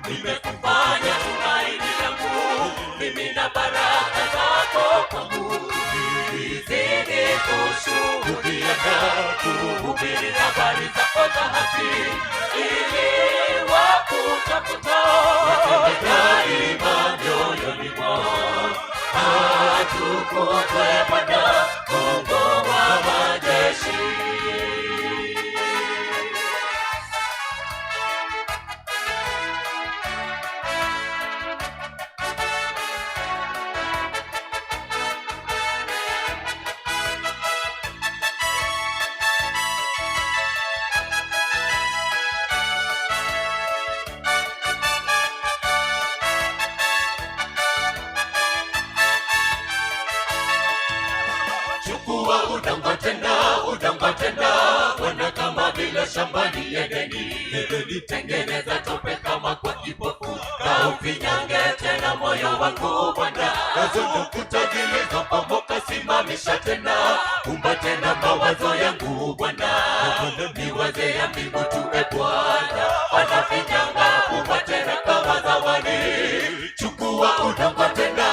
Nimekufanya tumaini langu, mimi na baraka zako kwangu. Nizidi kushuhudia na kuhubiri habari zako za haki, ili wakutafuta watende daima mioyoni mwao. Atukuzwe Bwana Mungu wa majeshi. Chukua udongo tena Bwana, kama vile shambani Edeni. Tengeneza tope kama kwa kipofu, na ufinyange tena moyo wangu Bwana. Nazo kuta zilizobomoka simamisha tena, umba tena mawazo yangu Bwana. Niwaze ya mbingu tu Bwana, wanafinyanga umba tena kama zamani. Chukua udongo tena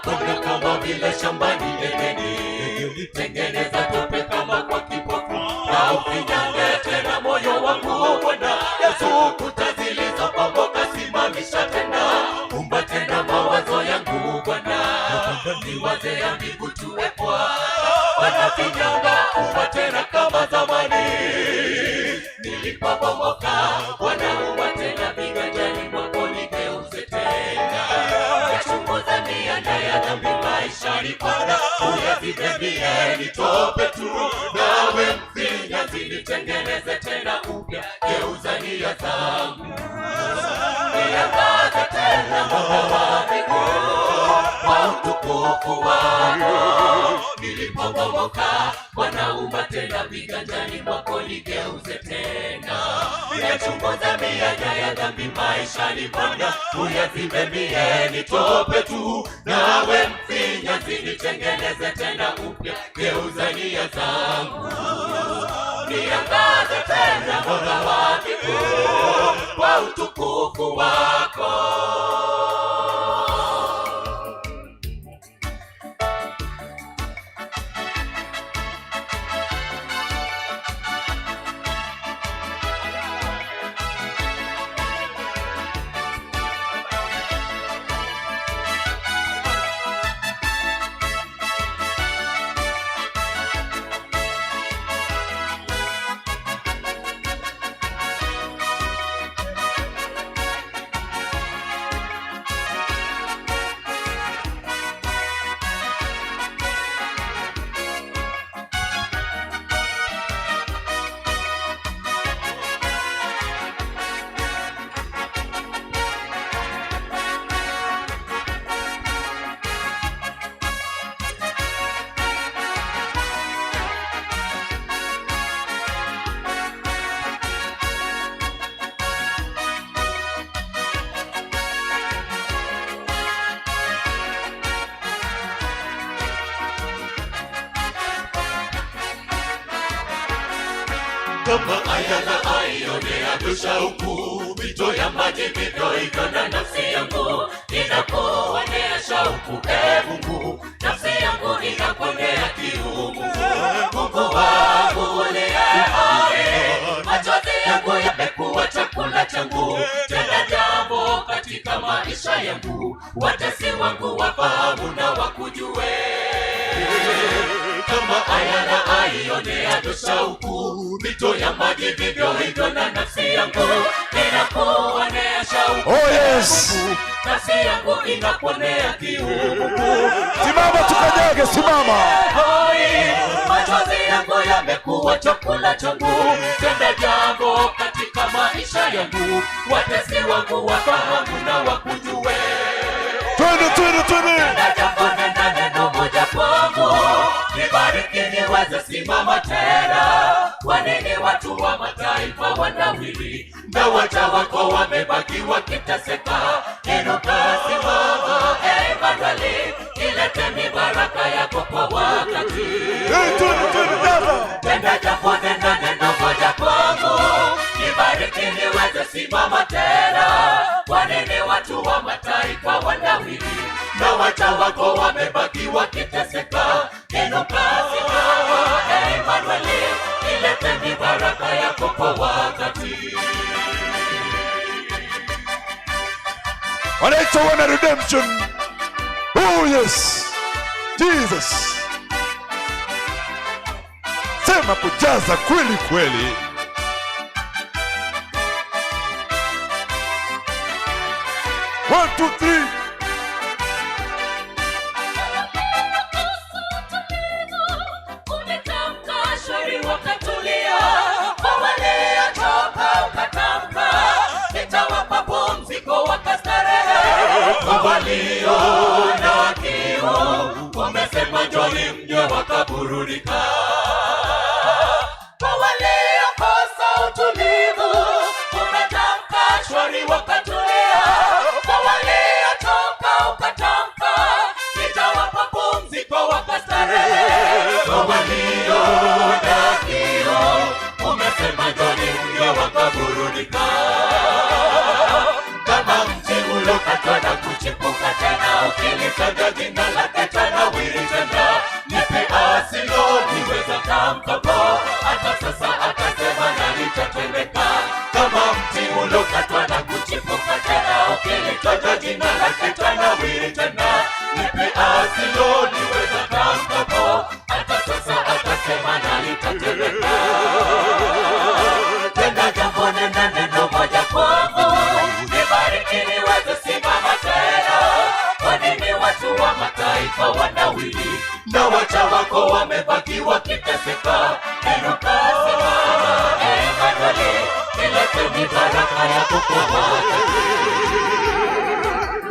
Bwana, kama vile shambani Edeni. Tengeneza tope kama kwa kipofu, na ufinyange tena moyo wangu Bwana. Yesu, kuta zilizobomoka simamisha tena, umba tena mawazo yangu Bwana. Niwaze ya mbingu tu Bwana, wanafinyanga umba tena kama zamani. Nilipobomoka Bwana, umba tena viganjani mwako nigeuze tena. Yachunguze mianda ya dhambi maishani Bwana, uyazibebie nitope tu. Nawe mfinyanzi nitengeneze tena upya, geuza nia zangu. Niangaze tena mwanga wa mbinguni kwa utukufu wako. Nilipobomoka Bwana, umba tena viganjani mwako nigeuze tena. Yachunguze mianya ya dhambi maishani Bwana, uyazibebie nitope tu. Nawe mfinyanzi nitengeneze tena upya, geuza nia zangu. Niangaze tena mwanga wa mbinguni kwa utukufu wako. Kama ayala aionea shauku, mito ya maji vivyo ikana nafsi yangu. Inakuonea shauku Mungu, nafsi yangu inakuonea kiu Mungu wangu uliye hai. Machozi yangu yamekuwa chakula changu, tena jambo katika maisha yangu. Watesi wangu wafahamu na wakujue. Kama ayala aionea shauku, mito ya maji vivyo hivyo na nafsi yangu inakuonea shauku. Oh yes. Nafsi yangu inakuonea kiu. Simama tukajage, simama. Machozi yangu yamekuwa chakula changu, tenda jambo katika maisha yangu. Watesi wangu wafahamu na wakujue. Twende. Tenda jambo, nenda neno moja kwangu, nibariki niweze simama tena. Kwa nini watu wa mataifa wanawili, na waja wako wamebaki wakiteseka? Inuka, simama, Emanueli, ilete mibaraka yako kwa wakati. Tenda jambo, nenda neno moja kwangu, nibariki ileteni baraka yako kwa wakati. Wanaitwa wana redemption. Oh yes, Jesus. Sema kujaza kweli kweli. One, two, three. Umetamka shwari wakatulia, waliochoka ukatamka, nitawapa pumziko wakastarehe. Kwa walio na kiu, umesema njoni mnywe wakaburudika. Kwa waliokosa utulivu, umetamka shwari wakatulia, kwa waliochoka ukatamka, nitawapa pumziko wakastarehe. Kwa walio na kiu, umesema njoni mnywe wakaburudika. Kama mti uliokatwa na kuchipuka tena, ukilitaja jina lake tanawiri tena. Nipe asilo niweza tamkapo, hata sasa akasema na litatendeka. Kama mti uliokatwa na kuchipuka tena, ukilitaja jina lake tanawiri tena. Nipe asilo niweza tamkapo, hata sasa akasema na litatendeka. Tenda jambo nena neno moja kwangu, nibariki niweze simama tena. Kwa nini watu wa mataifa wanawili, na wacha wako wamebaki wakiteseka? Inuka simama, Emanueli, ileteni baraka yako kwa wakati.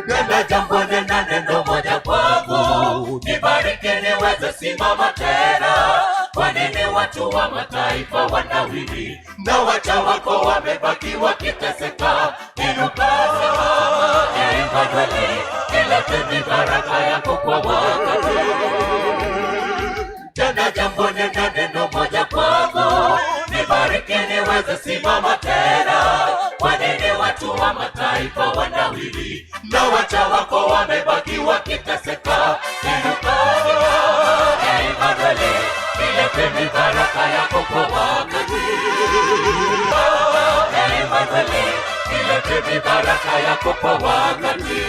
Tenda jambo nena neno moja kwangu, nibariki niweze simama tena. Kwa nini watu wa mataifa wanawili, na wacha wako wamebaki wakiteseka? Inuka simama, Emanueli, ileteni baraka yako kwa wakati. Tena jambo nena neno moja kwangu, nibariki niweze simama tena. Kwa nini watu wa mataifa wanawili, na wacha wako wamebaki wakiteseka? Inuka simama, Emanueli, ileteni baraka yako kwa wakati. Emanueli, ileteni baraka yako kwa wakati.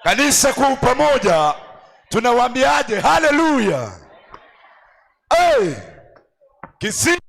Kanisa kwa pamoja tunawaambiaje? Haleluya. Hey! Kisi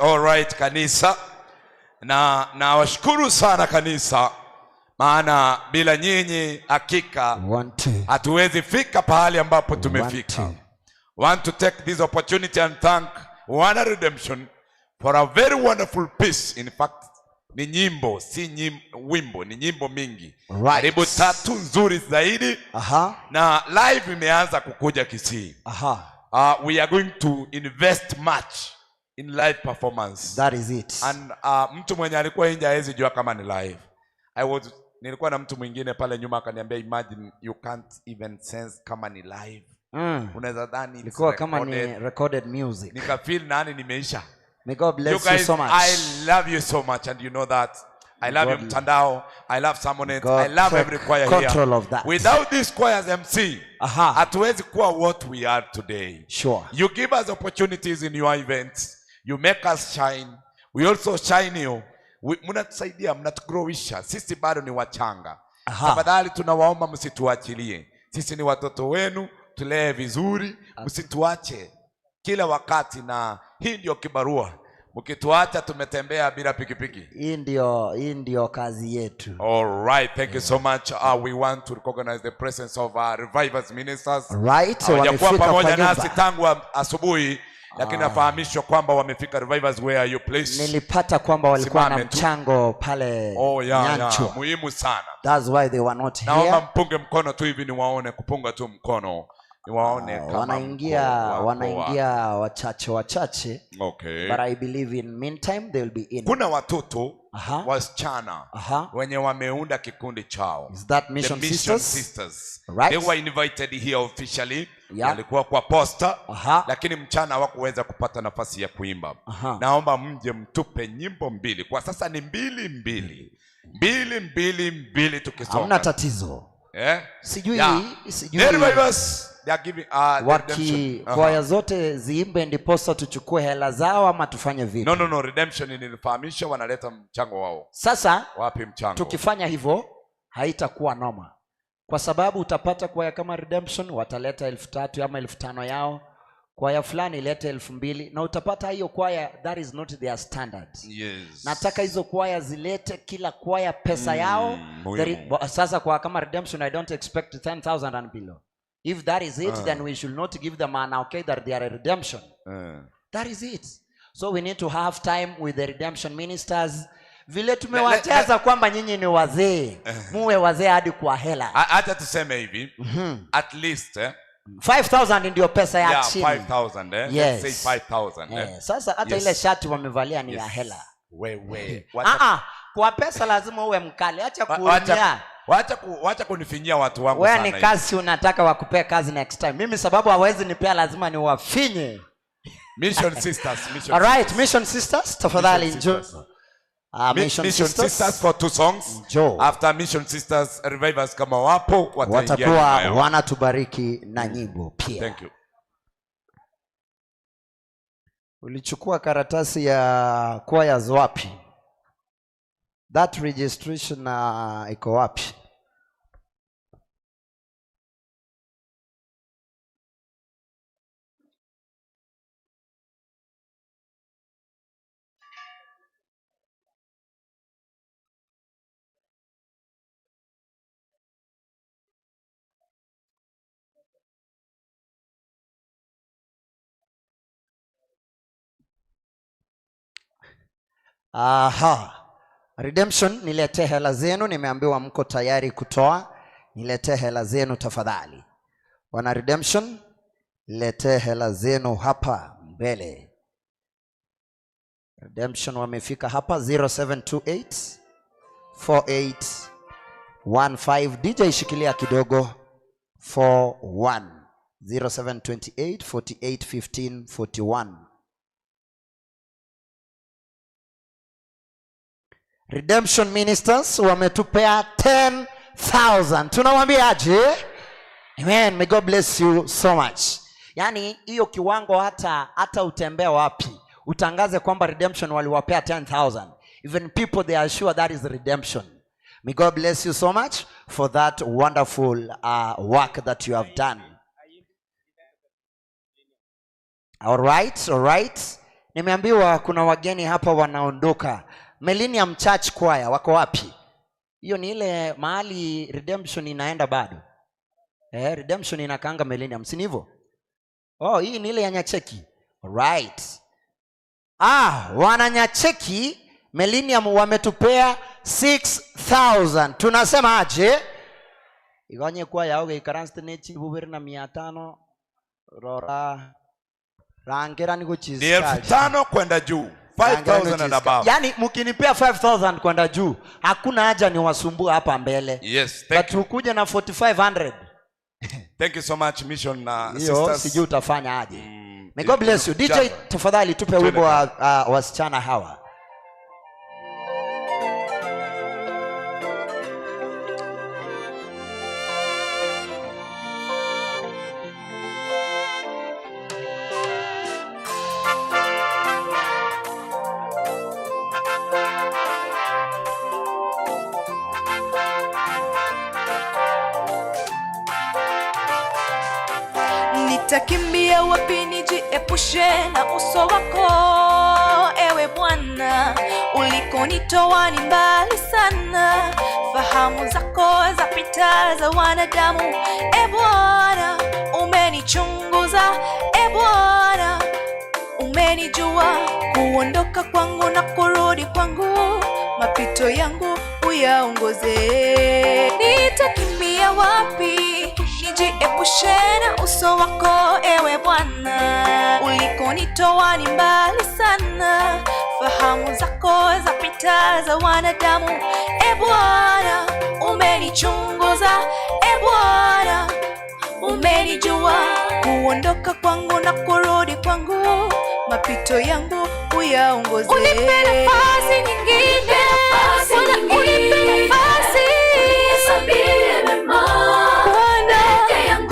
All right kanisa, na washukuru sana kanisa, maana bila nyinyi hakika hatuwezi fika pahali ambapo tumefika. Want to take this opportunity and thank Wana Redemption for a very wonderful piece. In fact, ni nyimbo, si wimbo, ni nyimbo mingi. Karibu 3 nzuri zaidi. Na live imeanza kukuja Kisii. We are going to invest much in live performance. That is it. And mtu mwenye alikuwa nje hawezi jua kama ni live. Nilikuwa na mtu mwingine pale nyuma akaniambia, imagine you can't even sense kama ni live. Unaweza dhani ilikuwa kama ni recorded music. Nikafeel nani nimeisha. May God bless you guys, you so much. I love you so much, and you know that. I love you Mtandao. I love Samonet. I love every choir here. Of that. Without this choir as MC, hatuwezi kuwa what we are today. Sure. You give us opportunities in your events. You make us shine. We also shine you. Mnatusaidia, mnatugrowisha. Sisi bado ni wachanga. Tafadhali tunawaomba msituachilie. Sisi ni watoto wenu, tulee vizuri, msituache kila wakati, na hii ndio kibarua. Mkituacha tumetembea bila pikipiki. Hii ndio kazi yetu. All right, thank you so much. We want to recognize the presence of our revivers ministers. Right, wamefika pamoja nasi tangu asubuhi, lakini nafahamishwa kwamba wamefika. Revivers, where are you please? Nilipata kwamba walikuwa na mchango pale Nyanchwa. Muhimu sana. That's why they were not here. Naomba mpunge mkono tu hivi niwaone, kupunga tu mkono. Niwaone kama wanaingia wachache. Okay. But I believe in meantime they will be in. Kuna watoto wasichana wenye wameunda kikundi chao. Is that Mission Sisters? Right. They were invited here officially. Walikuwa kwa posta, lakini mchana hawakuweza kupata nafasi ya kuimba. Naomba mje mtupe nyimbo mbili. Kwa sasa ni mbili tukisonga. Hamna tatizo. Sijui. They are giving kwaya zote ziimbe ndiposa tuchukue hela zao ama tufanye vipi? No, redemption inifahamisha wanaleta mchango wao. Sasa wapi mchango? Tukifanya hivyo haitakuwa noma. Kwa sababu utapata kwaya kama Redemption wataleta 3,000 ama 5,000 yao. Kwaya fulani ilete 2,000 na utapata hiyo kwaya that is not their standard. Yes. Nataka hizo kwaya zilete kila kwaya pesa yao. Sasa kwa kama Redemption I don't expect 10,000 and below. If that is it, then we should not give them an okay that they are a redemption. That is it. So we need to have time with the redemption ministers. Vile tumewajaza kwamba nyinyi ni wazee, muwe wazee hadi kwa hela. Acha tuseme hivi, at least 5,000 ndio pesa ya chini. 5,000 Yes. Let's say 5,000 Sasa hata ile shati wamevalia ni ya hela. Wewe. Kwa pesa lazima uwe mkali. Acha kuunia. Wacha kunifinyia watu wangu sana. Wewe ni kazi unataka wakupea kazi next time. Mimi sababu hawezi nipea lazima ni wafinye. Mission Sisters. All right, Mission Sisters, tafadhali njoo. Mission Sisters for 2 songs. After Mission Sisters, Revivers kama wapo watakuwa wanatubariki na nyimbo pia. Thank you. Ulichukua karatasi ya choirs wapi? That registration iko wapi? Redemption, niletee hela zenu. Nimeambiwa mko tayari kutoa. Niletee hela zenu tafadhali. Wana Redemption, niletee hela zenu hapa mbele. Redemption wamefika hapa 0728 4815. DJ shikilia kidogo. 41 0728 4815 41. Redemption Ministers wametupea 10,000. Tunamwambia aje? Amen. May God bless you so much. Yani hiyo kiwango hata utembea wapi utangaze kwamba Redemption waliwapea 10,000. Even people they are sure that is Redemption. May God bless you so much for that wonderful work that you have done. All right. Nimeambiwa kuna wageni hapa wanaondoka. Millennium Church Choir wako wapi? Hiyo ni ile mahali Redemption inaenda bado. Redemption inakaanga Millennium, si hivyo? Hii ni ile ya Nyacheki. Right. Wana Nyacheki Millennium wametupea 6,000. Tunasema aje? Igonye kwa yao ikaranste nechi 2,500 rora rangera ni kuchiza. 5,000 kwenda juu. 5,000 and above. Yani mkinipea 5,000 kwenda juu, hakuna haja ni wasumbue hapa mbele. Yes, thank you. Tukuje na 4,500. Thank you so much Mission Sisters. Hiyo sijui utafanya aje. May God bless you. DJ tafadhali tupe wimbo wa wasichana hawa. Nitakimbia wapi nijiepushe na uso wako, ewe Bwana, ulikonitoa ni mbali sana, fahamu zako zapita za wanadamu. E Bwana, umenichunguza, e Bwana, umenijua kuondoka kwangu na kurudi kwangu, mapito yangu uyaongoze. Nitakimbia wapi nijiepushe na uso wako, ewe Bwana, ulikonitoa ni mbali sana, fahamu zako zapita za wanadamu. E Bwana, umenichunguza, e Bwana, umenijua kuondoka kwangu na kurudi kwangu, mapito yangu uyaongoze. Unipe nafasi nyingine, unipe nafasi, nisabie mema. Bwana, peke yangu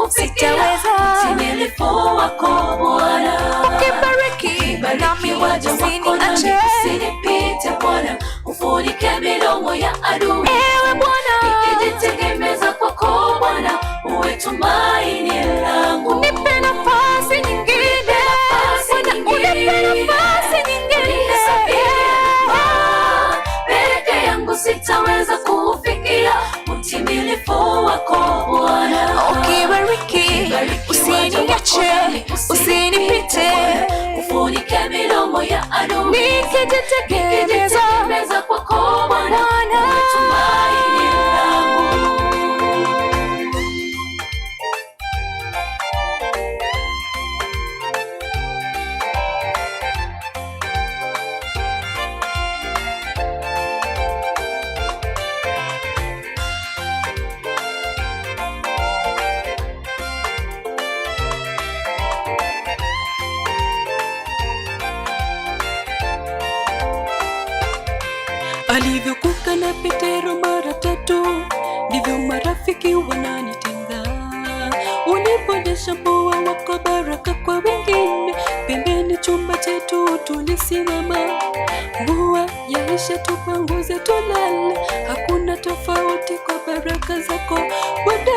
sitaweza, utimilifu wako Bwana. Ukibariki nami usiniache, usinipite Bwana, ufunike midomo ya adui. Ewe Bwana, nikijitegemeza kwako Bwana, uwe tumaini langu. Nipe nafasi nyingine, unipe nafasi nyingine. Peke yangu sitaweza kufikia utimilifu wako Bwana. Ukibariki usiniache, usinipite, ufunike midomo ya adui. Nikijitegemeza kwako Bwana, uwe tumaini langu. Alivyokuka na Petero mara tatu, ndivyo marafiki wananitenga. Uliponyesha mvua wako baraka kwa wengine, pembeni chumba chetu tulisimama. Mvua yaisha, tupanguze tulale, hakuna tofauti kwa baraka zako Bwana.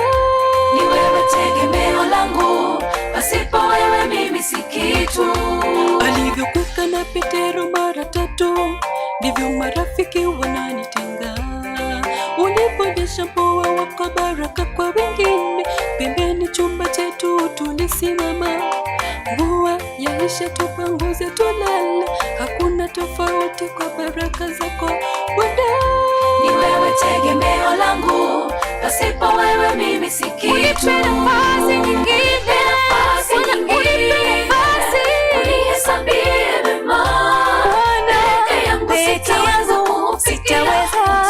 Ni wewe tegemeo langu, pasipo wewe mimi si kitu. Alivyokuka na Petero mara tatu, ndivyo marafiki wananitenga. Uliponyesha mvua wako baraka kwa wengine, pembeni chumba chetu tulisimama. Mvua yaisha, tupanguze tulale, hakuna tofauti kwa baraka zako Bwana. Ni wewe tegemeo langu, pasipo wewe mimi si kitu. Unipe nafasi nyingine, unipe nafasi, unihesabie mema. Peke yangu sitaweza,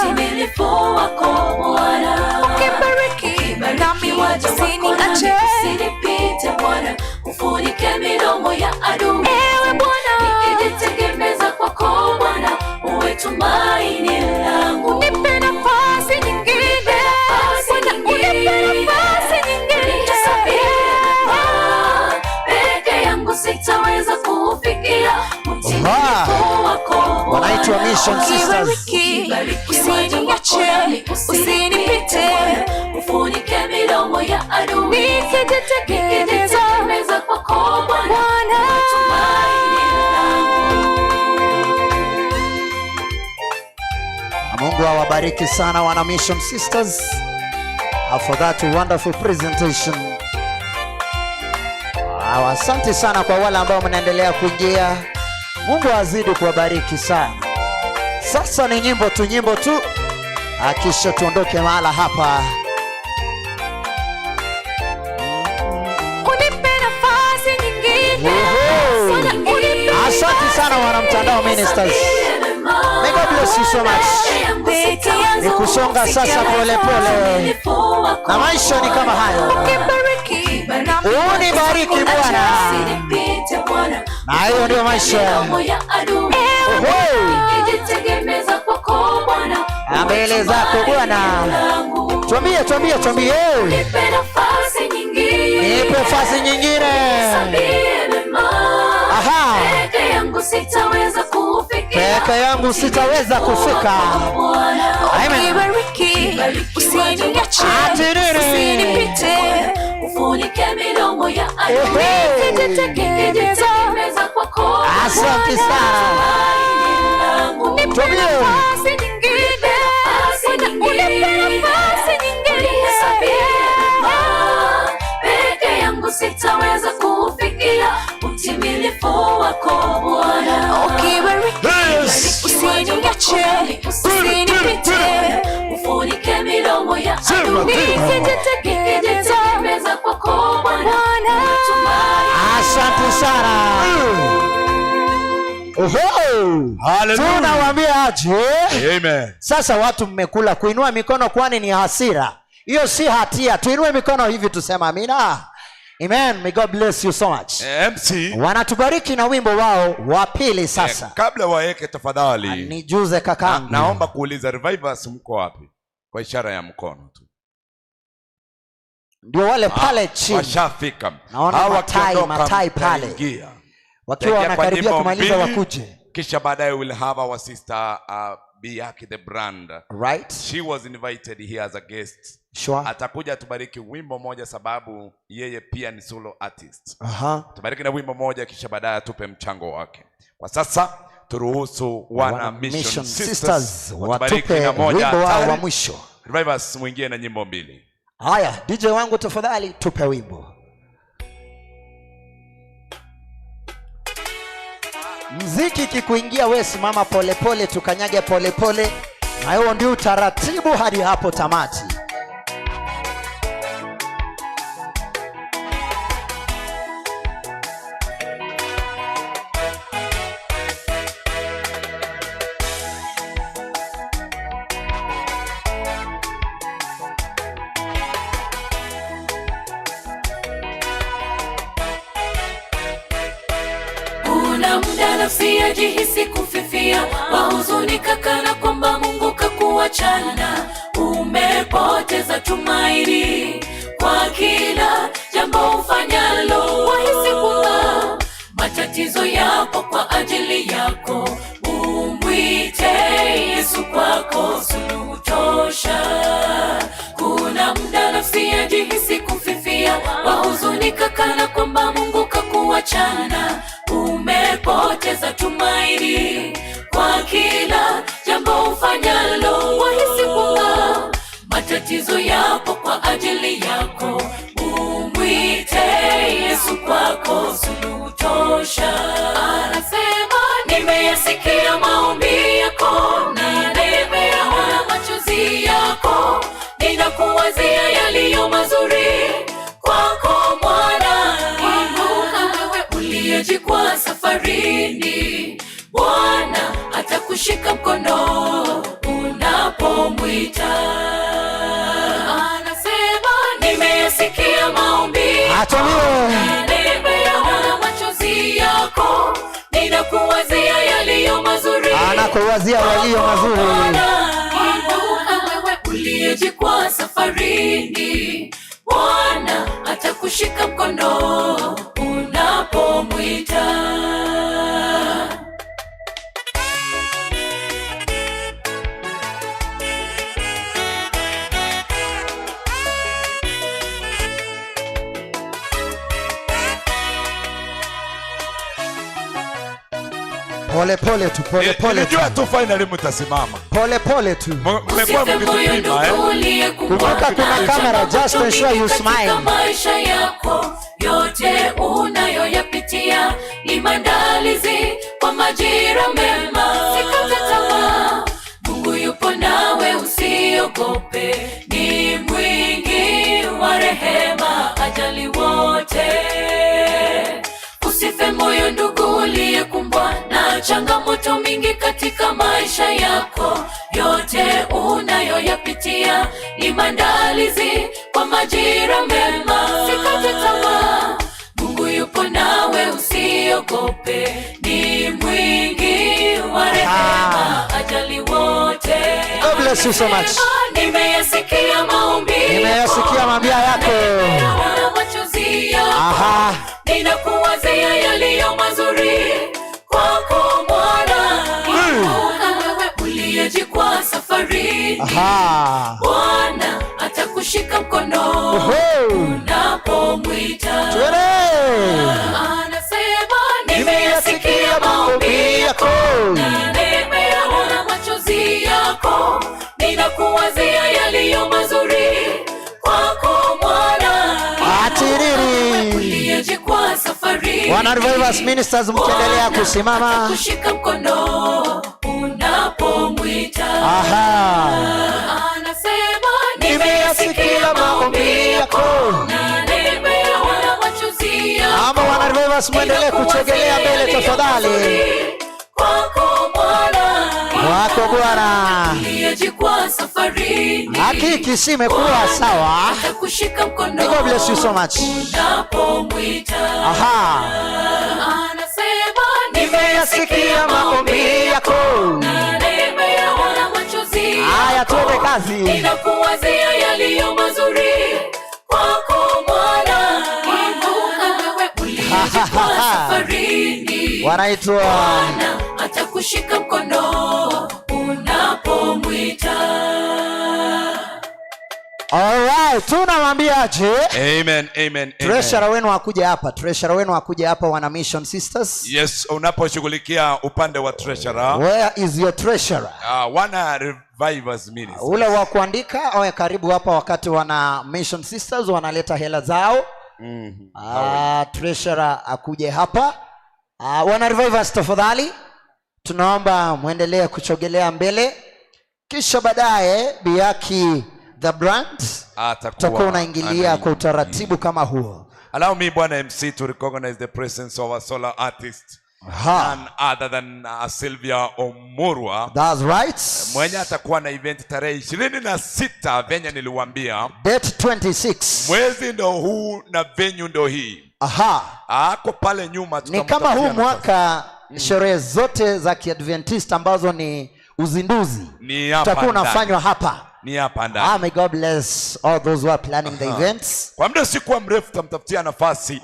utimilifu wako Bwana. Ukibariki nami usiniache, usinipite Bwana, ufunike midomo ya adui. Ewe Bwana, nikijitegemeza kwako Bwana, uwe tumaini langu. Nipe nafasi nyingine, unipe nafasi nyingine. Peke yangu sitaweza kufikia utimilifu wako. Wanaitwa Mission Sisters. Usiniache, usinipite, ufunike midomo ya adui. Nikijitegemeza kwako Bwana, uwe tumaini langu. Mungu awabariki sana wana Mission Sisters for that wonderful presentation. Asante sana kwa wale ambao mnaendelea kuingia. Mungu azidi kuwabariki sana. Sasa ni nyimbo tu, kisha tuondoke mahala hapa. Unipe nafasi nyingine. Asante sana wana Mtandao Ministers. May God bless you so much. Ni kusonga sasa pole pole, na maisha ni kama hayo. Unibariki Bwana, na hiyo ndio maisha. Mbele zako Bwana, tuambie. Nipe nafasi nyingine, nipe nafasi nyingine. Aha, peke yangu sitaweza kufikia, peke yangu sitaweza kufika. Ukibariki usiniache, usinipite, ufunike midomo ya adui. Nikitegemeza kwako. Asante sana. Nipe nafasi nyingine. Unihesabie mema. Peke yangu sitaweza kufikia utimilifu wako Bwana. Usiniache, usinipite, ufunike midomo ya adui. Nikitegemeza kwako Bwana. Asante sana. Tunawaambia aje? Amen. Sasa watu mmekula, kuinua mikono kwani ni hasira? Hiyo si hatia. Tuinue mikono hivi tuseme amina. Amen. May God bless you so much. MC wanatubariki na wimbo wao wa pili sasa. Kabla waeke tafadhali. Nijuze kakangu. Naomba kuuliza Revivers mko wapi? Kwa ishara ya mkono tu. Ndio wale pale chini. Washafika. Naona matai pale. Wakiwa wanakaribia kumaliza wakuje. Kisha baadaye we'll have our sister Biyaki the brand. Right. She was invited here as a guest. Sure. Atakuja tubariki wimbo moja sababu yeye pia ni solo artist. Tubariki na wimbo moja kisha baadaye atupe mchango wake. Kwa sasa turuhusu wana Mission Sisters watupe na moja wimbo wao wa mwisho. Revivers muingie na nyimbo mbili. Haya, DJ wangu tafadhali tupe wimbo. Mziki kikuingia wewe simama polepole tukanyage polepole. Na hiyo ndio utaratibu hadi hapo tamati. Kuna muda nafsi yajihisi kufifia, wahuzunika kana kwamba Mungu kakuachana. Umepoteza tumaini kwa kila jambo ufanyalo. Wahisi kwamba matatizo yapo kwa ajili yako. Umwite Yesu kwako suluhu tosha. Kuna muda nafsi yajihisi kufifia, wahuzunika kana kwamba Mungu kakuachana. Umepoteza tumaini kwa kila jambo ufanyalo. Wahisi kwamba matatizo yapo kwa ajili yako. Umwite Yesu kwako suluhu tosha. Anasema nimeyasikia maombi yako na nimeyaona machozi yako. Ninakuwazia yaliyo mazuri kwako mwana. Inuka wewe uliyejikwaa safarini. Bwana atakushika mkono unapomwita. Anasema nimeyasikia maombi yako na nimeyaona machozi yako. Ninakuwazia yaliyo mazuri. Anakuwazia yaliyo mazuri. Inuka wewe uliyejikwaa safarini. Bwana atakushika mkono unapomwita. Pole pole tu, pole pole tu. Nilijua tu finally mtasimama. Pole pole tu. Mmekuwa mkitupima Kumbuka kuna kamera, just ensure you smile. Maisha yako yote unayoyapitia ni maandalizi kwa majira mema. Sikate tamaa, Mungu yupo nawe, usiogope. Ni mwingi wa rehema, ajali wote. Usife moyo ndugu uliyekumbwa na changamoto mingi katika maisha yako. Yote unayoyapitia ni maandalizi kwa majira mema. Sikate tamaa, Mungu yupo nawe, usiogope. Ni mwingi wa rehema, ajali wote. God bless you so much. Nimeyasikia maombi yako. Nimeyaona machozi yako. Ninakuwazia yaliyo mazuri kwako mwana. Inuka wewe uliyejikwaa safarini. Bwana atakushika mkono. unapomwita. Anasema nimeyasikia maombi yako na nimeyaona machozi yako, ninakuwazia yaliyo mazuri kwako mwana. Uliyeje kwa safari. Wana Revivers Ministers mkiendelea kusimama. Kushika mkono unapomwita. Anasema nimeyasikia maombi yako na nimeyaona machozi yako. Wana Revivers muendelee kuchegelea mbele tafadhali. Kwako Bwana. Kwako Bwana. Uliyeje kwa safari. Hakiki simekuwa sawa. Kushika mkono. God bless you so much. Unapomwita. Anasema nimeyasikia maombi yako na nimeyaona machozi. Haya, tuende kazi. Ninakuwazia yaliyo mazuri kwako Bwana. Kumbuka wewe uliyeje kwa safarini. Wanaitwa Bwana atakushika mkono unapomwita. Alright, tunamwambiaje? Amen, amen, Treasurer wenu akuje hapa. Treasurer wenu akuje hapa, wana Mission Sisters. Yes, unaposhughulikia upande wa treasurer. Where is your treasurer? Wana Revivers Ministers. Ule wa kuandika awe karibu hapa wakati wana Mission Sisters wanaleta hela zao. Treasurer akuje hapa. Wana Revivers tafadhali, tunaomba muendelee kuchogelea mbele, kisha baadaye Biaki the brand tutakuwa unaingilia kwa utaratibu kama huo. Allow me Bwana MC to recognize the presence of a solar artist, none other than Sylvia Omurwa. That's right. Mwenye atakuwa na event tarehe 26 venye niliwaambia. Date 26. Mwezi ndo huu na venue ndo hii. Ako pale nyuma ni kama huu mwaka sherehe zote za Kiadventista ambazo ni uzinduzi tutakuwa unafanywa hapa. Ni hapa ndani. May God bless all those who are planning the events. Kwa muda sikuwa mrefu tutamtafutia nafasi.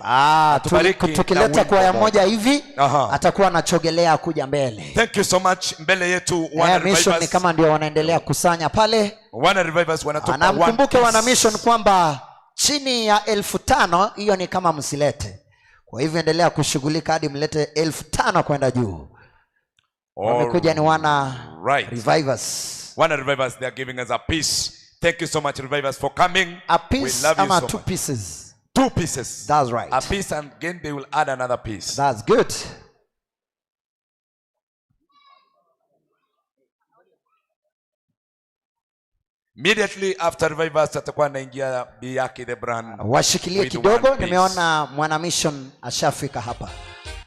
Tukileta kwaya moja hivi atakuwa anachogelea kuja mbele. Thank you so much. Mbele yetu wana Revivers. Mission ni kama ndio wanaendelea kusanya pale. Wana Revivers wanatoka. Anamkumbuke wana Mission kwamba chini ya 5,000 hiyo ni kama msilete. Kwa hivyo endelea kushughulika hadi mlete 5,000 kwenda juu. Wamekuja ni wana Revivers. Wana Revivers, they are giving us a piece. Thank you so much Revivers for coming. A piece. We love you so two much. pieces. 2 pieces. That's right. A piece, and again they will add another piece. That's good. Immediately after Revivers atakuwa anaingia Biaki the brand. Washikilie kidogo, nimeona mwana Mission ashafika hapa.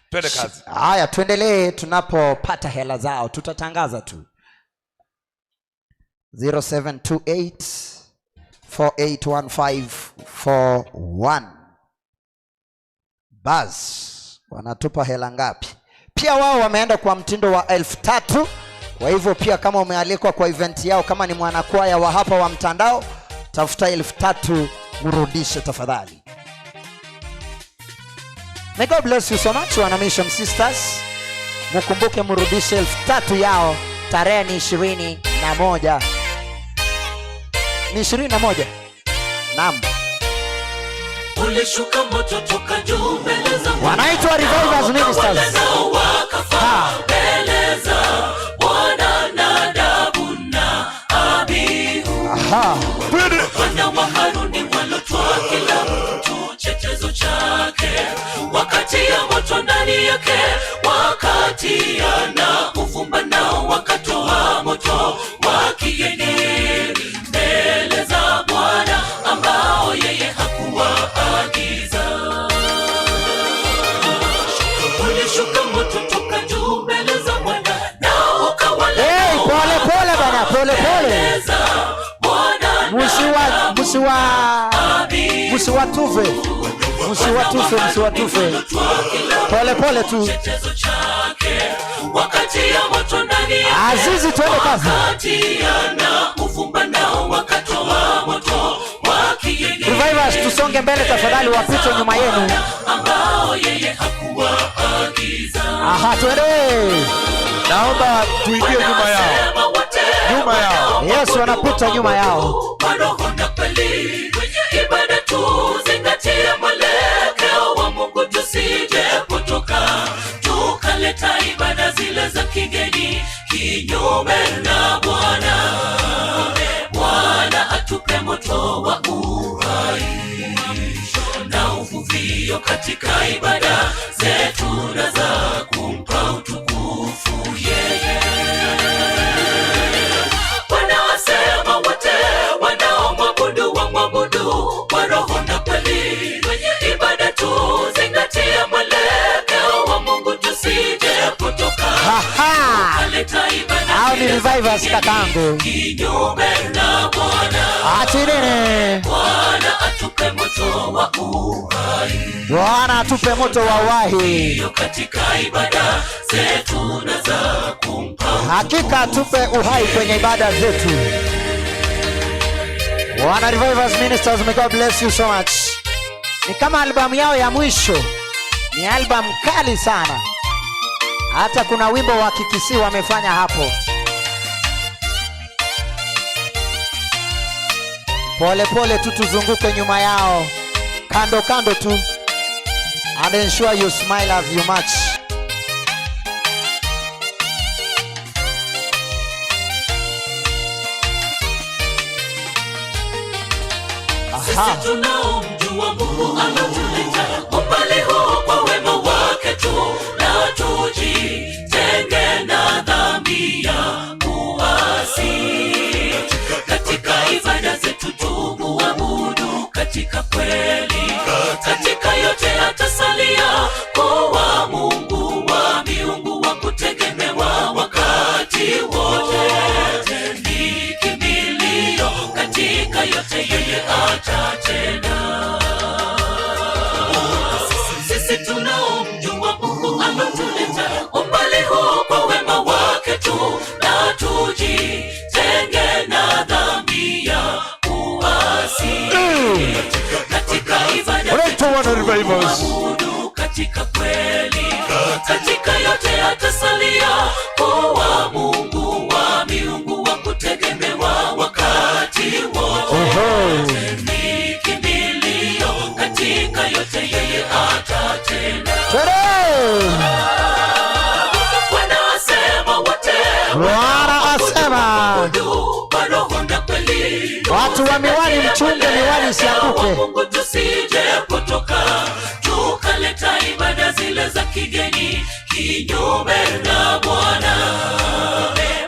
Twende kazi. Haya, tuendelee, tunapopata hela zao tutatangaza tu. 0728481541. Bas, wanatupa hela ngapi? Pia wao wameenda kwa mtindo wa 3,000. Kwa hivyo pia kama umealikwa kwa event yao, kama ni mwanakwaya wa hapa wa mtandao, tafuta 3,000 urudishe tafadhali. May God bless you so much, wana Mission Sisters. Mukumbuke murudishe 3,000 yao. Tarehe ni 21. Ni 21. Naam. Ulishuka moto toka juu mbele za wanaitwa Revivers Ministers. Beleza Bwana Nadabu na Abihu. Wana wa Haruni walotwaa kila mtu chetezo chake, wakati ya moto ndani yake, wakati yana uvumba nao wakatoa moto wa kienyeji mbele za Bwana ambao yeye hakuwaagiza. Ulishuka moto toka juu mbele za Bwana nao ukawala. Pole pole bana, pole pole. Musiwatufe. Pole pole tu. Wakati ya moto ndani yake, Azizi, twende kazi. Wakati yana uvumba nao wakatoa moto wa kienyeji. Revivers, tusonge mbele tafadhali, wapite nyuma yenu. Ambao yeye hakuwaagiza. Twende. Naomba tuingie nyuma yao. Nyuma yao. Yes, wanapita nyuma yao. Roho na kweli, kwenye ibada tu zingatia tusijepotoka tukaleta ibada zile za kigeni kinyume na Bwana. Bwana atupe moto wa uhai na uvuvio katika ibada zetu na za kumpa utukufu yeye. Wanasema wote wanaomwabudu wamwabudu kwa roho na kweli. Kwenye ibada tuzingatie mwelekeo wa Mungu tusijepotoka tukaleta ibada hao ni revivers kakangu kinyume na Bwana. Atinene Bwana atupe moto wa uhai. Bwana atupe moto wa uhai katika ibada zetu na za kumpa. Hakika atupe uhai kwenye ibada zetu. Wana Revivers Ministers, may God bless you so much. Ni kama albamu yao ya mwisho. Ni albamu kali sana. Hata kuna wimbo wa Kikisi wamefanya hapo. Pole pole tu tuzunguke nyuma yao. Kando kando tu. And ensure you smile as you march. Sisi tunaomjua Mungu anatuleta umbali huu kwa wema wake tu, na tujitenge na dhambi ya uasi. Katika ibada zetu tumuabudu katika kweli, katika yote atasalia kuwa Mungu wa miungu wa kutegemewa wakati wote. Ni kimbilio katika yote yeye atatenda. Sisi tunaomjua Mungu anatuleta umbali huu kwa wema wake tu, na tujitenge na dhambi ya uasi. Katika ibada tumuabudu katika kweli, katika yote atasalia kuwa Mungu wa miungu wa kutegemewa wakati wote. Ni kimbilio katika yote yeye atatenda. Wanasema wote wanasema watu wa miwani mchunge miwani isianguke. Mungu tusijepotoka tukaleta ibada zile za kigeni kinyume na Bwana.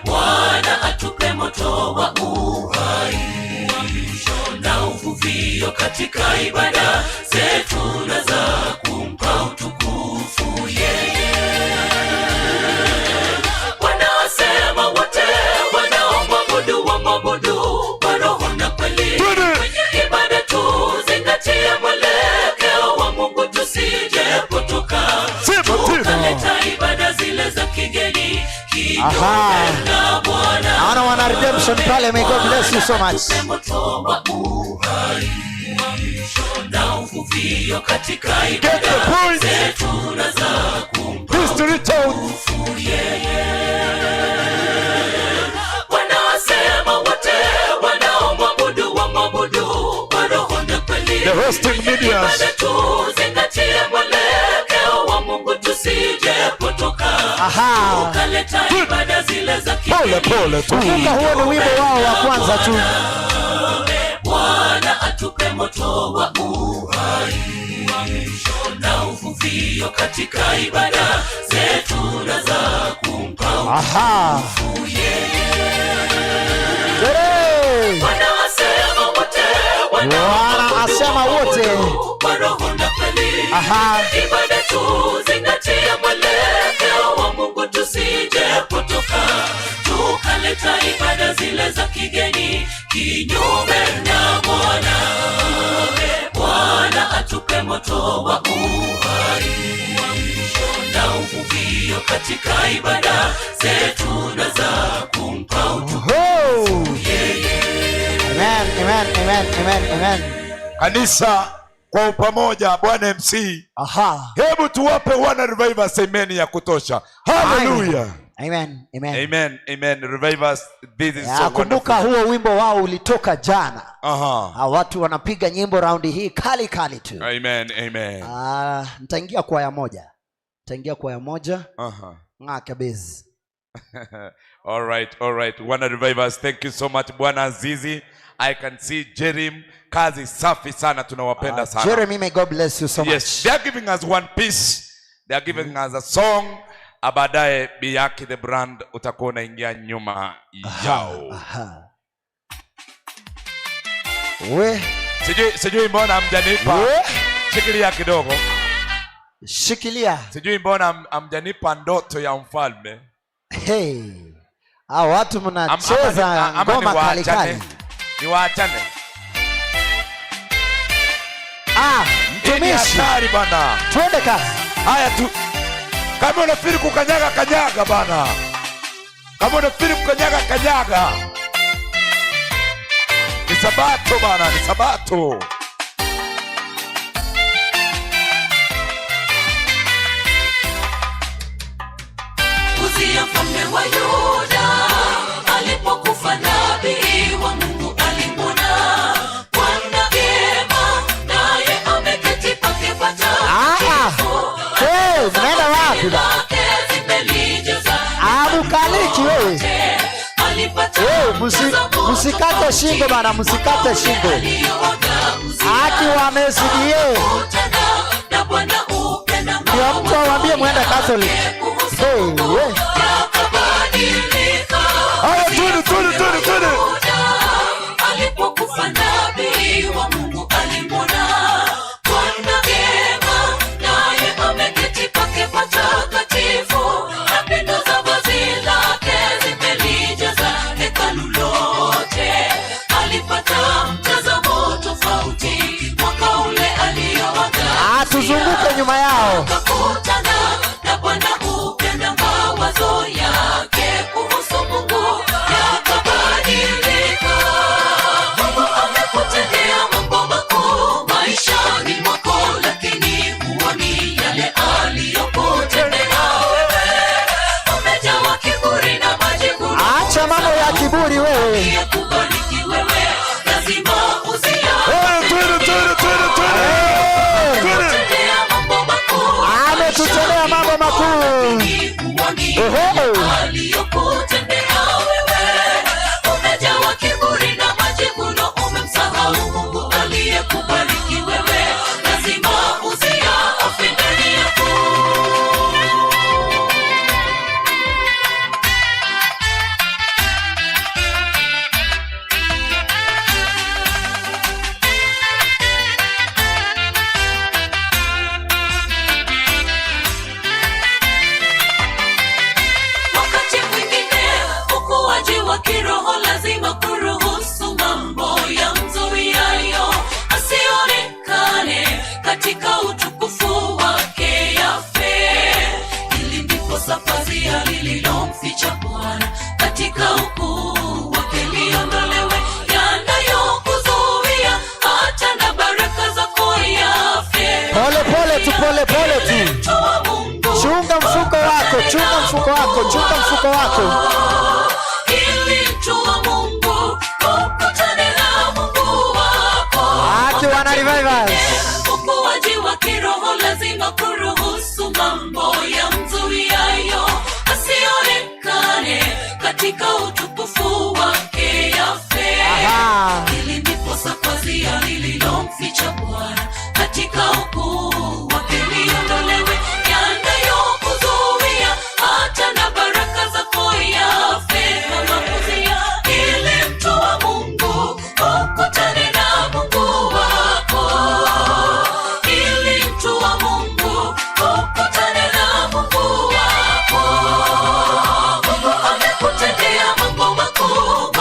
Bwana atupe moto wa uhai na uvuvio katika ibada zetu na za kumpa utukufu yeye. Wanasema wote wanaomwabudu wamwabudu kwa roho na kweli. Kwenye ibada tuzingatie mwelekeo wa Mungu tusijepotoka tukaleta ibada zile za kigeni kinyume na Bwana. Naona wana redemption pale, may God bless you so much. Moto wa uhai na uvuvio katika ibada zetu na za kumpa utukufu yeye. Wanasema wote wanaomwabudu wamwabudu kwa roho na kweli. Ibada tuzingatie mwelekeo wa Mungu tusijepotoka tukaleta ibada zile za kigeni. Kumbuka huo ni wimbo wao wa kwanza tu. Bwana atupe moto wa uhai na uvuvio katika ibada zetu na za kumpa utukufu yeye. Wanasema wote kwa roho na kweli. Ibada tuzingatie mwelekeo wa Mungu tusijepotoka tukaleta ibada zile za kigeni kinyume na Bwana. Bwana atupe moto wa uhai na uvuvio katika ibada zetu na za kumpa utukufu yeye. Amen. Kanisa kwa pamoja, Bwana MC. Hebu tuwape wana Revivers amen ya kutosha. Hallelujah. Amen. Amen. Amen. Amen. Revive us. This is so kumbuka huo wimbo wao ulitoka jana. Watu wanapiga nyimbo raundi hii kali kali tu. Amen. Amen. Nitaingia kwaya moja. Kabisa. All right. Wanna revive us. Thank you so much Bwana Azizi. I can see Jeremy. Kazi safi sana, tunawapenda sana. Jeremy, may God bless you so much. Yes, they are giving us one piece. They are giving us a song. Abadaye Biyaki the brand utakuwa unaingia nyuma yao. Sijui mbona amjanipa. Shikilia kidogo. Sijui mbona amjanipa ndoto ya mfalme. Hey. Watu mnacheza ngoma kali kali. Niwaachane. Mtumishi. Hatari bana. Twende kasi. Haya tu. Kama unafikiri kukanyaga kanyaga bana. Ni sabato bana, ni sabato. Uzia mfalme wa Yuda alipokufa, nabii wa Mungu alimwona Bwana vyema, naye ameketi pake patakatifu. Mnaenda wapi ba? Abukaliki wewe. Musikate shingo bana, musikate shingo. Haki wamesidie. Ndio mtu awambie mwende Catholic. Tunu. Alipokufa nabii wa Mungu alimwona Bwana vyema, naye ameketi pake patakatifu, na pindo za vazi lake zimelijaza hekalu lote. Alipata mtazamo tofauti mwaka ule alioaga. Tuzunguke nyuma yao. Akakutana na Bwana, upenda mawazo yake kuhusu Mungu yakabadilika. Mungu amekutendea mambo makuu maishani mwako, lakini huoni yale aliyokutendea wewe. Umejawa kiburi na majivuno. Acha mambo ya kiburi wewe. Kubariki wewe lazima usiache. Ametutendea mambo makuu. Aliyokutendea wewe. Umejawa kiburi na majivuno, umemsahau Mungu aliyekubariki wewe. Lazima usiache ndani yako. Wakati mwingine ukuaji wa kiroho lazima kuruhusu mambo ya mzuiayo asionekane katika utukufu wake yafe. Hili ndipo pazia lililomficha Bwana katika ukuu wake liondolewe, yanayokuzuia hata na baraka zako yafe. Pole tu. Chunga mfuko wako. Ili mtu wa Mungu ukutane na Mungu wako. Wana revivers. Ukuaji wa kiroho lazima kuruhusu mambo ya mzuiayo asionekane katika utukufu wake yafe. Ili ndipo pazia lililomficha Bwana katika ukuu wake liondolewe, yanayokuzuia hata na baraka zako yafe. Ili mtu wa Mungu ukutane na Mungu wako. Ili mtu wa Mungu ukutane na Mungu wako. Mungu amekutendea mambo makuu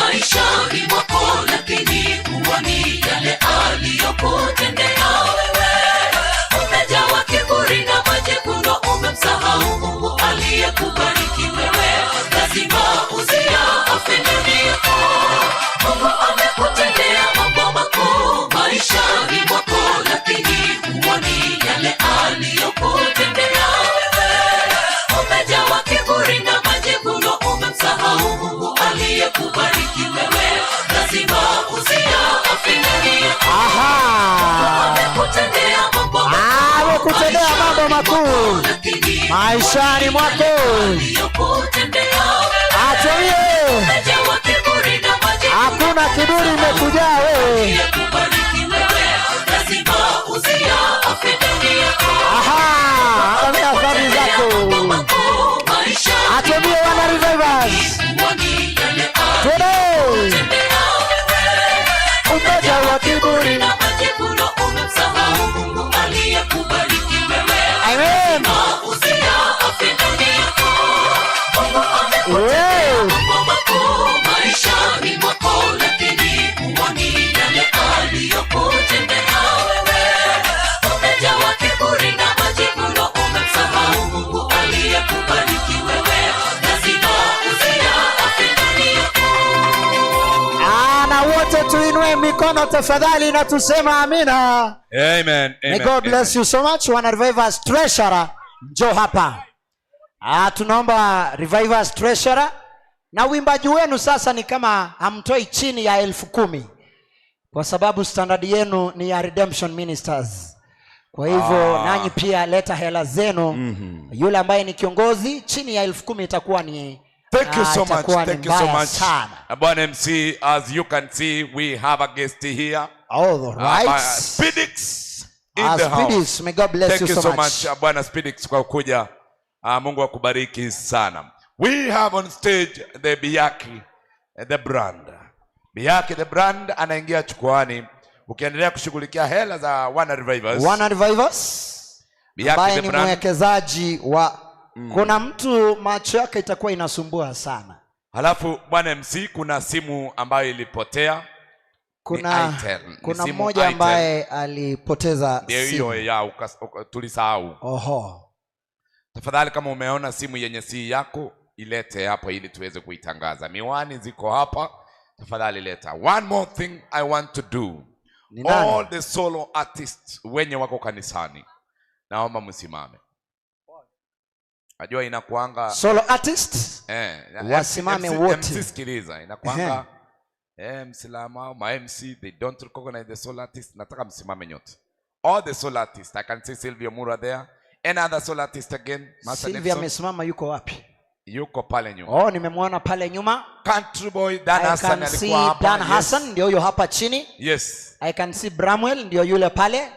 makuu maishani mwako. Achilie, hakuna kiburi imekujaa wewe. Aha, angalia athari zako. Achilie wana revivers. Today, umoja wa kiburi. Amen. Yeah. Na wote tuinue mikono tafadhali na tusema amina. Amen. May God bless you so much. Wana Revivers Treasurer, njoo hapa. Tunaomba Revivers Treasurer, na uimbaji wenu sasa ni kama hamtoi chini ya 10,000 kwa sababu standard yenu ni ya Redemption Ministers. Kwa hivyo nanyi pia leta hela zenu. Yule ambaye ni kiongozi chini ya 10,000 itakuwa ni Thank you so much. Thank you so much. Sana. Bwana MC, as you can see, we have a guest here. All right. Spidix in the house. Spidix, may God bless Thank you so much. Bwana Spidix kwa kuja. Mungu akubariki sana. We have on stage the Biyaki, the brand. Biyaki the brand anaingia chukwani. Ukiendelea kushughulikia hela za Wana Revivers. Wana Revivers. Ambaye ni mwekezaji wa kuna mtu macho yake itakuwa inasumbua sana. Halafu Bwana MC, kuna simu ambayo ilipotea. Kuna mmoja ambaye alipoteza simu. Hiyo ya tulisahau. Oho. Tafadhali kama umeona simu yenye si yako ilete hapa ili tuweze kuitangaza. Miwani ziko hapa. Tafadhali leta. One more thing I want to do. All the solo artists wenye wako kanisani, naomba msimame. Najua inakuanga solo artists wasimame wote. Msikiliza, inakuanga Mslamu au MC, they don't recognize the solo artists. Nataka msimame nyote. All the solo artists. I can see Sylvia Mura there. Any other solo artist again? Sylvia amesimama, yuko wapi? Yuko pale nyuma. Nimemwona pale nyuma. Country boy Dan Hassan alikuwa hapa. Dan Hassan ndio huyo hapa chini. Yes. I can see Bramwell ndio yule pale.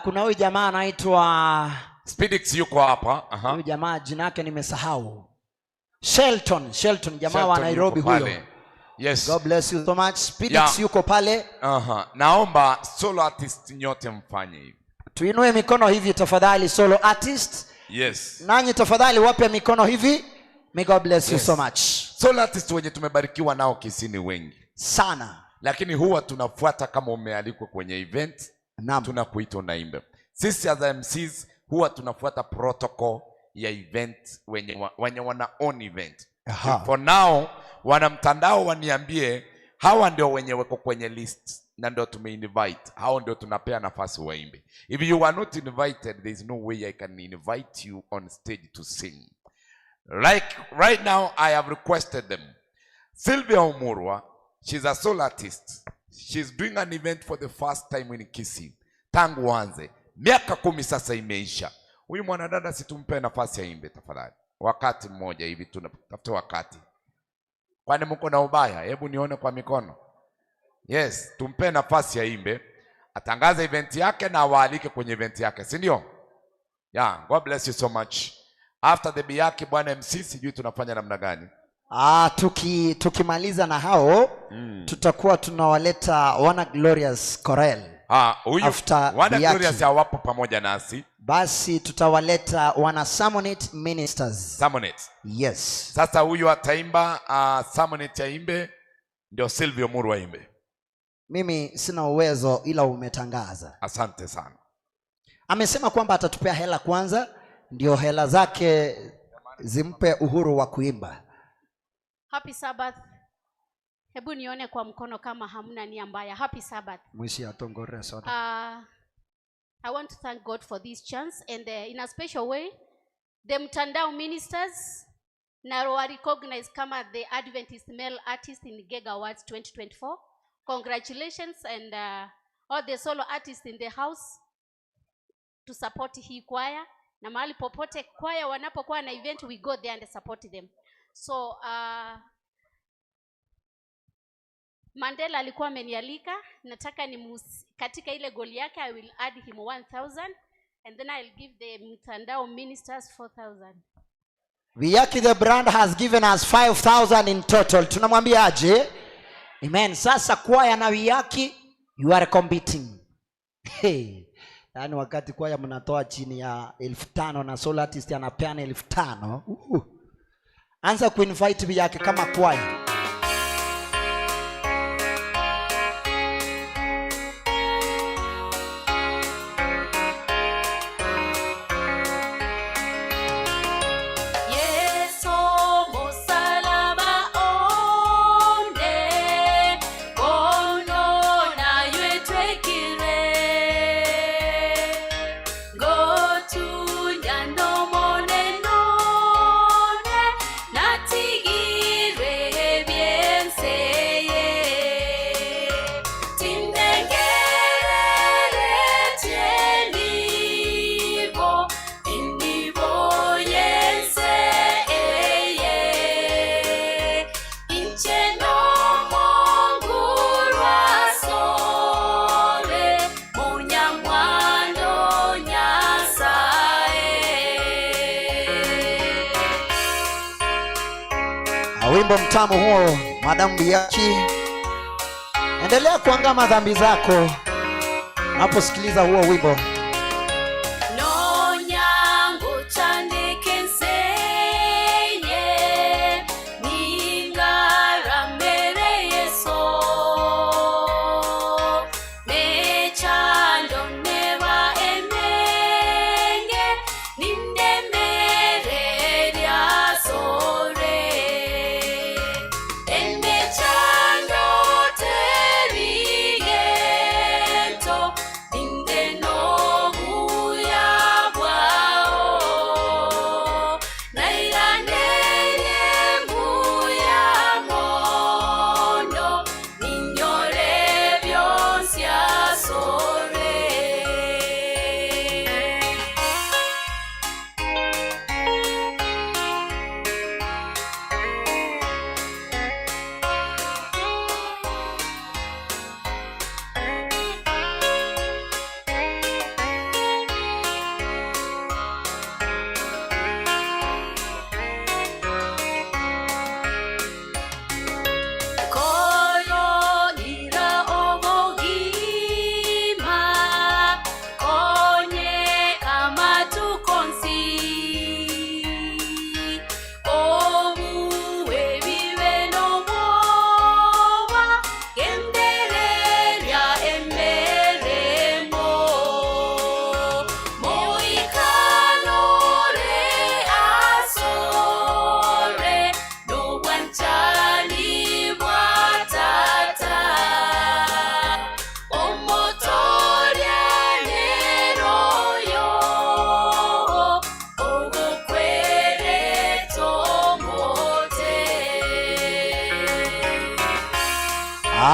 Kuna huyu jamaa anaitwa Spidix yuko hapa. Huyu jamaa jina yake nimesahau. Shelton jamaa wa Nairobi huyo. Yes. God bless you so much. Spidix yuko pale. Naomba solo artist nyote mfanye hivi. Tuinue mikono hivi tafadhali solo artist. Yes. Nanyi tafadhali wape mikono hivi. May God bless you so much. Solo artist wenye tumebarikiwa nao Kisini wengi sana. Lakini huwa tunafuata kama umealikwa kwenye event, tunakuita unaimba. Sisi as MCs huwa tunafuata protocol ya event wenye wana own event. For now, wana mtandao waniambie hawa ndio wenye wako kwenye list na ndio tumeinvite. Hao ndio tunapea nafasi waimbe. If you are not invited, there is no way I can invite you on stage to sing. Like right now, I have requested them. Sylvia Omurwa, she's a solo artist. She's doing an event for the first time in Kisii. Tangu anze. Miaka 10 sasa imeisha. Huyu mwanadada situmpe nafasi aimbe tafadhali. Wakati mmoja hivi tunatafuta wakati. Kwani mko na ubaya? Hebu nione kwa mikono. Yes, tumpe nafasi aimbe. Atangaza event yake na awaalike kwenye event yake, si ndio? Yeah, God bless you so much. After the Biyaki Bwana MC, sijui tunafanya namna gani? Tukimaliza na hao tutakuwa tunawaleta Wana Glorious Corel. Huyu Wana Glorious hawapo pamoja nasi. Basi tutawaleta Wana Samonet Ministers. Samonet. Yes. Sasa huyu ataimba, Samonet aimbe, ndio Sylvia Muru aimbe. Mimi sina uwezo ila umetangaza. Asante sana. Amesema kwamba atatupea hela kwanza, ndio hela zake zimpe uhuru wa kuimba. Happy Sabbath. Hebu nione kwa mkono kama hamna nia mbaya. Happy Sabbath. Mwishi atongore soda. I want to thank God for this chance and in a special way the Mtandao Ministers na recognize kama the Adventist Male Artist in Gega Awards 2024. Congratulations and all the solo artists in the house. to support hii kwaya, na mahali popote kwaya wanapokuwa na event we go there and support them. So Mandela alikuwa amenialika, nataka ni katika ile goal yake I will add him 1000 and then I'll give the mtandao ministers 4000. Wiyaki the brand has given us 5000 in total. Tunamwambia aje? Amen. Sasa kwaya na Wiyaki you are competing. Hey. Yaani wakati kwaya mnatoa chini ya 5000 na solo artist anapeana 5000. Anza kuinvite Wiyaki kama kwaya. Wimbo mtamu huo, Madam Wiyaki. Endelea kuangama dhambi zako unaposikiliza huo wimbo.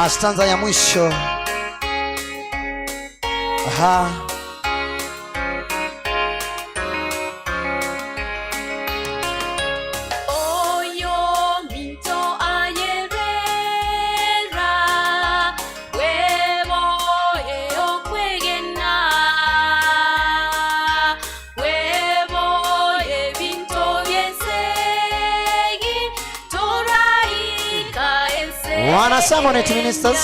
Stanza ya mwisho. Wana Samonet ministers.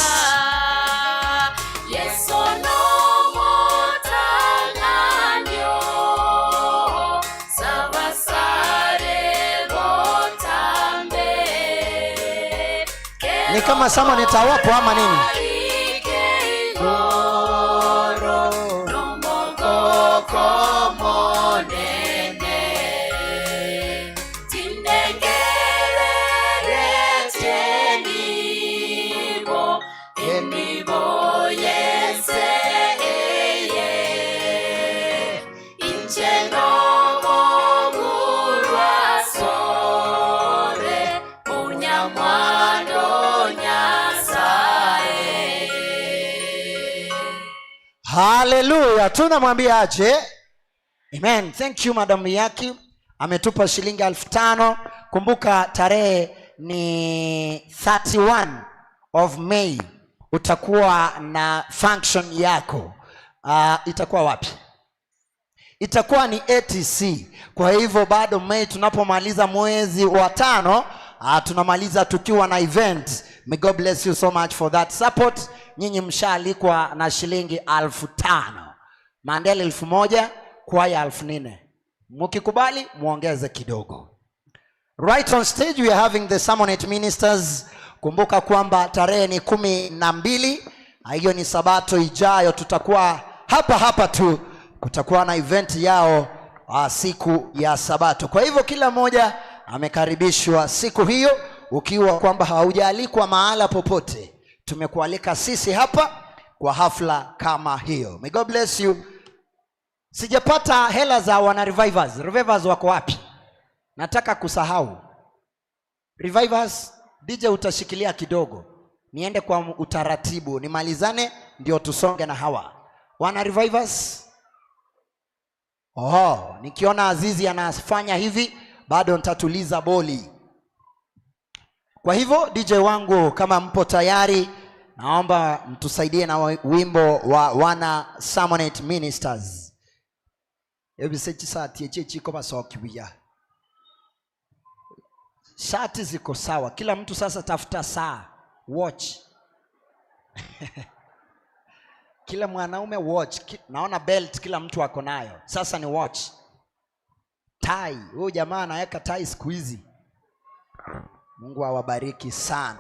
Ni kama Samonet hawapo ama nini? Haleluya, tunamwambia aje? Amen. Thank you Madam Yaki. Ametupa shilingi 5,000. Kumbuka tarehe ni 31 of May. Utakuwa na function yako. Itakuwa wapi? Itakuwa ni ATC. Kwa hivyo bado May tunapomaliza mwezi wa 5, tunamaliza tukiwa na event. May God bless you so much for that support. Nyinyi mshaalikwa na shilingi 5,000. Mandela 1,000, kwaya 4,000. Mkikubali muongeze kidogo. Right on stage we are having the Sermonette ministers. Kumbuka kwamba tarehe ni 12. Hiyo ni Sabato ijayo, tutakuwa hapa tu. Kutakuwa na event yao siku ya Sabato. Kwa hivyo kila mmoja amekaribishwa siku hiyo. Ukiwa kwamba haujaalikwa mahala popote, tumekualika sisi hapa kwa hafla kama hiyo. May God bless you. Sijapata hela za wana revivers. Revivers wako wapi? Nataka kusahau. Revivers, DJ utashikilia kidogo. Niende kwa utaratibu, nimalizane ndio tusonge na hawa. Wana revivers? Nikiona Azizi anafanya hivi, bado nitatuliza boli. Kwa hivyo DJ wangu, kama mpo tayari, naomba mtusaidie na wimbo wa wana Sermonette ministers. Shati ziko sawa. Kila mtu sasa tafuta saa, watch. Kila mwanaume watch. Naona belt kila mtu ako nayo. Sasa ni watch. Tai. Huyu jamaa anaweka tai siku hizi. Mungu awabariki sana.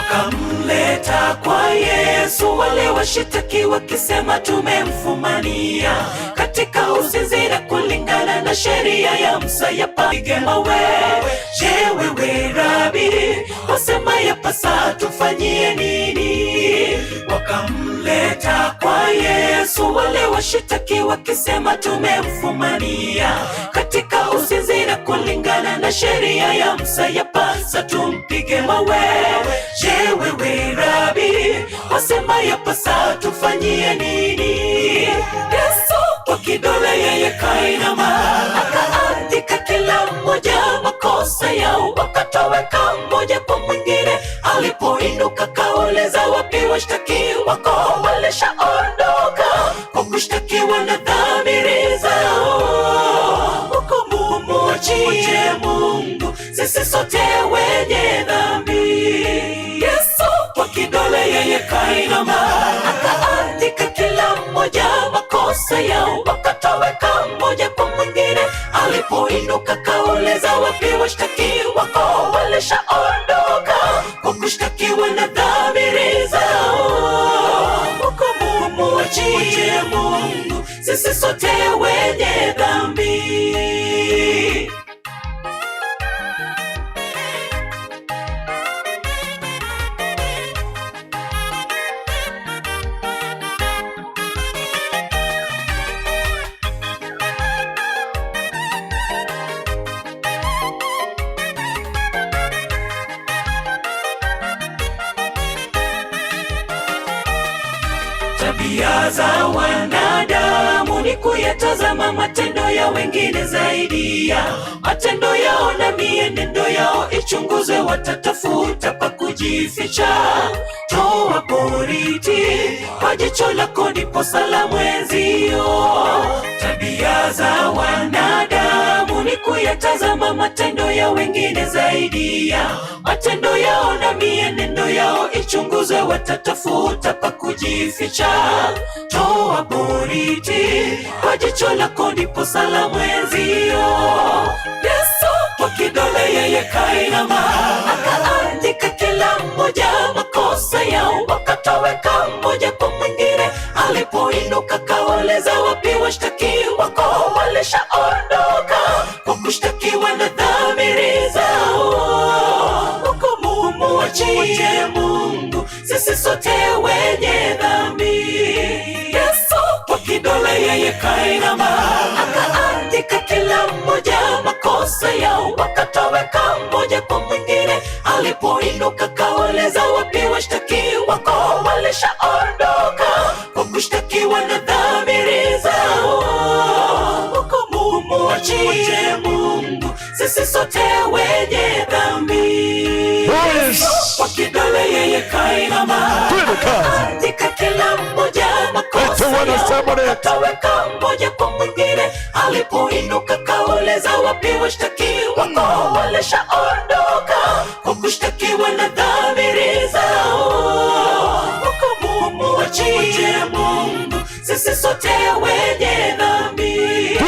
Wakamleta kwa Yesu wale washitaki wakisema tumemfumania katika uzinzi na kulingana na sheria ya Musa yapige mawe. Je, wewe Rabi, wasema yapasa tufanyie nini? Wakamleta kwa Yesu wale washitaki wakisema tumemfumania katika uzinzi na kulingana na sheria ya Musa yapasa tumpige mawe. Je, wewe Rabi, wasema yapasa tufanyie nini? Yesu kwa kidole yeye kainama, akaandika kila mmoja makosa yao, wakatoweka mmoja kwa mwingine. Alipoinuka kauliza wapi washtaki wako? Walishaondoka kwa kushtakiwa na dhamiri zao. Hukumu muachie Mungu, sisi sote wenye dhambi. Yesu kwa kidole yeye kainama, akaandika kila mmoja makosa yao, wakatoweka mmoja kwa mwingine. Alipoinuka kauliza wapi washtaki wako? Walishaondoka kwa kushtakiwa na dhamiri zao. Hukumu muachie Mungu, sisi sote wenye dhambi. Tabia za wanadamu ni kuyatazama matendo ya wengine zaidi ya matendo yao, na mienendo yao ichunguzwe, watatafuta pa kujificha. Toa boriti kwa jicho lako, ndipo salamu mwenzio. Tabia za wanadamu ni kuyatazama matendo ya wengine zaidi ya matendo yao, na mienendo yao ichunguzwe, watatafuta pa kujificha. Toa boriti kwa jicho lako, ndipo salamu mwenzio. Yesu kwa kidole yeye kainama, akaandika kila mmoja makosa yao, wakatoweka mmoja kwa mwingine. Alipoinuka kauliza wapi washtaki wako? Walishaondoka kwa kushtakiwa muachie Mungu, sisi sote wenye dhambi. Kwa kidole yeye kainama, andika kila mmoja makosa yao, akaweka mmoja kwa mwingine. Alipoinuka kauliza wapi washtakiwa, wako walishaondoka kwa kushtakiwa na dhamiri zao. Muachie Mungu, sisi sote wenye dhambi.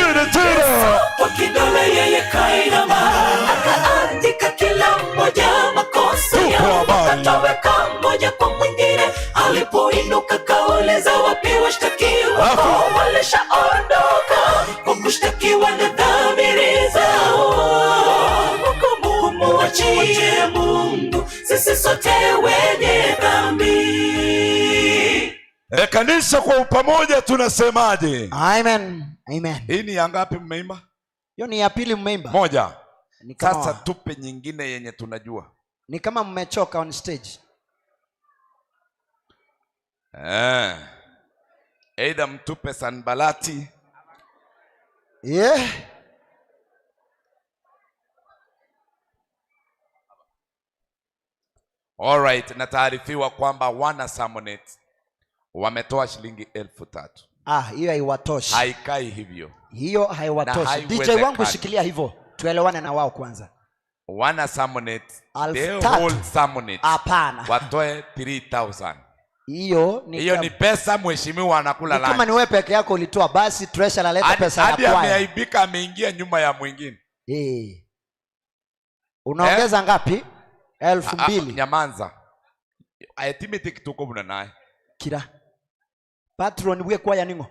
Kwa kidole yeye kainama, akaandika kila mmoja makosa yao, akaweka mmoja kwa mwingine. Alipoinuka kauliza wapi washtakiwa, walishaondoka kwa kushtakiwa na dhamiri zao. Muachie Mungu, sisi sote wenye dhambi. Kanisa kwa upamoja tunasemaje? Amen. Amen. Hii ni ya ngapi mmeimba? Hiyo ni ya pili mmeimba. Moja. Sasa tupe nyingine yenye tunajua. Ni kama mmechoka on stage. Either mtupe Sanbalati. Yeah. Alright, nataarifiwa kwamba wana Samonet wametoa shilingi 3,000. Hiyo haiwatoshi. Haikai hivyo. Hiyo haiwatoshi. DJ wangu shikilia hivyo. Tuelewane na wao kwanza. Wana Samonet, the whole Samonet. Hapana. Watoe 3,000. Hiyo ni pesa mheshimiwa anakula lunch. Kama ni wewe peke yako ulitoa, basi treasurer aleta pesa ya kwaya. Hadi ameaibika, ameingia nyuma ya mwingine. Unaongeza ngapi? 2,000. Nyamanza. Aitimite kituko buna naye. Kira. Patron wewe kwaya ningo?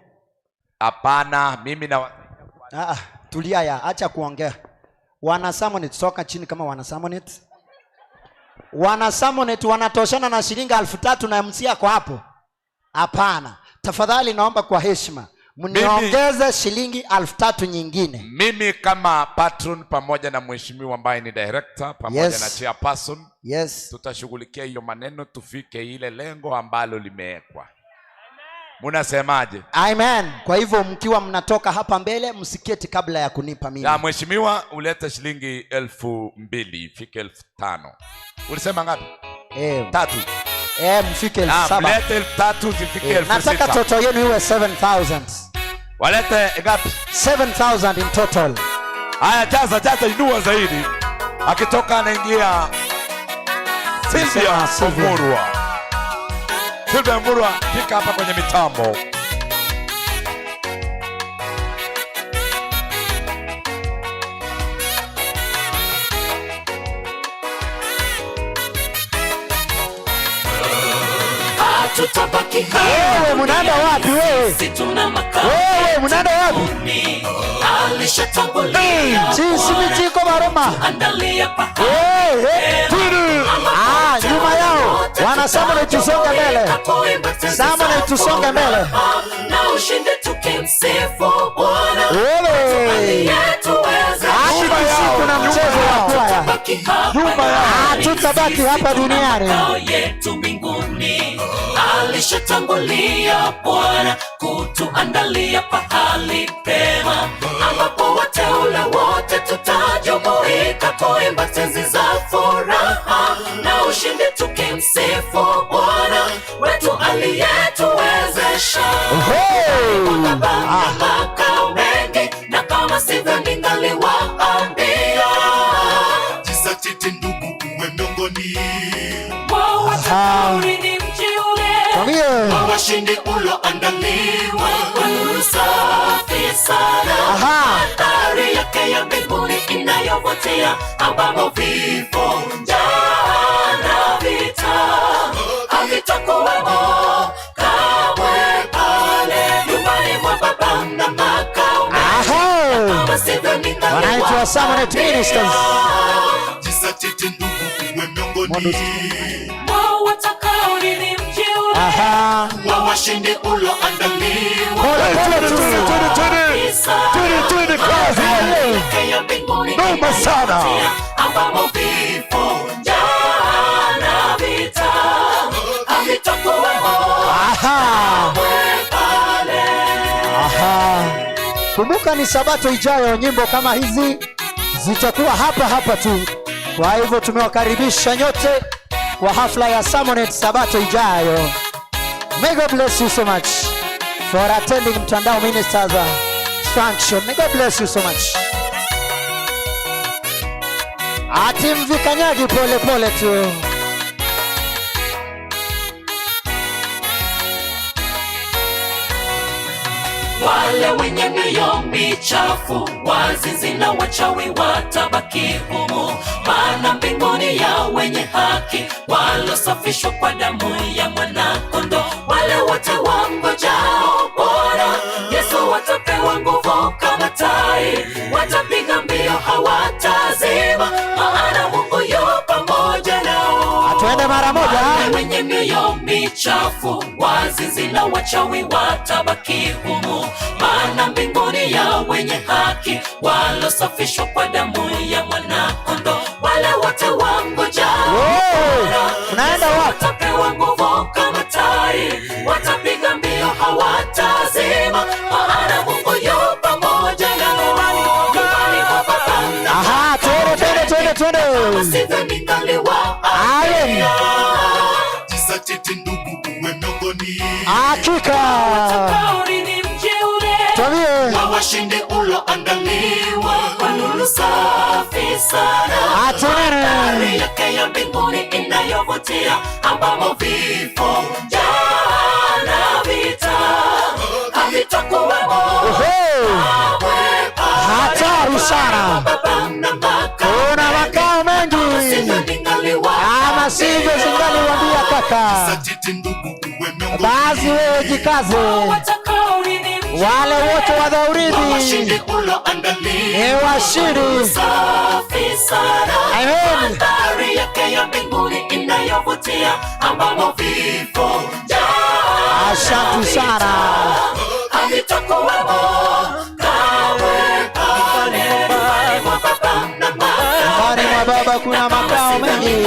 Hapana, mimi na tulia ya, acha kuongea. Wana Samonet soka chini kama wana Samonet. Wana Samonet wanatoshana na shilingi 3,000 na MC yako hapo? Hapana. Tafadhali naomba kwa heshima mniongeze shilingi 3,000 nyingine. Mimi kama patron pamoja na mheshimiwa ambaye ni director pamoja na chairperson, tutashughulikia hiyo maneno tufike ile lengo ambalo limewekwa. Munasemaje? Amen. Kwa hivyo mkiwa mnatoka hapa mbele msiketi kabla ya kunipa mimi. Ya mheshimiwa ulete shilingi 2,000 ifike 5,000. Ulisema ngapi? 3. Mfike 7,000. Mlete 3,000 zifike 6,000. Nataka toto yenu iwe 7,000. Walete ngapi? 7,000 in total. Haya, jaza inua zaidi. Akitoka anaingia Sylvia Murwa. Sylvia Murwa, fika hapa kwenye mitambo. Tutabaki wewe mnaenda wapi wewe? Situna makao. Wewe mnaenda wapi? Alishatangulia. Sisi mitiko baroma. Andalia pa. Nyuma yao. Wana Samonet tusonge mbele. Samonet tusonge mbele. Na ushinde tukimsifu Bwana. Kuna mchezo wa kwaya. Tutabaki hapa duniani. Yetu mbinguni. Alishatangulia Bwana kutuandalia pahali pema, ambapo wateule wote tutajumuika kuimba tenzi za furaha na ushindi tukimsifu Bwana wetu aliyetuwezesha. Makao mengi na kama sivyo ningaliwaambia, jizatiti ndugu uwe miongoni mwa watakaourithi mji ule wa washindi uloandaliwa kwa nuru safi sana. Mandhari yake ya mbinguni inayovutia, ambamo vifo, njaa na vita havitakuwemo kamwe pale nyumbani mwa Baba na makao mengi na kama sivyo wanaitwa Samonet Ministers. Jizatiti ndugu uwe miongoni mwa watakaourithi mji ule wa washindi uloandaliwa. Noma sana, ambamo vifo, njaa na vita havitakuwemo kamwe pale Kumbuka ni Sabato ijayo, nyimbo kama hizi zitakuwa hapa hapa tu. Kwa hivyo tumewakaribisha nyote kwa hafla ya Samonet Sabato ijayo. May God bless you so much for attending Mtandao Ministers function. May God bless you so much. Ati mvikanyagi pole pole tu. Wale wenye mioyo michafu, wazinzi na wachawi watabaki humu, maana mbinguni ya wenye haki walosafishwa kwa damu ya mwana-kondoo. Wale wote wangojao Bwana Yesu watapewa nguvu kama tai, watapiga mbio hawatazima, maana Mungu yu pamoja nao. Atuende mara moja. Wale wenye mioyo michafu, wazinzi na wachawi watabaki humu, maana mbinguni ya wenye haki walosafishwa kwa damu ya mwana-kondoo. Wale wote wangojao Bwana watapewa nguvu kama tai, watapiga mbio hawatazima, maana Mungu yu pamoja nao. Aha, twende. Wasivyo ningaliwaambia, jizatiti ndugu uwe miongoni. Hakika wa washindi uloandaliwa kwa nuru safi sana, mandhari yake ya mbinguni inayovutia, ambamo vifo, njaa na vita havitakuwemo. Hatari sana. Kuna makao mengi, ama sivyo singaliwaambia kaka. Basi wewe jikaze. Wale wote wadhaurithi ni washindi. Amen. Mandhari yake ya mbinguni inayovutia, ambamo vifo, njaa. Asante sana. Havitakuwemo kamwe pale nyumbani mwa Baba kuna makao mengi,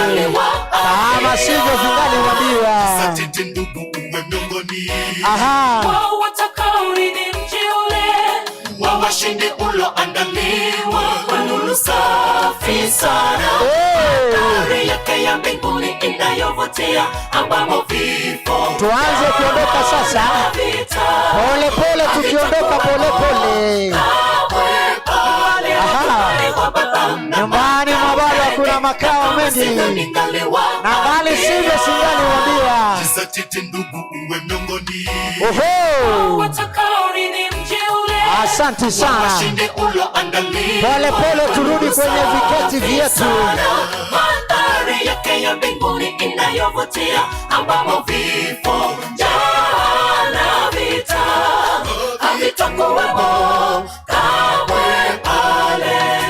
ama sivyo singaliwaambia. Aha. Wa washindi uloandaliwa kwa nuru safi sana, mandhari yake ya mbinguni inayovutia, ambamo vifo. Tuanze kuondoka sasa, pole pole, tukiondoka pole pole. Nyumbani mwa Baba kuna makao mengi, na ngali sivyo singaliwaambia. Asante sana. Pole pole turudi kwenye viketi vyetu. Mandhari yake ya mbinguni inayovutia, ambamo vifo, njaa na vita havitakuwemo kamwe pale.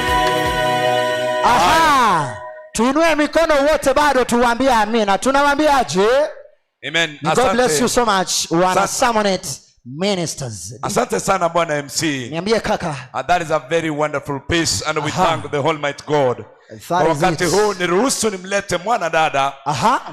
Aha. Tuinue mikono wote bado tuwaambie amina. Tunawaambiaje? Amen. God bless you so much. Wana Samonet Ministers. Asante sana Bwana MC. Niambie kaka. That is a very wonderful piece, and we thank the Almighty God. Kwa wakati huu niruhusu nimlete mwana dada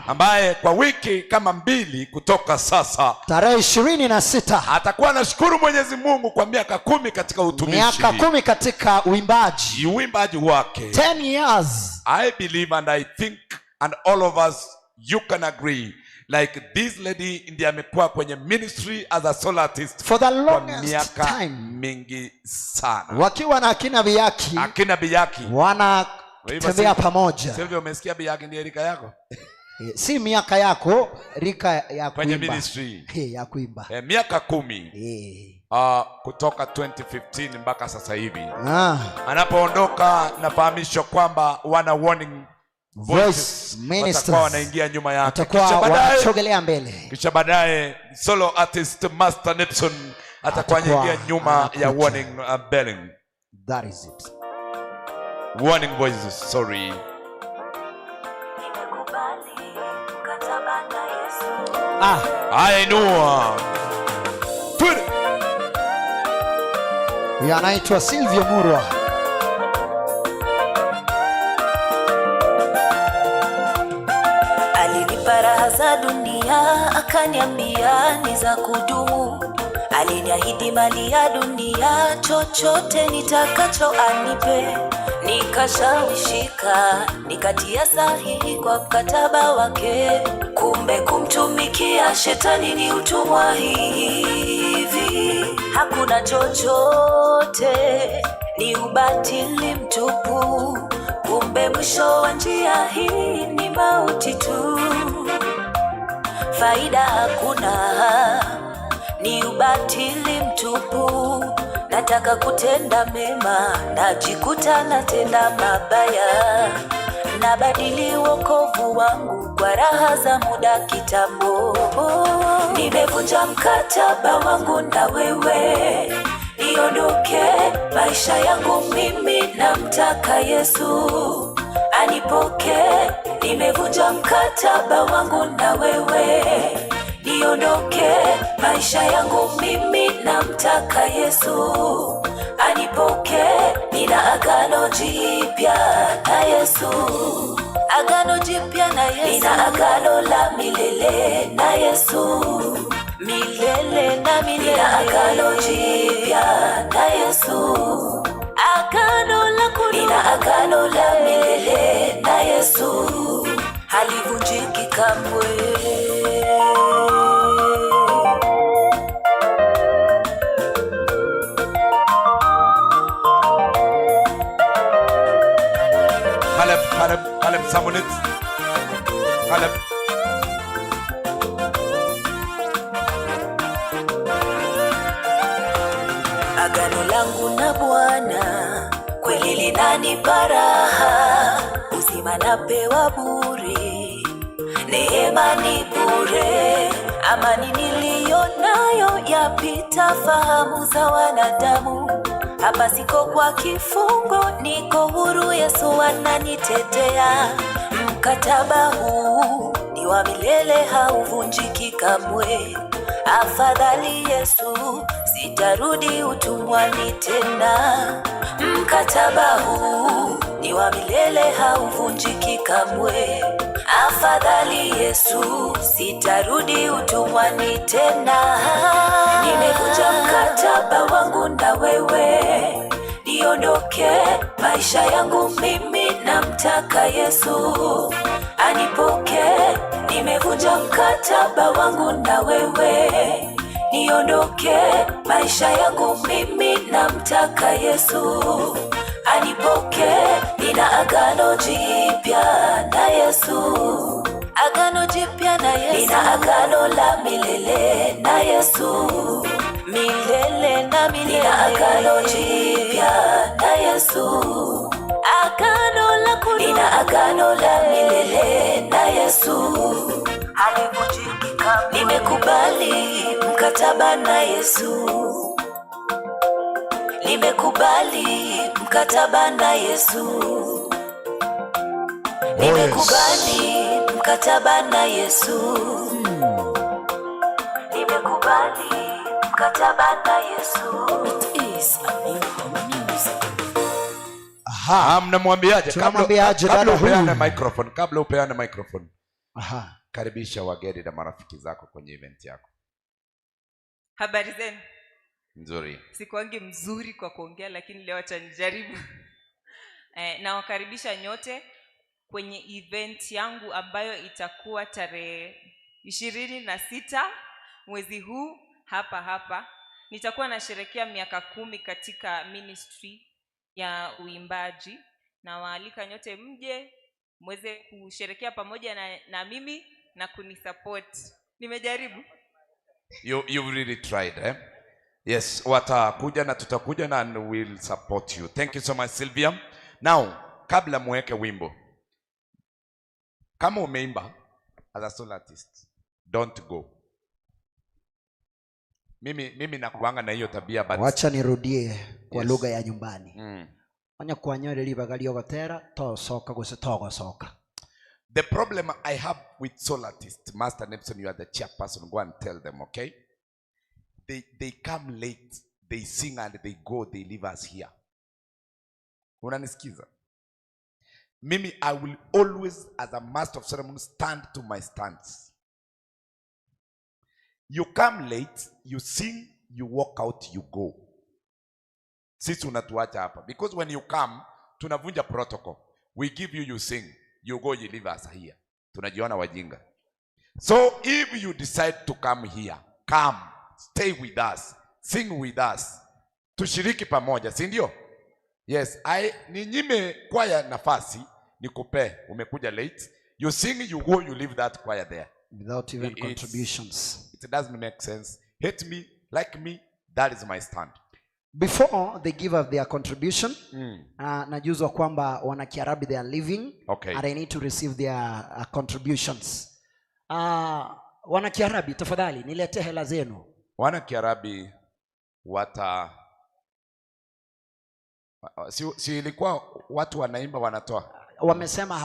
ambaye kwa wiki kama 2 kutoka sasa, tarehe 26 atakuwa anashukuru Mwenyezi Mungu kwa miaka 10 katika utumishi. Miaka 10 katika uimbaji wake. 10 years. I believe and I think and all of us you can agree, like this lady ndiye amekuwa kwenye ministry as a solo artist for the longest miaka time mingi sana, wakiwa na akina Biyaki wana tembea pamoja. Sivyo? Umesikia Biyaki ndiye rika yako? Si miaka yako, rika ya kuimba kwenye ministry ya kuimba. Miaka 10 kutoka 2015 mpaka sasa hivi. Anapoondoka nafahamishwa kwamba wana Warning Voices watakuwa wanaingia nyuma yake, watachogelea mbele. Kisha baadaye solo artist Master Nelson atakuwa anaingia nyuma ya Warning Belling. That is it. Warning Voices, sorry. Haya, inua. Anaitwa Silvio Murwa. Alinipa raha za dunia, akaniambia ni za kudumu. Aliniahidi mali ya dunia, chochote nitakacho anipe. Nikashawishika, nikatia sahihi kwa mkataba wake. Kumbe kumtumikia shetani ni utumwa hivi. Hakuna chochote, ni ubatili mtupu. Kumbe mwisho wa njia hii ni mauti tu. Faida hakuna, ni ubatili mtupu. Nataka kutenda mema, najikuta natenda mabaya. Nabadili wokovu wangu kwa raha za muda kitambo. Nimevunja mkataba wangu na wewe, niondoke maisha yangu mimi, namtaka Yesu anipoke. Nimevunja mkataba wangu na wewe, niondoke maisha yangu mimi, namtaka Yesu anipoke. Nina agano jipya na Yesu, agano jipya na Yesu. Nina agano la milele na Yesu, milele na milele. Nina agano jipya na Yesu, agano la kudumu. Nina agano la milele na Yesu, halivunjiki kamwe. Caleb Samunet. Caleb. Agano langu na Bwana kweli linanipa raha, uzima napewa bure, neema ni bure. Amani niliyo nayo yapita fahamu za wanadamu. Hapa siko kwa kifungo, niko huru, Yesu ananitetea. Mkataba huu ni wa milele, hauvunjiki kamwe. Afadhali Yesu, sitarudi utumwani tena. Mkataba huu ni wa milele, hauvunjiki kamwe. Afadhali Yesu, sitarudi utumwani tena. Nimevunja mkataba wangu na wewe, niondoke maisha yangu mimi, namtaka Yesu anipoke. Nimevunja mkataba wangu na wewe, niondoke maisha yangu mimi, namtaka Yesu anipoke. Nina agano jipya na Yesu, agano jipya na Yesu. Nina agano la milele na Yesu, milele na milele. Nina agano jipya na Yesu, agano la kudumu. Nina agano la milele na Yesu, halivunjiki kamwe. Nimekubali mkataba na Yesu, nimekubali mkataba na Yesu, nimekubali mkataba na Yesu, nimekubali mkataba na Yesu. It is a new music. Mnamwambiaje? Tunamwambiaje Kabla dada upeane huyu? microphone, kabla upeane microphone. Karibisha wageni na marafiki zako kwenye event yako. Habari zenu? Nzuri. Sikuangi mzuri kwa kuongea, lakini leo acha nijaribu. Nawakaribisha nyote kwenye event yangu ambayo itakuwa tarehe 26 mwezi huu hapa. Nitakuwa nasherehekea miaka 10 katika ministry ya uimbaji. Na waalika nyote mje mweze kusherehekea pamoja na mimi na kunisupport. Nimejaribu. You really tried, eh? Yes, watakuja na tutakuja na and we'll support you. Thank you so much, Sylvia. Now, kabla muweke wimbo, kama umeimba as a solo artist, don't go. Mimi nakuanga na hiyo tabia, but wacha nirudie kwa lugha ya nyumbani. Onya kwanyore libagali ogotera to soka gose togo soka. The problem I have with solo artists, Master Nepson, you are the chairperson, go and tell them, okay? They come late, they sing and they go, they leave us here. Unanisikiza? Mimi, I will always, as a master of ceremony, stand to my stance. You come late, you sing, you walk out, you go. Sisi unatuacha hapa because when you come tunavunja protocol. We give you, you sing, you go, you leave us here. Tunajiona wajinga. So if you decide to come here, come, stay with us, sing with us, tushiriki pamoja, si ndio? Yes, ninyime kwaya nafasi, nikupe, umekuja late, you sing, you go, you leave that choir there. Without even contributions. It doesn't make sense. Hate me, like me, that is my stand. Before they give up their contribution, najuzwa kwamba wana Kiarabi they are leaving, okay, and I need to receive their contributions. Wana Kiarabi, tafadhali nilete hela zenu. Wana Kiarabi si ilikuwa watu wanaimba wanatoa. Wamesema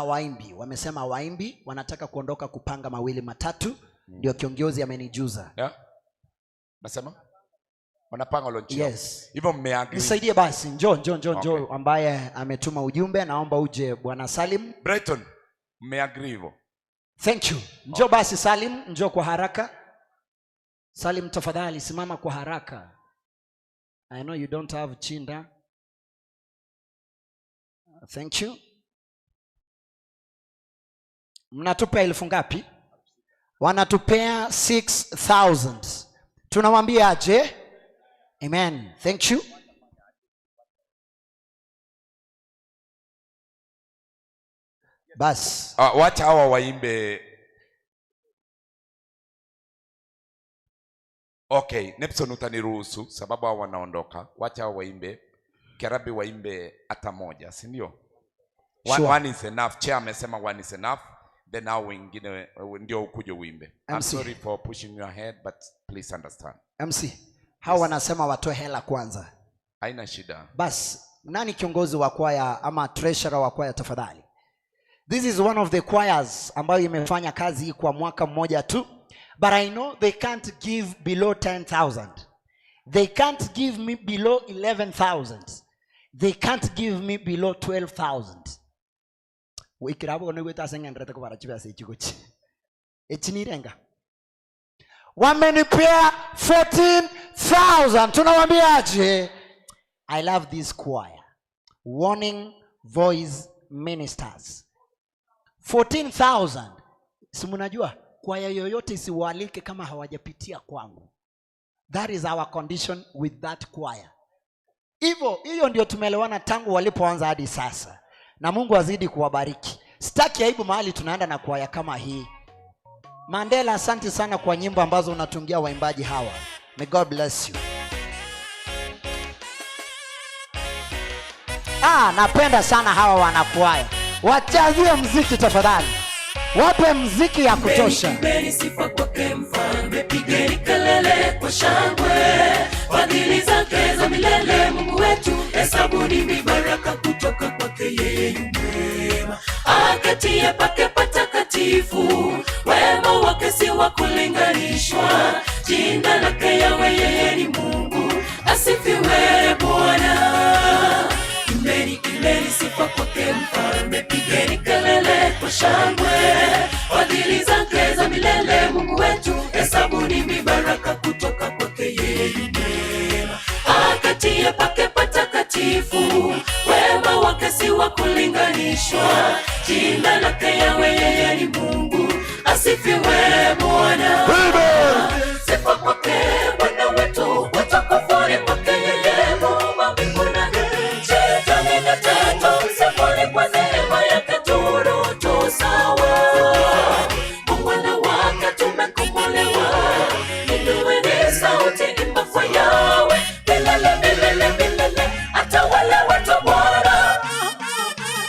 hawaimbi, wanataka kuondoka kupanga mawili matatu, ndio kiongozi amenijuza. Yeah? Nasema? Wanapanga launch. Yes. Hivyo mmeagree. Nisaidie basi, njoo ambaye ametuma ujumbe, naomba uje Bwana Salim. Brighton, mmeagree hivyo. Thank you. Njoo basi Salim, njoo kwa haraka. Salim tafadhali simama kwa haraka. I know you don't have chinda. Thank you. Mnatupea 1000 ngapi? Wanatupea 6000. Tunamwambia aje? Amen. Thank you. Bas. Wacha hawa waimbe. Okay, Nepson utaniruhusu sababu hawa wanaondoka. Wacha hawa waimbe. Kiarabi waimbe hata moja, si ndio? One is enough. Chair amesema one is enough. Then hao wengine ndio ukuje uimbe. I'm sorry for pushing your head, but please understand. MC, hao wanasema watoe hela kwanza. Haina shida. Bas, nani kiongozi wa kwaya ama treasurer wa kwaya tafadhali? This is one of the choirs ambayo imefanya kazi hii kwa mwaka mmoja tu. But I know they can't give below 10,000. They can't give me below 11,000. They can't give me below 12,000. Wikirabo no weta sengenrete ko barachiba se chikochi. Echinirenga. Wamenipea 14,000. Tunawambiaje? I love this choir. Warning Voice Ministers. 14,000. Si mnajua kwaya yoyote isiwalike kama hawajapitia kwangu. That is our condition with that choir. Hiyo ndio tumeelewana tangu walipoanza hadi sasa. Na Mungu azidi kuwabariki. Sitaki aibu mahali tunaenda na kwaya kama hii. Mandela, asante sana kwa nyimbo ambazo unatungia waimbaji hawa. May God bless you. Napenda sana hawa wanakwaya. Wachazie mziki tafadhali. Wape mziki ya kutosha. Pigeni sifa kwake mfalme, pigeni kelele kwa shangwe. Fadhili zake za milele Mungu wetu, hesabuni mibaraka kutoka kwake yeye mwema. Akatie pake patakatifu, wema wake si wa kulinganishwa. Jina lake Yahwe yeye ni Mungu, asifiwe Bwana. Imbeni sifa kwake mfalme, pigeni kelele kwa shangwe. Fadhili zake za milele Mungu wetu, hesabuni mibaraka kutoka kwake yeye mwema. Akatie pake patakatifu, wema wake si wa kulinganishwa. Jina lake Yahwe yeye ni Mungu, asifiwe Bwana. Sifa kwake Bwana wetu, utakufuni kwake yeye Muumba mbingu na nchi. Sifuni kwa neema yake turutu sawa. Mwana wake tumekombolewa. Inueni sauti, imba kwa Yahwe. Milele, milele, milele, atawala watu Bwana.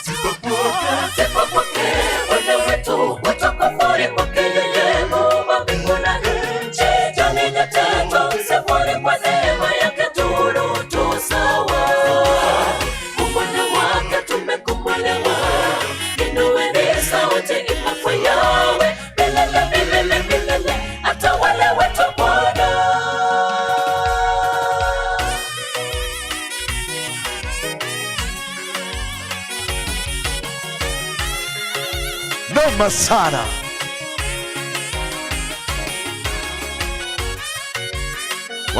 Sifa kwake Bwana wetu, utakufuni kwake yeye Muumba mbingu na nchi. Jamii na tatu, sifuni kwa neema yake turutu sawa. Inueni sauti, imba kwa Yahwe. Milele, milele, milele, atawala wetu Bwana. Noma sana.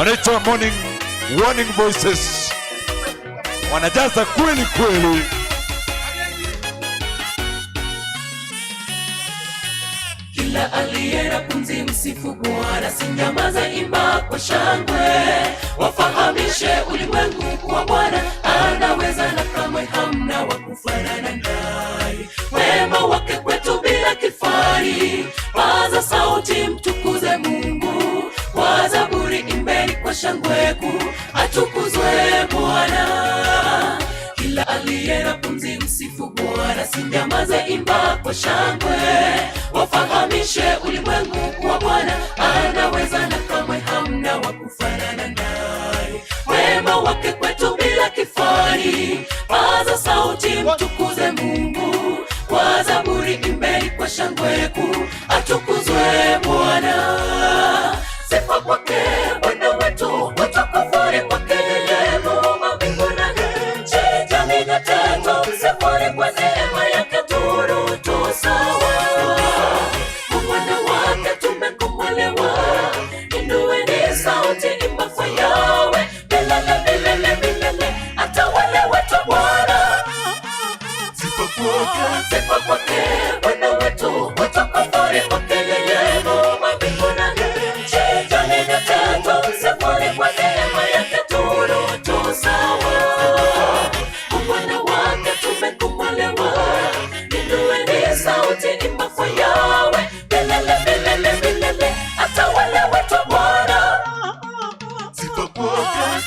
wanaitwa morning warning voices, wanajaza kweli kweli. Kila aliye na pumzi msifu Bwana, sinyamaza, imba kwa shangwe, wafahamishe ulimwengu kuwa Bwana anaweza na kamwe hamna wa kufanana naye. Wema wake kwetu bila kifani, paza sauti mtukuze Mungu, kwa zaburi imbeni kwa shangwe kuu, atukuzwe Bwana. Kila aliye na pumzi msifu Bwana, sinyamaze, imba kwa shangwe, wafahamishe ulimwengu kuwa Bwana anaweza na kamwe hamna wa kufanana naye. Wema wake kwetu bila kifani, paza sauti mtukuze Mungu, kwa zaburi imbeni kwa shangwe kuu, atukuzwe Bwana. Sifa kwake Bwana wetu, utukufuni kwake yeye Muumba mbingu na nchi, jamii na tatu, sifuri kwa neema yake turutu sawa. Mwana wake tumekombolewa, inueni sauti, imba kwa Yahweh, milele milele milele, atawale wetu Bwana. Sifa kwake Bwana wetu, utukufuni kwake yeye Muumba mbingu na nchi, jamii na tatu, sifuri kwa neema yake turutu sawa. Mwana wake tumekombolewa, inueni sauti, imba kwa Yahweh, milele milele milele, atawale wetu Bwana.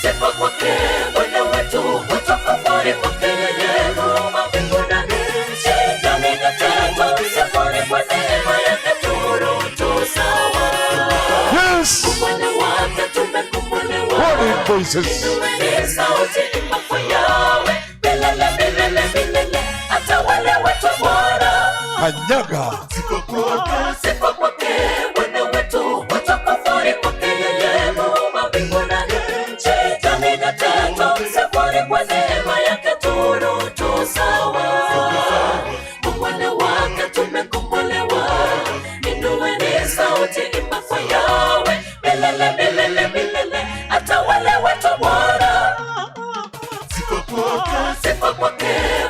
Sifa kwake Bwana wetu, utukufuni kwake yeye Muumba mbingu na nchi, jamii na tatu, sifuri kwa neema yake turutu sawa. Mwana wake tumekombolewa, inueni sauti, imba kwa Yahweh, milele milele milele, atawale wetu Bwana. Kanyaga. Sifa kwake Bwana wetu, utukufuni kwake yeye Muumba mbingu na nchi, jamii na tatu, sifuri kwa neema yake turutu sawa. Mwana wake tumekombolewa, inueni sauti, imba kwa Yahweh, milele milele milele, atawale wetu Bwana. Sifa kwake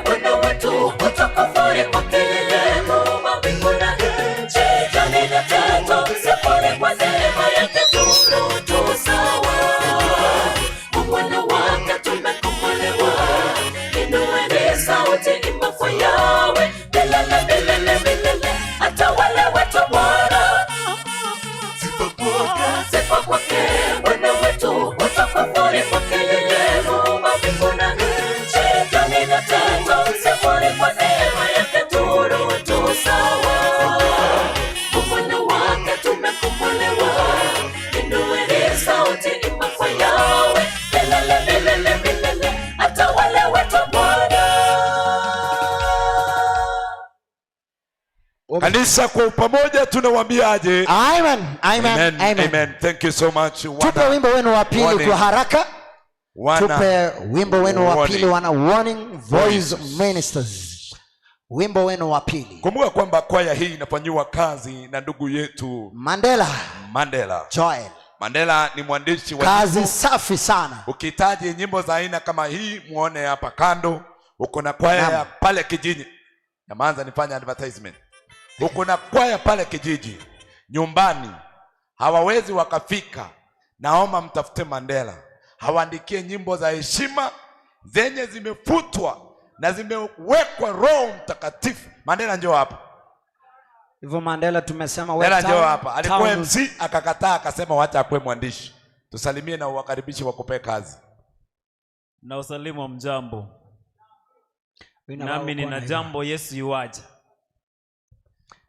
Bwana wetu, utukufuni kwake yeye Muumba mbingu na nchi, jamii na tatu, sifuri kwa neema yake turutu sawa. Mwana wake tumekombolewa, inueni sauti, imba kwa Yahweh, milele milele milele, atawale wetu Bwana. Sifa kwake Bwana wetu, utukufuni kwake yeye Muumba mbingu na nchi, jamii na tatu, sifuri kwa neema yake turutu sawa. Mwana wake tumekombolewa, inueni sauti, imba kwa Yahweh, milele milele milele, atawale wetu Bwana. Kanisa kwa pamoja tunawaambiaje? Amen. Amen. Amen. Amen. Thank you so much. Tupe wimbo wenu wa pili kwa haraka. Tupe wimbo wenu wa pili, wana warning voice ministers. Wimbo wenu wa pili. Kumbuka kwamba kwaya hii inafanyiwa kazi na ndugu yetu Mandela Joel. Mandela ni mwandishi wa kazi nyimbo. Safi sana. Ukihitaji nyimbo za aina kama hii, muone hapa kando. Uko na kwaya ya pale kijiji. Naanza nifanye advertisement. Uko na kwaya pale kijiji. Nyumbani hawawezi wakafika. Naomba mtafute Mandela. Hawaandikie nyimbo za heshima zenye zimefutwa na zimewekwa Roho Mtakatifu. Mandela njoo hapa. Hivyo Mandela tumesema Mandela njoo hapa. Alikuwa MC akakataa, akasema wacha akwe mwandishi. Tusalimie na uwakaribishi wakupe kazi. Na usalimu mjambo. Nami nina jambo, Yesu yuaja.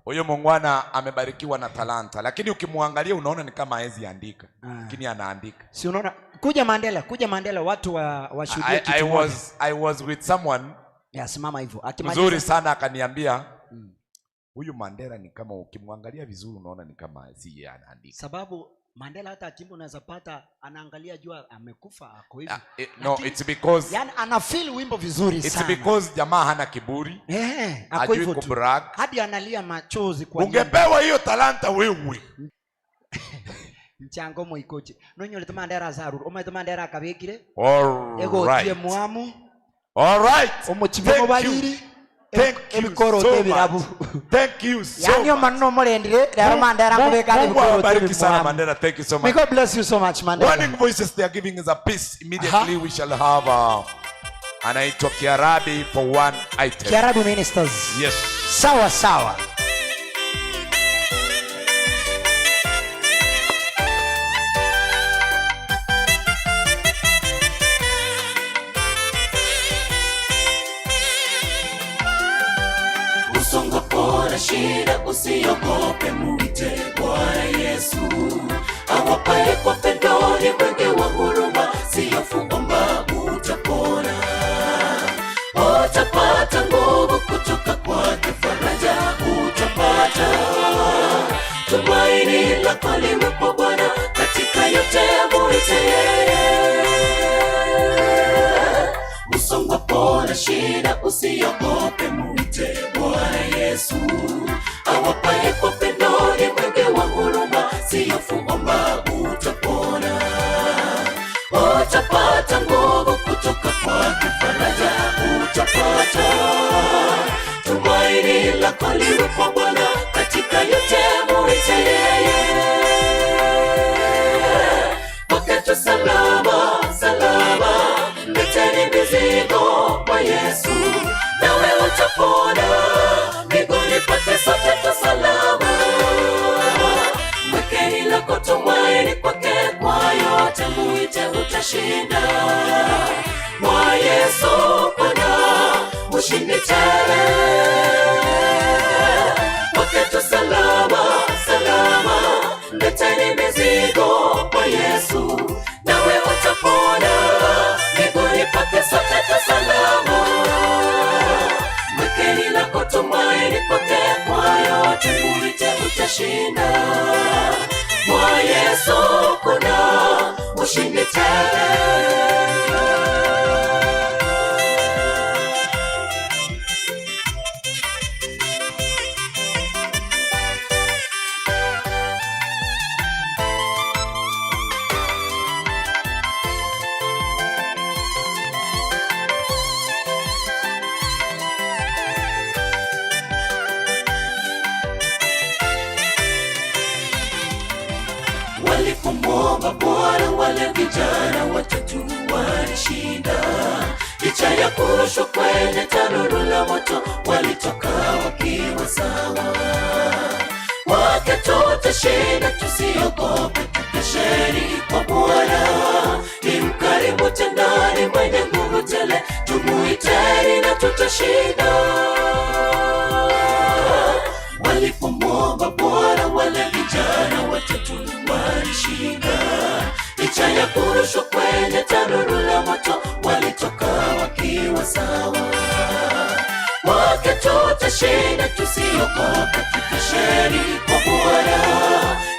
Huyo mungwana amebarikiwa na talanta, lakini ukimwangalia unaona ni kama hawezi andika, lakini anaandika. Si unaona? Kuja Mandela watu washuhudie kitu. I was with someone. Simama hivyo. Mzuri sana akaniambia, huyu Mandela ni kama ukimwangalia vizuri unaona ni kama si anaandika. Sababu Mandela hata akimbo unaweza pata anaangalia jua amekufa ako hivi. No, it's because yani ana feel wimbo vizuri sana. It's because jamaa hana kiburi. Ako hivyo tu. Hadi analia machozi kwa ungepewa hiyo talanta wewe. Mchango moikoche. Nonyole tamandera zaru. Oma tamandera kabekire. All Ego right. tie muamu. All right. Omochimo baliri. Thank you so much. Thank you so much. Yani manno molendire lero mandera kubeka Mungu awabariki sana Mandela. Thank you so May much. God bless you so much, Mandela. Warning voices they are giving us a peace. Immediately we shall have anaitwa Kiarabi for one item. Kiarabi ministers. Yes. Sawa sawa. Usongopona shida usiogope, muite Bwana Yesu awapaye kwa pendoni, mwenge wa huruma, sihofu omba, utapona. Utapata nguvu kutoka kwake, faraja utapata. Tumaini lako liwe kwa Bwana, katika yote muite yeye. Usongopona shida usiogope, muite Bwana Yesu awapaye kwa pendoni, mwenge wa huruma, sihofu omba, utapona. Utapata nguvu kutoka kwake, faraja utapata. Tumaini lako liwe kwa Bwana, katika yote muite yeye. Wakati salama salama, leteni mizigo kwa Yesu, nawe utapona. Miguuni pake sote tu salama. Mwekeni lako tumaini kwake, kwa yote muite utashinda. Kwa Yesu kuna ushindi tele. Wakati salama salama, leteni mizigo kwa Yesu, nawe utapona. Miguuni pake sote tu salama. Mwekeni lako tumaini kwake, kwa yote muite utashinda. Kwa Yesu kuna ushindi tele. Walipomwomba Bwana, wale vijana watatu walishinda. Licha ya kurushwa kwenye tanuru la moto, walitoka wakiwa sawa. Kwake tutashinda, tusiogope, tukesheni kwa Bwana. Ni mkarimu tendani, mwenye nguvu tele, tumuiteni na tutashinda. Walipomwomba Bwana, wale vijana watatu walishinda. Licha ya kurushwa kwenye tanuru la moto, walitoka wakiwa sawa. Kwake tutashinda, tusiogope, tukesheni kwa Bwana.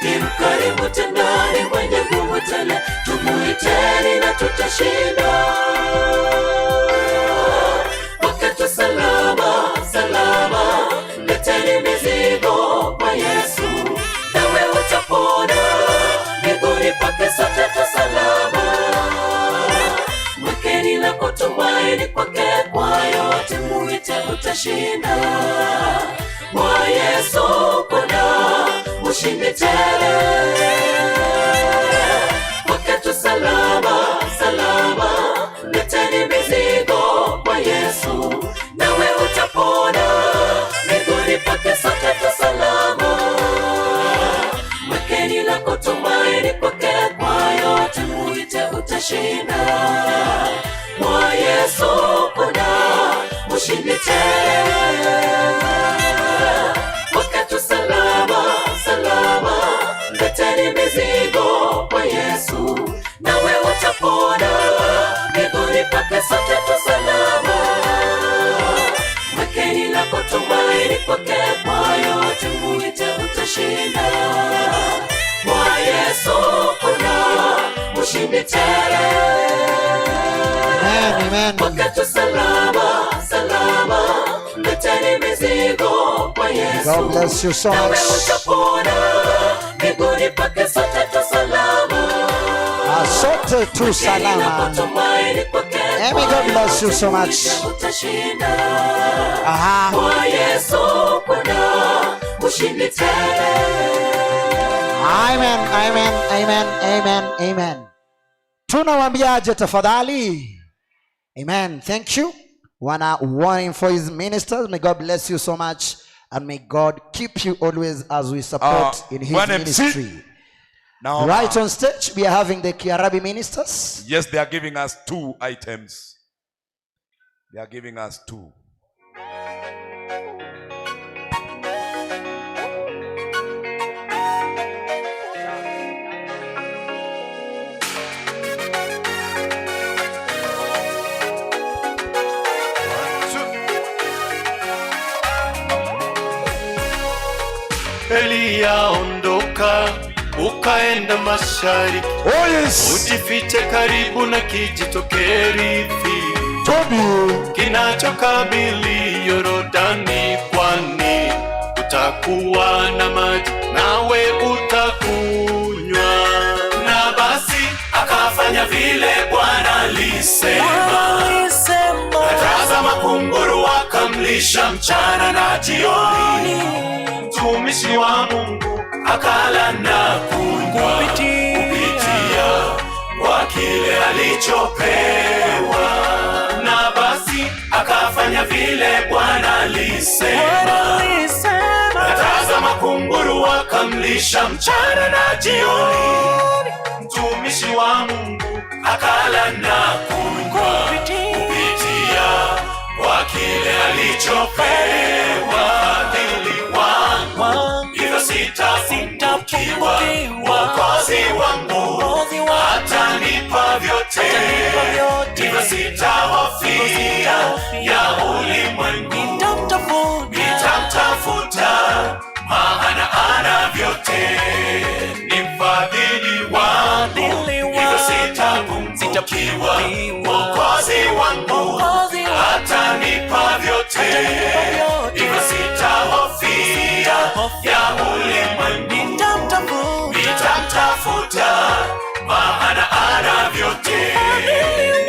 Ni mkarimu tendani, mwenye nguvu tele, tumuiteni na tutashinda. Wakati salama salama, leteni mizigo kwa Yesu, nawe utapona. Miguuni pake sote tu salama. Mwekeni lako tumaini kwake, kwa yote muite utashinda. Kwa Yesu kuna ushindi tele. Wakati salama salama, leteni mizigo kwa Yesu, nawe utapona. Miguuni pake sote tu salama. Mwekeni lako tumaini kwake, kwa yote muite utashinda. Kwa Yesu kuna ushindi tele. Wakati salama salama, leteni mizigo kwa Yesu, nawe utapona. Miguuni pake sote tu salama. Mwekeni lako tumaini kwake, kwa yote muite utashinda. Kwa Yesu kuna ushindi tele. Amen, amen. Wakati salama salama, leteni mizigo kwa Yesu, God bless you so nawe much. utapona. mbinguni pake sote tu salama. Sote tu salama. Amen. God bless you so much. Kwa Yesu kuna ushindi tele. Amen, amen, amen, amen, amen. Tunawaambiaje tafadhali? Amen. Thank you. Wanna warning for his ministers. May God bless you so much, and may God keep you always as we support in his ministry. Now, right on stage, we are having the Kiarabi ministers. Yes, they are giving us 2 items. They are giving us 2. Elia, ondoka ukaenda mashariki. Oh yes. Ujifiche karibu na kijito Kerithi kinachokabili Yordani, kwani utakuwa na maji nawe utakunywa. Na basi akafanya vile Bwana alisema. Tazama, kunguru wakamlisha mchana na jioni. Mtumishi wa Mungu akala na kunywa kupitia kwa kile alichopewa. Na basi akafanya vile Bwana alisema. Tazama, kunguru wakamlisha mchana na jioni. Mtumishi wa Mungu akala na kunywa kupitia kwa kile alichopewa. Hivyo sitapungukiwa, Mwokozi wangu atanipa vyote. Hivyo sitahofia ya ulimwengu, nitamtafuta maana ana vyote. Ni mfadhili wangu, hivyo sitapungukiwa, Mwokozi wangu atanipa vyote. Hivyo sitahofia ya ulimwengu, nitamtafuta maana ana vyote.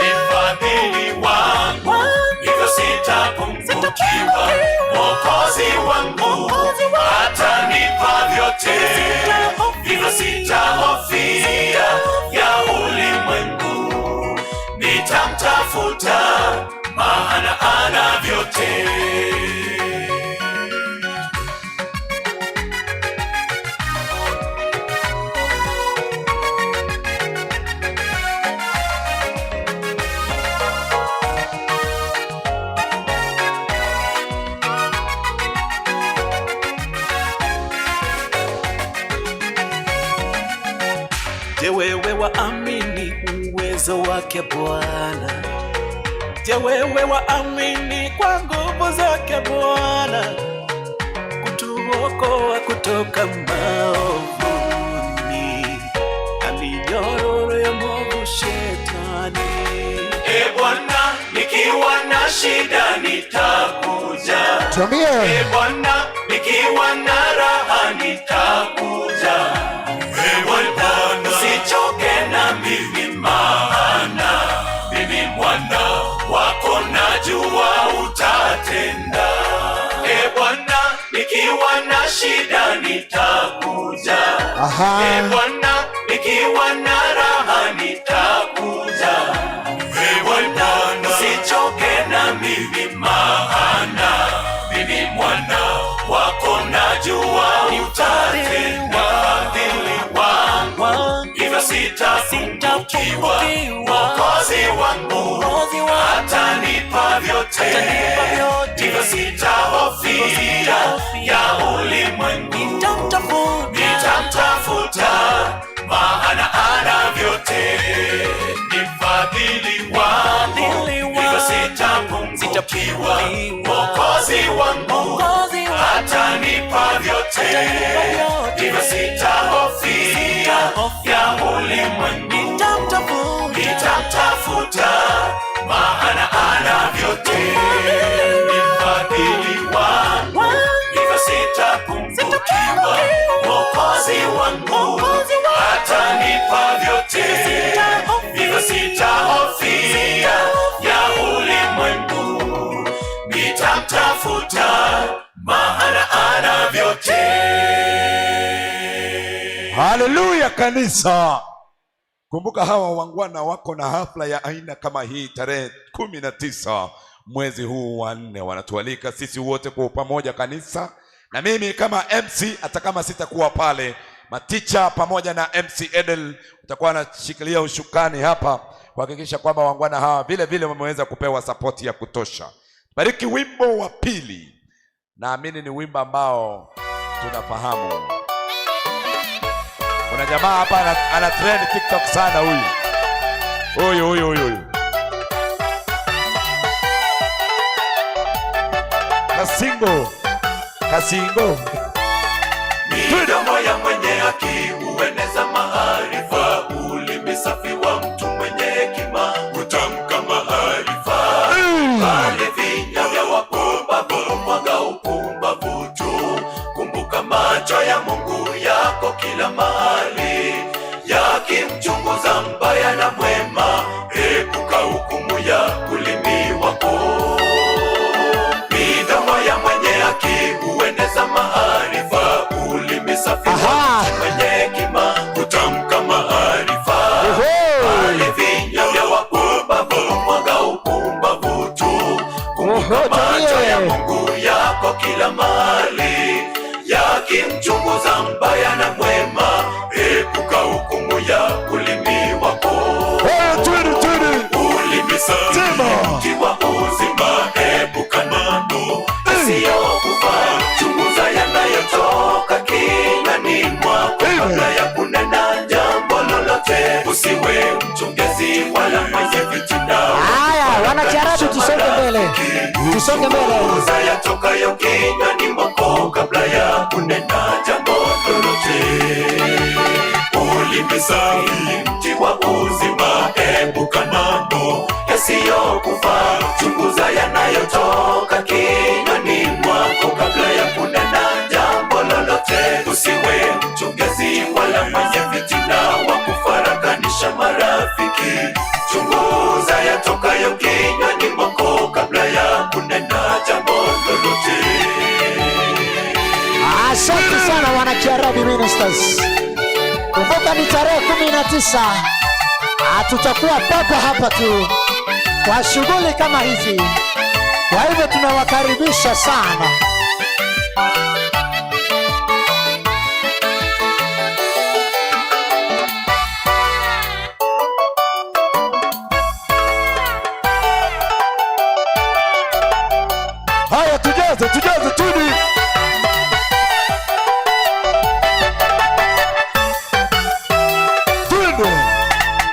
Ni mfadhili wangu, hivyo sitapungukiwa, Mwokozi wangu atanipa vyote. Hivyo sitahofia ya ulimwengu, nitamtafuta maana ana vyote. Je, wewe waamini uwezo wake Bwana? Je, wewe waamini kwa nguvu zake Bwana kutuokoa kutoka maovuni na minyororo ya mwovu Shetani? Bwana, nikiwa na shida nitakuja. Tuambie. Bwana, nikiwa na raha nitakuja. Bwana, usichoke na mimi, maana mimi mwana wako, najua utatenda. Bwana, nikiwa na shida nitakuja. Bwana, nikiwa na raha nitakuja. Bwana, usichoke na mimi, maana mimi mwana wako, najua utatenda. Fadhili wangu, hivyo sitapungukiwa, Mwokozi wangu atanipa vyote. Hivyo sitahofia ya ulimwengu, nitamtafuta maana ana vyote. Ni mfadhili wangu, hivyo sitapungukiwa, Mwokozi wangu atanipa vyote. Hivyo sitahofia ya ulimwengu, nitamtafuta maana ana vyote. Ni mfadhili wangu, hivyo sitapungukiwa, Mwokozi wangu atanipa vyote, hivyo sitahofia ya ulimwengu. Nitamtafuta maana ana vyote. Haleluya kanisa. Kumbuka hawa wangwana wako na hafla ya aina kama hii tarehe 19 mwezi huu wa 4. Wanatualika sisi wote kwa pamoja kanisa, na mimi kama MC, hata kama sitakuwa pale, maticha pamoja na MC Edel utakuwa anashikilia ushukani hapa kuhakikisha kwamba wangwana hawa vile vile wameweza kupewa support ya kutosha. Bariki wimbo wa pili. Naamini ni wimbo ambao tunafahamu. Kuna jamaa hapa ana trend TikTok sana huyu. Huyu. Kasingo. Midomo ya mwenye haki hueneza maarifa, ulimi safi wa mtu mwenye hekima hutamka maarifa. Bali vinywa vya wapumbavu mwaga upumbavu tu. Kumbuka macho ya Mungu yako kila mahali, yakimchunguza mbaya na mwema. Epuka hukumu ya ulimi wako. Midomo ya mwenye haki hueneza maarifa, ulimi safi wa mwenye hekima hutamka maarifa. Bali vinywa vya wapumbavu mwaga upumbavu tu. Kumbuka macho ya Mungu yako kila mahali, yakimchunguza mbaya na mwema. Epuka hukumu ya ulimi wako. Ulimi safi mti wa uzima, epuka mambo yasiyokufaa. Chunguza yanayotoka kinywani mwako kabla ya kunena jambo lolote. Usiwe mchongezi wala mwenye fitina. Haya, wanacharabu tusonge mbele. Chunguza yatokayo kinywani mwako kabla ya kunena jambo lolote. Ulimi safi mti wa uzima, epuka mambo yasiyokufaa. Chunguza yanayotoka kinywani mwako kabla ya kunena jambo lolote. Usiwe mchongezi wala mwenye fitina wa kufarakanisha marafiki. Chunguza yatokayo kinywani mwako kabla ya kunena jambo lolote. Asante sana wanakiarabi ministers. Kumbuka ni tarehe 19. Tutakuwa papa hapa tu kwa shughuli kama hizi. Kwa hivyo tunawakaribisha sana. Haya, tujaze tudi.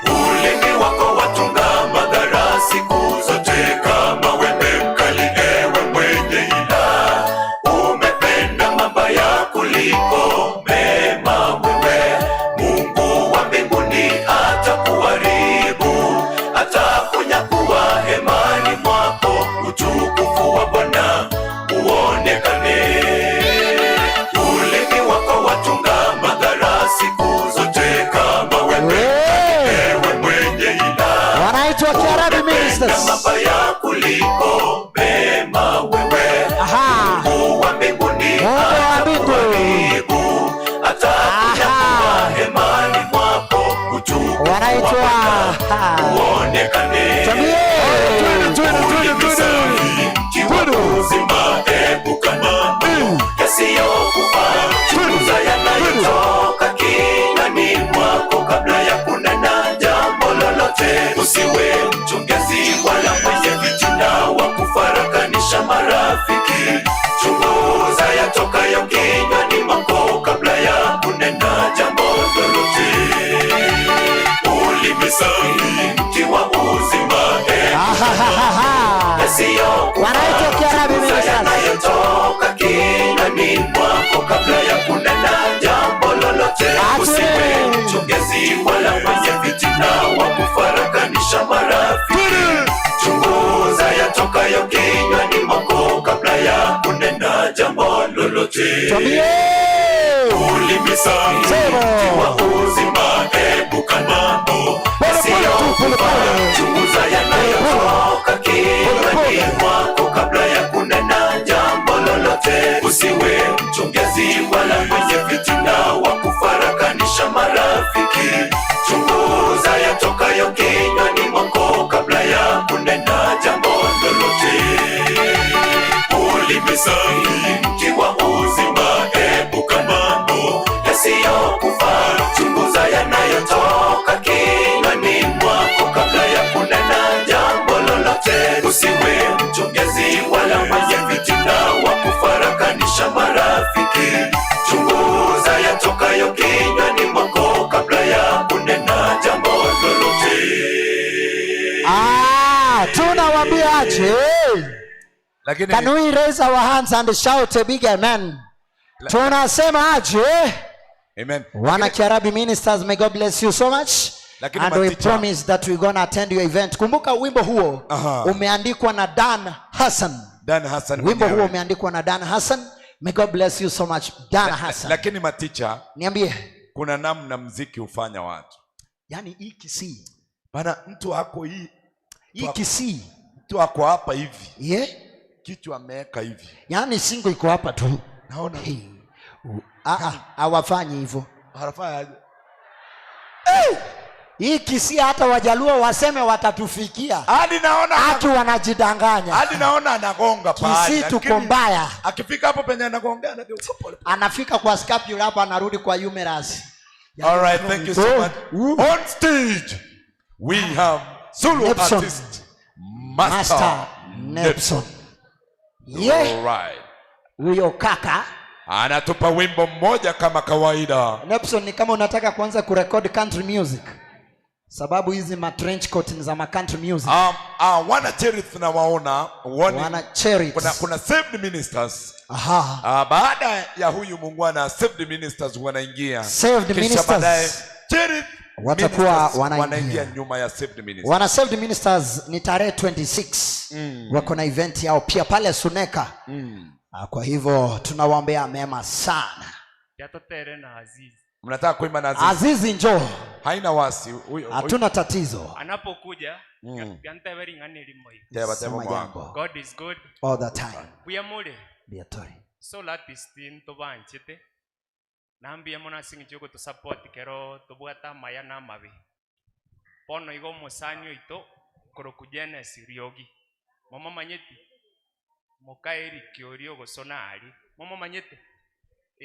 Ulimi wako watunga madhara siku zote kama wembe mkali. Ewe mwenye ila, umependa mabaya kuliko mema. Wewe Mungu wa mbinguni atakuharibu, atakunyakuwa hemani mwako. Utukufu wa Bwana uonekane. Ulimi wako watunga madhara siku zote kama wembe. Ewe mwenye ila, wanaitwa Kiarabi ministers. mabaya kuliko mema. Wewe Mungu wa mbinguni atakuharibu, atakunyakuwa hemani mwako. Utukufu wa Bwana uonekane. Ulimi safi mti wa uzima, epuka mambo yasiyokufaa. Chunguza yanayotoka kinywani mwako kabla ya kunena jambo lolote. Usiwe mchongezi wala mwenye fitina wa kufarakanisha marafiki. Chunguza yatokayo kinywani mwako kabla ya kunena jambo lolote. Ulimi safi mti wa uzima, wanaitwa Kiarabi ministers. Yanayotoka kinywani mwako kabla ya kunena jambo lolote. Usiwe mchongezi wala mwenye fitina wa kufarakanisha marafiki. Chunguza yatokayo kinywani mwako kabla ya kunena jambo lolote. ulimi safi wa uzima, epuka mambo yasiyokufaa, chunguza yanayotoka kinywani mwako kabla ya kunena jambo lolote. Usiwe mchongezi wala mwenye fitina wa kufarakanisha marafiki, chunguza yatokayo kinywani mwako kabla ya kunena jambo lolote. Ulimi safi mti wa uzima, epuka mambo yasiyokufaa, chunguza yanayotoka kinywani mwako kabla ya kunena jambo lolote. Usiwe mchongezi wala mwenye fitina wa kufarakanisha marafiki, chunguza yatokayo kinywani mwako kabla ya kunena jambo lolote. Tunawaambiaje? Can we raise our hands and shout a big amen? Tunasema aje? Amen. Wana Kiarabi ministers, may God bless you so much. And we promise that we're going to attend your event. Kumbuka wimbo huo umeandikwa na Dan Hassan. Dan Hassan. Wimbo huo umeandikwa na Dan Hassan. May God bless you so much, Dan Hassan. Lakini maticha, niambie, kuna namna mziki hufanya watu. Yaani hii Kisii. Bana mtu ako hii Kisii. Mtu ako hapa hivi. Yeah? Kitu ameweka hivi. Yaani singo iko hapa tu. Naona. Hawafanyi hivyo. Harafanya. Hii Kisii hata Wajaluo waseme watatufikia. Hadi naona haki wanajidanganya. Hadi naona anagonga pale. Kisii tuko mbaya. Akifika hapo penye anagongea anafika kwa scapula hapo, anarudi kwa humerus. All right, thank you so much. On stage we have solo Nepson. artist Master Nepson. Yeah. All right. Huyo kaka anatupa wimbo mmoja kama kawaida. Nepson, ni kama unataka kuanza kurekodi country music, sababu hizi ma trench coat ni za ma country music. Wana Cherith na waona Wana Cherith. Kuna saved ministers. Baada ya huyu mungwana saved ministers wanaingia. Saved ministers. Baadaye Cherith watakuwa wanaingia nyuma ya saved ministers. Wana saved ministers ni tarehe 26. Wako na event yao pia pale Suneka. Kwa hivyo tunawaombea mema sana. Mnataka kuimba na Azizi? Azizi njoo. Haina wasi. Hatuna tatizo. Anapokuja God is good all the time. Buyamule. Biatori. So that is tin to banchite. Nambi amona singichuko to support kero to buata mayana mabi. Pono igo mosanyo ito korokujene siriogi. Mama manyeti. Mokaeri kiorio gosonari. Mama manyeti.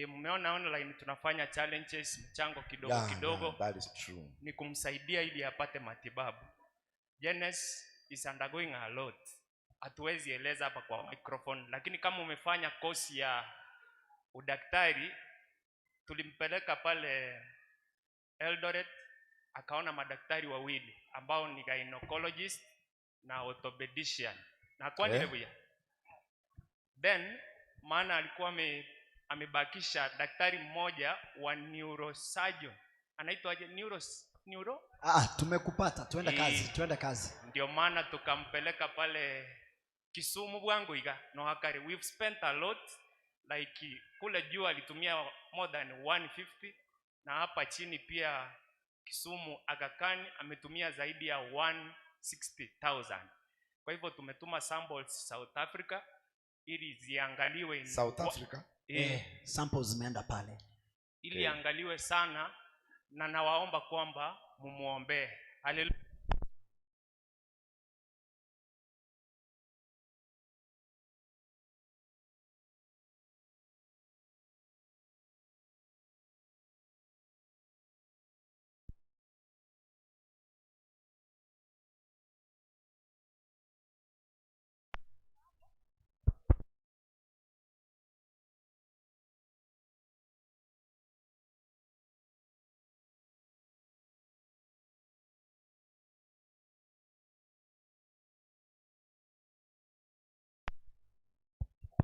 Mumeona online tunafanya challenges, mchango kidogo kidogo. That is true. Ni kumsaidia ili apate matibabu. Janice is undergoing a lot. Hatuwezi eleza hapa kwa microphone, lakini kama umefanya kosi ya udaktari, tulimpeleka pale Eldoret, akaona madaktari wawili ambao ni gynecologist na orthopedician. Na kwa nini then maana alikuwa amebakisha daktari mmoja wa neurosurgeon. Anaitwa aje? Neuro? Tumekupata. Twende kazi. Ndio maana tukampeleka pale Kisumu bwangu iga no hakari. We've spent a lot, like kule juu alitumia more than 150 na hapa chini pia Kisumu Aga Khan ametumia zaidi ya 160,000. Kwa hivyo tumetuma samples South Africa ili ziangaliwe. South Africa? Samples zimeenda pale. Ili angaliwe sana, na nawaomba kwamba mumuombee. Hallelujah.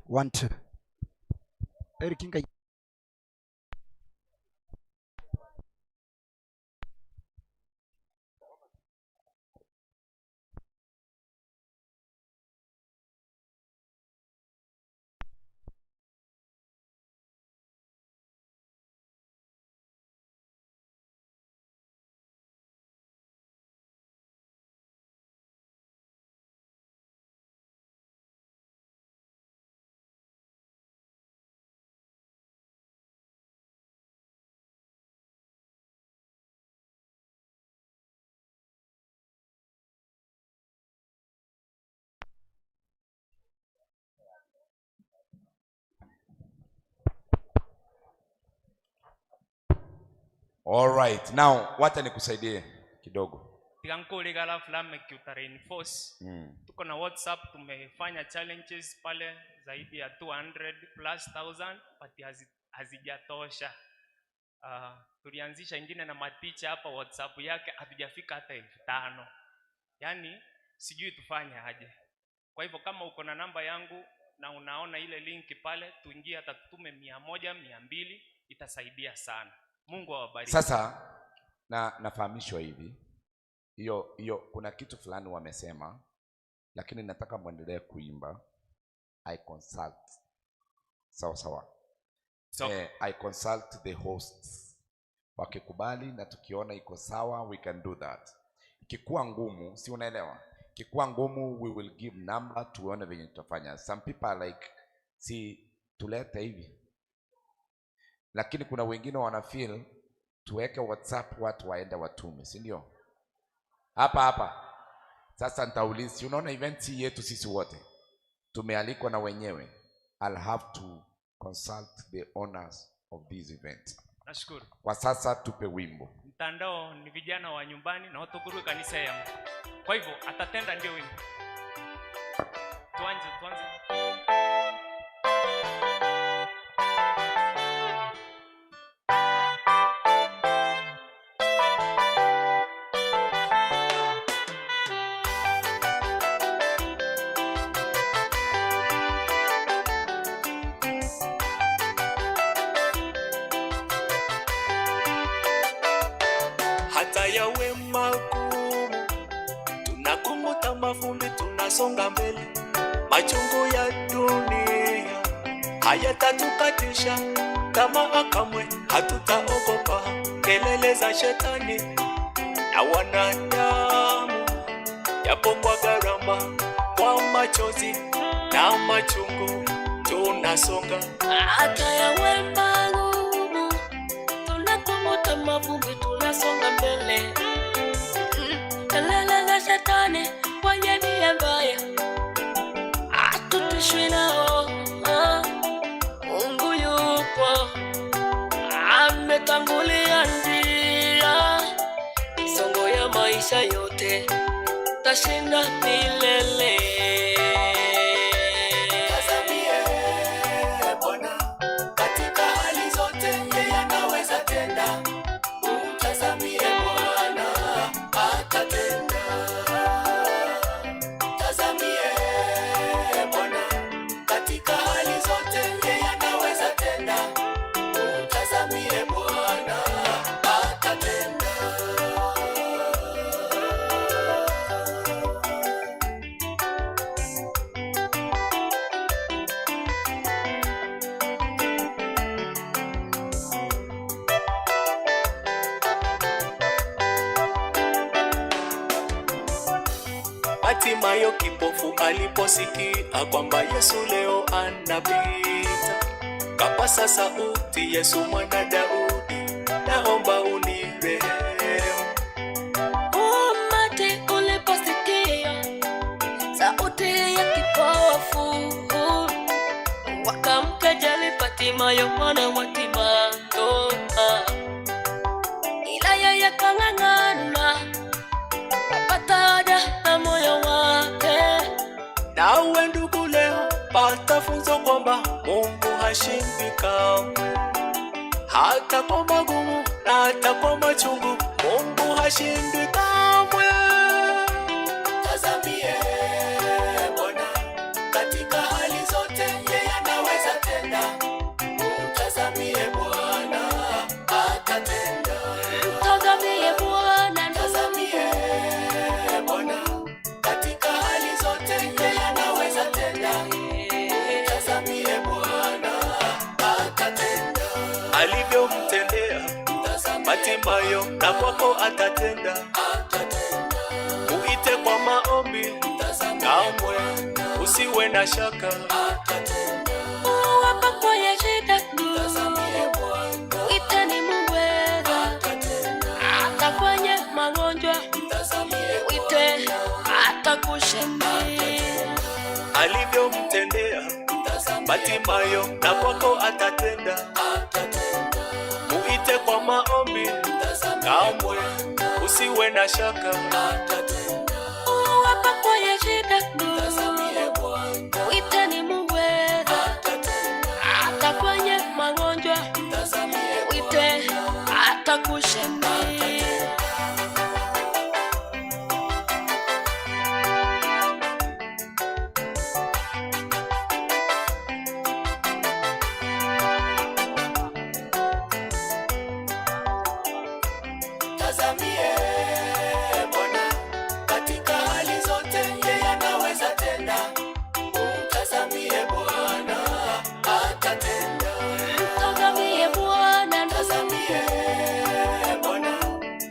One, two. Eric Kinga. All right. Now, wacha nikusaidie kidogo. Tigankuligala flame kiuta reinforce. Tuko na WhatsApp, tumefanya challenges pale zaidi ya 200,000+ but hazijatosha. Tulianzisha ingine na maticha hapa WhatsApp yake hatujafika hata 5,000. Yaani sijui tufanye aje. Kwa hivyo kama uko na namba yangu na unaona ile linki pale, tuingie hata tutume 100, 200, itasaidia sana. Mungu awabariki. Sasa nafahamishwa hivi. Hiyo kuna kitu fulani wamesema, lakini nataka muendelee kuimba. I consult. Sawa. I consult the hosts. Wakikubali na tukiona iko sawa, we can do that. Ikikuwa ngumu, si unaelewa? Ikikuwa ngumu, we will give number tuone venye tutafanya. Some people are like, si tulete hivi. Lakini kuna wengine wana feel tuweke WhatsApp watu waende watume, si ndio? Hapa. Sasa nitauliza, unaona event yetu sisi wote tumealikwa na wenyewe. I'll have to consult the owners of this event. Nashukuru. Kwa sasa tupe wimbo. Mtandao ni vijana wa nyumbani na watokuru kanisa yangu. Kwa hivyo atatenda ndio wimbo. Tuanze. Hata yawe magumu, tunakunguta mavumbi, tunasonga mbele. Machungu ya dunia hayatatukatisha tamaa kamwe, hatutaogopa kelele za shetani na wanadamu. Japo kwa gharama, kwa machozi na machungu, tunasonga. Hata yawe magumu, tunakunguta mavumbi, tunasonga mbele. Kelele za shetani wenye nia mbaya hatutishwi nao. Mungu yupo, ametangulia njia. Misongo ya maisha yote tashinda milele. Tazamie Bwana katika hali zote, yeye anaweza tenda. Tazamie Bwana atatenda. Tazamie Bwana katika hali zote, yeye anaweza tenda. Tazamie Bwana atatenda. Hatimaye kipofu aliposikia kwamba Yesu leo anapita, kapasa sauti, Yesu mwana Daudi, naomba unirehemu. Umati uliposikia sauti ya kipofu, wakamkejeli Bartimayo mwana wa Timayo, ila yeye kang'ang'ana apata na moyo wake. Nawe ndugu, leo pata funzo kwamba Mungu hashindwi kamwe. Hata kwa magumu na hata kwa machungu, Mungu hashindwi kamwe. Tazamie Bwana katika hali zote, yeye anaweza tenda. Tazamie Bwana atatenda. Tazamie Bwana, tazamie Bwana katika hali zote, yeye anaweza tenda. Tazamie Bwana atatenda. Alivyomtendea Bartimayo na kwako atatenda. Muite kwa maombi, kamwe usiwe na shaka. Wapa kwenye shida, uiteni muweza. Hata kwenye magonjwa, uite atakushindia. Alivyomtendea Bartimayo na kwako atatenda. Muite Mtazamie kwa maombi, kamwe usiwe na shaka. Hapa kwenye shida, uiteni muweza. Hata kwenye magonjwa, uite atakushindia. Tazamie Bwana katika hali zote, yeye anaweza tenda. Tazamie Bwana atatenda. Tazamie Bwana, tazamie Bwana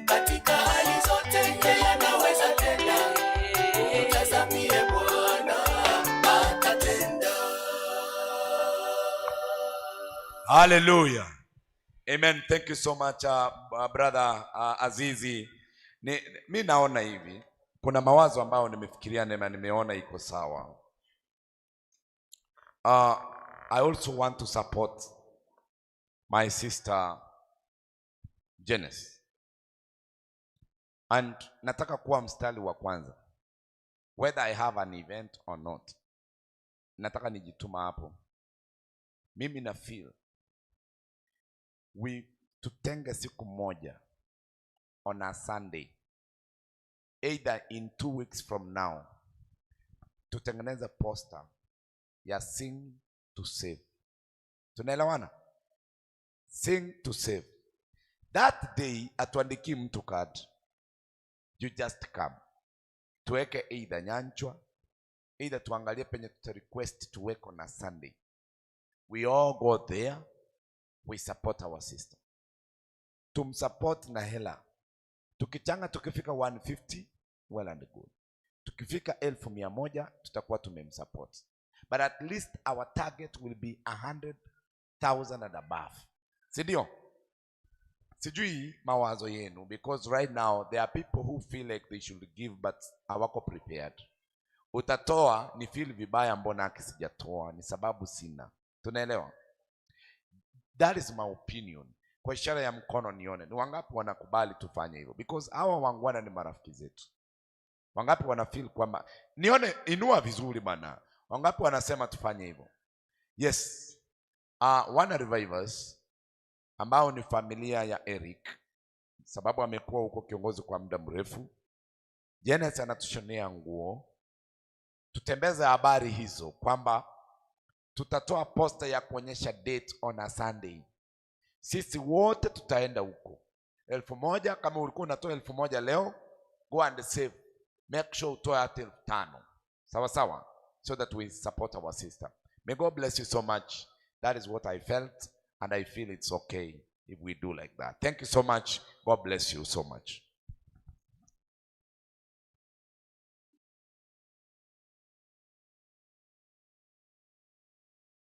katika hali zote, yeye anaweza tenda. Tazamie Bwana atatenda. Hallelujah. Amen. Thank you so much brother Azizi. Mi naona hivi, kuna mawazo ambayo nimefikiria na nimeona iko sawa. I also want to support my sister Janice. And nataka kuwa mstari wa kwanza. Whether I have an event or not. Nataka nijituma hapo. Mimi na feel tutenge siku moja on a Sunday, either in 2 weeks from now, tutengeneze poster ya Sing to Save. Tunaelewana? Sing to Save. That day atuandiki mtu card, you just come. Tuweke either Nyanchwa, either tuangalie penye tuta request tuweke on a Sunday. We all go there. We support our sister. Tumsupport na hela. Tukichanga tukifika 150, well and good. Tukifika 1,100 tutakuwa tumemsupport. But at least our target will be 100,000 and above. Sidio? Sijui mawazo yenu, because right now there are people who feel like they should give but hawako prepared. Utatoa ni feel vibaya, mbona akisijatoa, ni sababu sina. Tunaelewa? That is my opinion. Kwa ishara ya mkono nione ni wangapi wanakubali tufanye hivyo, because hawa wangwana ni marafiki zetu. Wangapi wanafeel kwamba nione, inua vizuri bana. Wangapi wanasema tufanye hivyo? Yes. Wana Revivers ambao ni familia ya Eric, sababu amekuwa huko kiongozi kwa muda mrefu. Janice anatushonea nguo. Tutembeze habari hizo kwamba tutatoa poster ya kuonyesha date on a Sunday. Sisi wote tutaenda huko. 1,000 kama ulikuwa unatoa 1,000 leo, go and save. Make sure utoe hata 5,000. Sawa sawa? So that we support our sister. May God bless you so much. That is what I felt, and I feel it's okay if we do like that. Thank you so much. God bless you so much.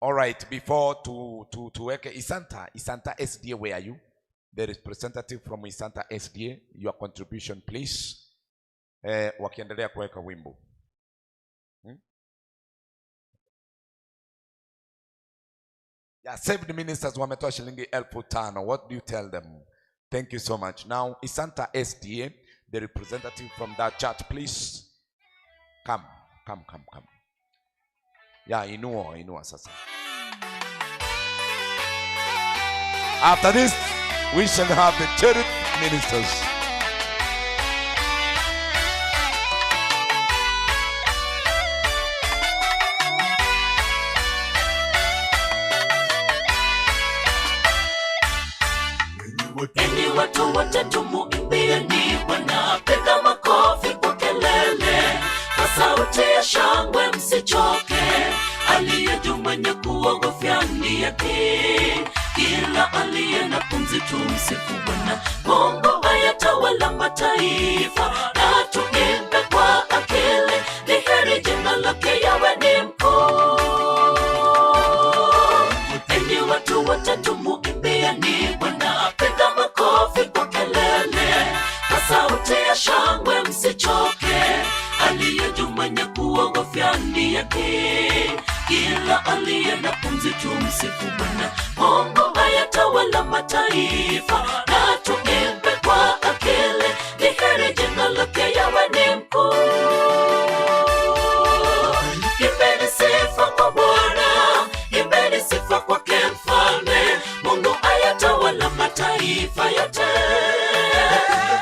All right, before to Isanta SDA, where are you? The representative from Isanta SDA, your contribution please. Wakiendelea kuweka wimbo. Yeah, saved ministers wametoa shilingi 5,000. What do you tell them? Thank you so much. Now, Isanta SDA, the representative from that church, please. Come. Yeah, inua sasa. After this, we shall have the charity ministers. Enyi watu wote tumuimbieni Bwana, piga makofi kwa kelele, kwa sauti ya shangwe msichoke. Aliye juu mwenye kuogofya ni yake, kila aliye na pumzi tumsifu Bwana. Mungu ayatawala mataifa, na tuimbe kwa akili, ni heri jina lake yawe ni mkuu. Enyi watu wote tumuimbieni Bwana, piga makofi kwa kelele, kwa sauti ya shangwe msichoke. Aliye juu mwenye kuogofya ni yake, kila aliye na pumzi tumsifu Bwana. Mungu ayatawala mataifa. Na tuimbe kwa akili, ni heri jina lake Yawe ni mkuu. Imbeni sifa kwa Bwana, imbeni sifa kwake Mfalme. Mungu ayatawala mataifa yote,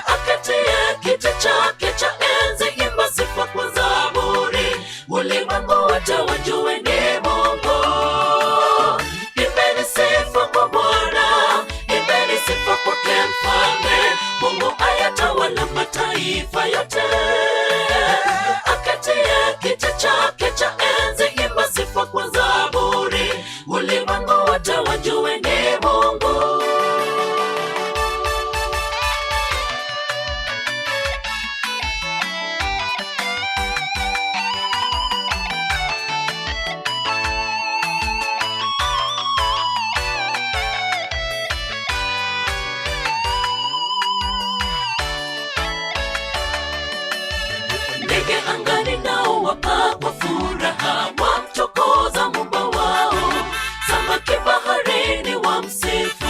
akatie kiti chake cha enzi. Imba sifa kwa zaburi, ulimwengu wote wajue ni Mungu. Imbeni sifa kwa Bwana, imbeni sifa kwake Mfalme. Mungu ayatawala mataifa yote, akatie kiti chake cha enzi. Imba sifa kwa zaburi, ulimwengu wote wajue ni Mungu. Ndege angani nao wapaa kwa furaha, wamtukuza Muumba wao. Samaki baharini wamsifu,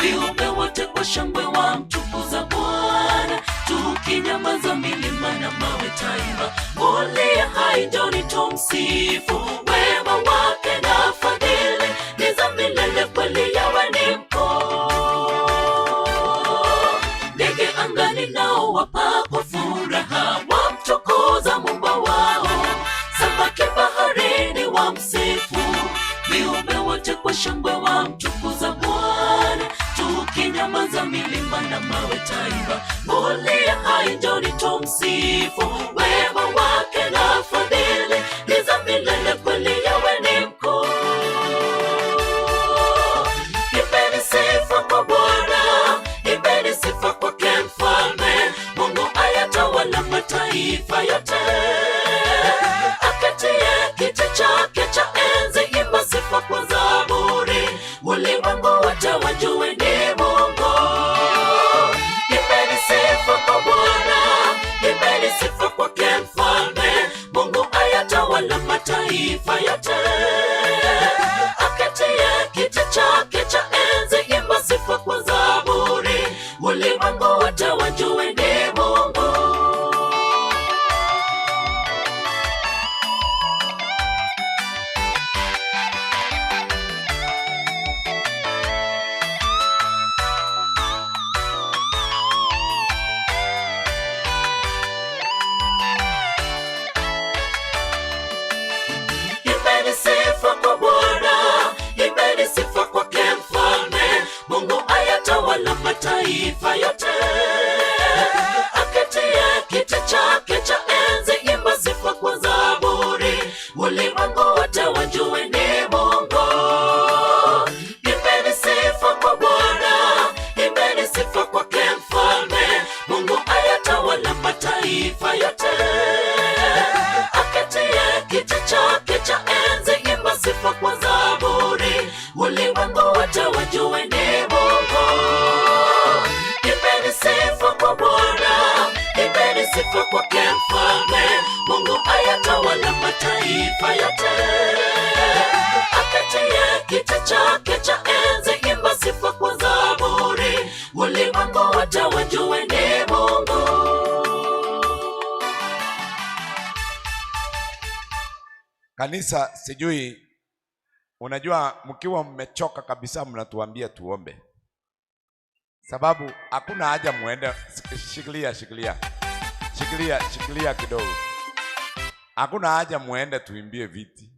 viumbe wote kwa shangwe wamtukuza Bwana. Tukinyamaza milima na mawe taimba, uliye hai njoni tumsifu. Wema wake na fadhili ni za milele, kweli Yawe ni mkuu. Ndege angani nao wapaa kwa furaha, wamtukuza Muumba wao. Samaki baharini wamsifu, viumbe wote kwa shangwe wamtukuza Bwana. Tukinyamaza milima na mawe taimba, uliye hai njoni tumsifu. Wema wake na fadhili ni za milele, kweli Yawe ni mkuu. Imbeni sifa kwa Bwana, imbeni sifa kwake Mfalme. Mungu ayatawala mataifa yote, akatie kiti chake cha enzi. Imba sifa kwa zaburi, ulimwengu wote wajue ni Mungu. Imbeni sifa kwa Bwana, imbeni sifa kwake Mfalme. Mungu ayatawala mataifa yote, akatie kiti chake cha enzi. Imba sifa kwa zaburi, ulimwengu wote wajue ni Mungu. Imbeni sifa kwa Bwana, imbeni sifa kwake Mfalme. Mungu ayatawala mataifa yote, akatie kiti chake cha enzi. Imba sifa kwa zaburi, ulimwengu wote wajue ni Mungu. Imbeni sifa kwa Bwana, imbeni sifa kwake Mfalme. Mungu ayatawala mataifa yote, akatie kiti chake cha enzi. Imba sifa kwa zaburi, ulimwengu wote wajue ni Mungu. Imbeni sifa kwa Bwana, imbeni sifa kwake Mfalme. Mungu ayatawala mataifa yote, akatie kiti chake cha enzi. Imba sifa kwa zaburi, ulimwengu wote wajue ni Mungu. Kanisa, sijui unajua, mkiwa mmechoka kabisa mnatuambia tuombe, sababu hakuna haja muende. Shikilia kidogo. Hakuna haja muende tuimbie viti.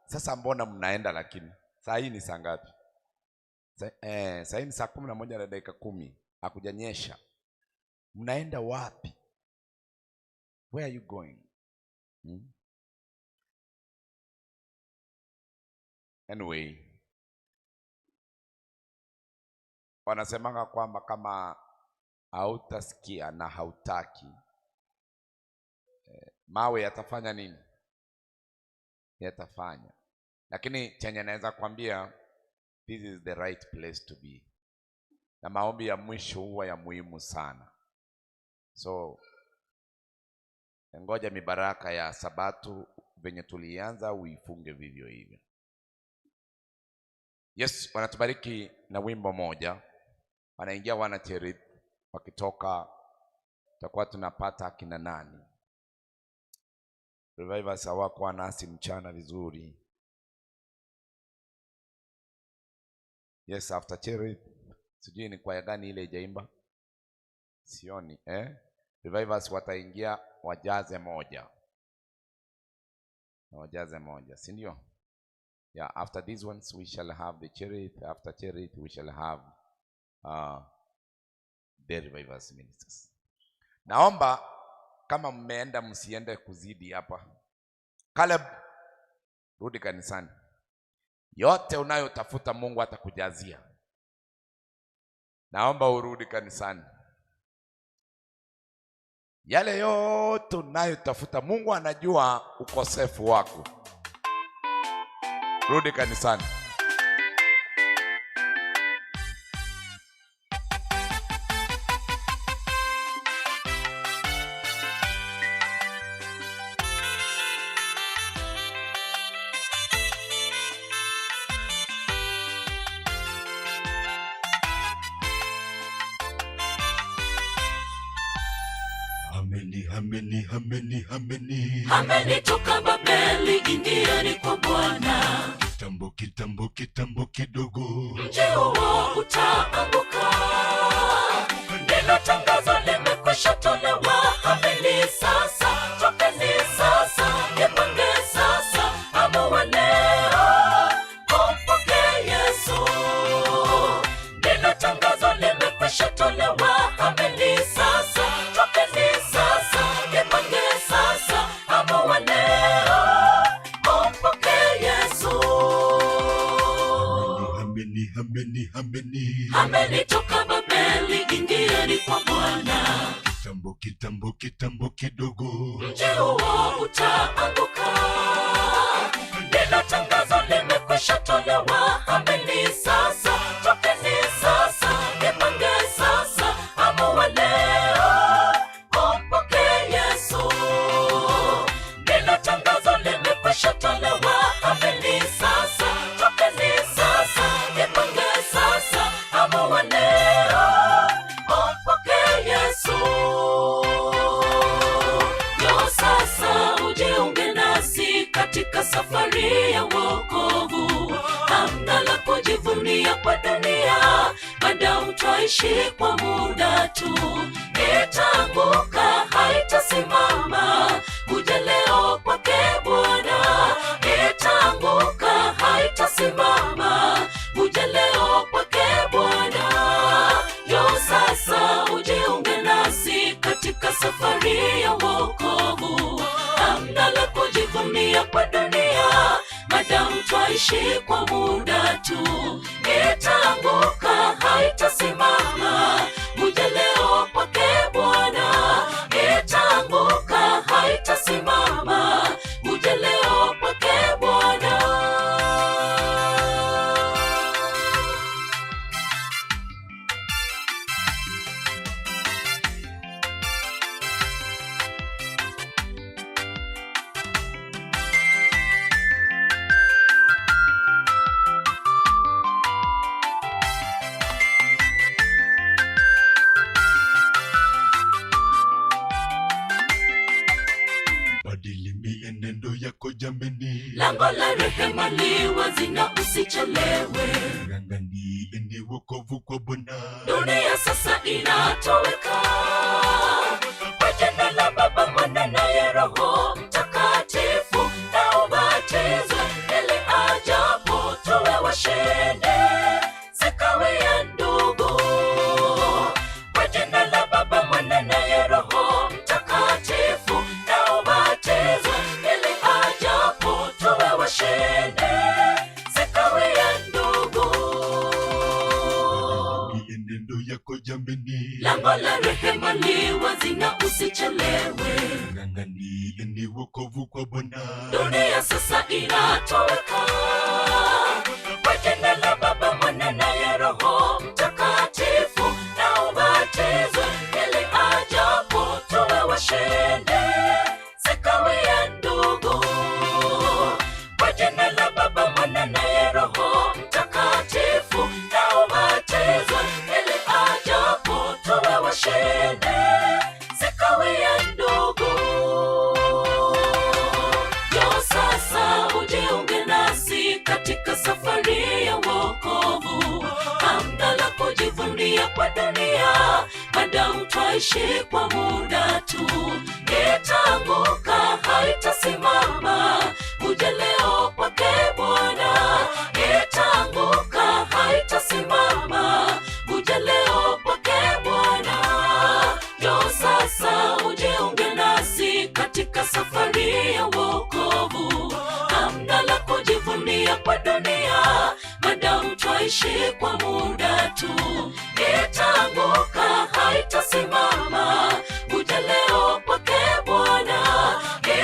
Sasa mbona mnaenda? Lakini saa hii ni saa ngapi? Saa hii ni saa 11 na dakika 10. Hakujanyesha. Mnaenda wapi? Where are you going? Anyway, wanasemanga kwamba kama hautasikia na hautaki, mawe yatafanya nini? Yatafanya. Lakini chenye naweza kwambia, this is the right place to be. Na maombi ya mwisho huwa ya muhimu sana. So ngoja mibaraka ya Sabato venye tulianza uifunge vivyo hivyo. Yes, wanatubariki na wimbo moja. Wanaingia wana Cherith, wakitoka tutakuwa tunapata akina nani. Revivers hawakuwa nasi mchana vizuri. Yes, after Cherith, sijui ni kwaya gani ile ijaimba. Sioni, Revivers wataingia wajaze moja. Wajaze moja, si ndio? Yeah, after these ones we shall have the Cherith. After Cherith we shall have the Revivers ministers. Naomba kama mmeenda msiende kuzidi hapa. Caleb, rudi kanisani. Yote unayotafuta Mungu atakujazia. Naomba urudi kanisani. Yale yote unayotafuta Mungu anajua ukosefu wako. Rudi kanisani. Hameni toka Babeli, ingieni kwa Bwana. Kitambo kidogo, mji huo utaanguka. Neno tangazo limekwisha tolewa. Hameni sasa, tokeni sasa, jipange sasa, amua leo kumpokea Yesu. Neno tangazo limekwisha tolewa. Hameni sasa, tokeni sasa, jipange sasa, amua leo kumpokea Yesu. Hameni toka Babeli, ingieni kwa Bwana. Kitambo kidogo, mji huo utaanguka. Neno tangazo limekwisha tolewa. Hameni sasa, tokeni sasa, jipange sasa, amua leo kumpokea Yesu. Neno tangazo limekwisha tolewa. Hameni sasa, tokeni sasa, jipange sasa, amua leo kumpokea Yesu. Yo sasa ujiunge nasi katika safari ya wokovu. Hamna la kujivunia kwa dunia, maadamu twaishi kwa muda tu. Itaanguka, haitasimama, kuja leo kwake Bwana. Itaanguka, haitasimama, kuja leo kwake Bwana. Yo sasa ujiunge nasi katika safari ya wokovu. Hamna la kujivunia kwa dunia, maadamu twaishi kwa muda tu. Itaanguka, haitasimama, kuja leo kwake Bwana. Itaanguka, haitasimama, kuja leo kwake Bwana. mienendo yako jameni. Lango la rehema li wazi na usichelewe. Ng'ang'ania wokovu kwa Bwana. Dunia sasa inatoweka. Kwa jina la Baba, Mwana na Roho Mtakatifu, na ubatizwe ili ajapo tuwe washindi. Sikawia ndugu. Kwa jina la Baba, Mwana na Roho Mtakatifu, na ubatizwe ili ajapo tuwe washindi. Sikawia ndugu. Mienendo yako jameni. Lango la rehema li wazi na usichelewe. Ng'ang'ania wokovu kwa Bwana. Dunia sasa inatoweka. Kwa jina la Baba, Mwana na Roho Mtakatifu, na ubatizwe ili ajapo tuwe washindi. Sikawia ndugu. Kwa jina la Baba, Mwana na Roho Mtakatifu, kwa dunia, madamu twaishi kwa muda tu. Itaanguka, haitasimama, kuja leo kwake Bwana. Itaanguka, haitasimama, kuja leo kwake Bwana. Njoo sasa ujiunge nasi katika safari ya wokovu. Hamna la kujivunia kwa dunia, madamu twaishi kwa muda tu. Itaanguka, haitasimama, kuja leo kwake Bwana.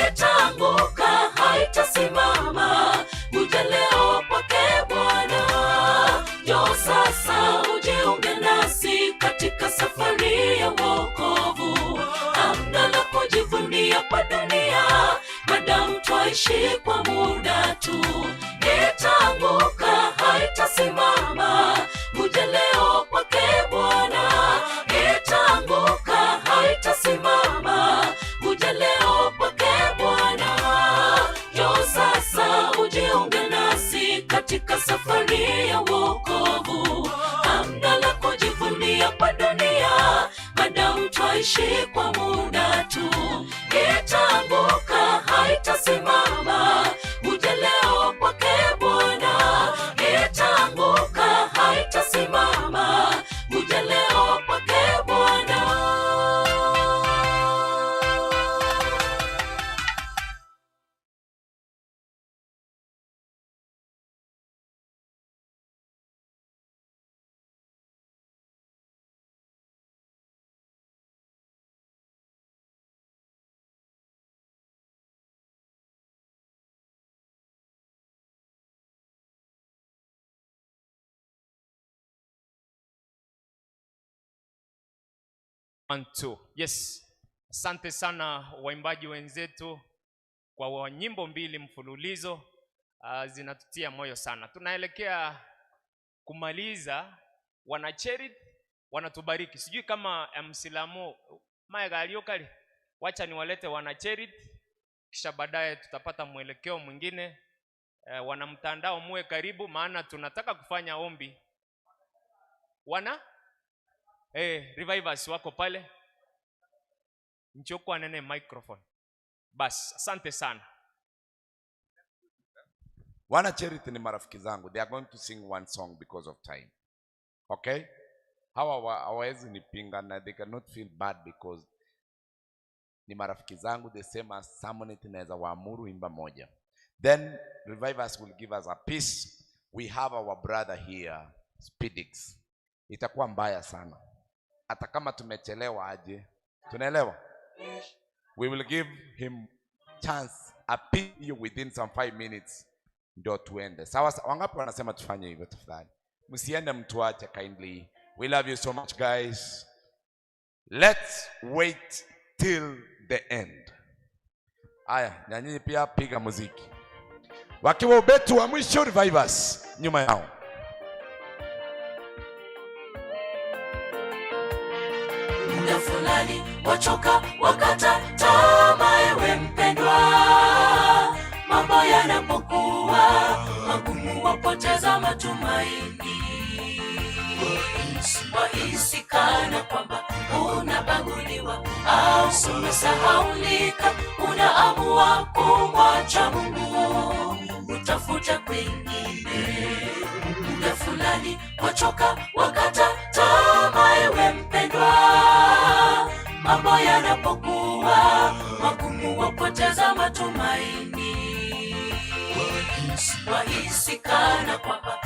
Itaanguka, haitasimama, kuja leo kwake Bwana. Njoo sasa ujiunge nasi katika safari ya wokovu. Hamna la kujivunia kwa dunia, madamu twaishi kwa muda tu. Itaanguka, haitasimama, kuja leo kwake Bwana. Itaanguka, haitasimama, kuja leo kwake Bwana. Njoo sasa ujiunge nasi katika safari ya wokovu. Hamna la kujivunia kwa dunia, madamu twaishi kwa muda tu. Itaanguka, haitasimama, kuja leo kwake Bwana. Itaanguka, haitasimama, kuja leo kwake Bwana. Yes. Asante sana waimbaji wenzetu kwa nyimbo mbili mfululizo, zinatutia moyo sana. Tunaelekea kumaliza, wana Charity wanatubariki. Sijui kama Msilamo maegalio kali, wacha niwalete wana Charity, kisha baadaye tutapata mwelekeo mwingine. Wana mtandao muwe karibu, maana tunataka kufanya ombi. Wana revivers wako pale, njoko anene microphone. Bas, asante sana. Wana Charity ni marafiki zangu. They are going to sing one song because of time. Okay? Hawa hawawezi nipinga na they cannot feel bad because ni marafiki zangu, the same as someone tunaweza waamuru imba moja. Then Revivers will give us a piece. We have our brother here, Speedix. Itakuwa mbaya sana hata kama tumechelewa aje. Tunaelewa? We will give him chance a piece within some 5 minutes ndio tuende. Sawa, wangapi wanasema tufanye hivyo tafadhali? Msiende mtuache kindly. We love you so much guys. Let's wait till the end. Aya, na nyinyi pia piga muziki. Wakiwa ubetu wa mwisho Revivers nyuma yao. Muda fulani wachoka wakata tamaa, ewe mpendwa, mambo yanapokuwa magumu wapoteza matumaini. Wahisi kana kwamba unabaguliwa au umesahaulika, unaamua kumwacha Mungu utafuta kwingine. Muda fulani wachoka wakata tamaa, ewe mpendwa, mambo yanapokuwa magumu wapoteza matumaini. Wahisi kana kwamba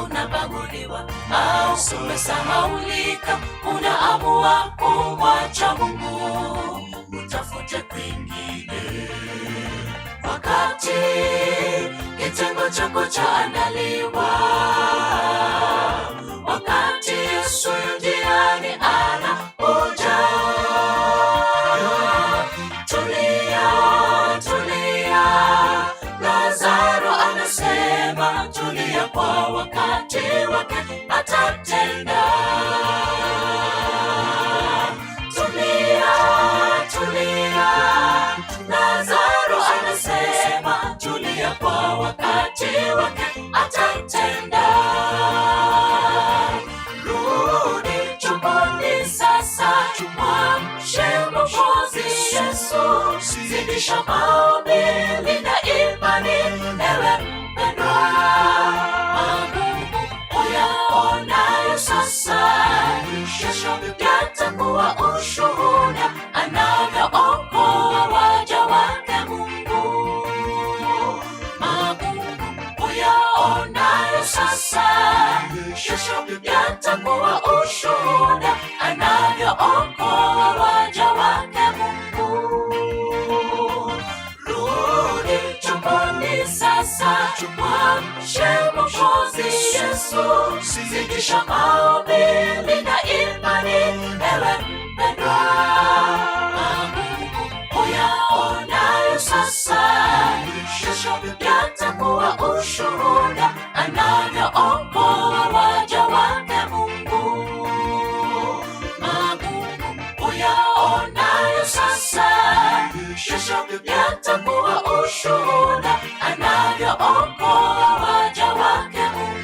unabaguliwa au umesahaulika, unaamua kumwacha Mungu utafute kwingine. Wakati kitengo chako chaandaliwa, wakati Yesu njiani anakuja, tulia, tulia. Lazaro anasema tulia, kwa wakati wake atatenda. Tulia, tulia. Lazaro anasema tulia, kwa wakati wake atatenda. Rudi Yesu, zidisha maombi, linda imani, ewe mpendwa. Magumu uyaonayo sasa, kesho yatakuwa ushuhuda, anavyookoa waja wake Mungu. Magumu uyaonayo sasa, kesho yatakuwa ushuhuda, anavyookoa waja wake Mungu. Rudi chumbani sasa, mwamshe Mwokozi Yesu, zidisha maombi, linda imani, ewe mpendwa. Magumu uyaonayo sasa, kesho yatakuwa ushuhuda, anavyookoa waja wake Mungu. Magumu uyaonayo sasa, kesho yatakuwa ushuhuda, anavyookoa waja wake Mungu.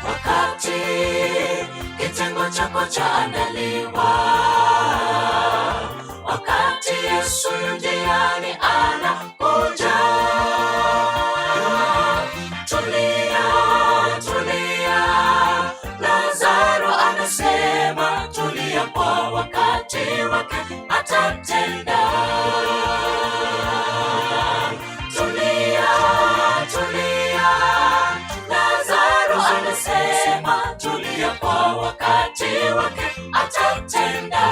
Wakati kitengo chako chaandaliwa, wakati Yesu yu njiani anakuja, tulia, tulia. Lazaro anasema tulia, kwa wakati wake atatenda. Tulia, tulia. Lazaro anasema tulia, kwa wakati wake atatenda.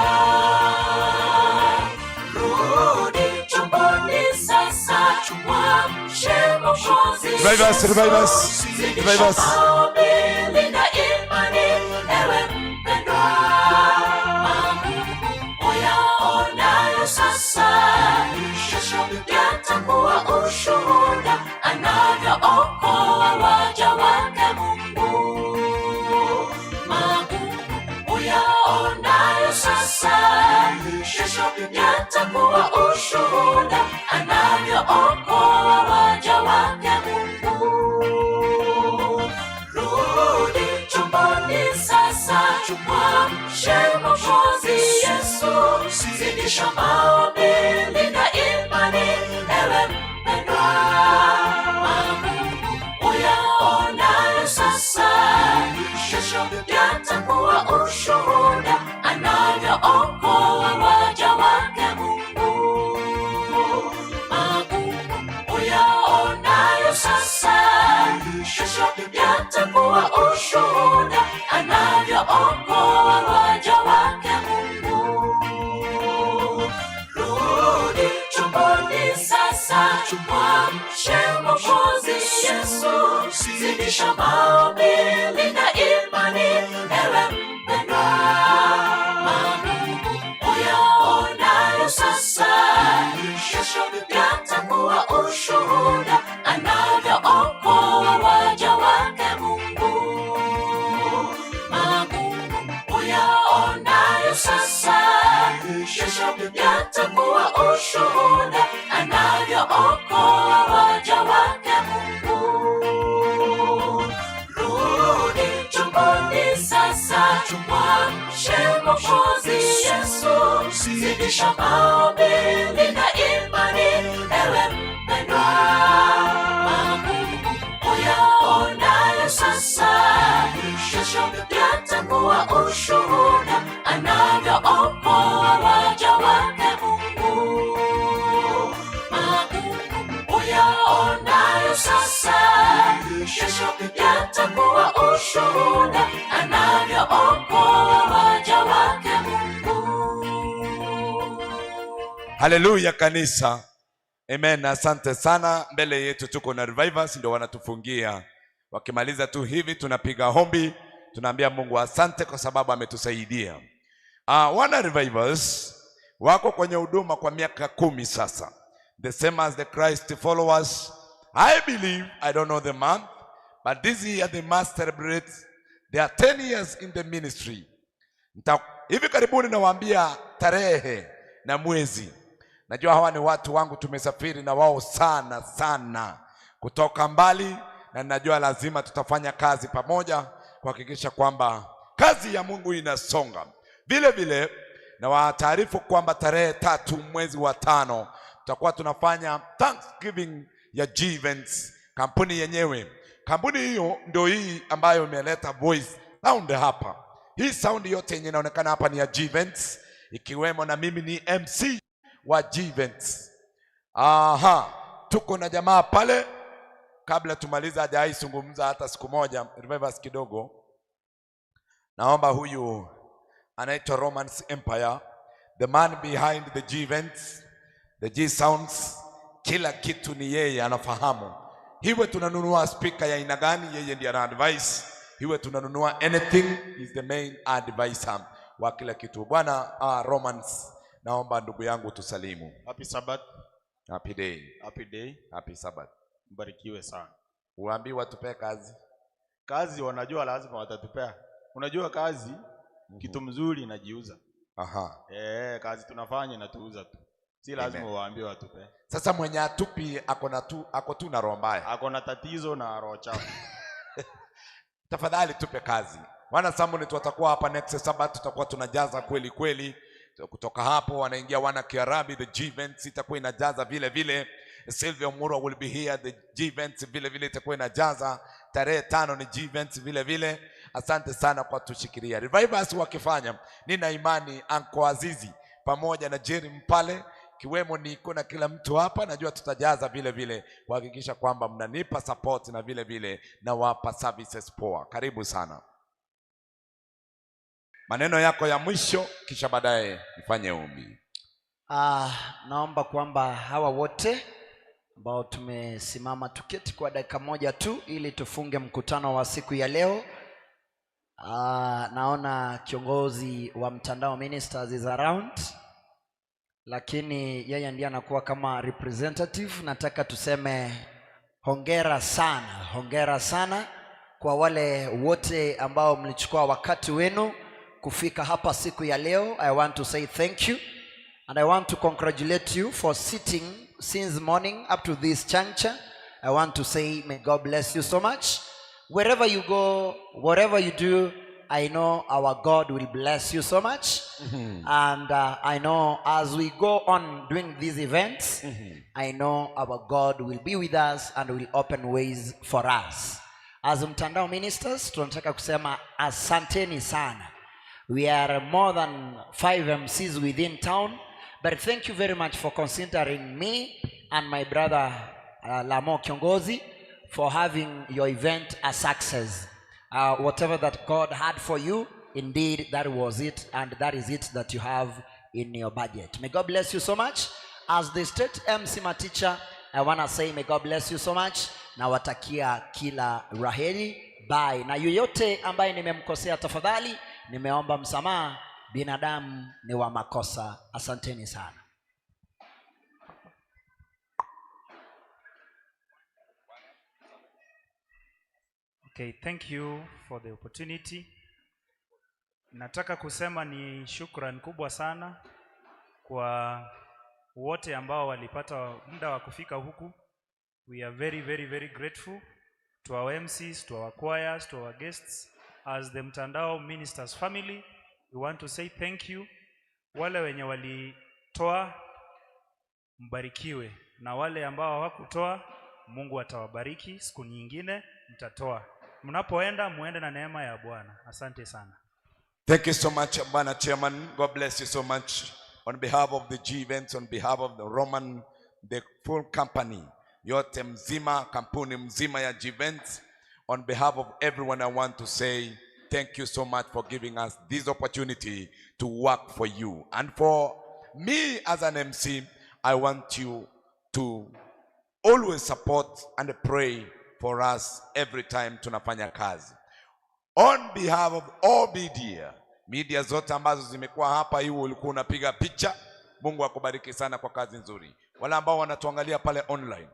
Rudi chumbani sasa, mwamshe Mwokozi Yesu, zidisha maombi, linda imani, ewe mpendwa. Magumu uyaonayo sasa, kesho yatakuwa ushuhuda, anavyookoa waja wake Mungu. Magumu uyaonayo sasa, kesho yatakuwa ushuhuda, anavyookoa waja wake Mungu. Rudi chumbani sasa, mwamshe Mwokozi Yesu, zidisha maombi, linda imani, ewe mpendwa. Magumu uyaonayo sasa, kesho yatakuwa ushuhuda, anavyookoa waja wake Mungu. Magumu uyaonayo sasa, kesho yatakuwa ushuhuda, anavyookoa waja wake Mungu. Rudi chumbani sasa, mwamshe Mwokozi Yesu, zidisha maombi, linda imani, ewe mpendwa. Magumu uyaonayo sasa, kesho yatakuwa ushuhuda, anavyookoa waja wake Mungu. Magumu uyaonayo sasa, kesho yatakuwa ushuhuda, anavyookoa waja wake Mungu. Rudi chumbani sasa, mwamshe Mwokozi Yesu, zidisha maombi, linda imani, ewe mpendwa. Magumu uyaonayo sasa, kesho yatakuwa ushuhuda, anavyookoa waja wake Mungu. Magumu uyaonayo sasa, kesho yatakuwa ushuhuda, anavyookoa waja wake Mungu. Haleluya kanisa. Amen. Asante sana. Mbele yetu tuko na revivers ndio wanatufungia. Wakimaliza tu hivi tunapiga hombi, tunaambia Mungu asante kwa sababu ametusaidia. Wana revivers wako kwenye huduma kwa miaka 10 sasa. The same as the Christ followers. I believe, I don't know the month, but this year they must celebrate their 10 years in the ministry. Hivi karibuni nawaambia tarehe na mwezi. Najua hawa ni watu wangu, tumesafiri na wao sana sana kutoka mbali, na najua lazima tutafanya kazi pamoja kuhakikisha kwamba kazi ya Mungu inasonga. Vile vile na wataarifu kwamba tarehe 3 mwezi wa 5 tutakuwa tunafanya Thanksgiving ya G-Events, kampuni yenyewe. Kampuni hiyo ndio hii ambayo imeleta voice sound hapa. Hii sound yote yenye inaonekana hapa ni ya G-Events, ikiwemo na mimi ni MC wa G-Events. Tuko na jamaa pale, kabla tumaliza hajaisungumza hata siku moja, revivers kidogo. Naomba huyu anaitwa Romance Empire, the man behind the G-Events, the G-Sounds, kila kitu ni yeye anafahamu. Hiwe tunanunua speaker ya aina gani, yeye ndiye ana advice. Hiwe tunanunua anything, is the main advisor wa kila kitu. Bwana Romance, naomba ndugu yangu tusalimu. Happy Sabbath. Happy day. Happy day. Happy Sabbath. Mbarikiwe sana. Uambi watupea kazi. Kazi wanajua lazima watatupea. Unajua kazi kitu mzuri inajiuza. Kazi tunafanya inatuuza tu. Si lazima waambie watupe. Sasa mwenye atupi ako tu na roho mbaya. Ako na tatizo na roho chafu. Tafadhali tupe kazi. Wana Samuni tutakuwa hapa next Sabbath, tutakuwa tunajaza kweli kweli. Kutoka hapo wanaingia wana Kiarabi, the G-Events itakuwa inajaza vile vile. Sylvia Muro will be here, the G-Events vile vile itakuwa inajaza. Tarehe 5 ni G-Events vile vile. Asante sana kwa tushikiria. Revivers wakifanya, nina imani Anko Azizi pamoja na Jerry Mpale kiwemo niko na kila mtu hapa, najua tutajaza vile vile kuhakikisha kwamba mnanipa support na vile vile na wapa services poa. Karibu sana. Maneno yako ya mwisho kisha baadaye nifanye ombi. Naomba kwamba hawa wote ambao tumesimama tuketi kwa dakika moja tu ili tufunge mkutano wa siku ya leo. Naona kiongozi wa Mtandao Ministers is around, lakini yeye ndiye anakuwa kama representative. Nataka tuseme hongera sana kwa wale wote ambao mlichukua wakati wenu kufika hapa siku ya leo. I want to say thank you and I want to congratulate you for sitting since morning up to this juncture. I want to say may God bless you so much. Wherever you go, whatever you do, I know our God will bless you so much. And I know as we go on doing these events, I know our God will be with us and will open ways for us. As Mtandao Ministers, tunataka kusema asanteni sana. We are more than 5 MCs within town, but thank you very much for considering me and my brother Lamo Kiongozi for having your event a success. Whatever that God had for you, indeed that was it, and that is it that you have in your budget. May God bless you so much. As the state MC Maticha, I want to say may God bless you so much. Na watakia kila raheli. Bye. Na yoyote ambaye nimemkosea tafadhali, nimeomba msamaha, binadamu ni wa makosa. Asanteni sana. Okay, thank you for the opportunity. Nataka kusema ni shukrani kubwa sana kwa wote ambao walipata muda wa kufika huku. We are very, very, very grateful to our MCs, to our choirs, to our guests. As the Mtandao Ministers family, we want to say thank you. Wale wenye walitoa, mbarikiwe. Na wale ambao hawakutoa, Mungu atawabariki. Siku nyingine mtatoa. Mnapoenda muende na neema ya Bwana. Asante sana. Thank you so much, Bwana Chairman. God bless you so much. On behalf of the G-Events, on behalf of the Roman, the full company, yote mzima, kampuni mzima ya G-Events, on behalf of everyone, I want to say thank you so much for giving us this opportunity to work for you. And for me as an MC, I want you to always support and pray for us every time tunafanya kazi. On behalf of all media zote ambazo zimekuwa hapa, hiyo ulikuwa unapiga picha, Mungu akubariki sana kwa kazi nzuri. Wale ambao wanatuangalia pale online,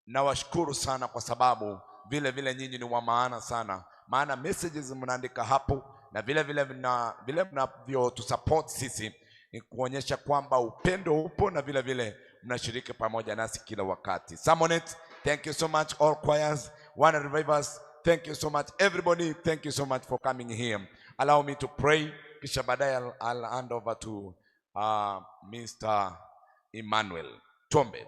nawashukuru sana kwa sababu vile vile nyinyi ni wa maana sana, maana messages mnaandika hapo na vile mnavyo tu support sisi ni kuonyesha kwamba upendo upo na vile vile mnashiriki pamoja nasi kila wakati. Samonet, thank you so much. All choirs, One Revivers, thank you so much. Everybody, thank you so much for coming here. Allow me to pray, kisha baadaye I'll hand over to Mr. Emmanuel. Tuombe.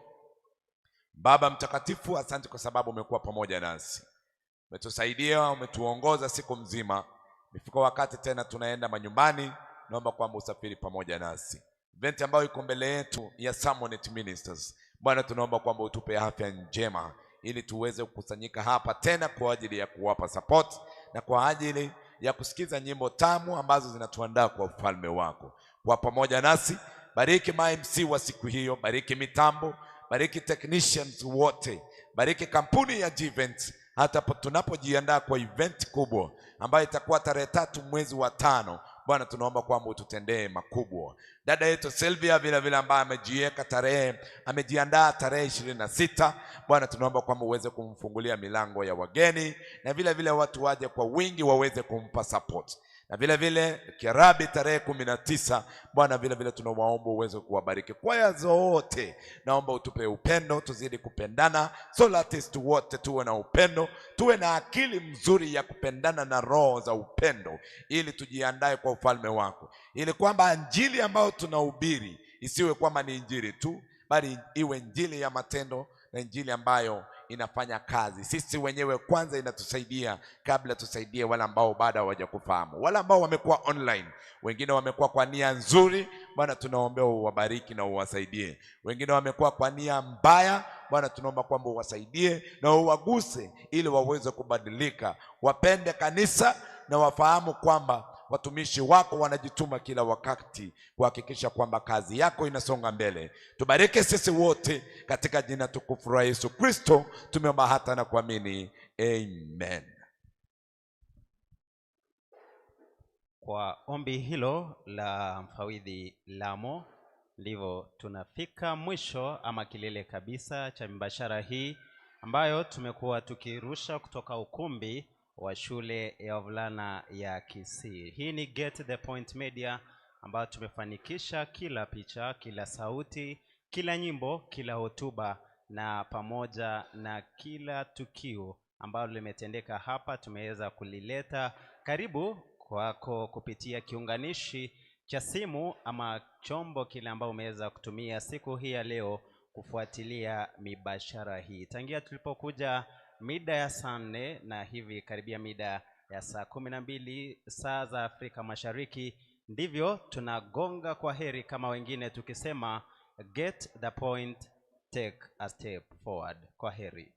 Baba mtakatifu, asante kwa sababu umekuwa pamoja nasi. Umetusaidia, umetuongoza siku mzima. Imefika wakati tena tunaenda manyumbani, naomba kwamba usafiri pamoja nasi. Event ambayo iko mbele yetu ya Samonet Ministers, Bwana tunaomba kwamba utupe afya njema ili tuweze kukusanyika hapa tena kwa ajili ya kuwapa support na kwa ajili ya kusikiza nyimbo tamu ambazo zinatuandaa kwa ufalme wako. Kwa pamoja nasi, bariki MC wa siku hiyo, bariki mitambo, bariki technicians wote, bariki kampuni ya G-Events hata tunapojiandaa kwa event kubwa ambayo itakuwa tarehe 3 mwezi wa 5. Bwana tunaomba kwamba ututendee makubwa. Dada yetu Sylvia vile vile ambaye amejiandaa tarehe 26, Bwana tunaomba kwamba uweze kumfungulia milango ya wageni na vile vile watu waje kwa wingi waweze kumpa support. Na vile vile Kiarabi tarehe 19, Bwana vile vile tunawaomba uweze kuwabariki. Kwaya zote naomba utupe upendo, tuzidi kupendana, solatist wote tuwe na upendo, tuwe na akili mzuri ya kupendana na roho za upendo ili tujiandae kwa ufalme wako. Ili kwamba injili ambayo tunahubiri isiwe kwamba ni injili tu, bali iwe injili ya matendo na injili ambayo inafanya kazi. Sisi wenyewe kwanza inatusaidia kabla tusaidie wale ambao bado hawajakufahamu. Wale ambao wamekuwa online, wengine wamekuwa kwa nia nzuri, Bwana tunaombea uwabariki na uwasaidie. Wengine wamekuwa kwa nia mbaya, Bwana tunaomba kwamba uwasaidie na uwaguse ili waweze kubadilika, wapende kanisa na wafahamu kwamba watumishi wako wanajituma kila wakati kuhakikisha kwamba kazi yako inasonga mbele. Tubariki sisi wote katika jina tukufu la Yesu Kristo tumeomba hata na kuamini. Amen. Kwa ombi hilo la mfawidhi Lamo, ndivyo tunafika mwisho ama kilele kabisa cha mbashara hii ambayo tumekuwa tukirusha kutoka ukumbi wa shule ya wavulana ya Kisii. Hii ni Get the Point Media ambayo tumefanikisha kila picha, kila sauti, kila nyimbo, kila hotuba na pamoja na kila tukio ambalo limetendeka hapa tumeweza kulileta karibu kwako kupitia kiunganishi cha simu ama chombo kile ambao umeweza kutumia siku hii ya leo kufuatilia mibashara hii. Tangia tulipokuja mida ya saa 4 na hivi karibia mida ya saa 12 saa za Afrika Mashariki, ndivyo tunagonga kwa heri kama wengine tukisema get the point, take a step forward. Kwa heri.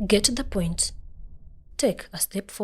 Get the point, take a step forward.